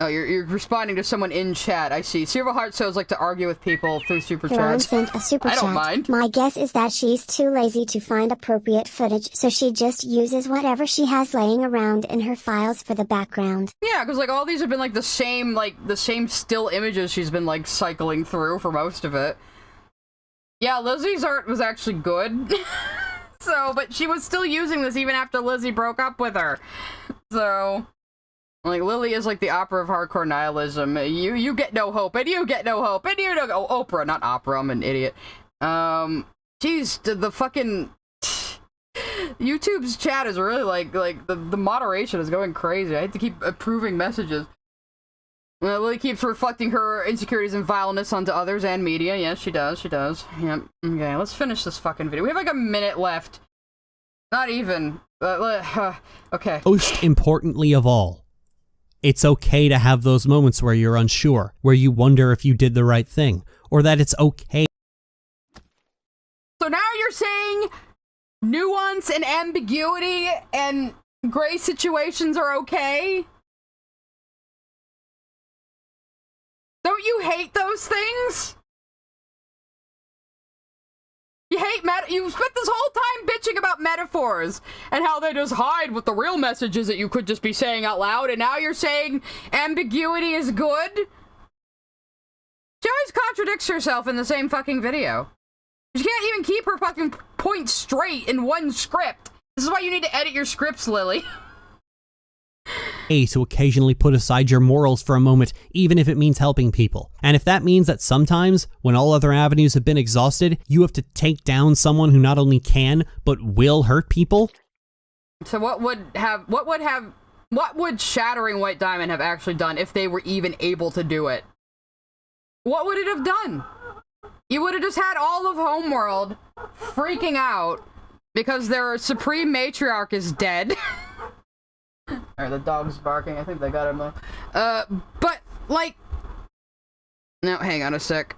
Oh, you're responding to someone in chat, I see. Silver Heart Souls like to argue with people through super chats. Sent a super I don't chat. mind. My guess is that she's too lazy to find appropriate footage, so she just uses whatever she has laying around in her files for the background. Yeah, because like all these have been like the same still images she's been like cycling through for most of it. Yeah, Lizzie's art was actually good. So, but she was still using this even after Lizzie broke up with her. So, like, Lily is like the opera of hardcore nihilism. You get no hope, and you get no hope, and you don't go. Oh, Oprah, not opera, I'm an idiot. Geez, the fucking YouTube's chat is really like the moderation is going crazy. I have to keep approving messages. Lily keeps reflecting her insecurities and vileness onto others and media. Yes, she does. Yep. Okay, let's finish this fucking video. We have like a minute left. Not even. Okay. Most importantly of all, it's okay to have those moments where you're unsure, where you wonder if you did the right thing, or that it's okay. So now you're saying nuance and ambiguity and gray situations are okay? Don't you hate those things? You hate you spent this whole time bitching about metaphors and how they just hide what the real messages that you could just be saying out loud, and now you're saying ambiguity is good? She always contradicts herself in the same fucking video. She can't even keep her fucking point straight in one script. This is why you need to edit your scripts, Lily. To occasionally put aside your morals for a moment, even if it means helping people. And if that means that sometimes, when all other avenues have been exhausted, you have to take down someone who not only can, but will hurt people? So what would Shattering White Diamond have actually done if they were even able to do it? What would it have done? You would have just had all of Homeworld freaking out because their supreme matriarch is dead. Alright, the dog's barking. I think they got him though. But, like... No, hang on a sec.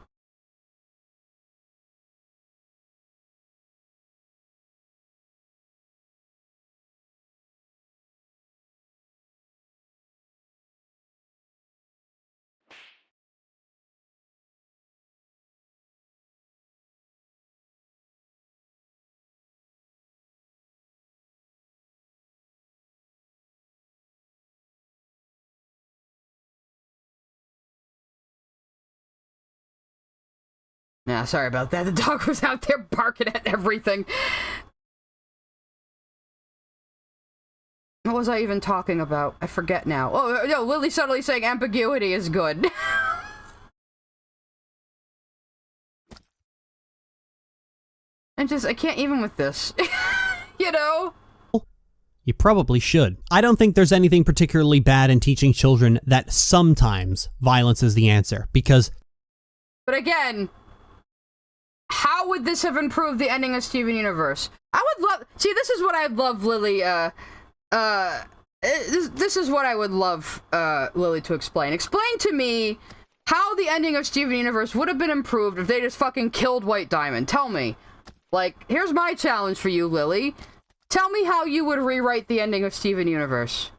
Yeah, sorry about that. The dog was out there barking at everything. What was I even talking about? I forget now. Oh, no, Lily subtly saying ambiguity is good. I can't even with this. You know? You probably should. I don't think there's anything particularly bad in teaching children that sometimes violence is the answer, because... But again... How would this have improved the ending of Steven Universe? I would love... See, this is what I'd love Lily, this is what I would love, Lily to explain. Explain to me how the ending of Steven Universe would have been improved if they just fucking killed White Diamond. Tell me. Like, here's my challenge for you, Lily. Tell me how you would rewrite the ending of Steven Universe.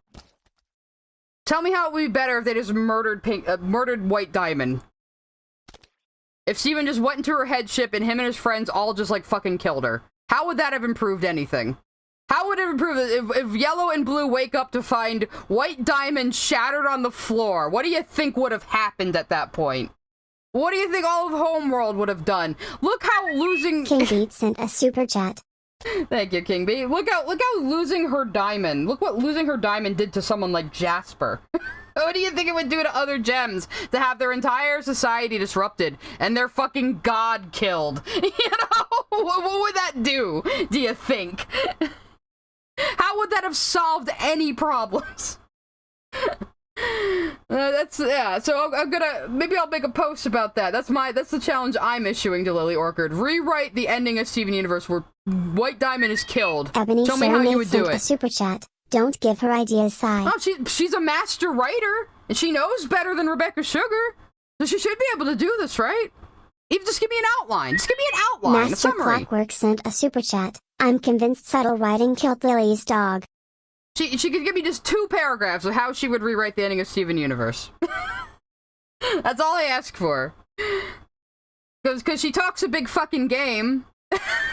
Tell me how it would be better if they just murdered murdered White Diamond. If Steven just went into her headship and him and his friends all just, like, fucking killed her. How would that have improved anything? How would it improve if Yellow and Blue wake up to find White Diamond shattered on the floor? What do you think would have happened at that point? What do you think all of Homeworld would have done? Look how losing... Kingbeat sent a super chat. Thank you, Kingbeat. Look how losing her diamond. Look what losing her diamond did to someone like Jasper. What do you think it would do to other gems to have their entire society disrupted and their fucking god killed? You know? What would that do you think? How would that have solved any problems? So I'm gonna, maybe I'll make a post about that. That's the challenge I'm issuing to Lily Orchard. Rewrite the ending of Steven Universe where White Diamond is killed. Ebony Tell me how you would do sent it. a super chat. Don't give her ideas, sigh. Oh, she's a master writer, and she knows better than Rebecca Sugar, so she should be able to do this, right? Even just give me an outline. Just give me an outline, a Master summary. Clockwork sent a super chat. I'm convinced subtle writing killed Lily's dog. She could give me just 2 paragraphs of how she would rewrite the ending of Steven Universe. That's all I ask for. Because she talks a big fucking game.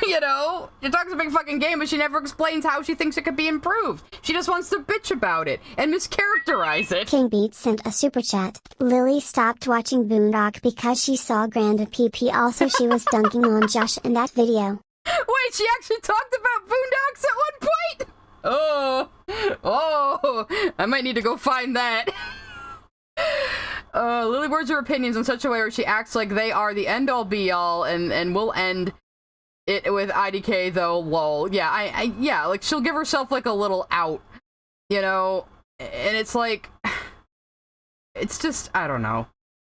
You know? She talks a big fucking game, but she never explains how she thinks it could be improved. She just wants to bitch about it and mischaracterize it. Kingbeat sent a super chat. Lily stopped watching Boondock because she saw Grandpa PP. Also, she was dunking on Josh in that video. Wait, she actually talked about Boondocks at one point? Oh, I might need to go find that. Lily words her opinions in such a way where she acts like they are the end-all be-all, and we'll end it with IDK though, lol. Yeah, yeah, like, she'll give herself, like, a little out, you know? And it's like, it's just, I don't know.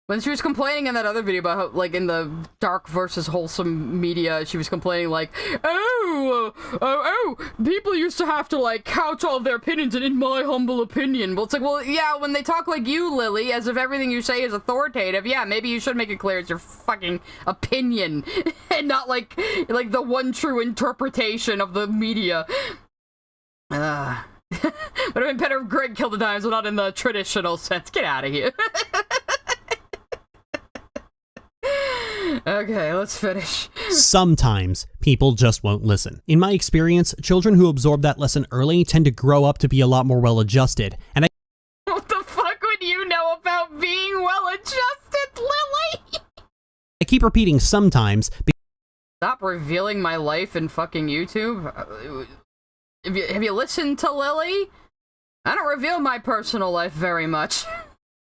When she was complaining in that other video about how, like, in the dark versus wholesome media, she was complaining, like, oh, people used to have to, like, couch all of their opinions in my humble opinion. But it's like, well, yeah, when they talk like you, Lily, as if everything you say is authoritative, yeah, maybe you should make it clear it's your fucking opinion, and not, like the one true interpretation of the media. Would have been better if Greg killed the dimes, but not in the traditional sense. Get out of here. Okay, let's finish. Sometimes people just won't listen. In my experience, children who absorb that lesson early tend to grow up to be a lot more well-adjusted, and What the fuck would you know about being well-adjusted, Lily? I keep repeating sometimes Stop revealing my life in fucking YouTube. Have you listened to Lily? I don't reveal my personal life very much.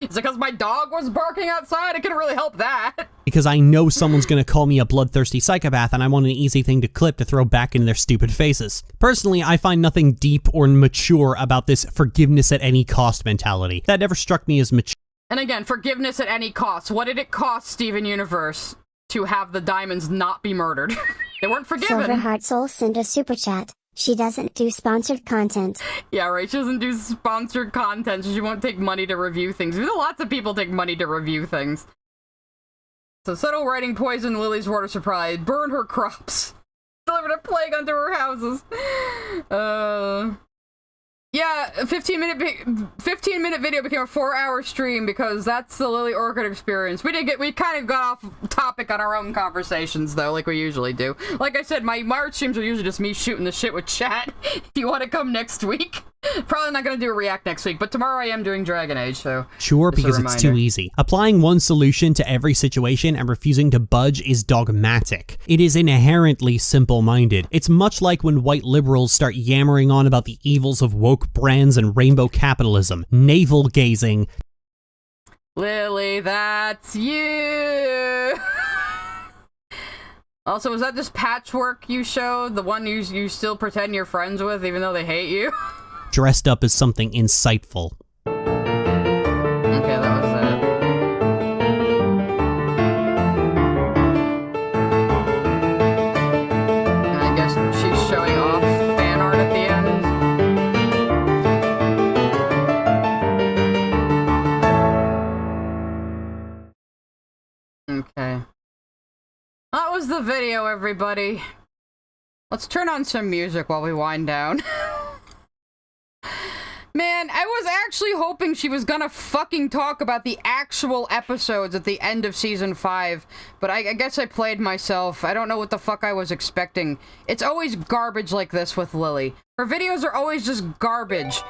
Is it because my dog was barking outside? It couldn't really help that. because I know someone's gonna call me a bloodthirsty psychopath and I want an easy thing to clip to throw back into their stupid faces. Personally, I find nothing deep or mature about this forgiveness at any cost mentality. That never struck me as mature. And again, forgiveness at any cost. What did it cost Steven Universe to have the diamonds not be murdered? They weren't forgiven. Silverheart Soul sent a super chat. She doesn't do sponsored content. Yeah, right. She doesn't do sponsored content, so she won't take money to review things. Lots of people take money to review things. So subtle writing poison Lily's water supply. Burn her crops. Delivered a plague onto her houses. Yeah, a 15-minute video became a 4-hour stream because that's the Lily Orchid experience. We kind of got off topic on our own conversations though, like we usually do. Like I said, my March streams are usually just me shooting the shit with chat. Do you want to come next week? Probably not gonna do a react next week, but tomorrow I am doing Dragon Age, so sure, because it's too easy. Applying one solution to every situation and refusing to budge is dogmatic. It is inherently simple-minded. It's much like when white liberals start yammering on about the evils of woke brands and rainbow capitalism. Navel-gazing. Lily, that's you! Also, was that just patchwork you showed? The one you still pretend you're friends with, even though they hate you? Dressed up as something insightful. Okay, that was it. And I guess she's showing off fan art at the end. Okay. That was the video, everybody. Let's turn on some music while we wind down. Man, I was actually hoping she was gonna fucking talk about the actual episodes at the end of Season 5, but I guess I played myself. I don't know what the fuck I was expecting. It's always garbage like this with Lily. Her videos are always just garbage.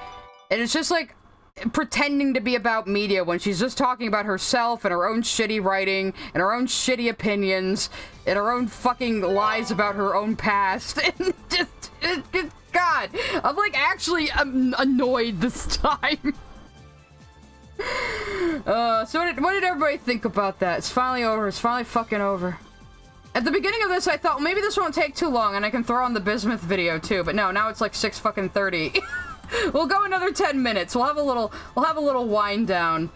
And it's just like pretending to be about media when she's just talking about herself and her own shitty writing and her own shitty opinions and her own fucking lies about her own past. And just, God, I'm like actually annoyed this time. So what did everybody think about that? It's finally over. It's finally fucking over. At the beginning of this, I thought, well, maybe this won't take too long and I can throw on the bismuth video too, but no, now it's like 6:30. We'll go another 10 minutes. We'll have a little wind down.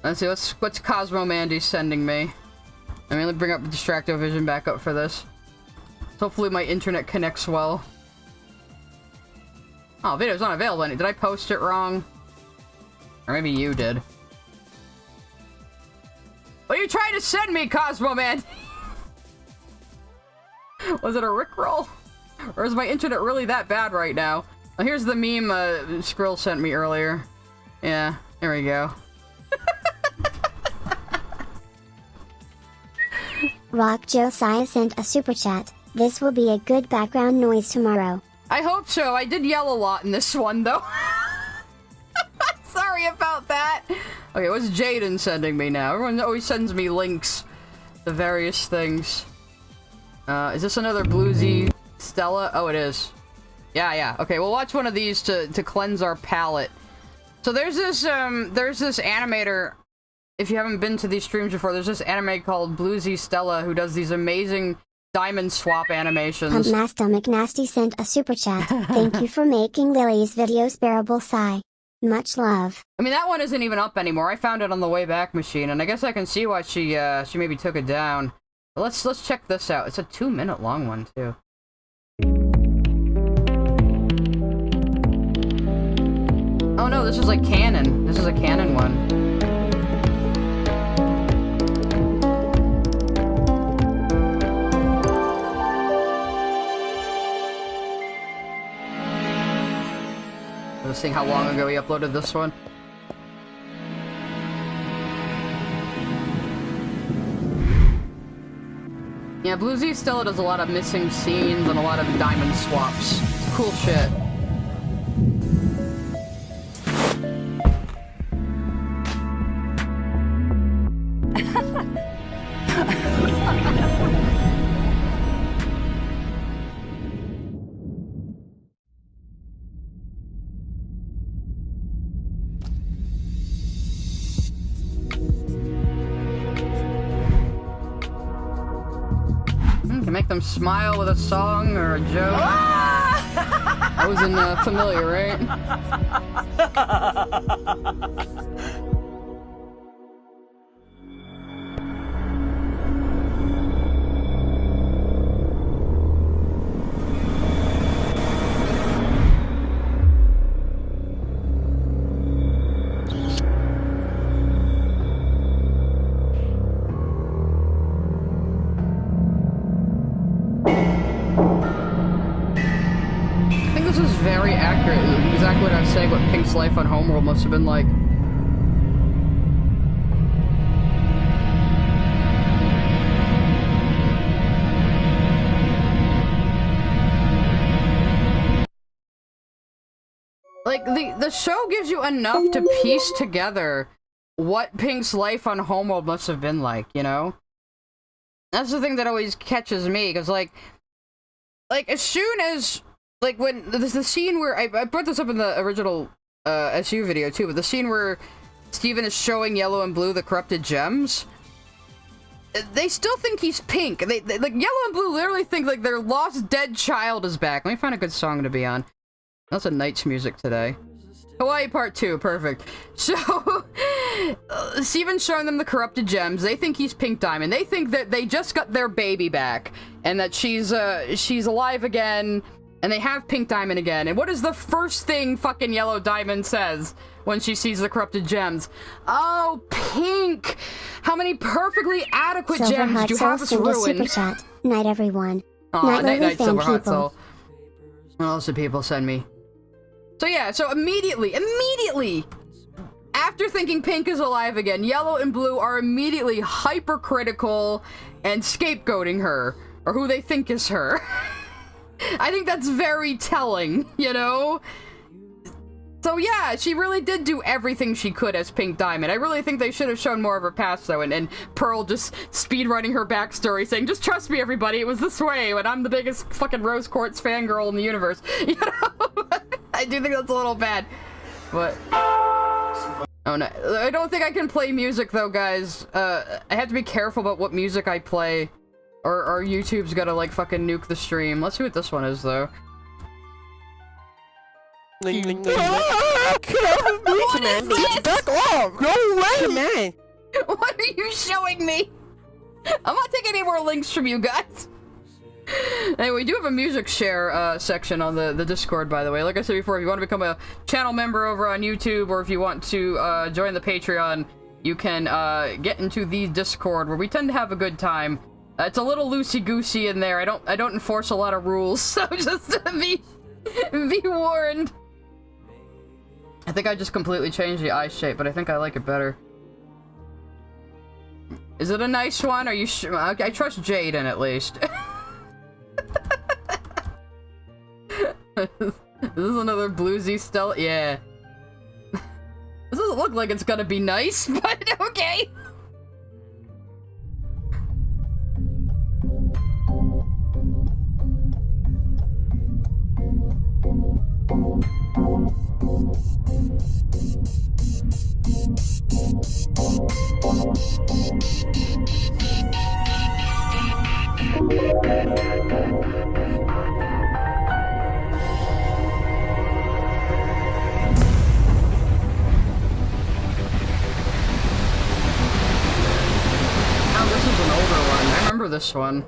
Let's see, what's Cosmo Mandy sending me? I mean, let me bring up the Distractovision back up for this. Hopefully my internet connects well. Oh, video's not available. Did I post it wrong? Or maybe you did. What are you trying to send me, Cosmo Man? Was it a Rickroll? Or is my internet really that bad right now? Oh, here's the meme Skrill sent me earlier. Yeah, there we go. Rock Josiah sent a super chat. This will be a good background noise tomorrow. I hope so. I did yell a lot in this one, though. Sorry about that. Okay, what's Jaden sending me now? Everyone always sends me links to various things. Is this another bluesy Stella? Oh, it is. Yeah. Okay, we'll watch one of these to cleanse our palate. So there's this animator. If you haven't been to these streams before, there's this anime called Bluesy Stella who does these amazing diamond swap animations. Master McNasty sent a super chat. Thank you for making Lily's videos bearable. Sigh. Much love. I mean, that one isn't even up anymore. I found it on the Wayback Machine, and I guess I can see why she maybe took it down. But let's check this out. It's a 2-minute long one too. Oh no, this is like canon. This is a canon one. Let's see how long ago he uploaded this one. Yeah, Bluesy Stella does a lot of missing scenes and a lot of diamond swaps. It's cool shit. Can make them smile with a song or a joke. That wasn't familiar, right? Very accurate. Exactly what I was saying, what Pink's life on Homeworld must have been like. Like, the show gives you enough to piece together what Pink's life on Homeworld must have been like, you know? That's the thing that always catches me, because, like, as soon as... Like, when there's the scene where I brought this up in the original SU video too, but the scene where Steven is showing Yellow and Blue the corrupted gems, they still think he's Pink. They like Yellow and Blue literally think like their lost dead child is back. Let me find a good song to be on. That's a Knight's music today. Hawaii Part 2, perfect. So, Steven's showing them the corrupted gems. They think he's Pink Diamond. They think that they just got their baby back and that she's alive again. And they have Pink Diamond again. And what is the first thing fucking Yellow Diamond says when she sees the corrupted gems? Oh, Pink! How many perfectly adequate gems do you have us ruin? Super chat. Night, everyone. Aw, night, Silver Hot Soul. What else did people send me? So yeah, so immediately, after thinking Pink is alive again, Yellow and Blue are immediately hypercritical and scapegoating her, or who they think is her. I think that's very telling, you know? So yeah, she really did do everything she could as Pink Diamond. I really think they should have shown more of her past, though, and Pearl just speedrunning her backstory, saying, just trust me, everybody, it was this way, when I'm the biggest fucking Rose Quartz fangirl in the universe. You know? I do think that's a little bad. But... oh no, I don't think I can play music, though, guys. I have to be careful about what music I play, or YouTube's gonna, like, fucking nuke the stream. Let's see what this one is, though. What is this? Back off! Go away, man! What are you showing me? I'm not taking any more links from you guys. Anyway, we do have a music share section on the Discord, by the way. Like I said before, if you want to become a channel member over on YouTube, or if you want to join the Patreon, you can get into the Discord, where we tend to have a good time. It's a little loosey-goosey in there. I don't enforce a lot of rules, so just be warned. I think I just completely changed the eye shape, but I think I like it better. Is it a nice one? Are you sure? I trust Jaden, at least. This is another bluesy stealth. Yeah. This doesn't look like it's gonna be nice, but okay. Oh, this is an older one. I remember this one.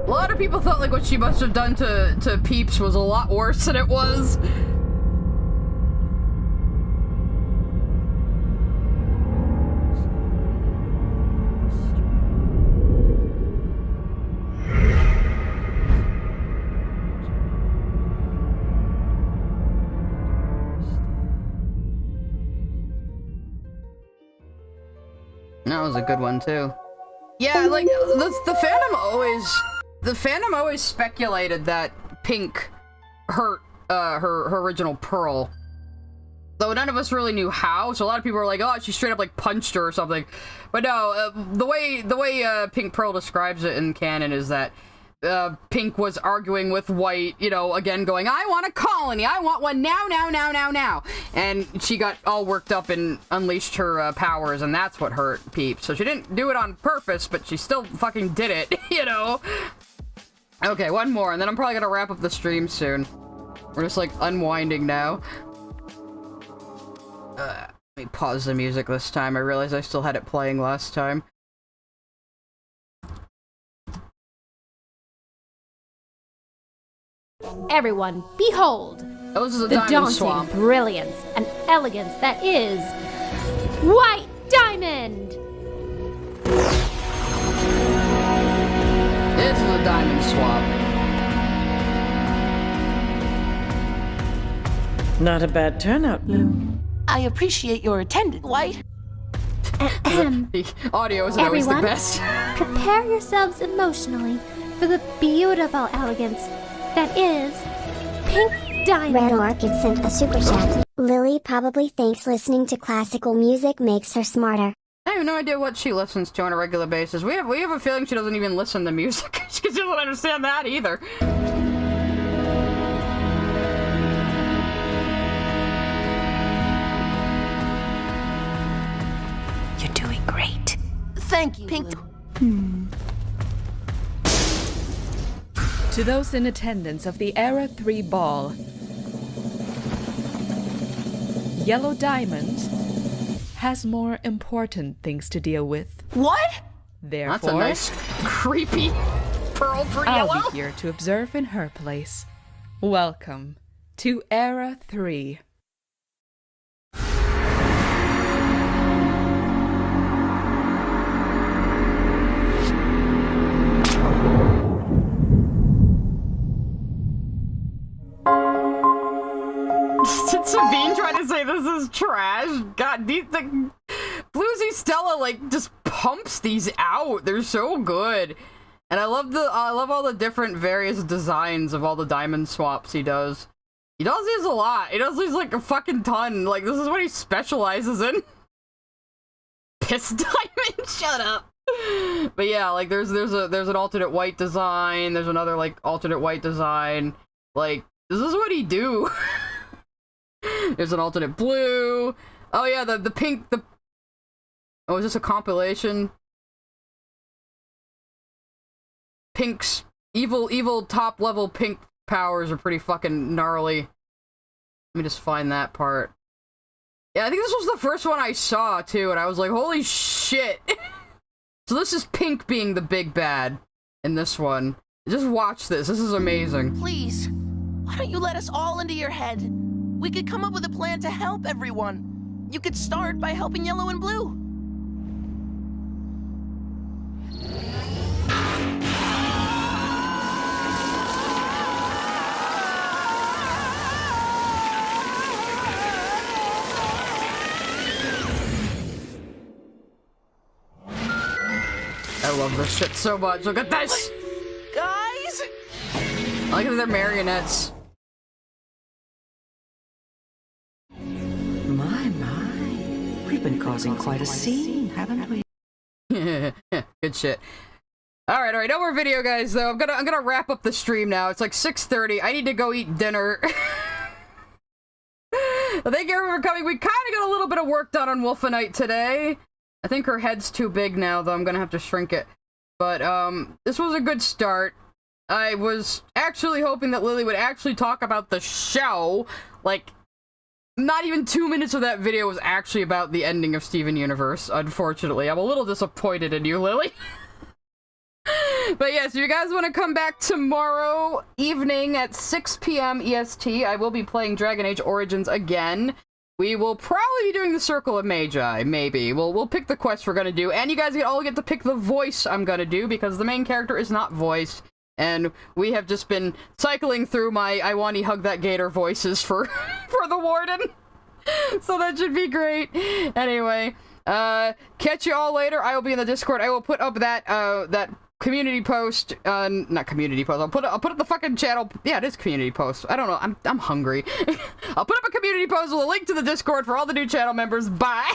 A lot of people thought like what she must have done to Peeps was a lot worse than it was. That was a good one too. Yeah, like the fandom always speculated that Pink hurt her original Pearl, though none of us really knew how. So a lot of people were like, "Oh, she straight up like punched her or something." But no, the way Pink Pearl describes it in canon is that Pink was arguing with White, you know, again going, "I want a colony, I want one now, and she got all worked up and unleashed her powers, and that's what hurt Peep. So she didn't do it on purpose, but she still fucking did it, you know. Okay, one more, and then I'm probably gonna wrap up the stream soon. We're just like unwinding now. Let me pause the music this time. I realized I still had it playing last time. Everyone, behold! Oh, this is a the diamond daunting swamp. brilliance and elegance that is White Diamond! This is a diamond swamp. Not a bad turnout, Blue. I appreciate your attendance, White. The audio isn't always the best. Prepare yourselves emotionally for the beautiful elegance that is Pink Diamond. Red Orchid sent a super chat. Lily probably thinks listening to classical music makes her smarter. I have no idea what she listens to on a regular basis. We have a feeling she doesn't even listen to music. She doesn't understand that either. You're doing great. Thank you, Pink. To those in attendance of the Era 3 ball, Yellow Diamond has more important things to deal with. What? Therefore, that's a nice, creepy pearl for Yellow. I'll be here to observe in her place. Welcome to Era 3. Sabine tried to say this is trash. God, Bluesy Stella like just pumps these out. They're so good. And I love all the different various designs of all the diamond swaps he does. He does these a lot. He does these like a fucking ton. Like, this is what he specializes in. Piss diamond, shut up. But yeah, like there's an alternate white design. There's another like alternate white design. Like, this is what he do. There's an alternate blue. Oh yeah, the pink. Oh, is this a compilation? Pink's evil top level pink powers are pretty fucking gnarly. Let me just find that part. Yeah, I think this was the first one I saw too, and I was like, holy shit. So this is Pink being the big bad in this one. Just watch this. This is amazing. Please, why don't you let us all into your head? We could come up with a plan to help everyone. You could start by helping Yellow and Blue. I love this shit so much. Look at this! Guys! Look at their marionettes. My. We've been causing quite a scene, haven't we? Good shit. Alright, no more video, guys, though. I'm gonna wrap up the stream now. It's like 6:30. I need to go eat dinner. Well, thank you everyone for coming. We kind of got a little bit of work done on Wolfenite today. I think her head's too big now, though. I'm gonna have to shrink it. But, this was a good start. I was actually hoping that Lily would actually talk about the show. Like, not even 2 minutes of that video was actually about the ending of Steven Universe, unfortunately. I'm a little disappointed in you, Lily. But yes, if you guys want to come back tomorrow evening at 6 p.m. EST, I will be playing Dragon Age Origins again. We will probably be doing the Circle of Magi, maybe. We'll pick the quest we're gonna do, and you guys all get to pick the voice I'm gonna do, because the main character is not voiced, and we have just been cycling through my I Want to Hug That Gator voices for, for the Warden. So that should be great. Anyway, catch you all later. I will be in the Discord. I will put up that community post, not community post, I'll put up the fucking channel, yeah, it is community post, I don't know, I'm hungry. I'll put up a community post with a link to the Discord for all the new channel members, bye!